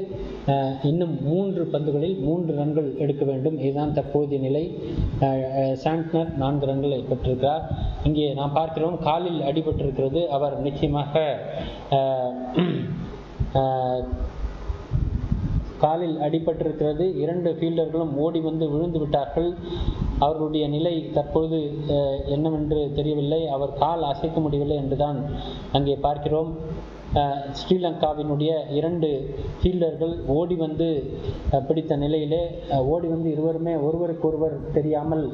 இன்னும் 3 பந்துகளில் 3 ரன்கள் எடுக்க வேண்டும். இதுதான் தற்போதைய நிலை. சாண்ட்னர் 4 ரன்களை பெற்றிருக்கிறார். இங்கே நாம் பார்க்கிறோம் காலில் அடிபட்டிருக்கிறது. அவர் நிச்சயமாக காலில் அடிபட்டிருக்கிறது. 2 ஃபீல்டர்களும் ஓடி வந்து விழுந்து விட்டார்கள். அவர்களுடைய நிலை தற்பொழுது என்னவென்று தெரியவில்லை. அவர் கால் அசைக்க முடியவில்லை என்றுதான் அங்கே பார்க்கிறோம். ஸ்ரீலங்காவினுடைய 2 ஃபீல்டர்கள் ஓடி வந்து பிடித்த நிலையிலே ஓடி வந்து இருவருமே ஒருவருக்கொருவர் தெரியாமல்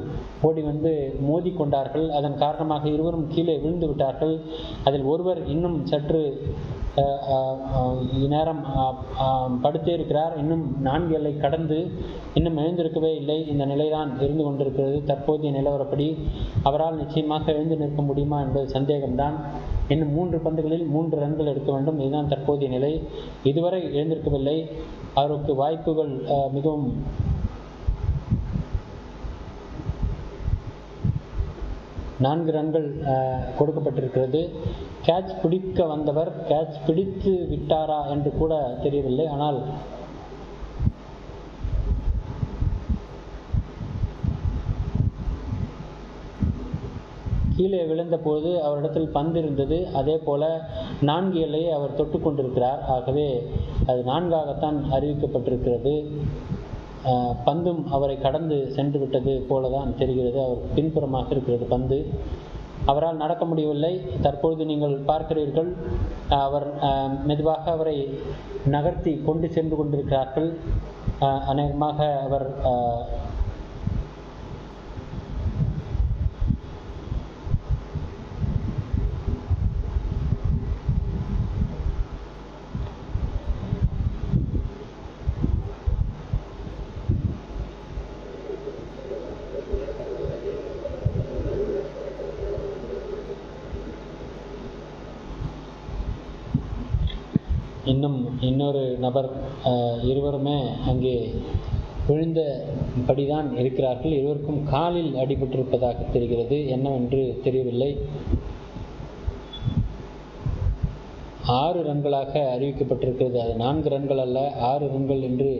ஓடி வந்து மோதி கொண்டார்கள். அதன் காரணமாக இருவரும் கீழே விழுந்து விட்டார்கள். அதில் ஒருவர் இன்னும் சற்று நேரம் படுத்தே இருக்கிறார். இன்னும் 4 எல்லை கடந்து இன்னும் எழுந்திருக்கவே இல்லை. இந்த நிலைதான் இருந்து கொண்டிருக்கிறது. தற்போதைய நிலவரப்படி அவரால் நிச்சயமாக எழுந்து நிற்க முடியுமா என்பது சந்தேகம்தான். இன்னும் 3 பந்துகளில் 3 ரன்கள் எடுக்க வேண்டும். இதுதான் தற்போதைய நிலை. இதுவரை எழுந்திருக்கவில்லை. அவருக்கு வாய்ப்புகள் மிகவும் நான்கு ரன்கள் கொடுக்கப்பட்டிருக்கிறது. கேட்ச் பிடிக்க வந்தவர் கேட்ச் பிடித்து விட்டாரா என்று கூட தெரியவில்லை. ஆனால் கீழே விழுந்தபோது அவரிடத்தில் பந்து இருந்தது. அதே போல 4 எல்லையை அவர் தொட்டு கொண்டிருக்கிறார். ஆகவே அது 4ஆகத்தான் அறிவிக்கப்பட்டிருக்கிறது. பந்தும் அவரை கடந்து சென்று விட்டது போலதான் தெரிகிறது. அவர் பின்புறமாக இருக்கிறது பந்து. அவரால் நடக்க முடியவில்லை. தற்பொழுது நீங்கள் பார்க்கிறீர்கள், அவர் மெதுவாக அவரை நகர்த்தி கொண்டு சென்று கொண்டிருக்கிறார்கள். அநேகமாக அவர் இன்னொரு நபர் இருவருமே அங்கே விழுந்தபடிதான் இருக்கிறார்கள். இருவருக்கும் காலில் அடிபட்டிருப்பதாக தெரிகிறது. என்னவென்று தெரியவில்லை. 6 ரன்களாக அறிவிக்கப்பட்டிருக்கிறது. அது 4 ரன்கள் அல்ல, 6 ரன்கள் என்று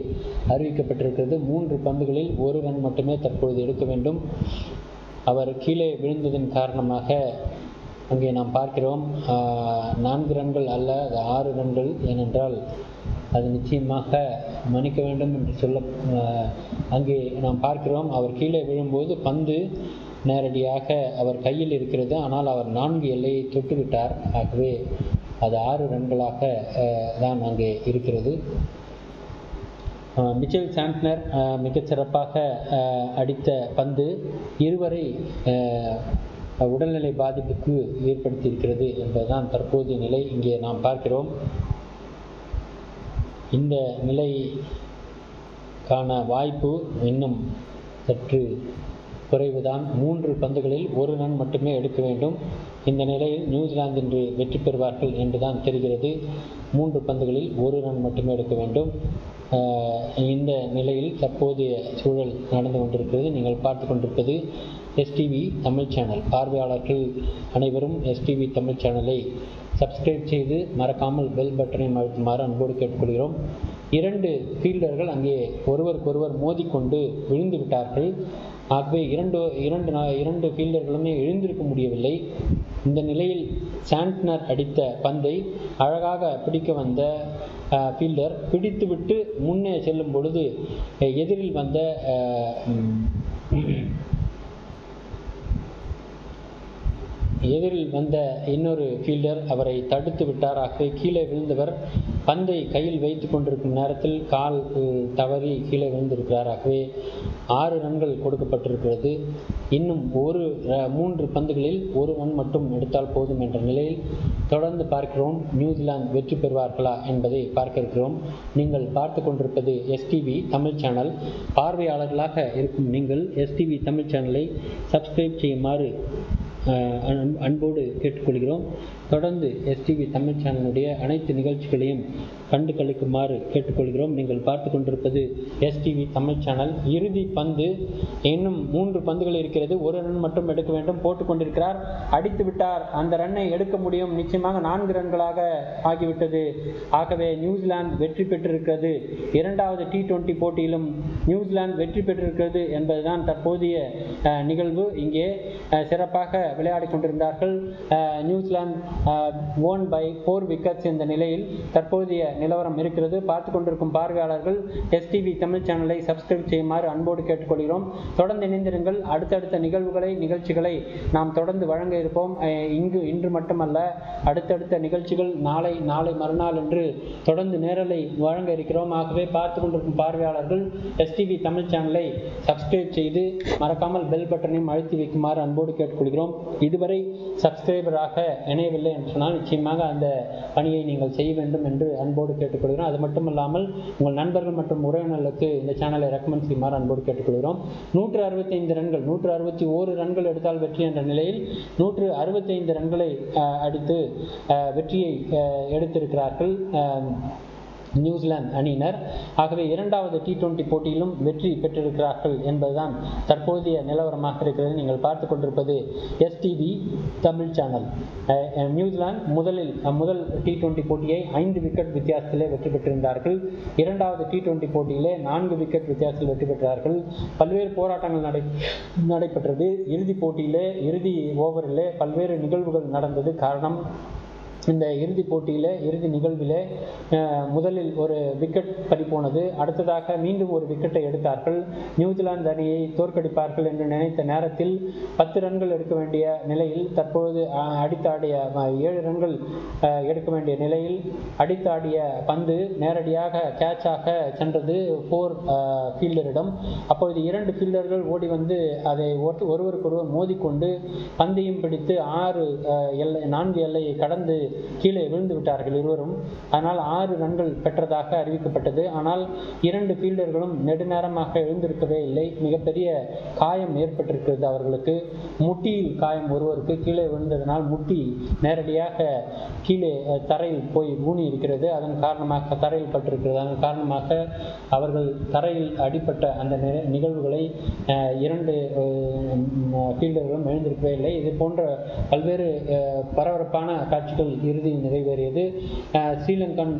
அறிவிக்கப்பட்டிருக்கிறது. 3 பந்துகளில் 1 ரன் மட்டுமே தற்பொழுது எடுக்க வேண்டும். அவர் கீழே விழுந்ததன் காரணமாக அங்கே நாம் பார்க்கிறோம் 4 ரன்கள் அல்ல, அது 6 ரன்கள். ஏனென்றால் அது நிச்சயமாக மன்னிக்க வேண்டும் என்று சொல்ல அங்கே நாம் பார்க்கிறோம். அவர் கீழே விழும்போது பந்து நேரடியாக அவர் கையில் இருக்கிறது. ஆனால் அவர் 4 எல்லையை தொட்டுவிட்டார். ஆகவே அது 6 ரன்களாக தான் அங்கே இருக்கிறது. மிச்சல் சாண்ட்னர் மிகச்சிறப்பாக அடித்த பந்து இருவரை உடல்நிலை பாதிப்புக்கு ஏற்படுத்தியிருக்கிறது என்பதுதான் தற்போதைய நிலை. இங்கே நாம் பார்க்கிறோம். இந்த நிலைக்கான வாய்ப்பு இன்னும் சற்று குறைவுதான். 3 பந்துகளில் 1 ரன் மட்டுமே எடுக்க வேண்டும். இந்த நிலையில் நியூசிலாந்து இன்று வெற்றி பெறுவார்கள் என்றுதான் தெரிகிறது. 3 பந்துகளில் 1 ரன் மட்டுமே எடுக்க வேண்டும். இந்த நிலையில் தற்போதைய சூழல் நடந்து கொண்டிருக்கிறது. நீங்கள் பார்த்து கொண்டிருப்பது எஸ்டிவி தமிழ் சேனல். பார்வையாளர்கள் அனைவரும் எஸ்டிவி தமிழ் சேனலை சப்ஸ்கிரைப் செய்து மறக்காமல் பெல் பட்டனை அழுத்துமாறு அன்போடு கேட்டுக்கொள்கிறோம். 2 ஃபீல்டர்கள் அங்கே ஒருவருக்கொருவர் மோதிக்கொண்டு விழுந்து விட்டார்கள். ஆகவே இரண்டு ஃபீல்டர்களுமே எழுந்திருக்க முடியவில்லை. இந்த நிலையில் சாண்ட்னர் அடித்த பந்தை அழகாக பிடிக்க வந்த ஃபீல்டர் பிடித்துவிட்டு முன்னே செல்லும் பொழுது எதிரில் வந்த இன்னொரு ஃபீல்டர் அவரை தடுத்து விட்டார். ஆகவே கீழே விழுந்தவர் பந்தை கையில் வைத்து கொண்டிருக்கும் நேரத்தில் கால் தவறி கீழே விழுந்திருக்கிறார். ஆகவே 6 ரன்கள் கொடுக்கப்பட்டிருக்கிறது. இன்னும் 3 பந்துகளில் 1 ரன் மட்டும் எடுத்தால் போதும் என்ற நிலையில் தொடர்ந்து பார்க்கிறோம். நியூசிலாந்து வெற்றி பெறுவார்களா என்பதை பார்க்க இருக்கிறோம். நீங்கள் பார்த்து கொண்டிருப்பது எஸ்டிவி தமிழ் சேனல். பார்வையாளர்களாக இருக்கும் நீங்கள் எஸ்டிவி தமிழ் சேனலை சப்ஸ்கிரைப் செய்யுமாறு அன்போடு கேட்டுக்கொள்கிறோம். தொடர்ந்து எஸ்டிவி தமிழ் சேனலுடைய அனைத்து நிகழ்ச்சிகளையும் கண்டு கழிக்குமாறு கேட்டுக்கொள்கிறோம். நீங்கள் பார்த்து கொண்டிருப்பது எஸ்டிவி தமிழ் சேனல். இறுதி பந்து, இன்னும் 3 பந்துகள் இருக்கிறது. ஒரு ரன் மட்டும் எடுக்க வேண்டும். போட்டுக்கொண்டிருக்கிறார், அடித்து விட்டார். அந்த ரன்னை எடுக்க முடியும். நிச்சயமாக 4 ரன்களாக ஆகிவிட்டது. ஆகவே நியூசிலாந்து வெற்றி பெற்றிருக்கிறது. 2வது T20 போட்டியிலும் நியூசிலாந்து வெற்றி பெற்றிருக்கிறது என்பதுதான் தற்போதைய நிகழ்வு. இங்கே சிறப்பாக விளையாடி கொண்டிருந்தார்கள். நியூசிலாந்து won by 4 wickets என்ற நிலையில் தற்போதைய நிலவரம் இருக்கிறது. பார்த்து கொண்டிருக்கும் பார்வையாளர்கள் எஸ்டிவி தமிழ் சேனலை சப்ஸ்கிரைப் செய்யுமாறு அன்போடு கேட்டுக்கொள்கிறோம். தொடர்ந்து இணைந்திருங்கள். அடுத்தடுத்த நிகழ்ச்சிகளை நாம் தொடர்ந்து வழங்க இருப்போம். இன்று மட்டுமல்ல, அடுத்தடுத்த நிகழ்ச்சிகள் நாளை மறுநாள் என்று தொடர்ந்து நேரலை வழங்க இருக்கிறோம். ஆகவே பார்த்து கொண்டிருக்கும் பார்வையாளர்கள் எஸ்டிவி தமிழ் சேனலை சப்ஸ்கிரைப் செய்து மறக்காமல் பெல் பட்டனையும் அழுத்தி வைக்குமாறு அன்போடு கேட்டுக்கொள்கிறோம். இதுவரை சப்ஸ்கிரைபராக இணையவில்லை என்று சொன்னால் நிச்சயமாக அந்த பணியை நீங்கள் செய்ய வேண்டும் என்று அன்போடு கேட்டுக்கொள்கிறோம். அது மட்டுமல்லாமல் உங்கள் நண்பர்கள் மற்றும் உறவினர்களுக்கு இந்த சேனலை ரெக்கமெண்ட் செய்யுமாறு அன்போடு கேட்டுக்கொள்கிறோம். 165 ரன்கள், 161 ரன்கள் எடுத்தால் வெற்றி என்ற நிலையில் 165 ரன்களை அடித்து வெற்றியை எடுத்திருக்கிறார்கள் நியூசிலாந்து அணியினர். ஆகவே 2வது T20 போட்டியிலும் வெற்றி பெற்றிருக்கிறார்கள் என்பதுதான் தற்போதைய நிலவரமாக இருக்கிறது. நீங்கள் பார்த்து கொண்டிருப்பது எஸ்டிவி தமிழ் சேனல். நியூசிலாந்து முதல் T20 போட்டியை 5 விக்கெட் வித்தியாசத்திலே வெற்றி பெற்றிருந்தார்கள். 2வது T20 போட்டியிலே 4 விக்கெட் வித்தியாசத்தில் வெற்றி பெற்றார்கள். பல்வேறு போராட்டங்கள் நடைபெற்றது. இறுதி ஓவரிலே பல்வேறு நிகழ்வுகள் நடந்தது. காரணம், இந்த இறுதி நிகழ்விலே முதலில் ஒரு விக்கெட் பறிபோனது. அடுத்ததாக மீண்டும் ஒரு விக்கெட்டை எடுத்தார்கள். நியூசிலாந்து அணியை தோற்கடிப்பார்கள் என்று நினைத்த நேரத்தில் 10 ரன்கள் எடுக்க வேண்டிய நிலையில் தற்போது அடித்தாடிய 7 ரன்கள் எடுக்க வேண்டிய நிலையில் அடித்தாடிய பந்து நேரடியாக கேட்சாக சென்றது 4 ஃபீல்டரிடம். அப்பொழுது 2 ஃபீல்டர்கள் ஓடி வந்து அதை ஒருவருக்கொருவர் மோதிக்கொண்டு பந்தையும் பிடித்து 4 எல்லையை கடந்து கீழே விழுந்து விட்டார்கள் இருவரும். அதனால் 6 ரன்கள் பெற்றதாக அறிவிக்கப்பட்டது. ஆனால் 2 ஃபீல்டர்களும் நெடுநேரமாக எழுந்திருக்கவே இல்லை. மிகப்பெரிய காயம் ஏற்பட்டிருக்கிறது அவர்களுக்கு. முட்டியில் காயம் ஒருவருக்கு கீழே விழுந்ததனால் முட்டி நேரடியாக கீழே தரையில் போய் ஊனி இருக்கிறது. அதன் காரணமாக தரையில் பட்டிருக்கிறது. அதன் காரணமாக அவர்கள் தரையில் அடிப்பட்ட அந்த நிகழ்வுகளை 2 ஃபீல்டர்களும் எழுந்திருக்கவே இல்லை. இது போன்ற பல்வேறு பரபரப்பான காட்சிகள் இறுதியில் நிறைவேறியது. ஸ்ரீலங்கன்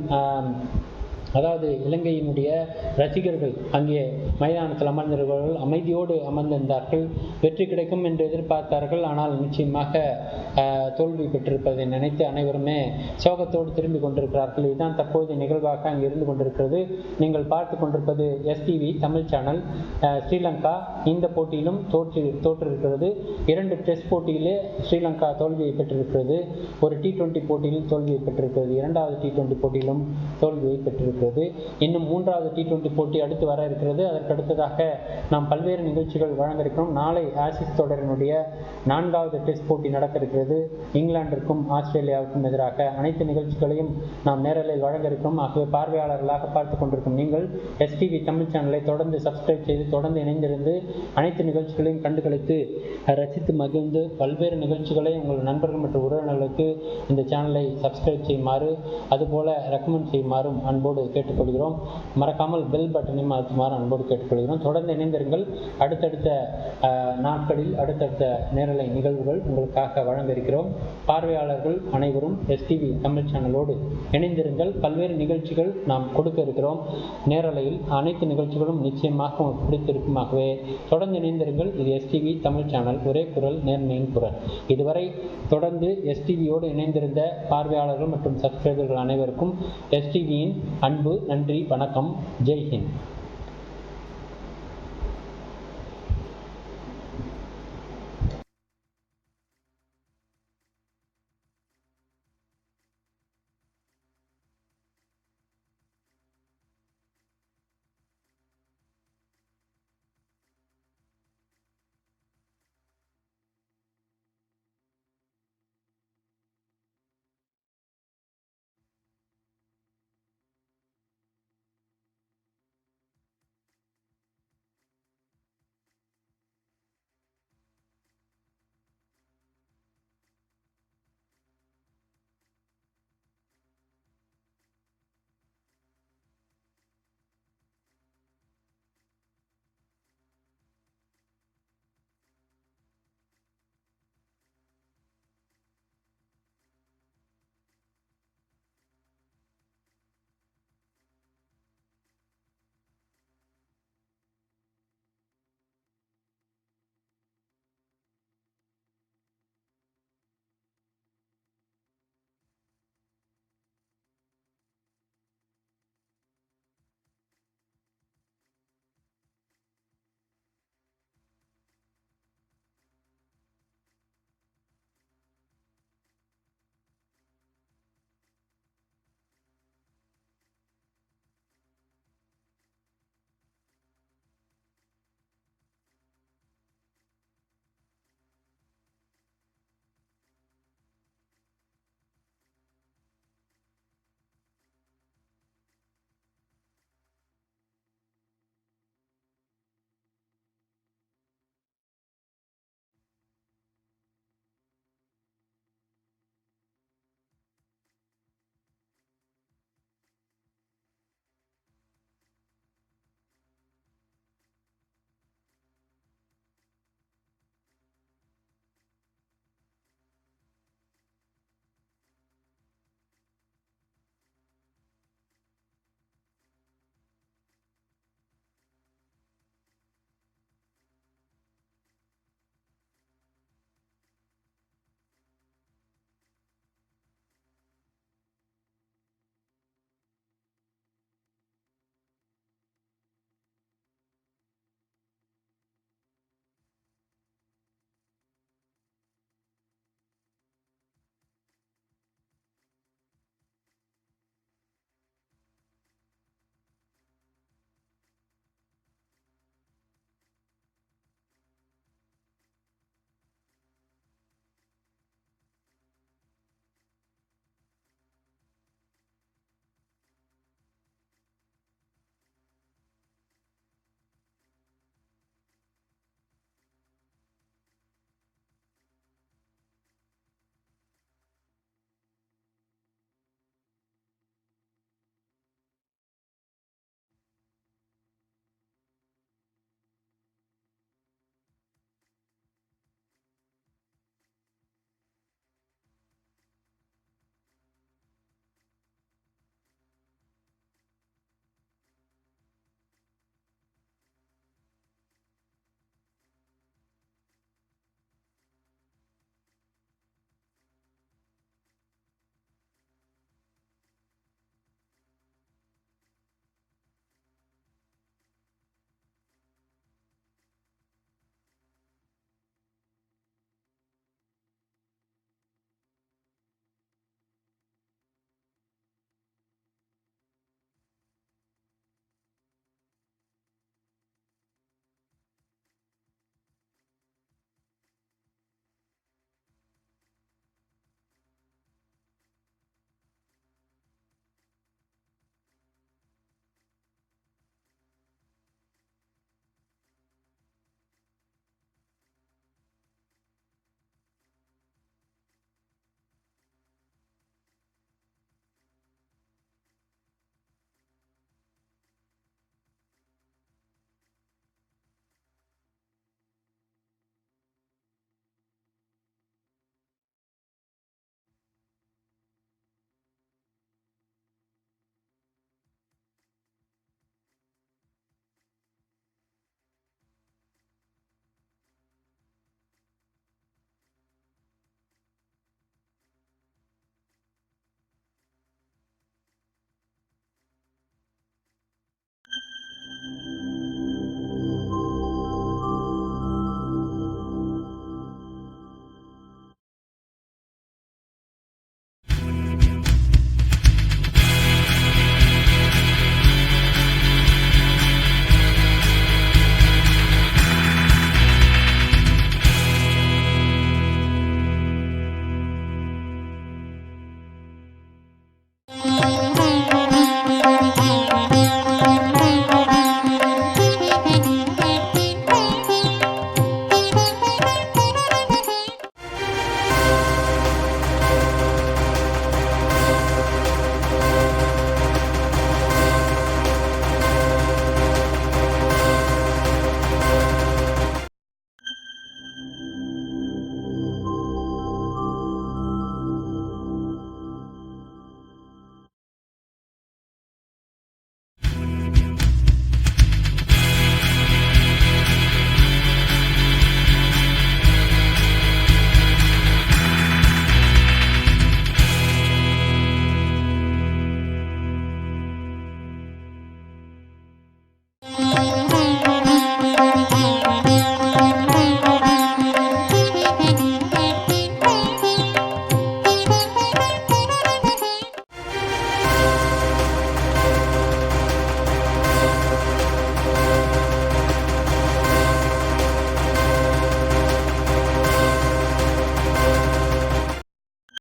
அதாவது இலங்கையினுடைய ரசிகர்கள் அங்கே மைதானத்தில் அமர்ந்திருப்பவர்கள் அமைதியோடு அமர்ந்திருந்தார்கள். வெற்றி கிடைக்கும் என்று எதிர்பார்த்தார்கள். ஆனால் நிச்சயமாக தோல்வி பெற்றிருப்பதை நினைத்து அனைவருமே சோகத்தோடு திரும்பி கொண்டிருக்கிறார்கள். இதுதான் தற்போதைய நிகழ்வாக அங்கே இருந்து கொண்டிருக்கிறது. நீங்கள் பார்த்து கொண்டிருப்பது எஸ்டிவி தமிழ் சேனல். ஸ்ரீலங்கா இந்த போட்டியிலும் தோற்றிருக்கிறது. 2 டெஸ்ட் போட்டியிலே ஸ்ரீலங்கா தோல்வியை பெற்றிருக்கிறது. ஒரு T20 போட்டியில் தோல்வியை பெற்றிருக்கிறது. 2வது T20 போட்டியிலும் தோல்வியை பெற்றிருக்கிறது. இன்னும் 3வது T20 போட்டி அடுத்து வர இருக்கிறது. அதற்கடுத்ததாக நாம் பல்வேறு நிகழ்ச்சிகள் வழங்க இருக்கிறோம். நாளை ஆசிஸ் தொடரினுடைய 4வது டெஸ்ட் போட்டி நடக்க இருக்கிறது. இங்கிலாந்திற்கும் ஆஸ்திரேலியாவுக்கும் எதிராக அனைத்து நிகழ்ச்சிகளையும் நாம் நேரலில் வழங்க இருக்கிறோம். ஆகவே பார்வையாளர்களாக பார்த்து கொண்டிருக்கும் நீங்கள் எஸ்டிவி தமிழ் சேனலை தொடர்ந்து சப்ஸ்கிரைப் செய்து தொடர்ந்து இணைந்திருந்து அனைத்து நிகழ்ச்சிகளையும் கண்டுகளித்து ரசித்து மகிழ்ந்து பல்வேறு நிகழ்ச்சிகளை உங்கள் நண்பர்கள் மற்றும் உறவினர்களுக்கு இந்த சேனலை சப்ஸ்கிரைப் செய்யுமாறு அதுபோல ரெக்கமெண்ட் செய்யுமாறும் அன்போடு கேட்டுக்கொள்கிறோம். மறக்காமல் பெல் பட்டனையும் அழுத்துமாறு அன்போடு கேட்டுக்கொள்கிறோம். தொடர்ந்து இணைந்திருங்கள். அடுத்தடுத்த நாட்களில் அடுத்தடுத்த நேரலை நிகழ்வுகள் உங்களுக்காக வழங்க இருக்கிறோம். பார்வையாளர்கள் அனைவரும் எஸ்டிவி தமிழ் சேனலோடு இணைந்திருங்கள். பல்வேறு நிகழ்ச்சிகள் நாம் கொடுக்க இருக்கிறோம். நேரலையில் அனைத்து நிகழ்ச்சிகளும் நிச்சயமாக உங்களுக்கு பிடித்திருக்குமாகவே தொடர்ந்து இணைந்திருங்கள். இது எஸ்டிவி தமிழ் சேனல், ஒரே குரல், நேர்மையின் குரல். இதுவரை தொடர்ந்து எஸ்டிவியோடு இணைந்திருந்த பார்வையாளர்கள் மற்றும் சப்ஸ்கிரைபர்கள் அனைவருக்கும் எஸ்டிவியின் அன்பு நன்றி, வணக்கம். ஜெய் ஹிந்த்.